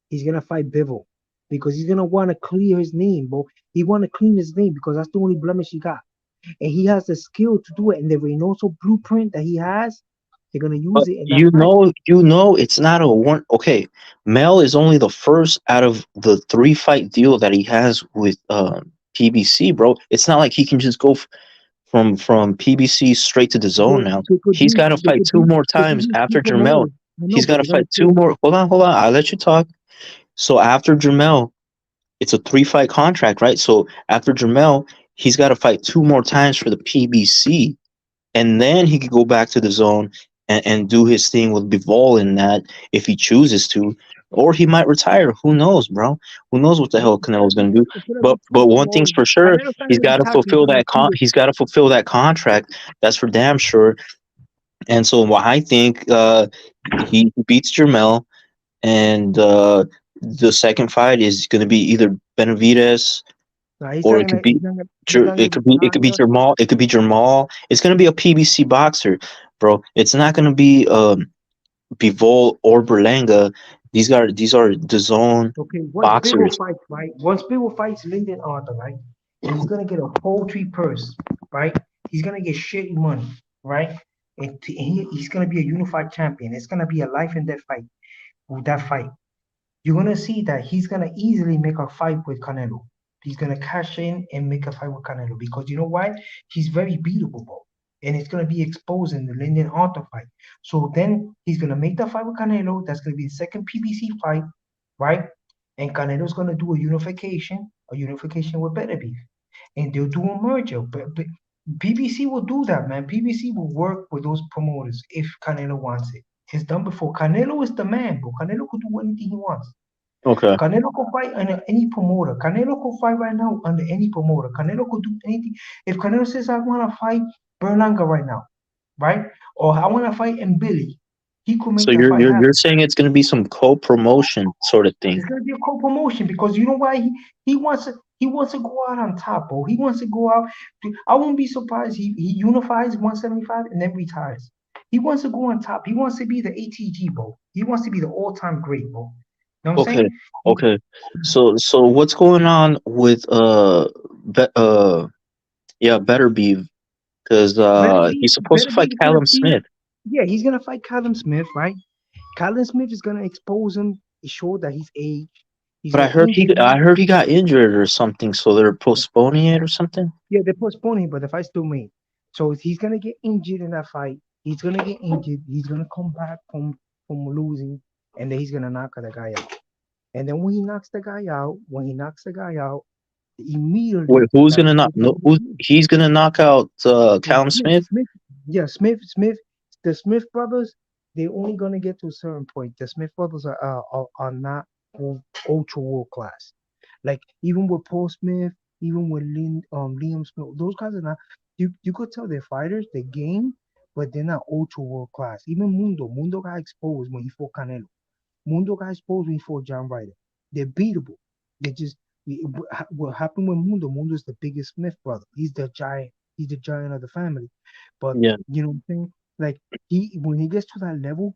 He's gonna fight Bivol because he's gonna want to clear his name, bro. He want to clean his name because that's the only blemish he got. and he has the skill to do it. And the Reynoso blueprint that he has, they're gonna use But it in that fight. it's not a one. Okay, Mel is only the first out of the 3 fight deal that he has with PBC, bro. It's not like he can just go from PBC straight to the zone Bro, now. He's got to fight two more they could times be two after Jermel. promoters. I know, He's got but to they're gonna fight two put more. Hold on. I'll let you talk. So after Jermel, it's a 3 fight contract, right? So after Jermel, he's got to fight two more times for the PBC, and then he could go back to the zone and do his thing with Bivol in that if he chooses to, or he might retire. Who knows, bro? Who knows what the hell Canelo's gonna do? it's gonna be two But one thing's promoters. for sure, Canelo's not gonna be tackling he's got to fulfill that contract. That's for damn sure. And so what I think, he beats Jermel, and the second fight is going to be either Benavides, Nah, he's or not it could gonna. be He's not gonna it could be retire. Jamal. It could be Jamal. It's gonna be a PBC boxer, bro. It's not gonna be Bivol or Berlanga. These are the zone Okay, once Bivol boxers. fights, right? Once Bivol fights Lyndon Arthur, right? He's gonna get a poultry purse, right? He's gonna get shitty money, right? He's gonna be a unified champion. It's gonna be a life and death fight. With that fight, you're gonna see that he's gonna easily make a fight with Canelo. He's gonna cash in and make a fight with Canelo because you know why? He's very beatable, bro. And it's gonna be exposing the Lyndon Arthur fight. So then he's gonna make the fight with Canelo. That's gonna be the second PBC fight, right? And Canelo's gonna do a unification with Better Beef, and they'll do a merger. But PBC will do that, man. PBC will work with those promoters if Canelo wants it. It's done before. Canelo is the man, bro. Canelo could do anything he wants. Okay. Canelo could fight under any promoter. Canelo could fight right now under any promoter. Canelo could do anything. If Canelo says, I want to fight Berlanga right now, right? Or I want to fight Billy, he could So make that fight you're happen. saying it's gonna be some co-promotion sort of thing. It's gonna be a co-promotion because you know why he wants to go out on top, bro. He wants to go out. I won't be surprised he unifies 175 and then retires. He wants to go on top. He wants to be the ATG, bro. He wants to be the all-time great, bro. You know what I'm Okay. saying? Okay. So what's going on with Better Be, because he's supposed to Better fight be gonna Callum see. Smith. Yeah, he's gonna fight Callum Smith, right? Callum Smith is gonna expose him, show that he's aged. He's But gonna injure I him. heard he got injured or something, so they're postponing it or something. Yeah, they're postponing, but the fight's still made. So if he's gonna get injured in that fight, he's gonna get injured. He's gonna come back from losing, and then he's gonna knock the guy out. And then when he knocks the guy out, Wait, immediately who's that's gonna knock? when No, who's he's gonna knock out yeah, Callum Smith, Smith? Smith, yeah, Smith. The Smith brothers, they only gonna get to a certain point. The Smith brothers are not ultra world class. Like even with Paul Smith, even with Liam Smith, those guys are not. You could tell they're fighters, they game, but they're not ultra world class. Even Mundo got exposed when he fought Canelo. Mundo got exposed when he fought John Ryder. They're beatable. They just what happened with Mundo? Mundo's the biggest Smith brother. He's the giant. He's the giant of the family. But Yeah. you know what I'm saying? Like when he gets to that level,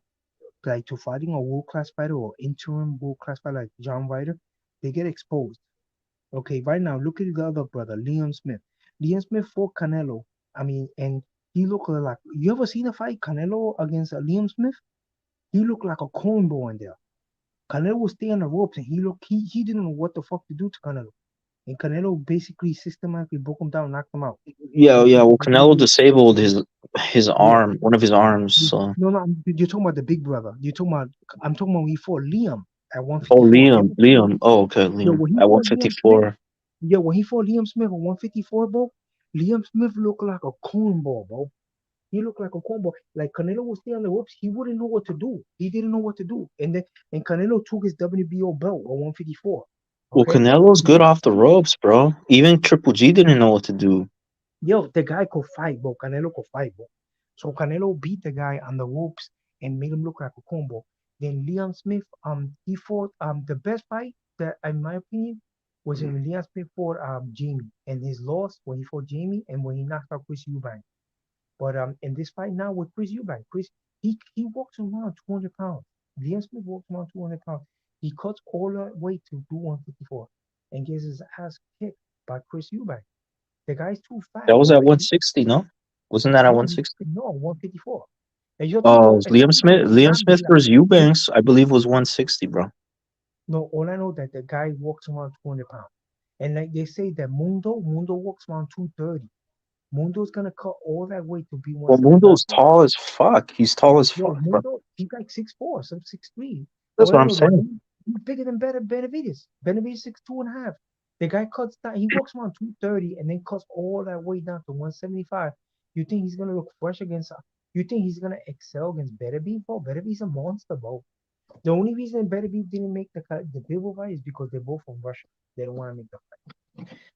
like to fighting a world class fighter or interim world class fighter like John Ryder, they get exposed. Okay, right now look at the other brother, Liam Smith. Liam Smith fought Canelo. I mean, and he looked like you ever seen a fight Canelo against Liam Smith? He looked like a cornball in there. Canelo was staying on the ropes and he didn't know what the fuck to do to Canelo. And Canelo basically systematically broke him down, knocked him out. Yeah, And yeah. Well, Canelo he- disabled his yeah. arm, one of his arms. So. No, you're talking about the big brother. I'm talking about when he fought Liam at Oh, 154. Liam. Oh, okay, Yeah, Liam when he at fought Liam Smith, 154. yeah, when he fought Liam Smith at 154, bro, Liam Smith looked like a cornball, bro. He looked like a cornball. Like Canelo was staying on the ropes, he wouldn't know what to do. He didn't know what to do. And Canelo took his WBO belt at 154. Well, Okay. Canelo's good off the ropes, bro. Even Triple G didn't know what to do. Yo, the guy could fight, bro. Canelo could fight, bro. So Canelo beat the guy on the ropes and made him look like a combo. Then Liam Smith, he fought the best fight that in my opinion was when Liam Smith fought Jamie. And his loss when he fought Jamie and when he knocked out Chris Eubank. But in this fight now with Chris Eubank, he walks around 200 pounds. Liam Smith walks around 200 pounds. He cuts all that weight to do 154 and gets his ass kicked by Chris Eubank. The guy's too fat, That was bro. at And 160, no? Wasn't that at no, 160? no, 154. And yo tengo, Liam estamos Smith. hablando Liam Smith gambling. versus Eubanks, I believe, was 160, bro. No, all I know that the guy walks around 200 pounds. And like they say that Mundo walks around 230. Mundo's gonna cut all that weight to be Well, 175. Mundo's tall as fuck. He's tall as Yo, fuck, bro. Mundo, he's like 6'4", some 6'3". That's All what I I'm know that saying. he's bigger than Benavides. Benavides 6'2.5". The guy cuts down, he walks around 230 and then cuts all that weight down to 175. You think he's gonna look fresh against you think he's gonna excel against Benavides, bro? Benavides a monster, bro. The only reason Benavides didn't make the Bivol fight is because they're both from Russia. They don't want to make the fight.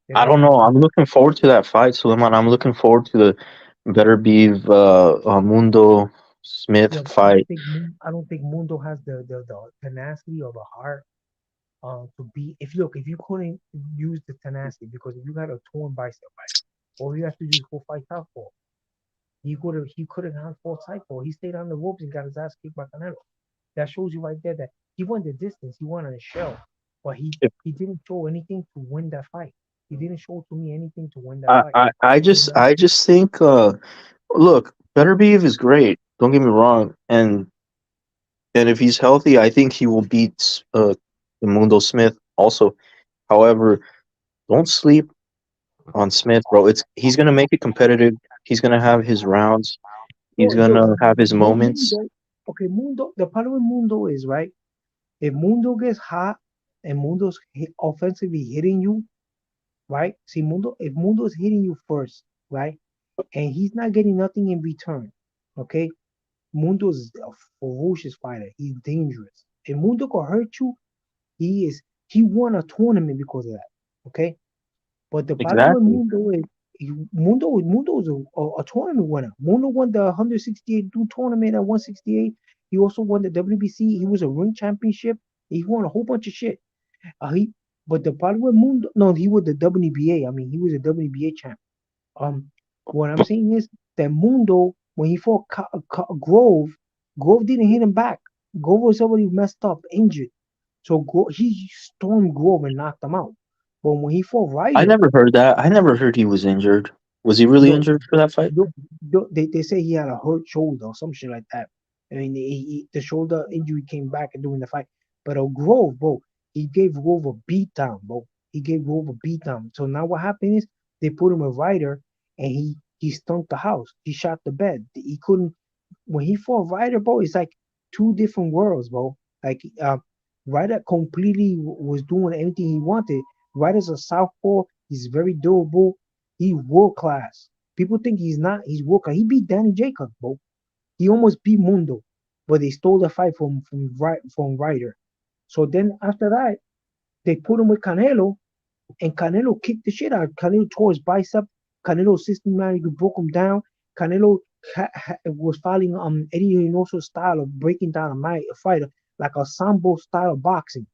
They I don't don't want to know. do I'm looking forward to that fight, Suleiman. I'm looking forward to the Better Beef Mundo Smith yeah, but fight. I don't think Mundo has the tenacity or the heart to be if you couldn't use the tenacity because if you got a torn bicep, right, all you have to do is go fight southpaw. He couldn't have fought southpaw. He stayed on the ropes and got his ass kicked by Canelo. That shows you right there that he won the distance. He won on a shell, but If he didn't show anything to win that fight. He didn't show to me anything to win that I, fight. I, I To be just honest. I just think look, Better Beef is great. Don't get me wrong, and if he's healthy, I think he will beat Mundo Smith also. However, don't sleep on Smith, bro. He's gonna make it competitive. He's gonna have his rounds. He's No, yo, gonna have his moments. Mundo. Okay, Mundo. The problem with Mundo is right. If Mundo gets hot and offensively hitting you, right? See, if Mundo is hitting you first, right, and he's not getting nothing in return, okay? Mundo is a ferocious fighter. He's dangerous. If Mundo could hurt you, he won a tournament because of that. Okay, but the problem with Exactly. Mundo is Mundo is a tournament winner. Mundo won the 168 tournament at 168. He also won the WBC. He was a ring championship. He won a whole bunch of shit. He but the problem with Mundo, no, he was the WBA. I mean, he was a WBA champ. Um, what I'm saying is that Mundo, when he fought Grove, Grove didn't hit him back. Grove was already messed up, injured. So he stormed Grove and knocked him out. But when he fought I Ryder, never heard that. I never heard he was injured. Was he really yo, injured for that fight? they say he had a hurt shoulder or some shit like that. I mean, the shoulder injury came back during the fight. But Grove, bro, he gave Grove a beat down, bro. He gave Grove a beat down. So now what happened is they put him with Ryder and he stumped the house. He shot the bed. He couldn't when he fought Ryder, bro. It's like two different worlds, bro. Like Ryder completely was doing anything he wanted. Ryder's a southpaw. He's very durable. He's world class. People think he's not. He's world class. He beat Danny Jacobs, bro. He almost beat Mundo, but they stole the fight from Ryder. So then after that, they put him with Canelo, and Canelo kicked the shit out. Canelo tore his bicep. Canelo systematically broke him down. Canelo was following Eddie Reynoso's style of breaking down a fighter, like a sambo style of boxing.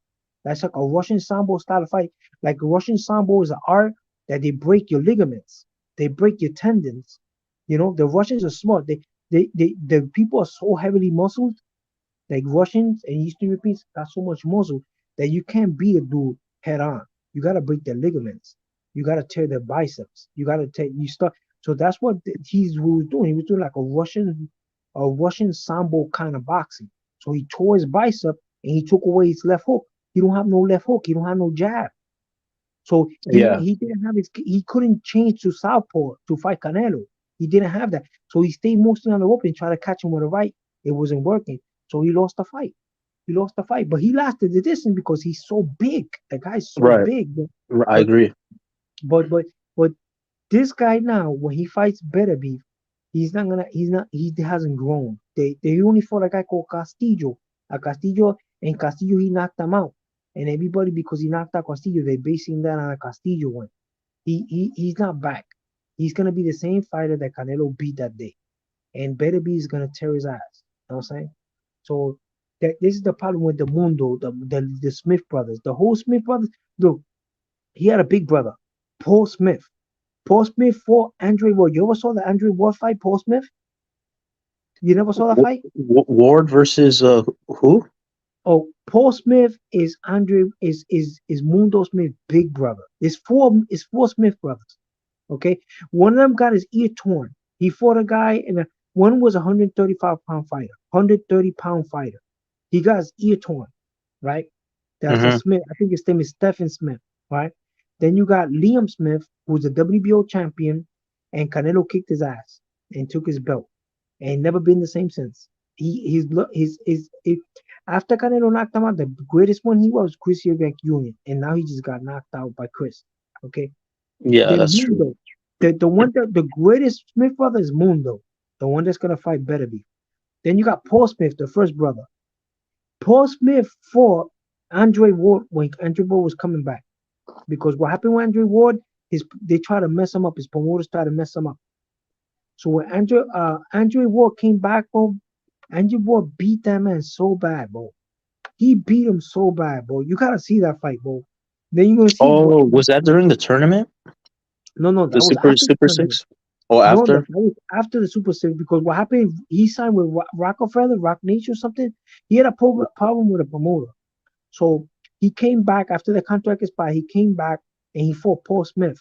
That's like a Russian sambo style of fight. Like Russian sambo is an art that they break your ligaments, they break your tendons. You know, the Russians are smart. The people are so heavily muscled, like Russians and Eastern Europeans got so much muscle that you can't beat a dude head on. You gotta break their ligaments. You gotta tear their biceps. You gotta take you start. So that's what he was doing. He was doing like a Russian sambo kind of boxing. So he tore his bicep and he took away his left hook. He don't have no left hook. He don't have no jab. So Yeah. he didn't have he couldn't change to southpaw to fight Canelo. He didn't have that. So he stayed mostly on the rope and tried to catch him with a right. It wasn't working. So he lost the fight. He lost the fight. But he lasted the distance because he's so big. The guy's so Right. big. I But agree. but but but this guy now, when he fights Better Beef, he hasn't grown. They only fought a guy called Castillo. Castillo he knocked him out. And everybody, because he knocked out Castillo, they basing that on a Castillo win. He's not back. He's gonna be the same fighter that Canelo beat that day. And Better Beef is gonna tear his ass. You know what I'm saying? So this is the problem with the Mundo, the Smith brothers. The whole Smith brothers, look, he had a big brother, Paul Smith. Paul Smith fought Andre Ward. You ever saw the Andre Ward fight, Paul Smith? You never saw that fight? Ward versus who? Oh, Paul Smith is Mundo Smith's big brother. It's four Smith brothers. Okay, one of them got his ear torn. He fought a guy, and one was a 135-pound fighter, 130-pound fighter. He got his ear torn, right? That's a Mm-hmm. Smith. I think his name is Stephen Smith, right? Then you got Liam Smith, who's a WBO champion, and Canelo kicked his ass and took his belt, and never been the same since. He after Canelo knocked him out, the greatest one he was Chris Eubank Jr., and now he just got knocked out by Chris. Okay, Yeah, then that's true. Mundo, the greatest Smith brother is Mundo, the one that's gonna fight Beterbiev. Then you got Paul Smith, the first brother. Paul Smith fought Andre Ward when Andre Ward was coming back. Because what happened with Andre Ward, they tried to mess him up. His promoters tried to mess him up. So when Andre Ward came back, bro, Andre Ward beat that man so bad, bro. He beat him so bad, bro. You gotta see that fight, bro. Then you're gonna see what. Oh, was that during the tournament? No, The that was after the Super tournament. Six? Or No, that after? was after the Super Series because what happened? He signed with Rockefeller, Rock Nation, or something. He had a problem with a promoter. So he came back after the contract expired. He came back and he fought Paul Smith.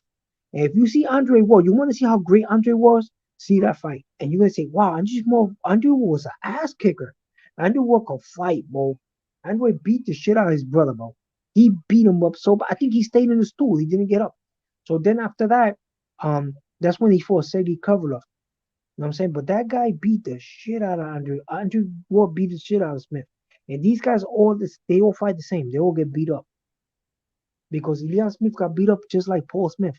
And if you see Andre Ward, you want to see how great Andre was. See that fight, and you're gonna say, "Wow, Andre Ward was an ass kicker. Andre Ward could fight, bro. Andre beat the shit out of his brother, bro. He beat him up so. I think he stayed in the stool. He didn't get up. So then after that, that's when he fought Sergey Kovalev. You know what I'm saying? But that guy beat the shit out of Andre. Andre Ward beat the shit out of Smith. And these guys they all fight the same. They all get beat up because Elian Smith got beat up just like Paul Smith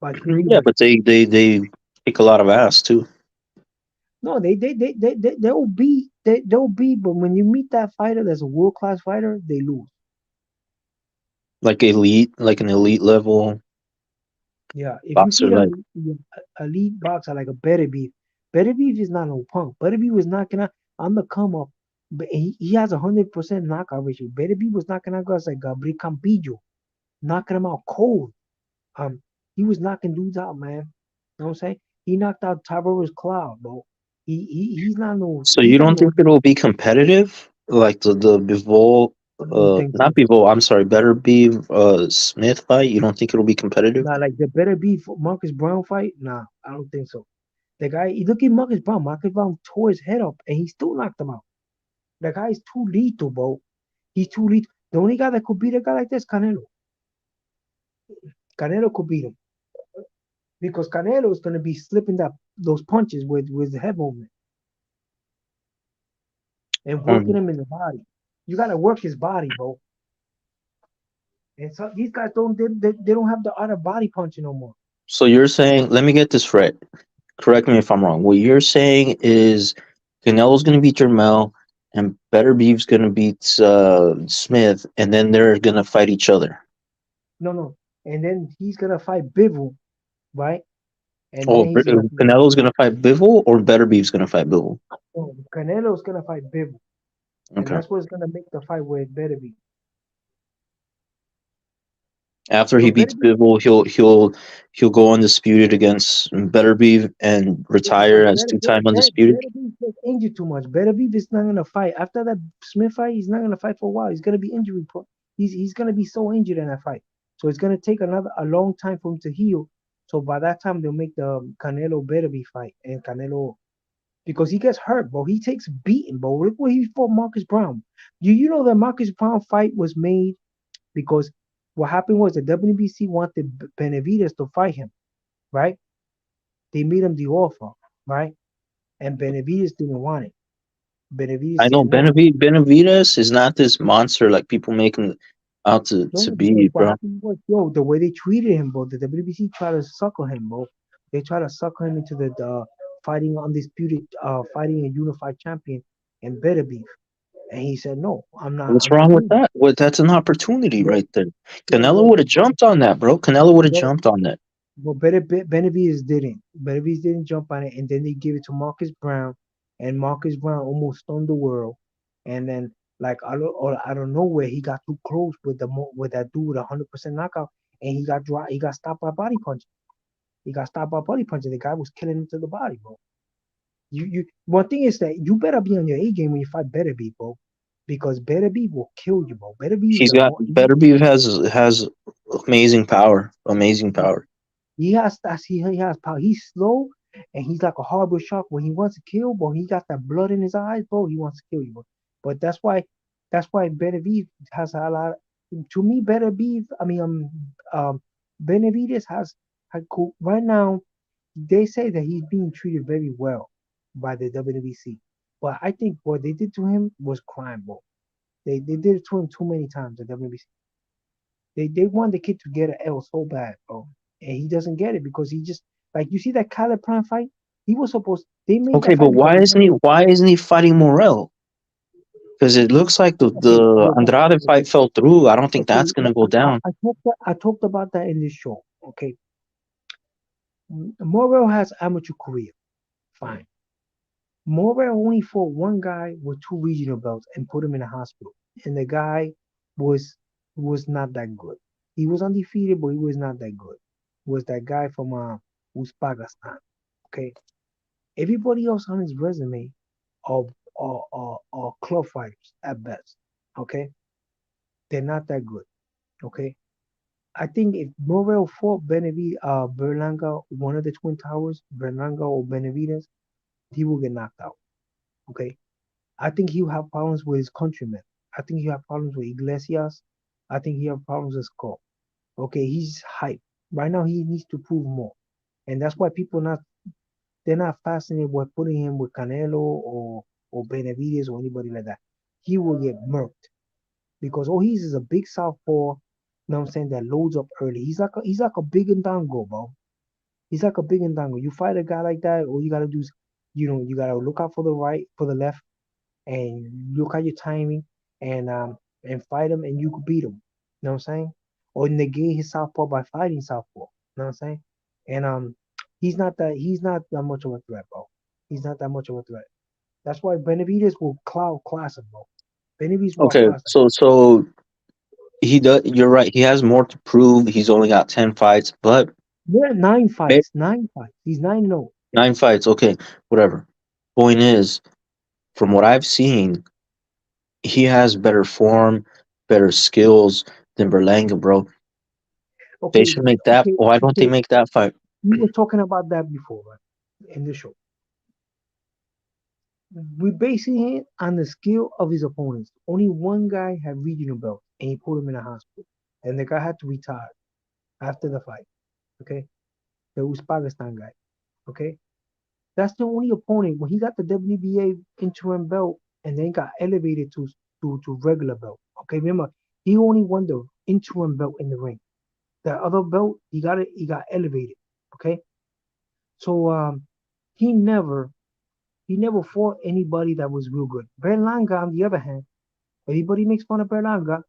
by Chris Yeah, Eubank. but they kick a lot of ass too. No, they'll beat, but when you meet that fighter that's a world class fighter, they lose. Like elite, like an elite level Yeah, if you boxer. see Like, a elite boxer like a Beterbiev is not no punk. Beterbiev was knocking out on the come up, but he has 100% knockout ratio. Beterbiev was knocking out guys like Gabriel Campillo, knocking him out cold. Um, he was knocking dudes out, man. You know what I'm saying? He knocked out Tavares Cloud, bro. so you He's not don't no think it'll be competitive? Like the Bivol, I don't think not so. Bivol. I'm sorry, Better be Smith fight. You don't think it'll be competitive? Nah, like the better be Marcus Brown fight. Nah, I don't think so. The guy, you look at Marcus Brown. Marcus Brown tore his head up, and he still knocked him out. The guy is too lethal, bro. He's too lethal. The only guy that could beat a guy like this, Canelo. Canelo could beat him because Canelo is gonna be slipping those punches with the head movement and working Um, him in the body. You gotta work his body, bro. And so these guys they don't have the art of body punching no more. so you're saying, let me get this right. Correct me if I'm wrong. What you're saying is Canelo's going to beat Jermel and Better Beef's going to beat Smith, and then they're going to fight each other. No. And then he's gonna fight Bivol, right? And Oh, then he's gonna fight Canelo's going to fight Bivol, or Better Beef's going to fight Bivol? Canelo's gonna fight Bivol. And Okay. that's what's gonna make the fight where it better be. After he So better beats be Bivol, he'll go undisputed against Better Beef and yeah, retire but as two-time undisputed. better be just injured too much. Better be is not gonna fight. After that Smith fight, he's not gonna fight for a while. He's gonna be injury prone. He's gonna be so injured in that fight. So it's gonna take a long time for him to heal. So by that time they'll make the Canelo better be fight and Canelo because he gets hurt, bro. He takes beating, bro. Look what he fought Marcus Brown. You know that Marcus Brown fight was made because what happened was the WBC wanted Benavidez to fight him, right? They made him the offer, right? And Benavidez didn't want it. Benavidez I know said no. Benavides is not this monster like people make him out to No, because be, what bro. happened was, yo, the way they treated him, bro, the WBC tried to sucker him, bro. They tried to sucker him into the fighting undisputed, fighting a unified champion and better beef. And he said, no, What's I'm not wrong with doing it. that? Well, that's an opportunity Well, right there. well, Canelo well, would have jumped on that, bro. Canelo would have well, jumped on that. well, Benavidez didn't. Benavidez didn't jump on it, and then they gave it to Marcus Brown, and Marcus Brown almost stunned the world. And then, like out of nowhere, he got too close with that dude with 100% knockout, and he got dry. He got stopped by body punching. He got stopped by body punching. The guy was killing him to the body, bro. You one thing is that you better be on your A game when you fight Better Beef, bro, because Better Beef will kill you, bro. Better Beef is He's a got Better Beef has amazing power, amazing power. he has power. He's slow and he's like a horrible shark when he wants to kill, but he got that blood in his eyes, bro. He wants to kill you, bro. But that's why Benavides has a lot. To me, Benavides had cool right now. They say that he's being treated very well by the WBC, but I think what they did to him was crime, bro. They did it to him too many times. The WBC. They want the kid to get an L so bad, bro, and he doesn't get it because he just like you see that Caleb Plant fight. He was supposed. They made Okay, that but fight because why isn't he fighting Morel? Because it looks like okay, the Andrade fight fell through. I don't think okay. that's gonna go down. I talked about that in this show. Okay, Morel has amateur career, fine. Morel only fought one guy with two regional belts and put him in a hospital, and the guy was was not that good. He was undefeated, but he was not that good. Was that guy from Uzbekistan? Okay, everybody else on his resume are are club fighters at best. Okay, they're not that good. Okay, I think if Morel fought Berlanga, one of the Twin Towers, Berlanga or Benavides, he will get knocked out. Okay, I think he'll have problems with his countrymen. I think he'll have problems with Iglesias. I think he have problems with Scott. Okay, he's hype. Right now he needs to prove more. And that's why people not they're not fascinated with putting him with Canelo or Benavides or anybody like that. He will get murked because all he's is a big southpaw, you know what I'm saying, that loads up early. He's like a big Ndango, bro. He's like a big Ndango. You fight a guy like that, all you gotta do is you gotta look out for the right, for the left, and look at your timing and fight him and you could beat him. You know what I'm saying? Or negate his southpaw by fighting southpaw. You know what I'm saying? And he's not that much of a threat, bro. He's not that much of a threat. That's why Benavides will cloud class him, bro. Benavides will Okay, class him. so he does. You're right. He has more to prove. He's only got 10 fights, but Yeah, nine ba- fights. Nine fights. He's 9-0. 9 fights. Okay, whatever. Point is, from what I've seen, he has better form, better skills than Berlanga, bro. They Okay, should make that. okay, Why don't they okay. make that fight? We were talking about that before, right? In the show. We basing it on the skill of his opponents. Only one guy had regional belt, and he put him in a hospital, and the guy had to retire after the fight. Okay, the Uzbekistan guy. Okay, that's the only opponent when he got the WBA interim belt, and then got elevated to regular belt. Okay, remember he only won the interim belt in the ring. The other belt he got elevated. Okay, so he never he never fought anybody that was real good. Berlanga, on the other hand. Everybody makes fun of Berlanga.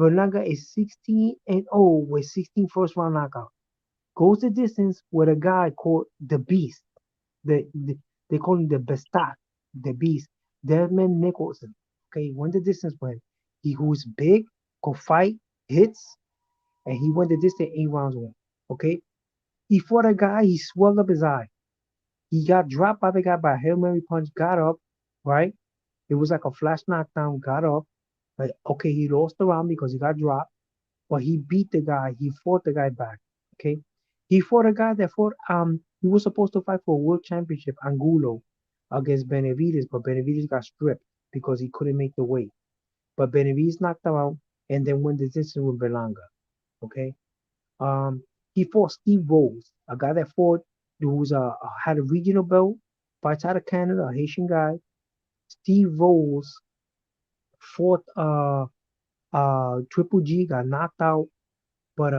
Berlanga is 16-0 with 16 first round knockout. Goes the distance with a guy called the Beast. They call him the Bestat, the Beast. Desmond Nicholson. Okay, went the distance with him. He who's big, could fight, hits, and he went the distance 8 rounds with him. Okay, he fought a guy. He swelled up his eye. He got dropped by the guy by a Hail Mary punch. Got up, right? It was like a flash knockdown. Got up. Like, okay, he lost the round because he got dropped, but he beat the guy. He fought the guy back. Okay, he fought a guy that fought. He was supposed to fight for a world championship, Angulo, against Benavides, but Benavides got stripped because he couldn't make the weight. But Benavides knocked him out and then won the distance with Berlanga. Okay, um, he fought Steve Rose, a guy that fought who was had a regional belt, fights out of Canada, a Haitian guy. Steve Rose fought Triple G, got knocked out, but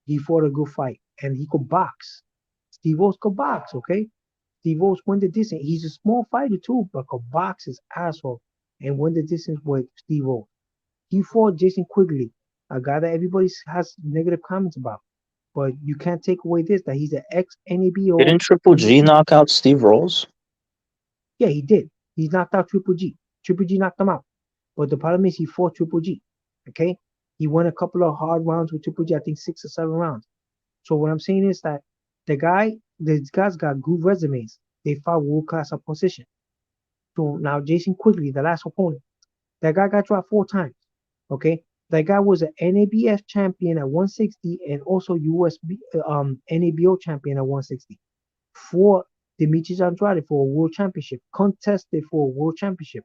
he fought a good fight and he could box. Steve O's could box, okay? Steve O's won the distance. He's a small fighter too, but could box his ass off and won the distance with Steve O. He fought Jason Quigley, a guy that everybody has negative comments about. But you can't take away this that he's an ex NABO. Didn't Triple G knock out Steve Rolls? Yeah, he did. He knocked out Triple G. Triple G knocked him out. But the problem is he fought Triple G. Okay? He won a couple of hard rounds with Triple G, I think 6 or 7 rounds. So what I'm saying is that these guys got good resumes. They fought world class opposition. So now Jason Quigley, the last opponent, that guy got dropped 4 times. Okay? That guy was an NABF champion at 160 and also NABO champion at 160 for Demetrius Andrade for a world championship, contested for a world championship.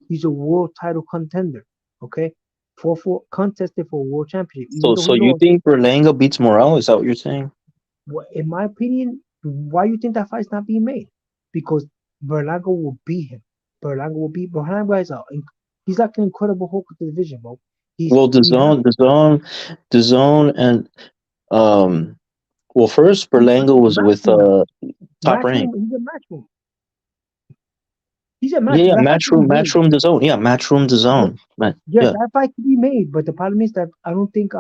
He's a world title contender. Okay, for contested for a world championship, even So, though so he you lost. think Berlanga beats Morel? Is that what you're saying? In my opinion, why you think that fight's not being made? Because Berlanga will beat him. Berlanga is he's like an incredible Hulk of the division, bro. Well, He's not the zone, and um. Well, first Berlanga was with matchroom. Top Rank. Matchroom. He's a matchroom. He's a Yeah, matchroom. yeah, That fight can be made. Matchroom the zone. Yeah, Matchroom the Yeah, zone. yeah, Yeah, that fight can be made. But the problem is that I don't think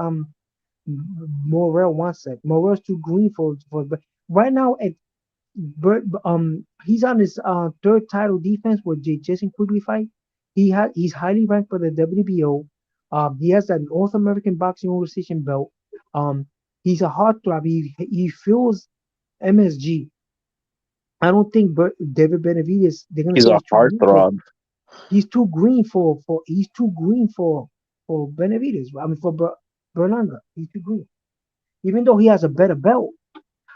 Morel wants it. Morel's too green for. But right now at he's on his third title defense with Jason Quigley fight. He's highly ranked for the WBO. He has a North American Boxing Association belt. Um, he's a heartthrob. He feels MSG. I don't think David Benavides. They're gonna he's say a he's too green for. heartthrob. He's too green he's too green for Benavides. I mean for Berlanga. He's too green. Even though he has a better belt,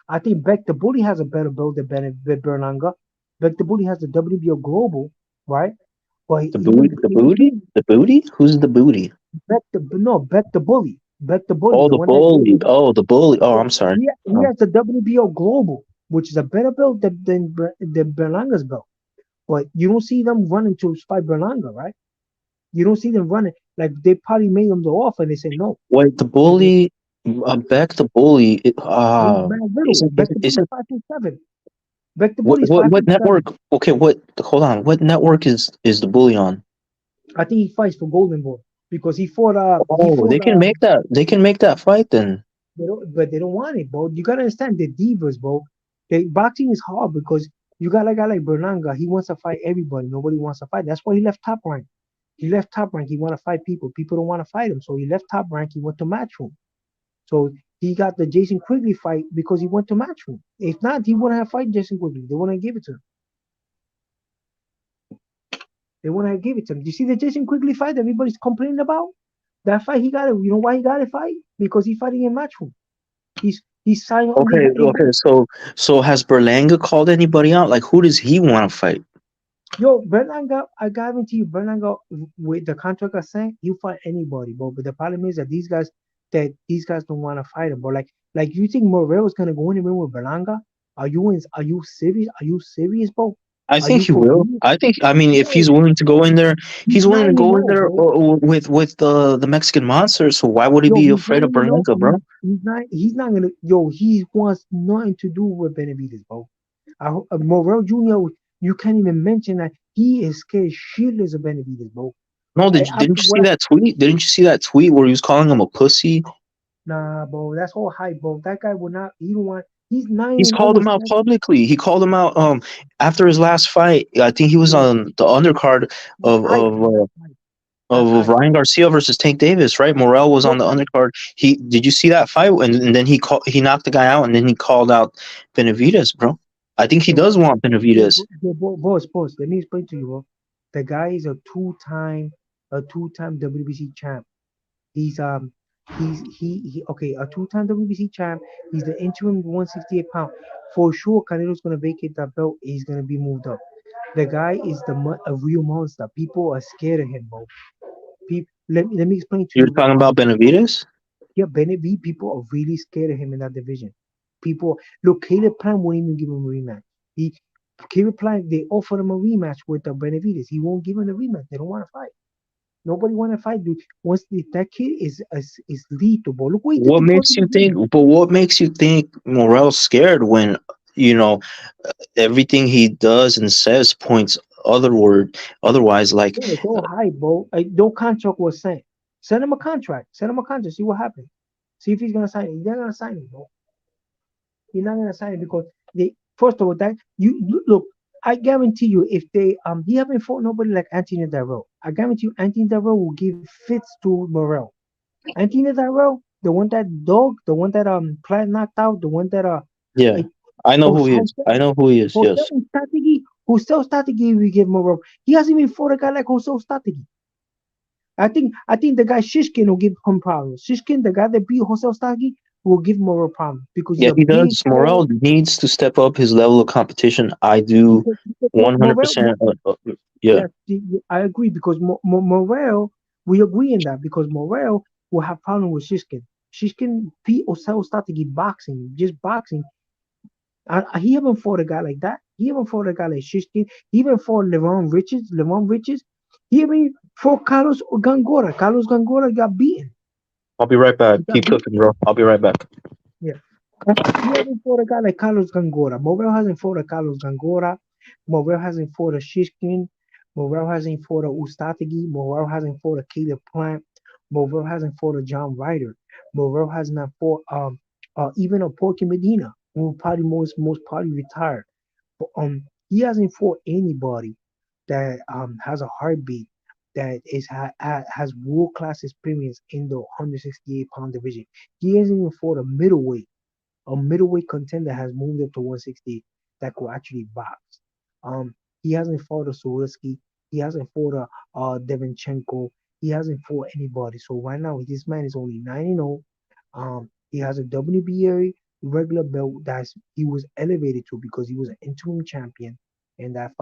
I think Beck the Bully has a better build than Berlanga. Beck the Bully has the WBO Global, right? But The booty, the booty. Who's the booty? Beck the Bully, Oh, the the one that bully. Oh, the bully. Oh, I'm sorry. he Oh. has the WBO Global, which is a better build than Berlanga's belt. But you don't see them running to fight Berlanga, right? You don't see them running like they probably made them the offer and they said no. Wait, the bully. Beck the bully. He's mad little. Beck the Bully's Isn't 5'7". Beck the Bully's what 5'7". network? Okay, what? Hold on. What network is the bully on? I think he fights for Golden Boy because he Oh, fought they can make that. They can make that fight then. but they don't want it, bro. You gotta understand the divas, bro. Boxing is hard because you got a guy like Berlanga. He wants to fight everybody. Nobody wants to fight. That's why he left Top Rank. He left Top Rank. He want to fight people. People don't want to fight him, so he left Top Rank. He went to Matchroom. So he got the Jason Quigley fight because he went to Matchroom. If not, he wouldn't have fight Jason Quigley. They wouldn't give it to him. They wouldn't have give it to him. Do you see the Jason Quigley fight everybody's complaining about? That fight he got it. You know why he got it fight? Because he's fighting in Matchroom. He's signed. Okay, okay. So has Berlanga called anybody out? Like, who does he want to fight? Yo, Berlanga, I guarantee you, Berlanga with the contract I signed, he'll fight anybody, bro. But the problem is that these guys don't want to fight him, bro. Like you think Morel is gonna go in the ring with Berlanga? Are you serious? Are you serious, bro? I Are think you he for will. real? I think. I mean, if he's No, willing to go in there, he's he's willing to go in 9-0, there bro. with the Mexican monster. So why would he Yo, be he's afraid of 9-0. Berlanga, bro? He's not gonna. Yo, he wants nothing to do with Benavides, bro. Morel Jr. You can't even mention that he is scared shitless of Benavides, bro. No, didn't After you what see that tweet? Didn't you see that tweet where he was calling him a pussy? Nah, bro, that's all hype, bro. That guy would not. He don't want. He's nine He's and called him almost out 10. publicly. He called him out after his last fight. I think he was Yo, on the undercard of hype, of bro. uh, That's of hype. Ryan Garcia versus Tank Davis, right? Morel was Yo, on the undercard. He did you see that fight? And then he knocked the guy out, and then he called out Benavides, bro. I think he yo, does want Benavides. boss. Let me explain to you, bro. The guy is a two-time WBC champ. He's okay, a two-time WBC champ. He's the interim 168 pound. For sure, Canelo's gonna vacate that belt. He's gonna be moved up. The guy is a real monster. People are scared of him, bro. Let me explain to You're you. talking about Benavides? Yeah, Bennett V, people are really scared of him in that division. People look, Caleb Plant won't even give him a rematch. He Caleb Plant, they offered him a rematch with the Benavides. He won't give him a rematch. They don't want to fight. Nobody want to fight, dude. That kid is lethal, bro. Look what he did What to makes Crawford. you think? But what makes you think Morel's scared when you know everything he does and says points otherwise? Like, It's all hype, bro. No contract was sent. Send him a contract. Send him a contract. See what happens. See if he's gonna sign it. He's not gonna sign it, bro. He's not gonna sign it because they first of all that you look. I guarantee you, if he haven't fought nobody like Anthony Darrell. I guarantee you, Anthony Darrell will give fits to Morel. Anthony Darrell, the one that dog, the one that Plant knocked out, the one that yeah, uh I know who he Jose is. I know who he is. Jose Yes. Strategy, Jose Strategy we give Morel. He hasn't even fought a guy like Jose Strategy. I think the guy Shishkin will give him problems. Shishkin, the guy that beat Jose Ostagi, will give him a problem because he's Yeah, a he big, does. tall. Morel needs to step up his level of competition. I do Because 100%. Yeah. yes, I agree because Morel, we agree in that because Morel will have problem with Shishkin. Shishkin beat Jose Ostagi boxing, just boxing. He haven't fought a guy like that. He haven't fought a guy like Shishkin. He even fought Levon Richards. Levon Richards. He even fought Carlos Gangora. Carlos Gangora got beaten. I'll be right back. He got Keep beat. cooking, bro. I'll be right back. Yeah. He hasn't fought a guy like Carlos Gangora. Morel hasn't fought a Carlos Gangora. Morel hasn't fought a Shishkin. Morel hasn't fought a Ustatigi. Morel hasn't fought a Caleb Plant. Morel hasn't fought a John Ryder. Morel has not fought even a Porky Medina, who probably most probably retired. But he hasn't fought anybody that has a heartbeat that has world class experience in the 168-pound division. He hasn't even fought a middleweight contender has moved up to 160 that could actually box. He hasn't fought a Soroski. He hasn't fought a Devinchenko. He hasn't fought anybody. So right now, this man is only 9-0. He has a WBA regular belt that he was elevated to because he was an interim champion, and that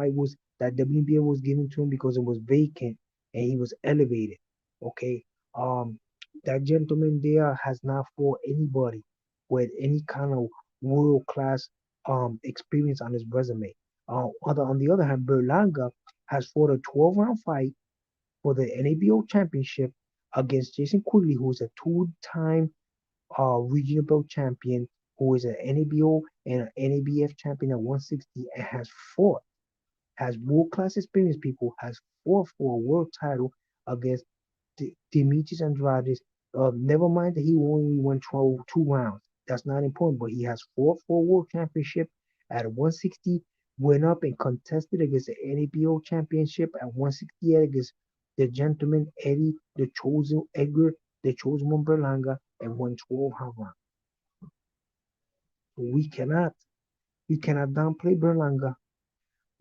WBA was given to him because it was vacant, and he was elevated. Okay, um, that gentleman there has not fought anybody with any kind of world class experience on his resume. On the other hand, Berlanga has fought a 12-round fight for the NABO championship against Jason Quigley, who is a two-time regional belt champion, who is an NABO and an NABF champion at 160, and has world class experience. People has fought for a world title against Demetrius Andrade. Never mind that he only won 2 rounds. That's not important, but he has fought for a world championship at 160, went up and contested against the NABO championship at 168 against the gentleman Eddie, the chosen Edgar, the chosen one Berlanga, and won 12 rounds. So we cannot downplay Berlanga.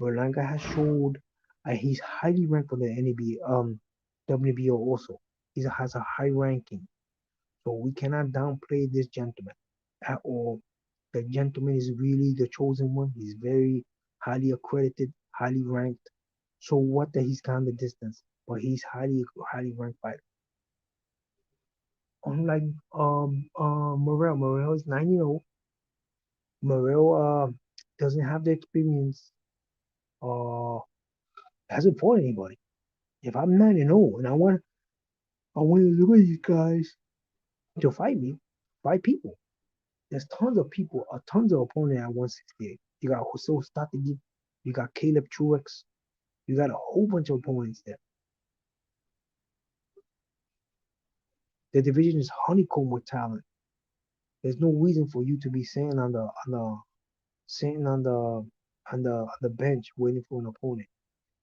Berlanga has showed he's highly ranked for the NAB, WBO also. He has a high ranking. So we cannot downplay this gentleman at all. The gentleman is really the chosen one. He's very highly accredited, highly ranked. So what that he's gone the distance, but he's highly ranked fighter. Unlike Morel is 9-0. Morel doesn't have the experience. Uh, hasn't fought anybody. If I'm 9-0 and I want to look at you guys to fight me, fight people. There's tons of people, tons of opponents at 168. You got Jose Statigi, you got Caleb Truex, you got a whole bunch of opponents there. The division is honeycomb with talent. There's no reason for you to be sitting sitting on the bench waiting for an opponent.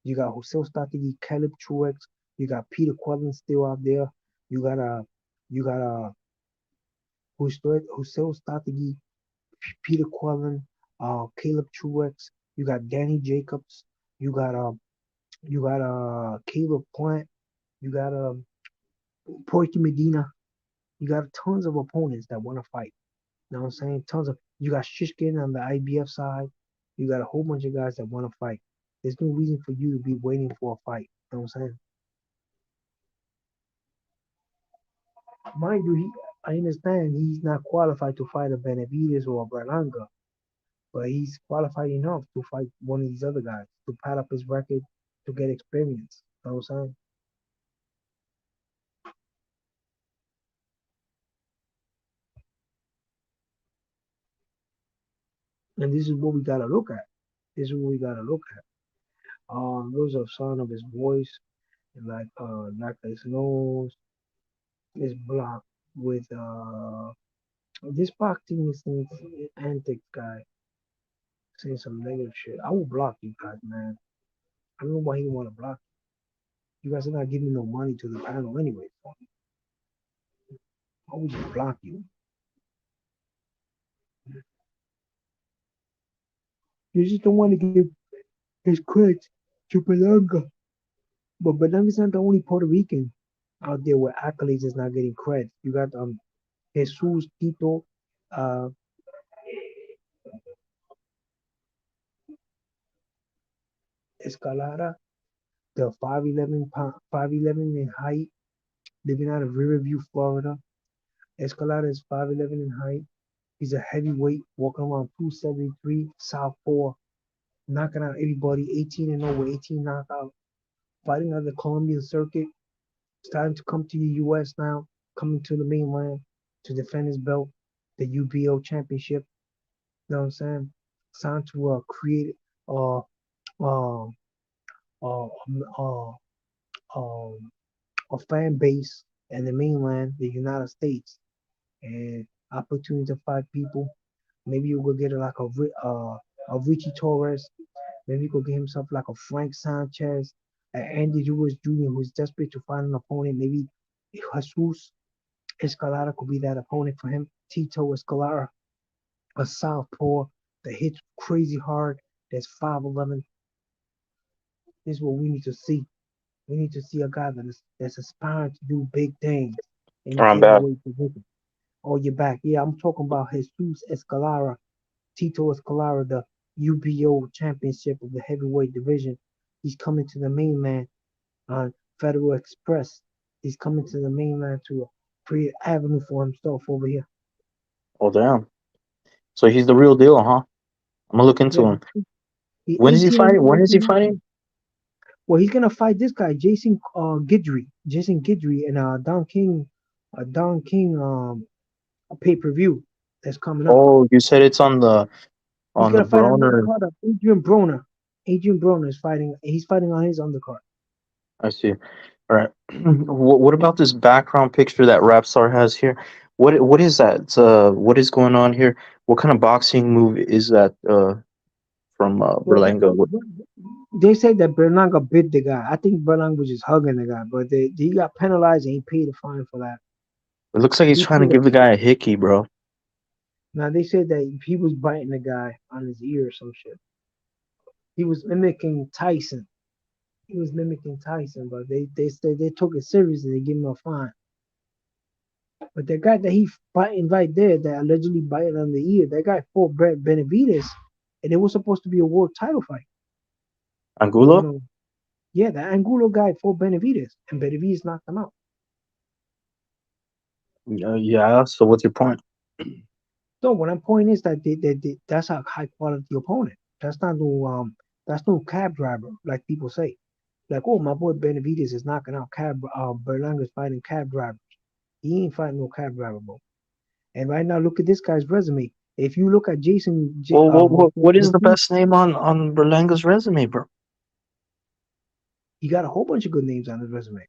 You got Jose Statigi, Caleb Truex, you got Peter Quedlin still out there. You got Jose Statigi, Peter Quedlin, Caleb Truex. You got Danny Jacobs. You got Caleb Plant. You got Porky Medina. You got tons of opponents that want to fight. You know what I'm saying? Tons of you got Shishkin on the IBF side. You got a whole bunch of guys that want to fight. There's no reason for you to be waiting for a fight. You know what I'm saying? Mind you, I understand he's not qualified to fight a Benavides or a Berlanga, but he's qualified enough to fight one of these other guys to pad up his record to get experience. You know what I'm saying? And this is what we gotta look at. This is what we gotta look at. Those are sound of his voice, and like his nose is blocked with this boxing is antics guy saying some negative shit. I will block you guys, man. I don't know why he want to block you. You guys are not giving no money to the panel anyway. So I will just block you. You just don't want to give his credit to Berlanga. But Berlanga's not the only Puerto Rican out there with accolades is not getting credit. You got Jesus Tito, uh, Escalera, the 5'11" in height, living out of Riverview, Florida. Escalera is 5'11" in height. He's a heavyweight, walking around 273, southpaw, knocking out everybody, 18-0 with 18 knockouts, fighting on the Colombian circuit, starting to come to the U.S. now, coming to the mainland to defend his belt, the UBO championship. You know what I'm saying? Signed to create uh, uh, uh, uh, um, a fan base in the mainland, the United States, and opportunity to fight people. Maybe you will get like a Richie Torres. Maybe he could get himself like a Frank Sanchez, an Andy Ruiz Jr. who's desperate to find an opponent. Maybe Jesus Escalera could be that opponent for him. Tito Escalera, a southpaw that hits crazy hard. That's 5'11". This is what we need to see. We need to see a guy that's aspiring to do big things in the I'm back. heavyweight division. Oh, you're back. Yeah, I'm talking about Jesus Escalera, Tito Escalera, the UBO championship of the heavyweight division. He's coming to the mainland on Federal Express. He's coming to the mainland to create avenue for himself over here. Oh damn. So he's the real deal, huh? I'm gonna look Yeah, into him. he When is he 18 and fighting? When is he 0. fighting? Well, he's gonna fight this guy, Jason Guidry, and Don King pay per view that's coming up. Oh, you said it's He's on the gonna fight on the Broner. undercard of Adrian Broner. Adrian Broner is fighting. He's fighting on his undercard. I see. All right. What about this background picture that Rapstar has here? What is that? What is going on here? What kind of boxing move is that? From Well, Berlanga. they said that Berlanga bit the guy. I think Berlanga was just hugging the guy, but he got penalized and he paid a fine for that. It looks like he's He trying to paid a, give the guy a hickey, bro. now they said that he was biting the guy on his ear or some shit. He was mimicking Tyson. He was mimicking Tyson, but they said they took it seriously. They gave him a fine. But the guy that he fighting right there, that allegedly biting on the ear, that guy fought Brett Benavides, and it was supposed to be a world title fight. You Angulo? know, yeah, the Angulo guy fought Benavides, and Benavides knocked him out. Yeah. So what's your point? So what I'm pointing is that that's a high quality opponent. That's no cab driver like people say. Like, oh, my boy Benavides is knocking out cab. Berlanga's fighting cab drivers. He ain't fighting no cab driver, bro. And right now, look at this guy's resume. If you look at Well, what is the before, best name on Berlanga's resume, bro? he got a whole bunch of good names on his resume.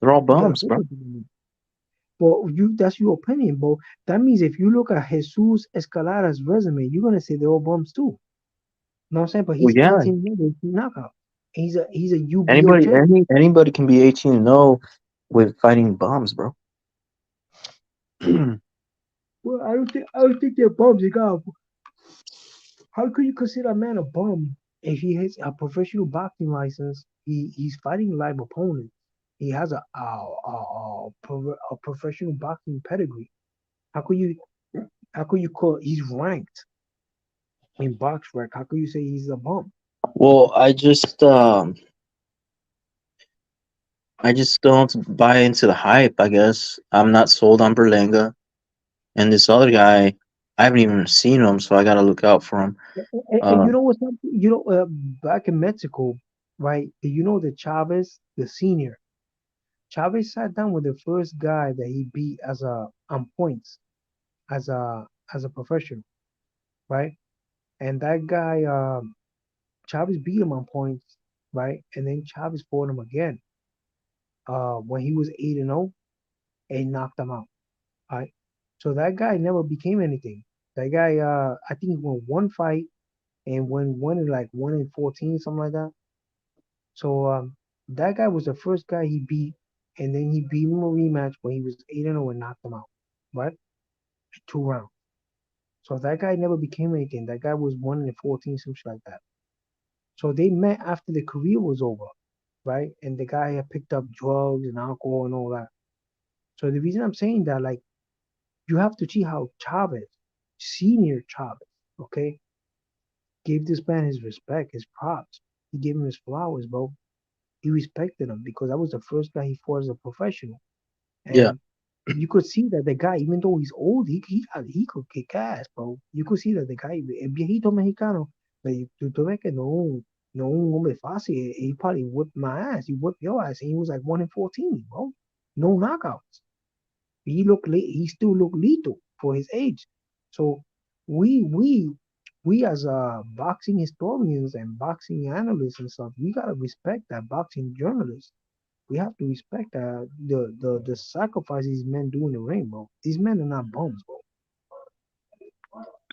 They're all He got a bums, whole bro. bunch of good names. But that's your opinion, bro. That means if you look at Jesus Escalera's resume, you're gonna say they're all bums too. You know what I'm saying? But Well, he's yeah. 18 years knockout. He's a UBO champ. Anybody can be 18-0 with fighting bums, bro. Well, I don't think they're bums. How could you consider a man a bum if he has a professional boxing license? He's fighting live opponents. He has a professional boxing pedigree. How could you call he's ranked in box rec? How could you say he's a bum? Well, I just don't buy into the hype, I guess. I'm not sold on Berlanga. And this other guy, I haven't even seen him, so I gotta look out for him. And you know what's up? Back in Mexico, right? You know the Chavez, the senior. Chavez sat down with the first guy that he beat as a on points as a professional, right? And that guy, Chavez beat him on points, right? And then Chavez fought him again, when he was 8-0 and knocked him out, right? So that guy never became anything. That guy, I think he won one fight and won one in like 1-14, something like that. So that guy was the first guy he beat, and then he beat him a rematch when he was 8-0 and knocked him out, right? 2 rounds. So that guy never became anything. That guy was 1-14, something like that. So they met after the career was over, right? And the guy had picked up drugs and alcohol and all that. So the reason I'm saying that, like, you have to see how Chavez, senior Chavez, okay, gave this man his respect, his props. He gave him his flowers, bro. He respected him because that was the first guy he fought as a professional. Yeah. And you could see that the guy, even though he's old, he could kick ass, bro. You could see that the guy, el viejito mexicano, like, tú ves que no un hombre fácil. He probably whipped my ass. He whipped your ass, and he was like 1-14, bro. No knockouts. He still look lethal for his age. So we we we as boxing historians and boxing analysts and stuff, we gotta respect that boxing journalists. We have to respect the sacrifice these men do in the ring, bro. These men are not bums, bro.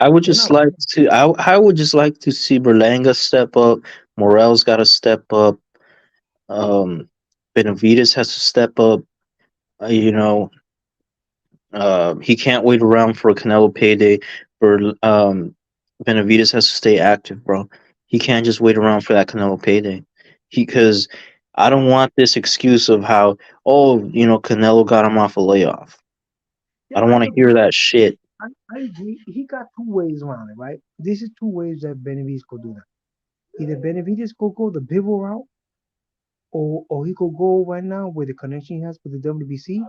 I would They're just not like bums. to. I would just like to see Berlanga step up. Morel's got to step up. Um, Benavides has to step up. You know, he can't wait around for a Canelo payday. For Benavides has to stay active, bro. He can't just wait around for that Canelo payday. Because I don't want this excuse of how, oh, Canelo got him off a layoff. I Yeah, don't I want to hear agree. that shit. I agree. He got two ways around it, right? This is two ways that Benavides could do that. Either Benavides could go the Bivol route, or he could go right now with the connection he has with the WBC,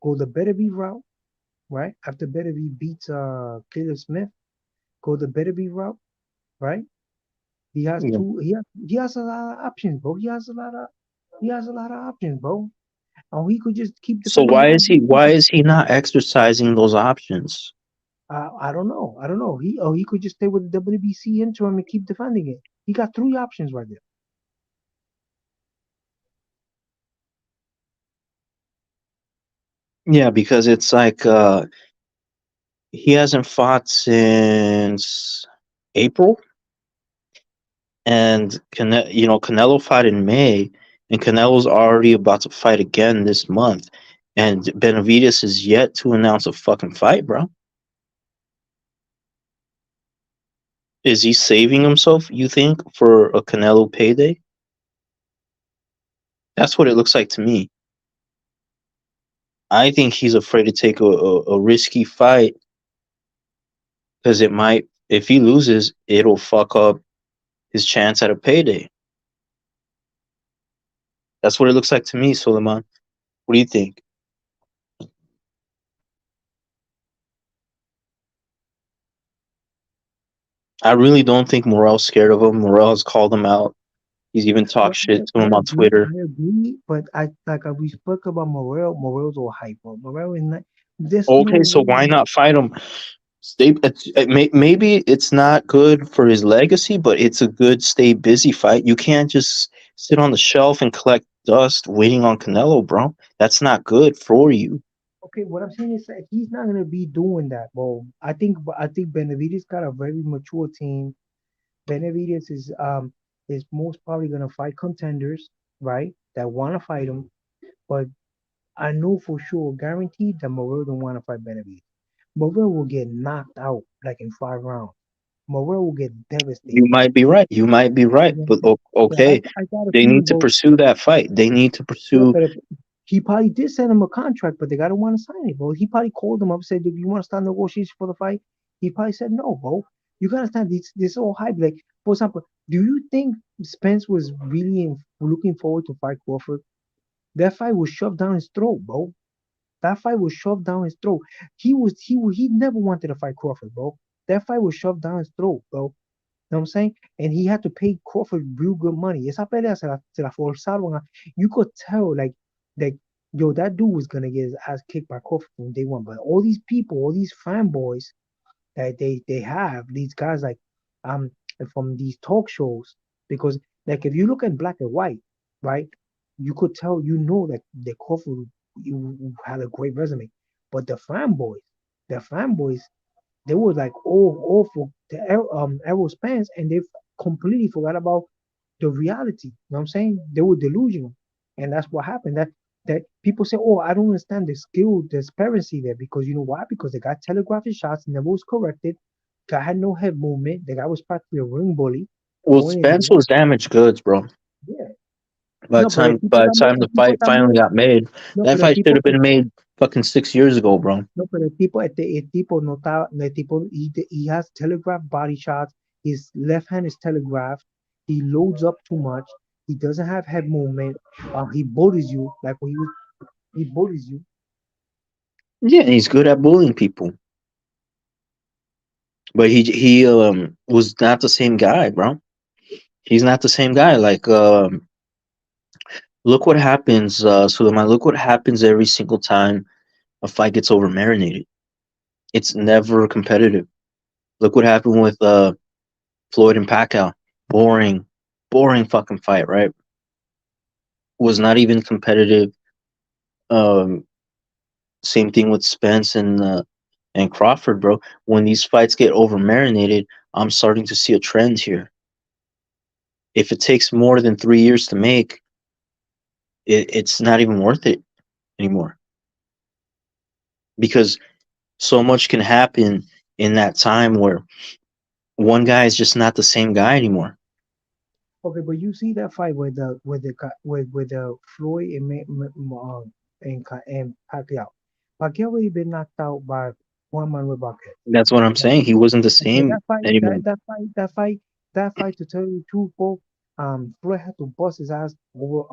go the Beterbiev route, right? After Beterbiev beats Caleb Smith, go the Beterbiev route, right? He has Yeah. two. He has a lot of options, bro. He has a lot of options, bro. And he could just keep So defending the why is he IBF. why is he not exercising those options? I don't know. I don't know. He could just stay with the WBC interim and keep defending it. He got three options right there. Yeah, because it's like he hasn't fought since April, and Canelo fought in May, and Canelo's already about to fight again this month, and Benavides is yet to announce a fucking fight, bro. Is he saving himself, you think, for a Canelo payday? That's what it looks like to me. I think he's afraid to take a risky fight because it might, if he loses, it'll fuck up his chance at a payday. That's what it looks like to me, Suleiman. What do you think? I really don't think Morel's scared of him. Morel has called him out. He's even Yeah, talked shit to I him on agree. Twitter. I agree. But we spoke about Morel. Morel's all hype, bro. Morel is not. There's no Okay, so why way. not fight him? Maybe it's not good for his legacy, but it's a good stay busy fight. You can't just sit on the shelf and collect dust waiting on Canelo, bro. That's not good for you. Okay, what I'm saying is that he's not gonna be doing that, bro. I think Benavides got a very mature team. Benavides is most probably gonna fight contenders, right? That wanna fight him. But I know for sure, guaranteed that Morel don't wanna fight Benavides. Morel will get knocked out like in 5 rounds. Morel will get You devastated. might be right. You might be right. You know But what I'm saying? okay, I got a they feeling, need to bro. pursue that fight. They need to Yeah, pursue. but if he probably did send him a contract, but they gotta want to sign it, bro. He probably called him up, said, "Do you want to start negotiations for the fight?" He probably said no, bro. You gotta understand this whole hype. Like, for example, do you think Spence was really looking forward to fight Crawford? That fight was shoved down his throat, bro. That fight was shoved down his throat. He never wanted to fight Crawford, bro. That fight was shoved down his throat, bro. Know what I'm saying? And he had to pay Crawford real good money. Esa pelea se la forzaron. You could tell, like, yo, that dude was gonna get his ass kicked by Crawford from day one. But all these people, all these fanboys that they have, these guys like um from these talk shows, because like if you look at Black and White, right, you could tell, that the Crawford had a great resume. But the fanboys, they were like all for the Errol Spence, and they completely forgot about the reality. You know what I'm saying? They were delusional, and that's what happened. That people say, "Oh, I don't understand the skill disparity there," because you know why? Because the guy telegraphed his shots, never was corrected. Guy had no head movement. The guy was practically a ring bully, Well, going in Spence there. was damaged goods, bro. Yeah, No, pero el tipo By the también, time el the tipo fight finally también, got made, no, that pero el fight should tipo, have been made fucking 6 years ago, bro. no, pero el tipo no está, el tipo, he has telegraphed body shots. His left hand is telegraphed. He loads up too much. He doesn't have head movement. He bullies you like when he bullies you. Yeah, he's good at bullying people, but he was not the same guy, bro. He's not the same guy. Like look what happens, Suleiman. Look what happens every single time a fight gets over marinated. It's never competitive. Look what happened with Floyd and Pacquiao. Boring, boring fucking fight, right? Was not even competitive. Um, Same thing with Spence and Crawford, bro. When these fights get over marinated, I'm starting to see a trend here. If it takes more than 3 years to make, it's not even worth it anymore because so much can happen in that time where one guy is just not the same guy anymore. Okay, but you see that fight with the Floyd and and Pacquiao. Pacquiao already been knocked out by Juan Manuel Marquez. That's what I'm saying. He wasn't the Okay, same anymore. that fight. To tell you the truth, bro, Floyd had to bust his ass over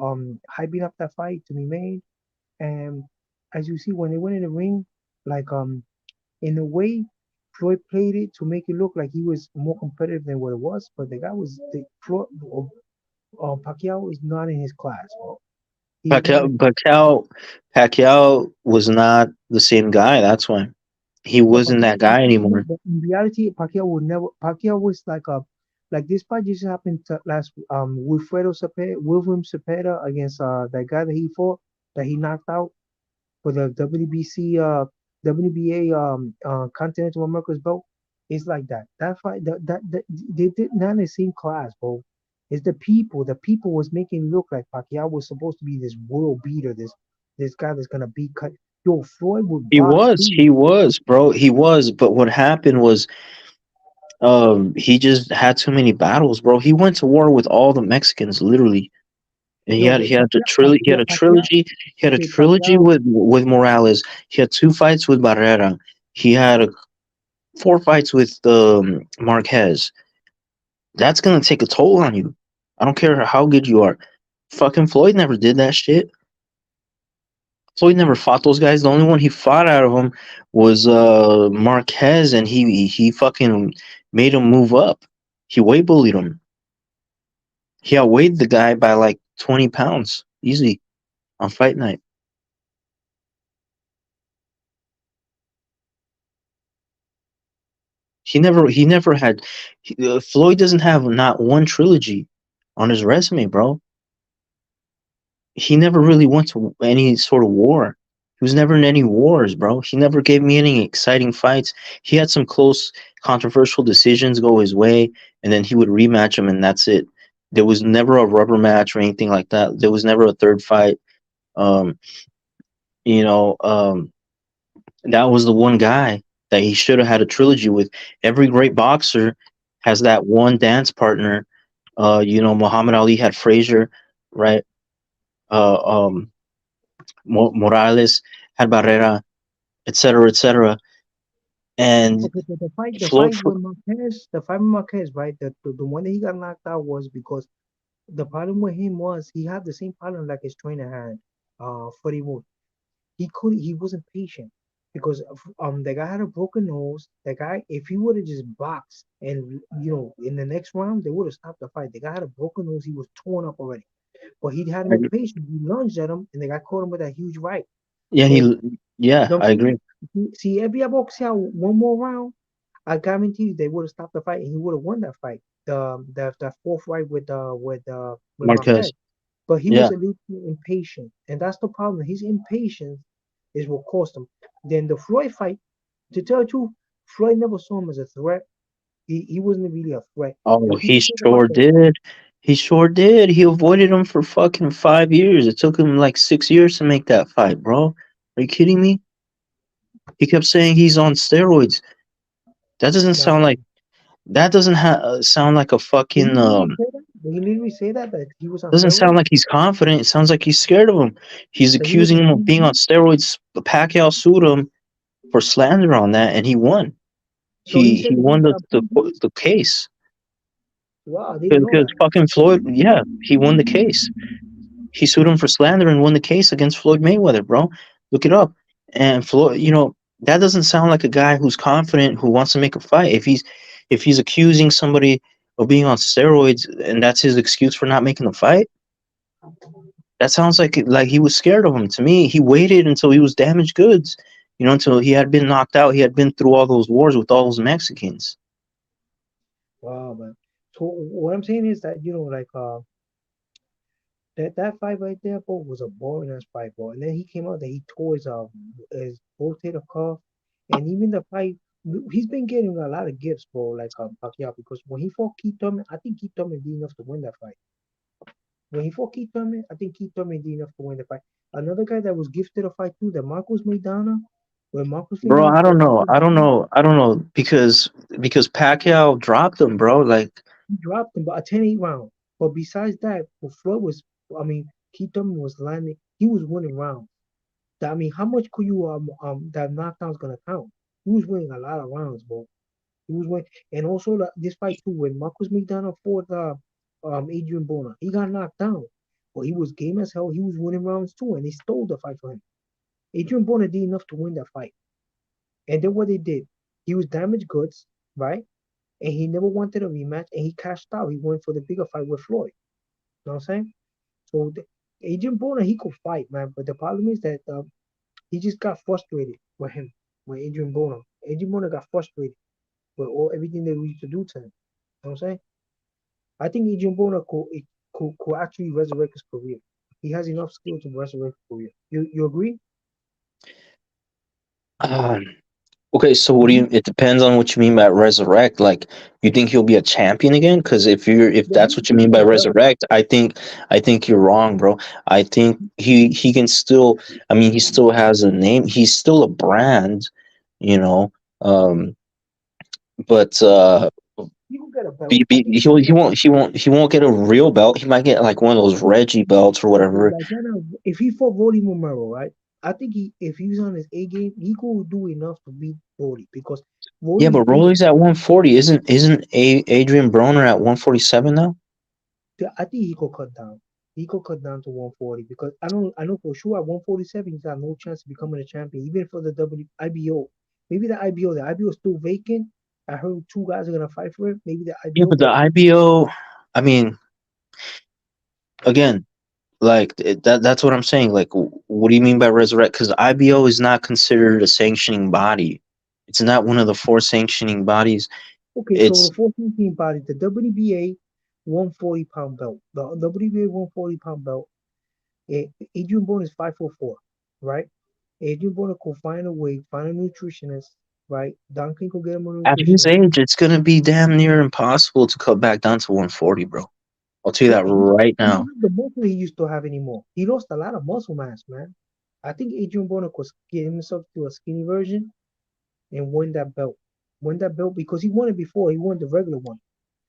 hyping up that fight to be made. And as you see, when they went in the ring, like in a way, Floyd played it to make it look like he was more competitive than what it was. But the guy was the Floyd, Pacquiao is not in his class, bro. He's not in. Pacquiao was not the same guy. That's why he No, wasn't that guy no, anymore. but in reality, Pacquiao would never. Pacquiao was like this fight just happened to last William Cepeda against that guy that he fought that he knocked out for the WBA Continental America's belt. It's like that. That fight that they did not in the same class, bro. It's the people. The people was making it look like Pacquiao was supposed to be this world beater, this guy that's gonna beat cut. Yo, Floyd would box too. He was, bro. He was. But what happened was, he just had too many battles, bro. He went to war with all the Mexicans, literally. And Yo, but he had a trilogy. He had a okay, trilogy with Morales. He had 2 fights with Barrera. He had 4 fights with Marquez. That's gonna take a toll on you. I don't care how good you are. Fucking Floyd never did that shit. Floyd never fought those guys. The only one he fought out of them was Marquez, and he fucking made him move up. He weight bullied him. He outweighed the guy by like 20 pounds easy on fight night. He never had. Floyd doesn't have not one trilogy on his resume, bro. He never really went to any sort of war. He was never in any wars, bro. He never gave me any exciting fights. He had some close, controversial decisions go his way, and then he would rematch them, and that's it. There was never a rubber match or anything like that. There was never a third fight. Um, you know, that was the one guy that he should have had a trilogy with. Every great boxer has that one dance partner. Muhammad Ali had Frazier, right? Uh, um, Morales had Barrera, etc., etc. And okay, but Floyd, The fight with Marquez, right? The one that he got knocked out was because the problem with him was he had the same problem like his trainer had, Freddie Wood. He wasn't patient because the guy had a broken nose. The guy, if he would have just boxed and in the next round they would have stopped the fight. The guy had a broken nose. He was torn up already, but he had no patience. He lunged at him, and the guy caught him with that huge right. yeah, So, I agree. see, every box out one more round, I guarantee you they would have stopped the fight and he would have won that fight. The fourth fight with Marquez. Marquez, But he yeah, was a little too impatient, and that's the problem. His impatience is what cost him. Then the Floyd fight, to tell you the truth, Floyd never saw him as a threat. He wasn't really a threat. oh, When he people talk about sure did. He sure did. He avoided him for fucking 5 years. It took him like 6 years to make that fight, bro. Are you kidding me? He kept saying he's on steroids. That doesn't that, sound like that doesn't sound like a did he fucking really say that? Did he literally say that he was on Doesn't sound steroids? like he's confident. It sounds like he's scared of him. He's That he was accusing him of being on steroids. Pacquiao sued him for slander on that, and he won. so he He said that he won got PEDs? the case Wow, I didn't know because that. fucking Floyd. Yeah, he won the case. He sued him for slander and won the case against Floyd Mayweather, bro. Look it up. And Floyd, that doesn't sound like a guy who's confident who wants to make a fight. If he's accusing somebody of being on steroids and that's his excuse for not making the fight, that sounds like he was scared of him. To me, he waited until he was damaged goods, until he had been knocked out. He had been through all those wars with all those Mexicans. Wow, man. So what I'm saying is that like that fight right there, bro, was a boring ass fight, bro. And then he came out that he tore his rotator cuff, and even the fight, he's been getting a lot of gifts, bro. Like Pacquiao, because when he fought Keith Thurman, I think Keith Thurman did enough to win that fight. When he fought Keith Thurman, I think Keith Thurman did enough to win the fight. Another guy that was gifted a fight too, that Marcos Maidana, when Marcos Bro, Maidana I don't fought know. I don't know because Pacquiao dropped him, bro. Like, he dropped him, but a 10-8 round. But besides that, what Floyd was, I mean, Keith Thurman was landing, he was winning rounds. I mean, how much could you that knockdown's gonna count? He was winning a lot of rounds, bro. He was winning, and also this fight too, when Marcus McDonough fought Adrian Bona, he got knocked down, but he was game as hell. He was winning rounds too, and they stole the fight for him. Adrian Bona did enough to win that fight, and then what they did, he was damaged goods, right? And he never wanted a rematch, and he cashed out. He went for the bigger fight with Floyd. You know what I'm saying? So Adrian Bona, he could fight, man, but the problem is that he just got frustrated with him, with Adrian Bona. Adrian Bona got frustrated with everything they used to do to him. You know what I'm saying? I think Adrian Bona could actually resurrect his career. He has enough skill to resurrect his career. You agree? um, okay, so what do you? It depends on what you mean by resurrect. Like, you think he'll be a champion again? Because if Yeah, that's he what you could mean get by a belt. resurrect, I think you're wrong, bro. I think he can still. I mean, he still has a name. He's still a brand, you know. Um, but He could get a belt. I think he he'll, could get a belt. he won't get a real belt. He might get like one of those Reggie belts or whatever. Like right now, if he fought Rolly Romero, right? I think if he was on his A game, he could do enough to beat Rolly because Yeah, Rolly's but big. Rolly's at 140. Isn't Adrian Broner at 147 now? I think he could cut down. He could cut down to 140 because I know for sure at 147 he's got no chance of becoming a champion, even for the IBO. Maybe the IBO is still vacant. I heard two guys are gonna fight for it. Maybe the Yeah, IBO, but the but IBO, I mean, again, like that's what I'm saying. Like, what do you mean by resurrect? Because IBO is not considered a sanctioning body. It's not one of the four sanctioning bodies. okay. So It's the 14 team body, the WBA 140-pound belt, the WBA 140-pound belt. Adrian Broner is 5'4", right? Adrian Broner could find a way, find a nutritionist, right? Duncan could get him a at his nutritionist. age, it's gonna be damn near impossible to cut back down to 140, bro. I'll tell you No, that right he now. don't have the muscle he used to have anymore. He lost a lot of muscle mass, man. I think Adrian Broner could get himself to a skinny version and win that belt. Win that belt because he won it before. He won the regular one.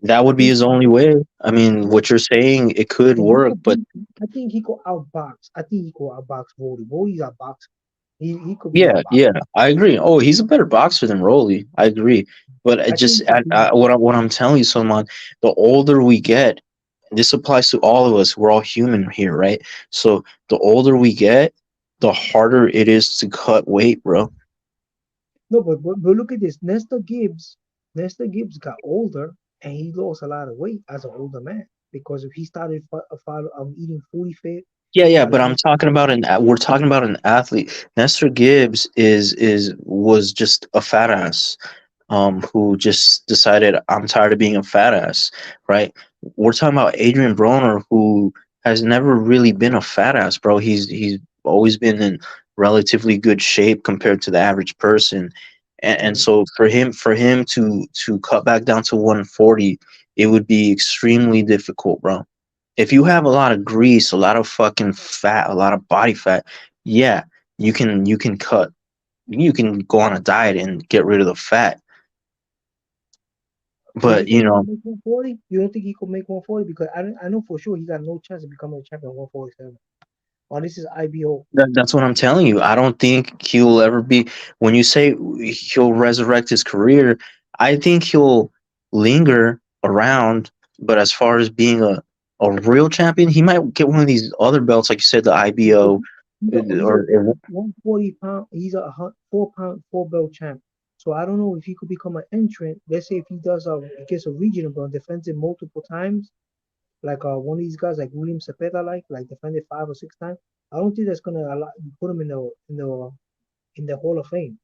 That I would be think his only way. I mean, yeah, what you're saying, it could and he work, could but beat. I think he could outbox. I think he could outbox Rolly. Rolly's a boxer. He could be yeah, outboxed. yeah, I agree. Oh, he's a better boxer than Rolly. I agree. But I think he could beat him. what I'm telling you, Salman, the older we get, this applies to all of us. We're all human here, right? So the older we get, the harder it is to cut weight, bro. No, but look at this. Nestor Gibbs got older and he lost a lot of weight as an older man because if he started eating fully fit, Yeah, yeah, but I'm balanced. talking about we're talking about an athlete. Nestor Gibbs was just a fat ass, who just decided I'm tired of being a fat ass, right? We're talking about Adrian Broner, who has never really been a fat ass, bro. He's always been in relatively good shape compared to the average person, and Mhm. so for him to cut back down to 140, it would be extremely difficult, bro. If you have a lot of grease, a lot of fucking fat, a lot of body fat, yeah, you can cut. You can go on a diet and get rid of the fat. So you But think he can make 140? You don't think he could make 140? Because I know for sure he got no chance of becoming a champion at 147. Oh, this is IBO. that's what I'm telling you. I don't think he'll ever be. When you say he'll resurrect his career, I think he'll linger around. But as far as being a real champion, he might get one of these other belts, like you said, the IBO, He's a or 140 pound. He's a 4 pound 4 belt champ. So I don't know if he could become an entrant. Let's say if he does he gets a regional belt, defends it multiple times, like one of these guys like William Cepeda, like defended 5 or 6 times. I don't think that's gonna put him in the Hall of Fame.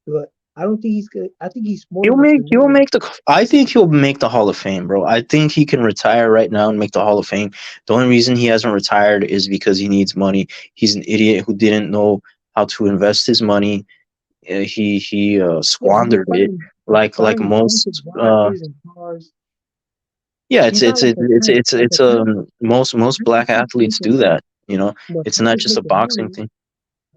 But I don't think he's good. I think he's smart he'll enough make to he'll know. make the. I think he'll make the Hall of Fame, bro. I think he can retire right now and make the Hall of Fame. The only reason he hasn't retired is because he needs money. He's an idiot who didn't know how to invest his money. He Yeah, he's just squandered it like buying expensive most. watches and cars. Yeah, He's not like a tank. Like a tank, most tank is black just athletes do making, that. You know, but it's tank not is just a making boxing money. thing.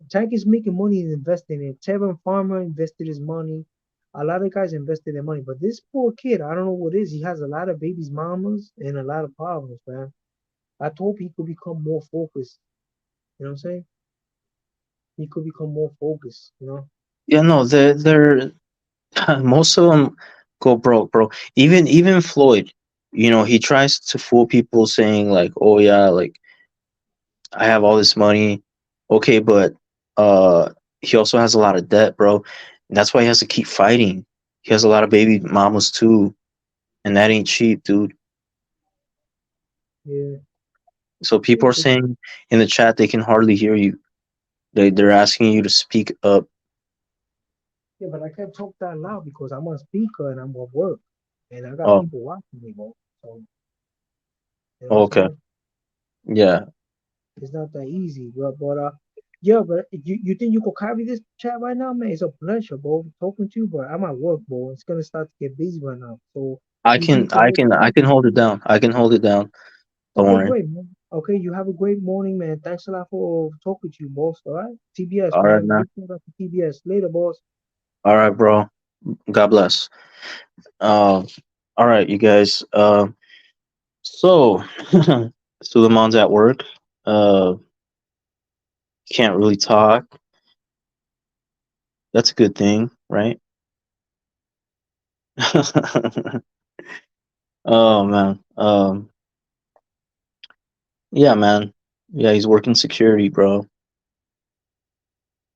Tank is making money and investing in it. Tevin Farmer invested his money. A lot of guys invested their money, but this poor kid, I don't know what it is. He has a lot of babies, mamas, and a lot of problems, man. I hope he could become more focused. You know what I'm saying? He could become more focused. You know? Yeah, no, they're most of them go broke, bro. Even Floyd, you know, he tries to fool people saying like, "Oh yeah, like I have all this money." Okay, but uh, he also has a lot of debt, bro. And that's why he has to keep fighting. He has a lot of baby mamas too, and that ain't cheap, dude. Yeah. So Yeah, people are but saying in the chat they can hardly hear you. They're asking you to speak up. I can't talk that loud because I'm on speaker and I'm at work, and I got Oh, people watching me, bro. So you know what I'm okay, saying? yeah, It's not that easy, but yeah, but you think you could carry this chat right now, man? It's a pleasure, bro, talking to you, but I'm at work, bro. It's gonna start to get busy right now. So I you think can you could I hold can it I down? can hold it down. I can hold it down. Don't Okay, worry. great, man. Okay, you have a great morning, man. Thanks a lot for talking to you, boss. All right, TBS, All right, man. man. Big shout out to TBS. Later, boss. All right, bro. God bless. Uh, all right, you guys. So Suleiman's at work. Uh, can't really talk. That's a good thing, right? Oh man. Yeah, man. Yeah, he's working security, bro.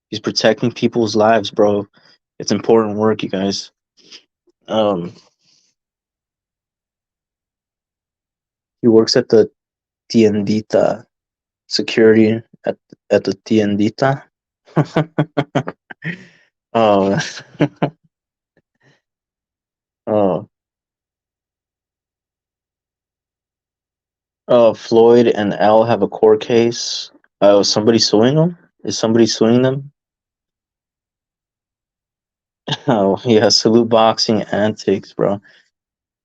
He's protecting people's lives, bro. It's important work, you guys. Um, he works at the Tiendita security at the Tiendita. Oh, oh, Floyd and Al have a court case. Oh, somebody suing them? Is somebody suing them? Oh, yeah, salute boxing antics, bro.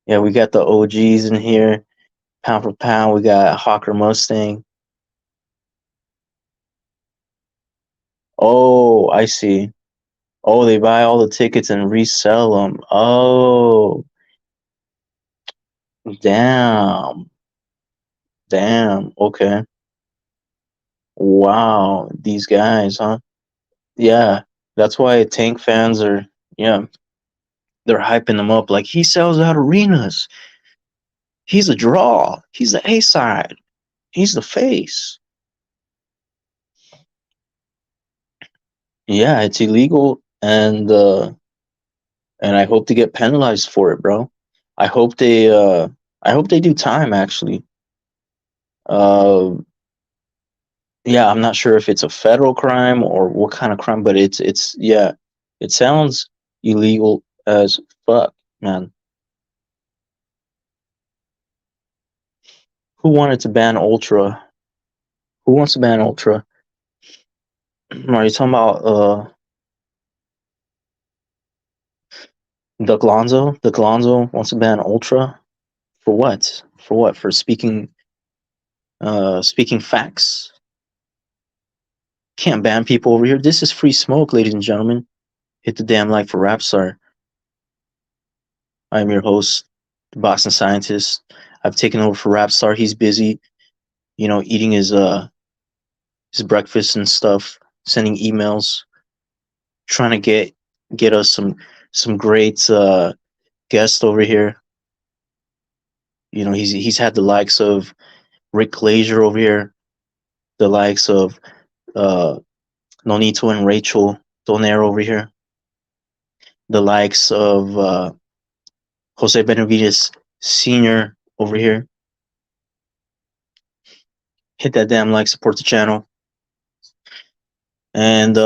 Yeah, we got the OGs in here, pound for pound. We got Hawker Mustang. Oh, I see. Oh, they buy all the tickets and resell them. Oh, damn. Damn. Okay. Wow. These guys, huh? Yeah. That's why Tank fans are, yeah, they're hyping him up like he sells out arenas. He's a draw. He's the A side. He's the face. Yeah, it's illegal, and I hope to get penalized for it, bro. I hope they do time actually. Uh, yeah, I'm not sure if it's a federal crime or what kind of crime, but it's yeah, it sounds illegal as fuck, man. Who wanted to ban Ultra? Who wants to ban Ultra? Are you talking about Duck Lonzo? Duck Lonzo wants to ban Ultra for what? For what? For speaking facts. Can't ban people over here. This is free smoke, ladies and gentlemen. Hit the damn like for Rapstar. I am your host, the Boston Scientist. I've taken over for Rapstar. He's busy, eating his breakfast and stuff, sending emails, trying to get us some great guests over here. He's had the likes of Rick Glazier over here, the likes of uh, Nonito and Rachel Donaire over here, the likes of Jose Benavides Sr. over here. Hit that damn like, support the channel. And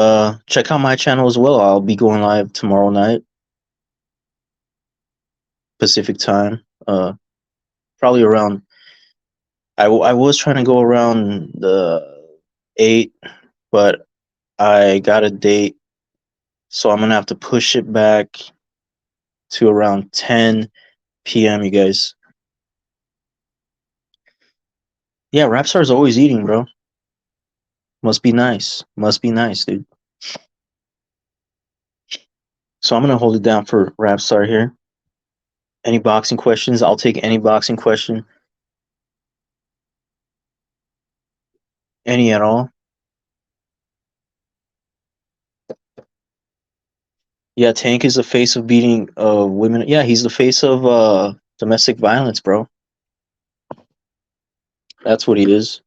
check out my channel as well. I'll be going live tomorrow night, Pacific time. Probably around. I was trying to go around the 8, but I got a date, so I'm gonna have to push it back to around 10 p.m. You guys. Yeah, Rapstar's always eating, bro. Must be nice. Must be nice, dude. So I'm gonna hold it down for Rapstar here. Any boxing questions? I'll take any boxing question. Any at all. Yeah, Tank is the face of beating women. Yeah, he's the face of domestic violence, bro. That's what he is.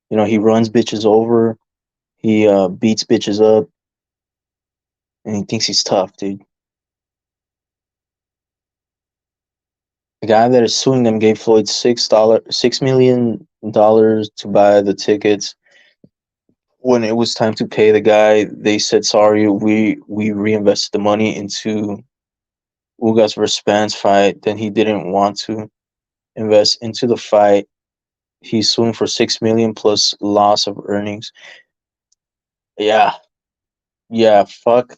He runs bitches over. He beats bitches up. And he thinks he's tough, dude. The guy that is suing them gave Floyd $6 million to buy the tickets. When it was time to pay the guy, they said, sorry, we reinvested the money into Ugas versus Spence fight. Then he didn't want to invest into the fight. He's suing for $6 million plus loss of earnings. Yeah, fuck.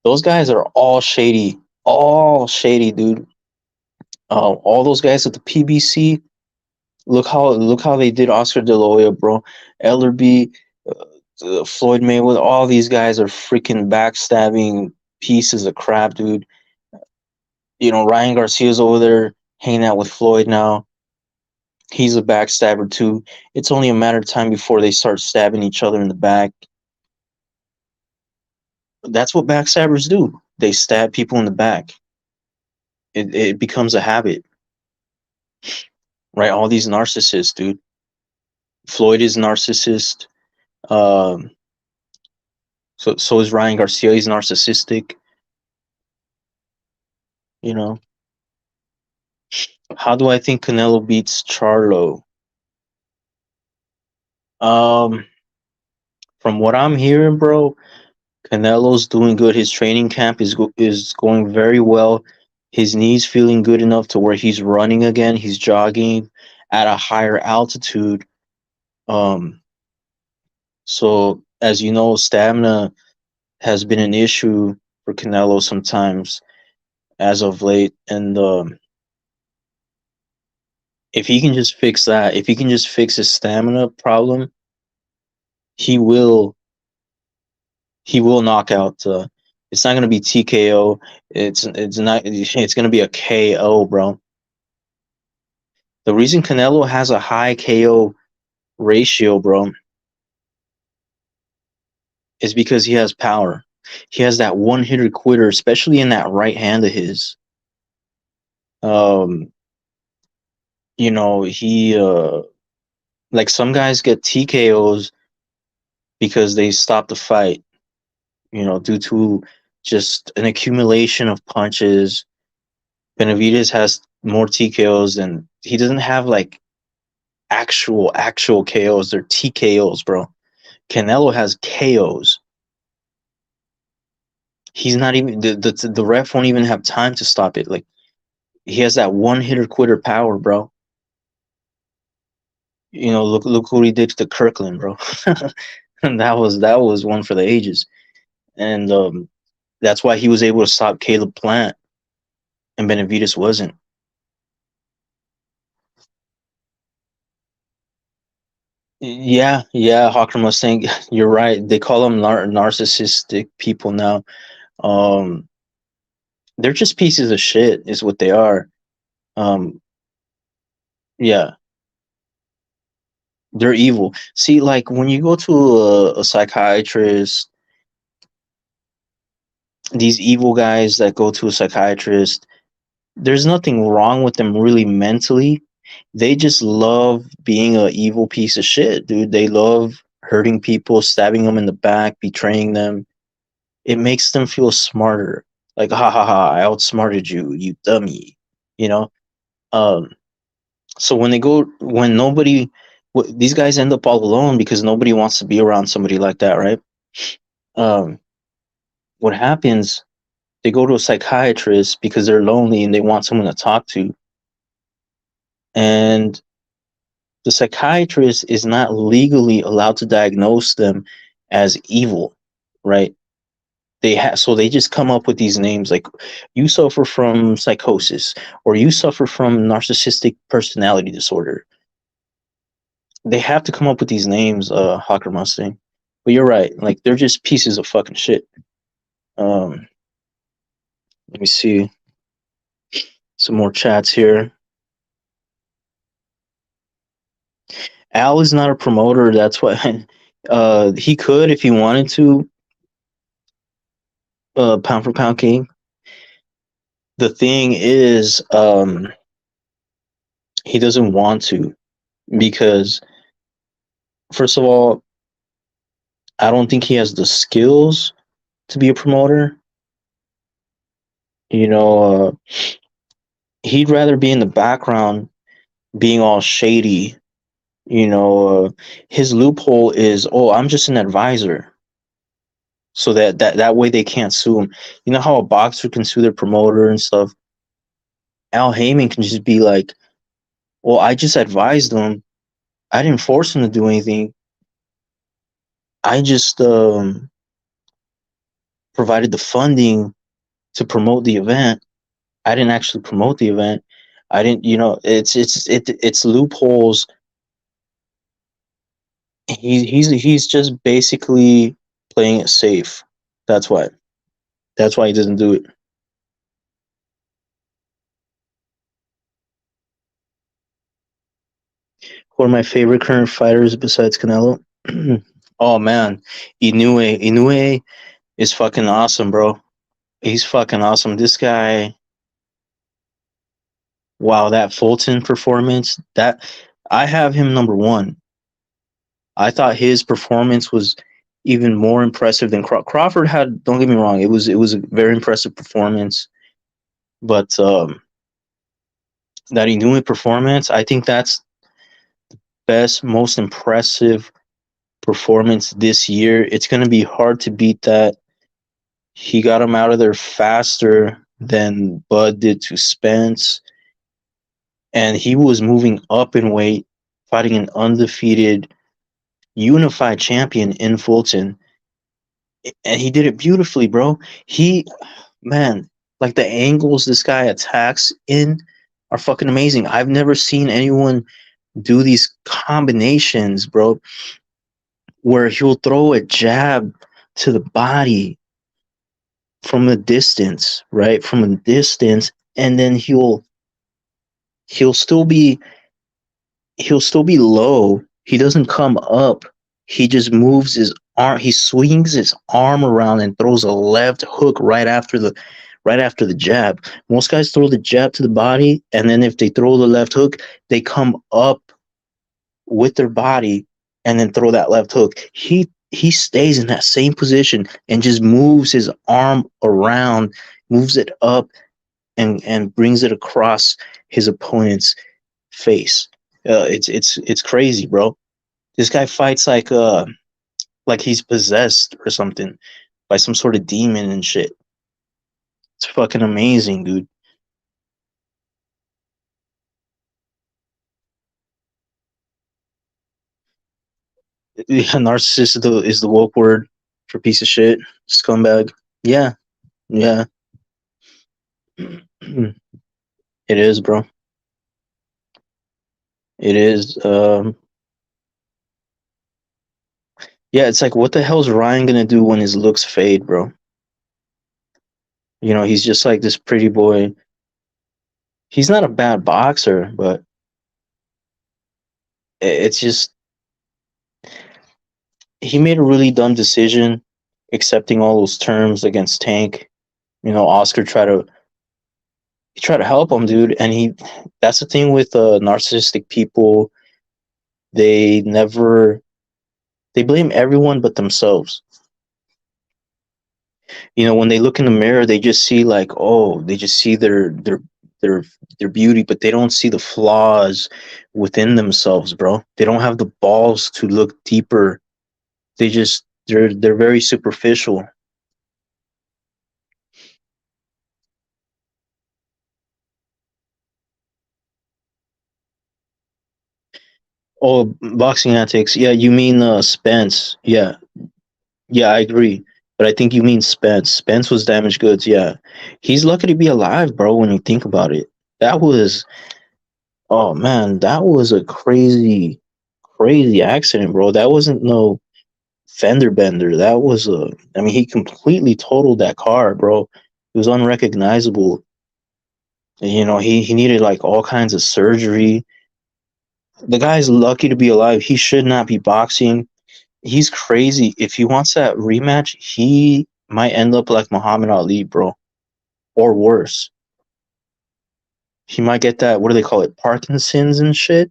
Those guys are all shady, dude. All those guys at the PBC. Look how they did Oscar De La Hoya, bro. Ellerby, Floyd Mayweather. All these guys are freaking backstabbing pieces of crap, dude. Ryan Garcia's over there hanging out with Floyd now. He's a backstabber too. It's only a matter of time before they start stabbing each other in the back. That's what backstabbers do. They stab people in the back. It becomes a habit. Right? All these narcissists, dude. Floyd is narcissist. So is Ryan Garcia. He's narcissistic. How do I think Canelo beats Charlo? From what I'm hearing, bro, Canelo's doing good. His training camp is going very well. His knee's feeling good enough to where he's running again. He's jogging at a higher altitude. So as you know, stamina has been an issue for Canelo sometimes as of late. And if he can just fix that, if he can just fix his stamina problem, he will knock out. It's not gonna be TKO. It's not. It's gonna be a KO, bro. The reason Canelo has a high KO ratio, bro, is because he has power. He has that one-hitter quitter, especially in that right hand of his. He like some guys get TKOs because they stop the fight, due to just an accumulation of punches. Benavides has more TKOs, and he doesn't have like actual KOs. They're TKOs, bro. Canelo has KOs. He's not even the ref won't even have time to stop it. Like, he has that one hitter quitter power, bro. Look what he did to Kirkland, bro. And that was one for the ages. And that's why he was able to stop Caleb Plant, and Benavides wasn't. Yeah, Hawker Mustang, you're right. They call them narcissistic people now. Um, they're just pieces of shit, is what they are. Um, yeah, they're evil. See, like when you go to a psychiatrist, these evil guys that go to a psychiatrist, there's nothing wrong with them really mentally. They just love being a evil piece of shit, dude. They love hurting people, stabbing them in the back, betraying them. It makes them feel smarter. Like, ha ha ha, I outsmarted you, you dummy. You know? Um, so when nobody, these guys end up all alone because nobody wants to be around somebody like that, right? Um, what happens, they go to a psychiatrist because they're lonely and they want someone to talk to. And the psychiatrist is not legally allowed to diagnose them as evil, right? So they just come up with these names like you suffer from psychosis or you suffer from narcissistic personality disorder. They have to come up with these names, Hawker Mustang. But you're right, like they're just pieces of fucking shit. Um, let me see some more chats here. Al is not a promoter. That's why he could if he wanted to. Pound for pound king. The thing is, he doesn't want to because, first of all, I don't think he has the skills to be a promoter. You know, he'd rather be in the background, being all shady. You know, his loophole is, oh, I'm just an advisor, so that way they can't sue him. You know how a boxer can sue their promoter and stuff. Al Heyman can just be like, well, I just advised him. I didn't force him to do anything. I just provided the funding to promote the event. I didn't actually promote the event. I didn't, you know, it's loopholes. He's just basically playing it safe. That's why. That's why he doesn't do it. Who are my favorite current fighters besides Canelo? Oh man, Inoue. Inoue is fucking awesome, bro. He's fucking awesome. This guy. Wow, that Fulton performance. That I have him number one. I thought his performance was even more impressive than Crawford had. Don't get me wrong; it was a very impressive performance, but that Inoue performance, I think that's best, most impressive performance this year. It's going to be hard to beat that. He got him out of there faster than Bud did to Spence, and he was moving up in weight, fighting an undefeated, unified champion in Fulton, and he did it beautifully, bro. Man, like the angles this guy attacks in are fucking amazing. I've never seen anyone do these combinations, bro, where he'll throw a jab to the body from a distance, right? From a distance, and then he'll still be low. He doesn't come up. He just moves his arm. He swings his arm around and throws a left hook right after the jab. Most guys throw the jab to the body, and then if they throw the left hook, they come up with their body and then throw that left hook. He stays in that same position and just moves his arm around, moves it up, and brings it across his opponent's face. It's crazy, bro. This guy fights like he's possessed or something by some sort of demon and shit. It's fucking amazing, dude. Yeah, narcissist is the woke word for piece of shit, scumbag. Yeah, yeah. It is, bro. It is. Yeah, it's like, what the hell is Ryan gonna do when his looks fade, bro? You know, he's just like this pretty boy. He's not a bad boxer, but it's just he made a really dumb decision accepting all those terms against Tank. You know, Oscar tried to help him, dude, and he that's the thing with narcissistic people. They never they blame everyone but themselves. You know, when they look in the mirror, they just see like, oh, they just see their their beauty, but they don't see the flaws within themselves, bro. They don't have the balls to look deeper. They're very superficial. Oh, boxing antics. Yeah, you mean Spence. Yeah. Yeah, I agree. But I think you mean Spence. Spence was damaged goods, yeah. He's lucky to be alive, bro, when you think about it. That was oh man, that was a crazy, crazy accident, bro. That wasn't no fender bender. That was a I mean he completely totaled that car, bro. It was unrecognizable. You know, he needed like all kinds of surgery. The guy's lucky to be alive. He should not be boxing. He's crazy. If he wants that rematch, he might end up like Muhammad Ali, bro, or worse. He might get that. What do they call it? Parkinson's and shit.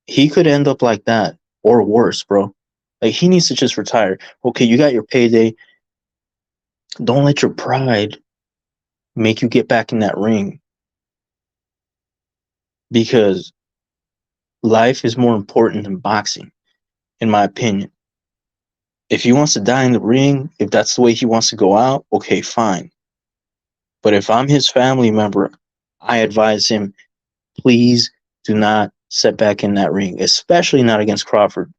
He could end up like that or worse, bro. Like he needs to just retire. Okay, you got your payday. Don't let your pride make you get back in that ring because life is more important than boxing, in my opinion. If he wants to die in the ring, if that's the way he wants to go out, okay, fine. But if I'm his family member, I advise him, please do not set back in that ring, especially not against Crawford.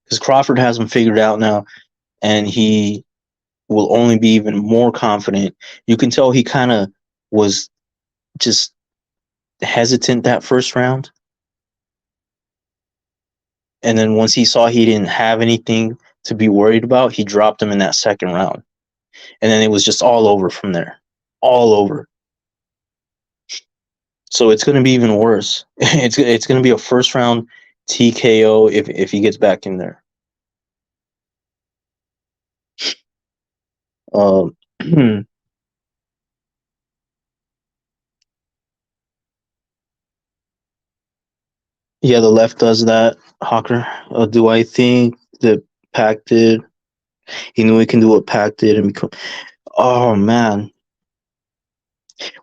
Because Crawford has him figured out now, and he will only be even more confident. You can tell he kind of was just hesitant that first round. And then once he saw he didn't have anything to be worried about, he dropped him in that second round. And then it was just all over from there. All over. So it's going to be even worse. It's going to be a first round TKO if he gets back in there. Yeah, the left does that, Hawker. Do I think that Pac did? He knew he can do what Pac did and become. Oh man.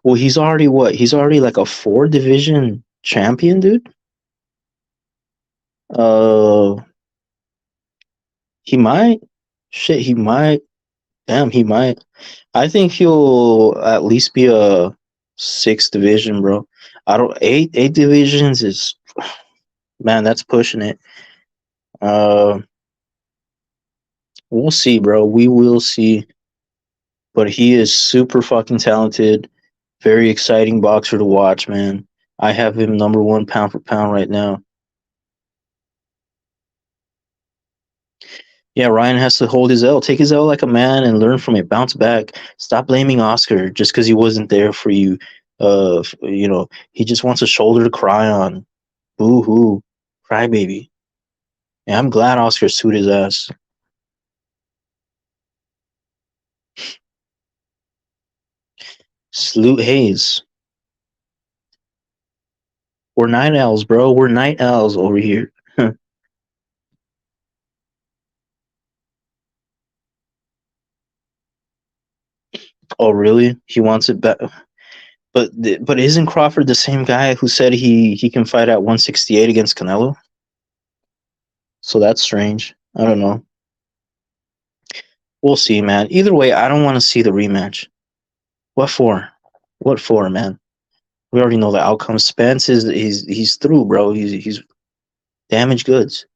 Well, he's already what? He's already like a 4 division champion, dude. Uh, he might. Shit, he might. Damn, he might. I think he'll at least be a 6 division, bro. I don't eight divisions is man, that's pushing it. Uh, we'll see, bro. We will see. But he is super fucking talented. Very exciting boxer to watch, man. I have him number 1 pound for pound right now. Yeah, Ryan has to hold his L. Take his L like a man and learn from it. Bounce back. Stop blaming Oscar just because he wasn't there for you. You know, he just wants a shoulder to cry on. Boo hoo. Crybaby. Yeah, I'm glad Oscar sued his ass. Salute Hayes. We're night owls, bro. We're night owls over here. Oh, really? He wants it back. But isn't Crawford the same guy who said he can fight at 168 against Canelo? So that's strange. I don't know. We'll see, man. Either way, I don't want to see the rematch. What for? What for, man? We already know the outcome. Spence is he's through, bro. He's damaged goods.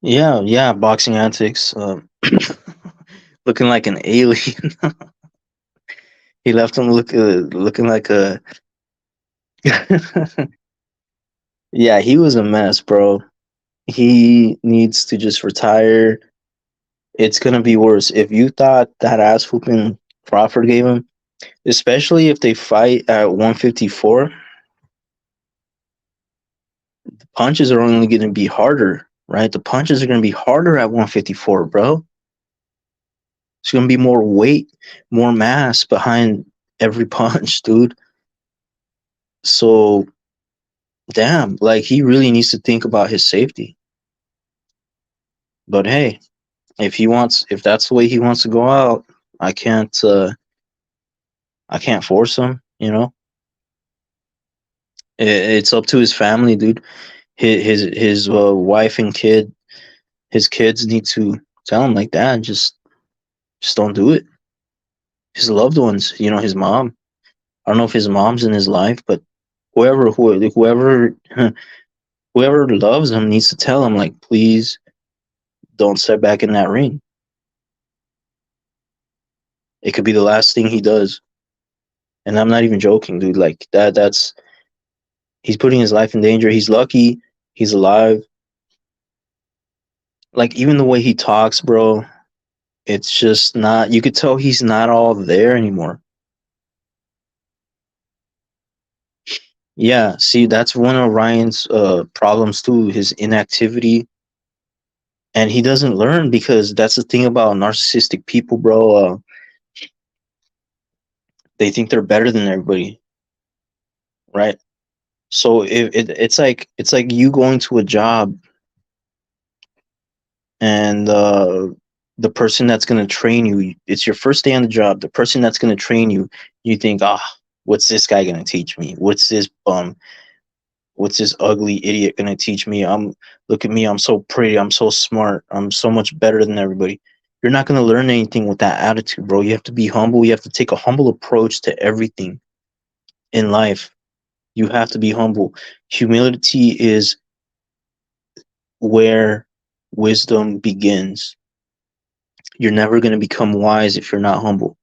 Yeah, yeah. Boxing antics. Looking like an alien. He left him looking like a. Yeah, he was a mess, bro. He needs to just retire. It's gonna be worse. If you thought that ass whooping Crawford gave him, especially if they fight at 154, punches are only gonna be harder, right? The punches are gonna be harder at 154, bro. It's gonna be more weight, more mass behind every punch, dude. So damn, like he really needs to think about his safety. But hey, if that's the way he wants to go out, I can't I can't force him, you know. It's up to his family, dude. His wife and his kids need to tell him like that. Just don't do it. His loved ones, you know, his mom. I don't know if his mom's in his life, but whoever whoever loves him needs to tell him like, please don't step back in that ring. It could be the last thing he does. And I'm not even joking, dude. Like that's he's putting his life in danger. He's lucky he's alive. Like even the way he talks, bro, it's just not, you could tell he's not all there anymore. Yeah, see, that's one of Ryan's problems too, his inactivity. And he doesn't learn because that's the thing about narcissistic people, bro. They think they're better than everybody, right? So it's like you going to a job and the person that's going to train you, it's your first day on the job, the person that's going to train you, you think, what's this guy going to teach me? What's this ugly idiot going to teach me? Look at me, I'm so pretty, I'm so smart, I'm so much better than everybody. You're not going to learn anything with that attitude, bro. You have to be humble. You have to take a humble approach to everything in life. You have to be humble. Humility is where wisdom begins. You're never going to become wise if you're not humble.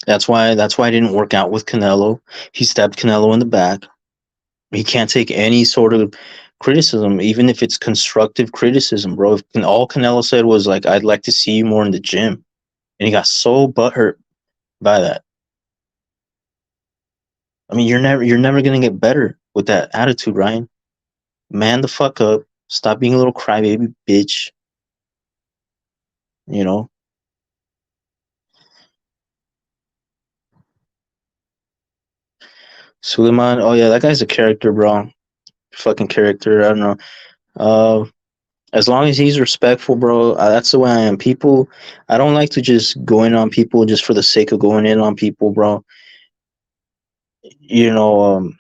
That's why it didn't work out with Canelo. He stabbed Canelo in the back. He can't take any sort of criticism, even if it's constructive criticism, bro. If all Canelo said was like, I'd like to see you more in the gym. And he got so butthurt by that. I mean, you're never gonna get better with that attitude, Ryan. Man the fuck up. Stop being a little crybaby bitch. You know? Suleiman, oh yeah, that guy's a character, bro. Fucking character. I don't know. As long as he's respectful, bro, that's the way I am. People, I don't like to just go in on people just for the sake of going in on people, bro. You know,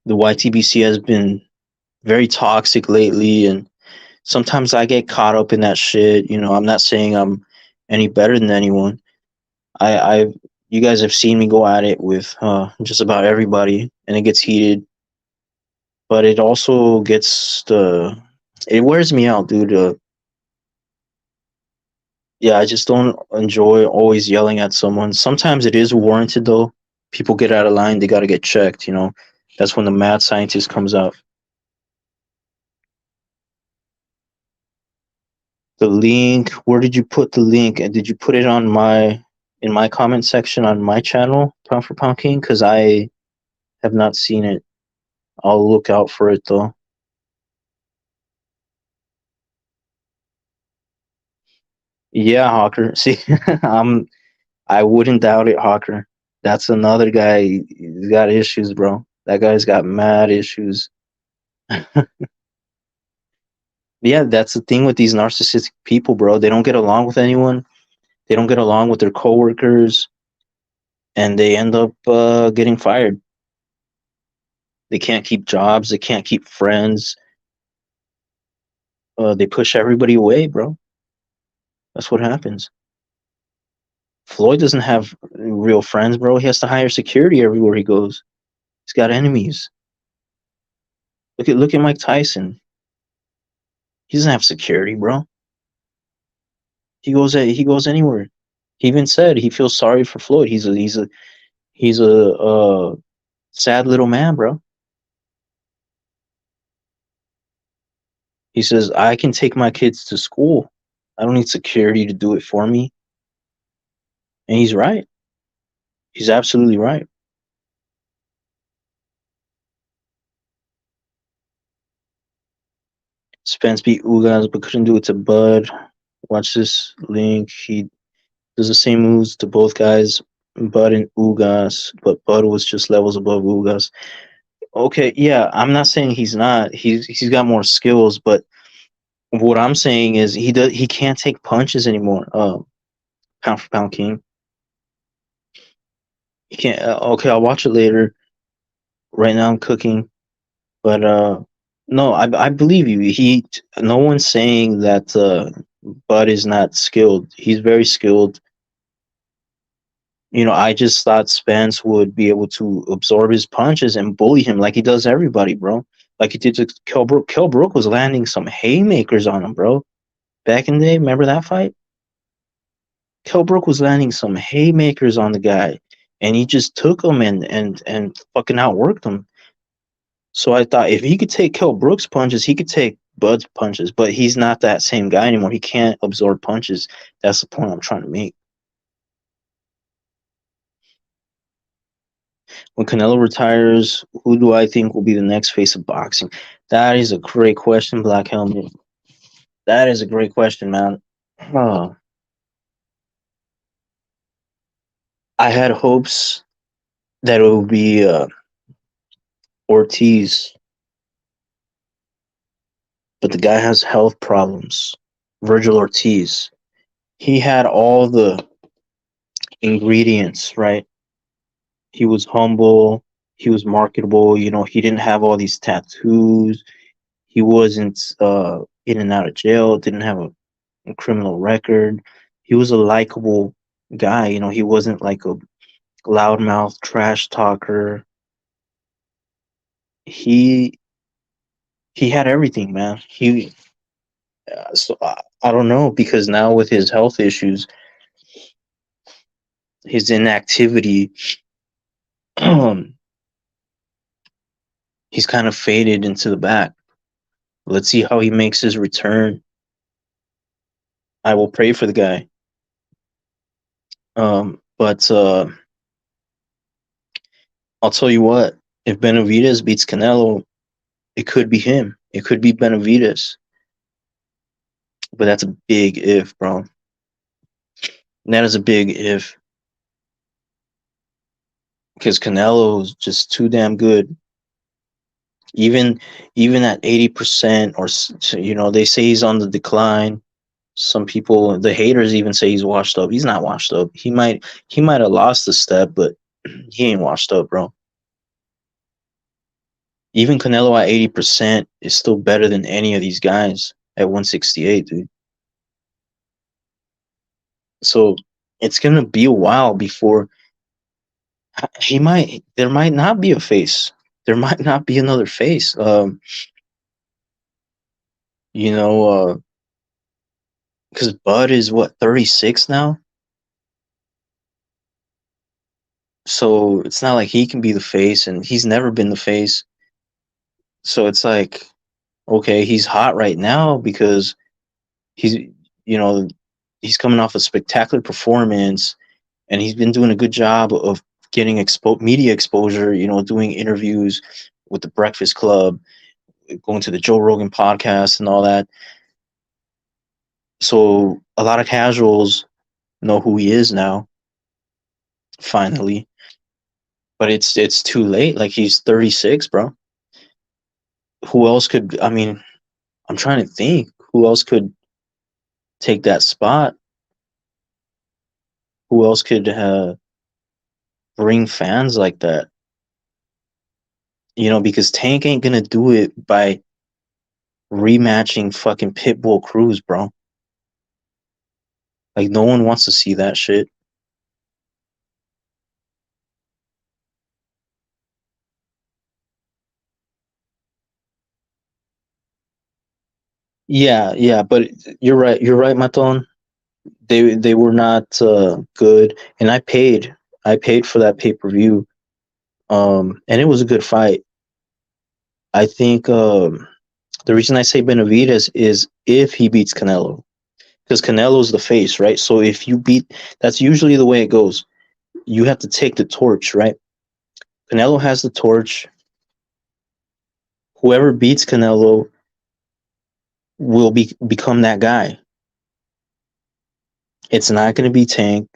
the YTBC has been very toxic lately, and sometimes I get caught up in that shit. You know, I'm not saying I'm any better than anyone. You guys have seen me go at it with just about everybody, and it gets heated. But it also it wears me out, dude. Yeah, I just don't enjoy always yelling at someone. Sometimes it is warranted though. People get out of line, they gotta get checked, you know. That's when the mad scientist comes out. The link, where did you put the link? And did you put it on in my comment section on my channel, Pound for Pound King? Because I have not seen it. I'll look out for it though. Yeah, Hawker. See, I wouldn't doubt it, Hawker. That's another guy. He's got issues, bro. That guy's got mad issues. Yeah, that's the thing with these narcissistic people, bro. They don't get along with anyone. They don't get along with their coworkers, and they end up getting fired. They can't keep jobs. They can't keep friends. They push everybody away, bro. That's what happens. Floyd doesn't have real friends, bro. He has to hire security everywhere he goes. He's got enemies. Look at Mike Tyson. He doesn't have security, bro. He goes anywhere. He even said he feels sorry for Floyd. He's a sad little man, bro. He says, I can take my kids to school. I don't need security to do it for me. And he's right. He's absolutely right. Spence beat Ugas but couldn't do it to Bud. Watch this link. He does the same moves to both guys, Bud and Ugas, but Bud was just levels above Ugas. Okay, yeah, I'm not saying he's not. He's got more skills, but what I'm saying is he can't take punches anymore. Pound for pound king. He can't. Okay, I'll watch it later. Right now I'm cooking, but no, I believe you. No one's saying that Bud is not skilled. He's very skilled. I just thought Spence would be able to absorb his punches and bully him like he does everybody, bro. Like he did to Kell Brook. Kell Brook was landing some haymakers on him, bro. Back in the day, remember that fight? Kell Brook was landing some haymakers on the guy, and he just took him and fucking outworked him. So I thought if he could take Kell Brook's punches, he could take Bud's punches, but he's not that same guy anymore. He can't absorb punches. That's the point I'm trying to make. When Canelo retires, who do I think will be the next face of boxing? That is a great question, Black Helmet. That is a great question, man. Oh. I had hopes that it would be Ortiz, but the guy has health problems. Virgil Ortiz. He had all the ingredients, right? He was humble. He was marketable. He didn't have all these tattoos. He wasn't in and out of jail. Didn't have a criminal record. He was a likable guy. He wasn't like a loudmouth trash talker. He had everything, man. So I don't know, because now with his health issues, his inactivity, he's kind of faded into the back. Let's see how he makes his return. I will pray for the guy. But I'll tell you what, if Benavidez beats Canelo, it could be him. It could be Benavidez. But that's a big if, bro. That is a big if. Because Canelo's just too damn good. Even at 80%, or they say he's on the decline. Some people, the haters, even say he's washed up. He's not washed up. He might have lost a step, but he ain't washed up, bro. Even Canelo at 80% is still better than any of these guys at 168, dude. So it's gonna be a while before there might not be a face. There might not be another face. Because Bud is what, 36 now? So it's not like he can be the face, and he's never been the face. So it's like, okay, he's hot right now because he's coming off a spectacular performance, and he's been doing a good job of getting media exposure, doing interviews with the Breakfast Club, going to the Joe Rogan podcast and all that. So a lot of casuals know who he is now, finally. But it's too late. Like, he's 36, bro. Who else could, I'm trying to think, who else could take that spot? Who else could bring fans like that? Because Tank ain't gonna do it by rematching fucking Pitbull Cruz, bro. Like, no one wants to see that shit. Yeah, but you're right, Maton. They were not good, and I paid I paid for that pay-per-view, and it was a good fight. I think the reason I say Benavidez is if he beats Canelo, because Canelo's the face, right? So if you beat, that's usually the way it goes. You have to take the torch, right? Canelo has the torch. Whoever beats Canelo will become that guy. It's not going to be Tank.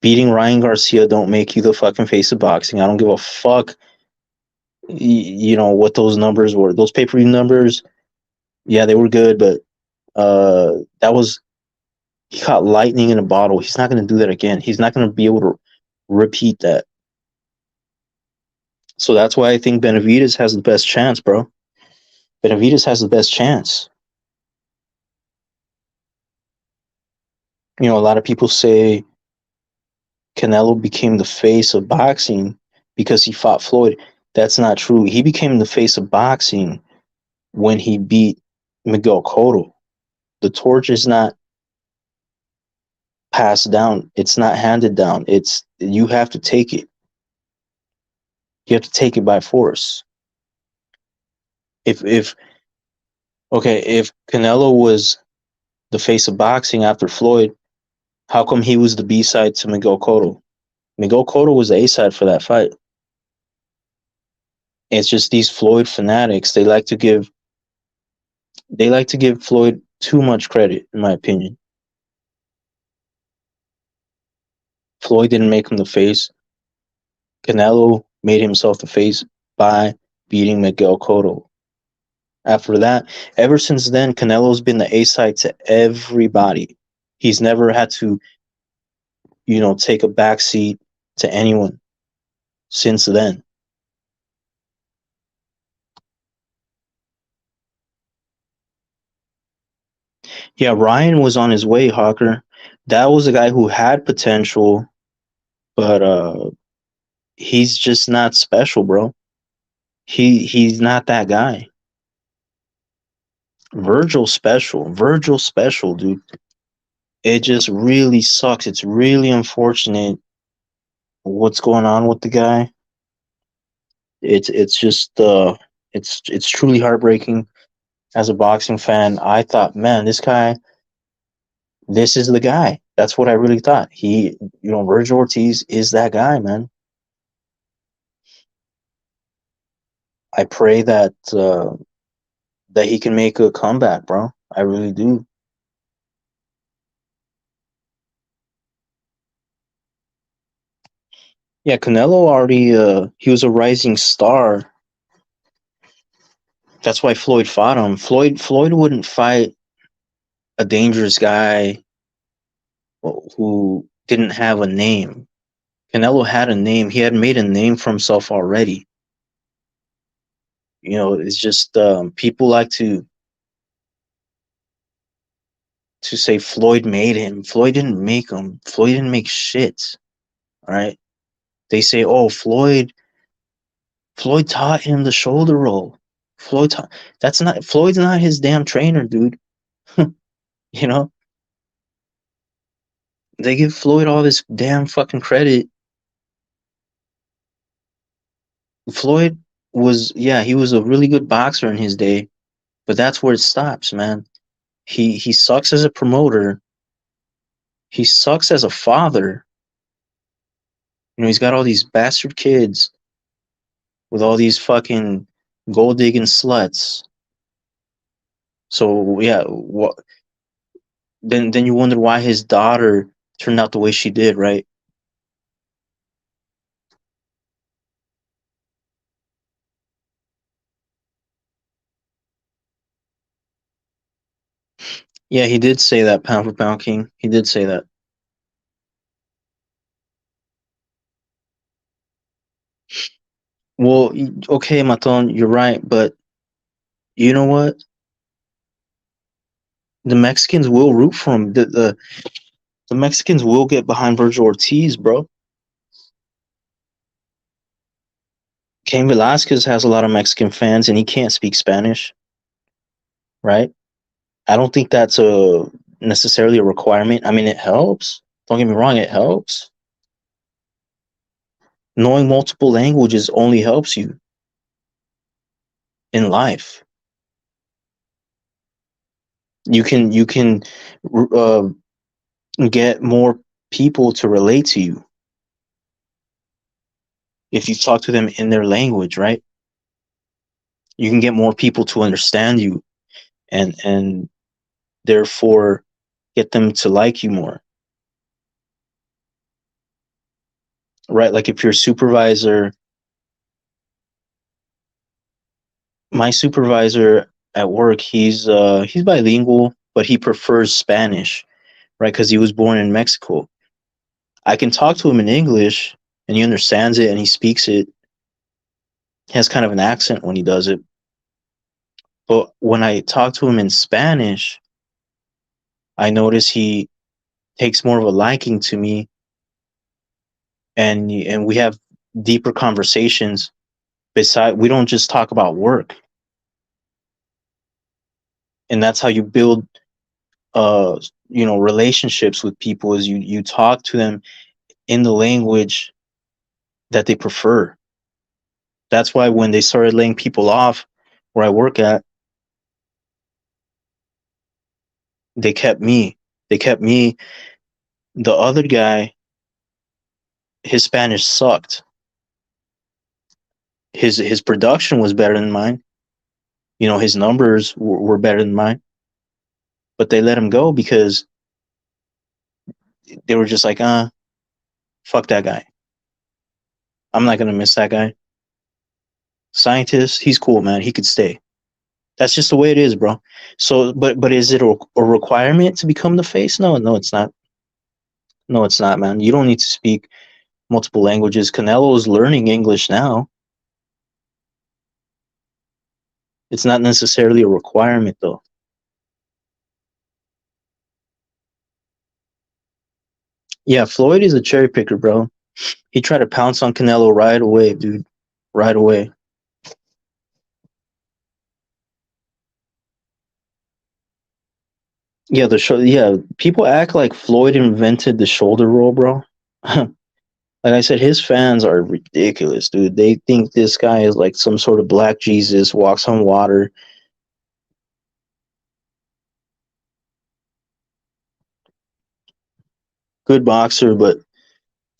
Beating Ryan Garcia don't make you the fucking face of boxing. I don't give a fuck, you know, what those numbers were. Those pay-per-view numbers, yeah, they were good, but that was, he caught lightning in a bottle. He's not going to do that again. He's not going to be able to repeat that. So that's why I think Benavidez has the best chance, bro. Benavidez has the best chance. You know, a lot of people say Canelo became the face of boxing because he fought Floyd. That's not true. He became the face of boxing when he beat Miguel Cotto. The torch is not passed down. It's not handed down. It's, you have to take it. You have to take it by force. If Canelo was the face of boxing after Floyd, how come he was the B side to Miguel Cotto? Miguel Cotto was the A side for that fight. It's just these Floyd fanatics, they like to give Floyd too much credit, in my opinion. Floyd didn't make him the face. Canelo made himself the face by beating Miguel Cotto. After that, ever since then, Canelo's been the A side to everybody. He's never had to, you know, take a backseat to anyone since then. Yeah, Ryan was on his way, Hawker. That was a guy who had potential, but he's just not special, bro. He's not that guy. Virgil's special, dude. It just really sucks. It's really unfortunate what's going on with the guy. It's just it's truly heartbreaking. As a boxing fan, I thought, man, this is the guy. That's what I really thought. He, you know, Virgil Ortiz is that guy, man. I pray that that he can make a comeback, bro. I really do. Yeah, Canelo already he was a rising star. That's why Floyd fought him. Floyd wouldn't fight a dangerous guy who didn't have a name. Canelo had a name. He had made a name for himself already. You know, it's just people like to say Floyd made him. Floyd didn't make him. Floyd didn't make shit. All right. They say, oh, Floyd taught him the shoulder roll. Floyd's not his damn trainer, dude. You know? They give Floyd all this damn fucking credit. Floyd was, yeah, he was a really good boxer in his day, but that's where it stops, man. He sucks as a promoter. He sucks as a father. You know, he's got all these bastard kids with all these fucking gold digging sluts. So yeah, what? Then you wonder why his daughter turned out the way she did, right? Yeah, he did say that, pound for pound king. He did say that. Well, okay, Maton, you're right, but you know what? The Mexicans will root for him. The Mexicans will get behind Virgil Ortiz, bro. Cain Velasquez has a lot of Mexican fans, and he can't speak Spanish, right? I don't think that's necessarily a requirement. I mean, it helps. Don't get me wrong, it helps. Knowing multiple languages only helps you in life. You can uh, get more people to relate to you if you talk to them in their language, right? You can get more people to understand you, and therefore get them to like you more, right? Like if your supervisor, my supervisor at work, he's bilingual, but he prefers Spanish, right? Because he was born in Mexico. I can talk to him in English, and he understands it, and he speaks it. He has kind of an accent when he does it. But when I talk to him in Spanish, I notice he takes more of a liking to me, and we have deeper conversations. We don't just talk about work, and that's how you build relationships with people, is you talk to them in the language that they prefer. That's why when they started laying people off where I work at, they kept me. The other guy, his Spanish sucked. His production was better than mine. His numbers were better than mine. But they let him go because they were just like, fuck that guy. I'm not gonna miss that guy. Scientist, he's cool, man. He could stay. That's just the way it is, bro. So, but is it a requirement to become the face? No, it's not. No, it's not, man. You don't need to speak multiple languages. Canelo is learning English now. It's not necessarily a requirement, though. Yeah, Floyd is a cherry picker, bro. He tried to pounce on Canelo right away, dude. Right away. Yeah, people act like Floyd invented the shoulder roll, bro. Like I said, his fans are ridiculous, dude. They think this guy is like some sort of black Jesus, walks on water. Good boxer, but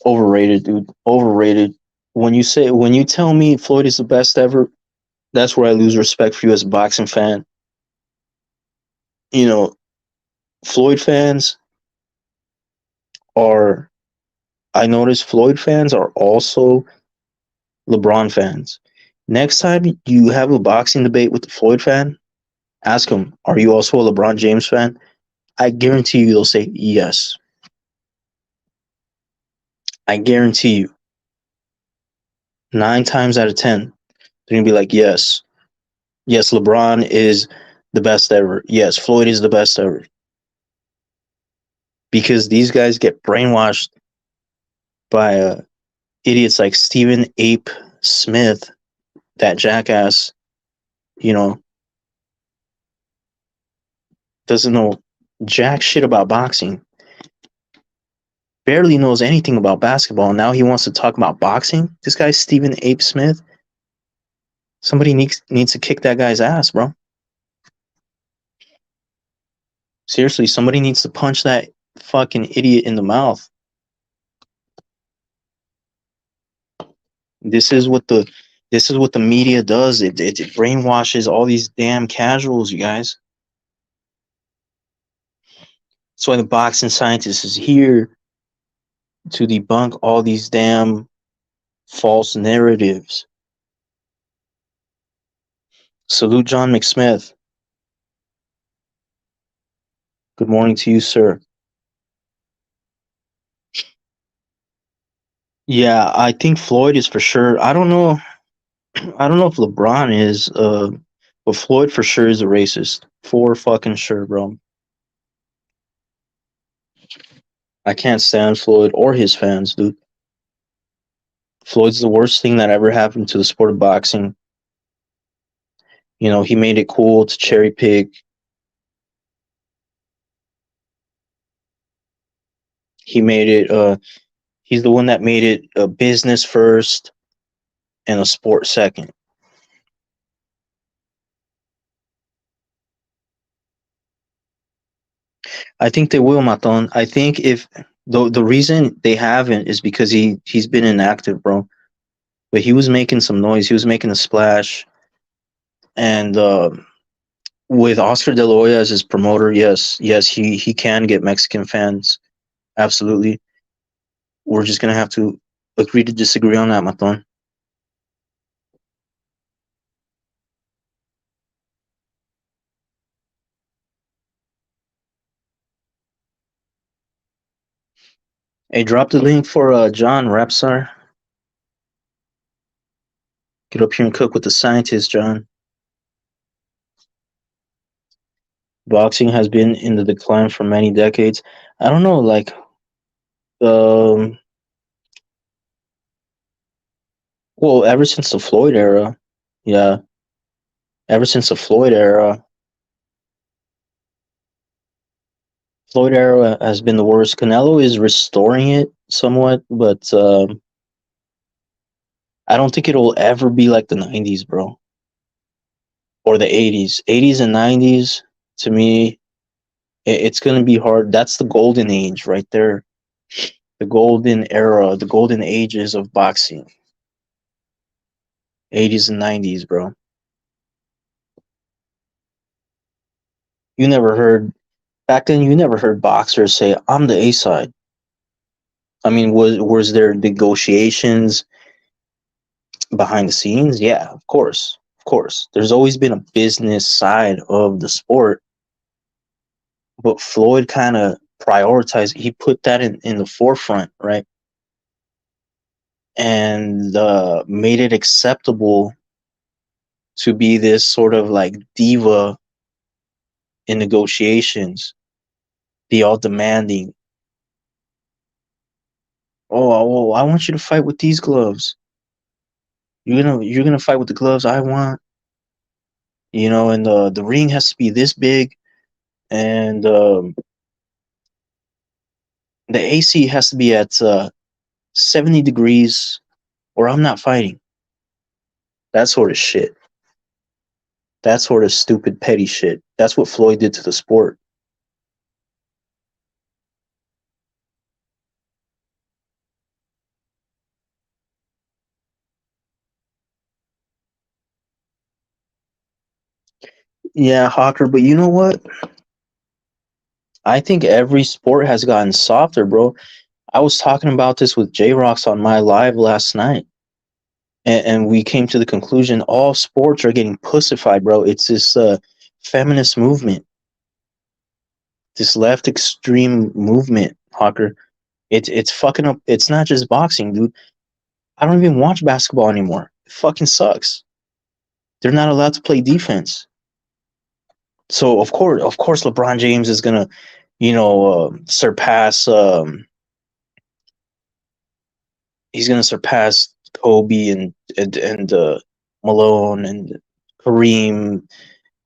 overrated, dude. Overrated. When you tell me Floyd is the best ever, that's where I lose respect for you as a boxing fan. Floyd fans are I notice Floyd fans are also LeBron fans. Next time you have a boxing debate with the Floyd fan, ask him, are you also a LeBron James fan? I guarantee you they'll say yes. I guarantee you. 9 times out of 10, they're going to be like, yes. Yes, LeBron is the best ever. Yes, Floyd is the best ever. Because these guys get brainwashed by idiots like Stephen Ape Smith, that jackass, doesn't know jack shit about boxing, barely knows anything about basketball. Now he wants to talk about boxing. This guy's Stephen Ape Smith. Somebody needs to kick that guy's ass, bro. Seriously, somebody needs to punch that fucking idiot in the mouth. This is what the media does. It brainwashes all these damn casuals, you guys. That's why the boxing scientist is here, to debunk all these damn false narratives. Salute John McSmith. Good morning to you, sir. Yeah, I think Floyd is for sure. I don't know if LeBron is, but Floyd for sure is a racist. For fucking sure, bro. I can't stand Floyd or his fans, dude. Floyd's the worst thing that ever happened to the sport of boxing. He made it cool to cherry pick. He made it He's the one that made it a business first and a sport second. I think they will, Maton. I think if the reason they haven't is because he's been inactive, bro. But he was making some noise. He was making a splash, and with Oscar De La Hoya as his promoter, yes, he can get Mexican fans. Absolutely. We're just gonna have to agree to disagree on that, Maton. Hey, drop the link for John Rapsar. Get up here and cook with the scientists, John. Boxing has been in the decline for many decades. I don't know, like, well, ever since the Floyd era, yeah. Ever since the Floyd era has been the worst. Canelo is restoring it somewhat, but I don't think it'll ever be like the 90s, bro. Or the 80s. 80s and 90s, to me, it's going to be hard. That's the golden age right there. The golden era, the golden ages of boxing. 80s and 90s, bro. Back then, you never heard boxers say, I'm the A side. I mean, was there negotiations behind the scenes? Yeah, of course. Of course. There's always been a business side of the sport. But Floyd kind of prioritized, he put that in the forefront, right? And made it acceptable to be this sort of like diva in negotiations, be all demanding. Oh, I want you to fight with these gloves. You're gonna fight with the gloves I want. You know, and the ring has to be this big, and the AC has to be at 70 degrees, or I'm not fighting. That sort of shit. That sort of stupid, petty shit. That's what Floyd did to the sport. Yeah, Hawker, but you know what? I think every sport has gotten softer, bro. I was talking about this with J-Rocks on my live last night. And we came to the conclusion all sports are getting pussified, bro. It's this feminist movement. This left extreme movement, Hawker. It's fucking up. It's not just boxing, dude. I don't even watch basketball anymore. It fucking sucks. They're not allowed to play defense. So of course, LeBron James is gonna, surpass. He's gonna surpass Kobe and Malone and Kareem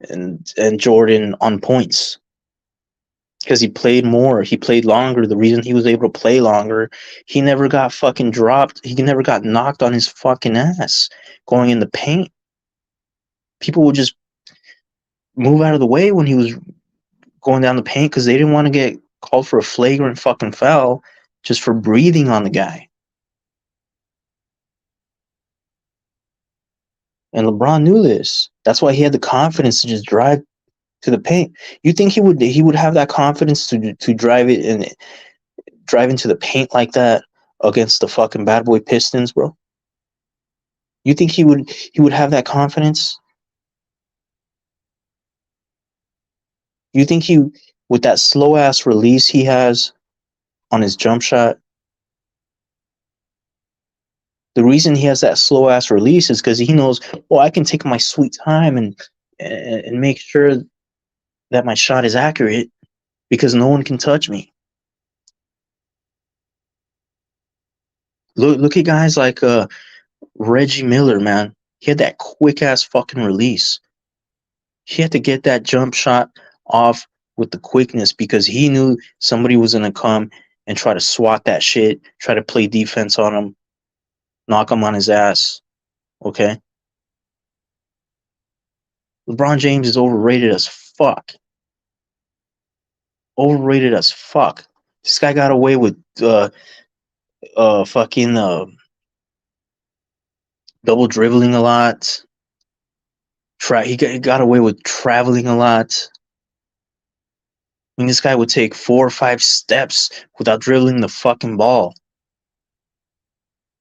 and Jordan on points because he played more. He played longer. The reason he was able to play longer, he never got fucking dropped. He never got knocked on his fucking ass going in the paint. People would just move out of the way when he was going down the paint because they didn't want to get called for a flagrant fucking foul just for breathing on the guy. And LeBron knew this. That's why he had the confidence to just drive to the paint. You think he would have that confidence to drive it and drive into the paint like that against the fucking bad boy Pistons, bro? You think he would have that confidence? You think with that slow ass release he has on his jump shot? The reason he has that slow ass release is because he knows, well, I can take my sweet time and make sure that my shot is accurate because no one can touch me. Look at guys like Reggie Miller, man. He had that quick ass fucking release. He had to get that jump shot off with the quickness because he knew somebody was gonna come and try to swat that shit, try to play defense on him, knock him on his ass. Okay? LeBron James is overrated as fuck. Overrated as fuck. This guy got away with fucking double dribbling a lot. He got away with traveling a lot. I mean, this guy would take 4 or 5 steps without dribbling the fucking ball.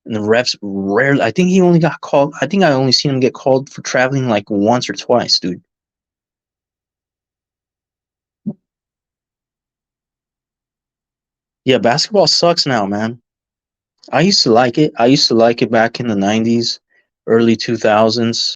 And the refs rarely. I think he only got called. I think I only seen him get called for traveling like once or twice, dude. Yeah, basketball sucks now, man. I used to like it. I used to like it back in the 90s, early 2000s.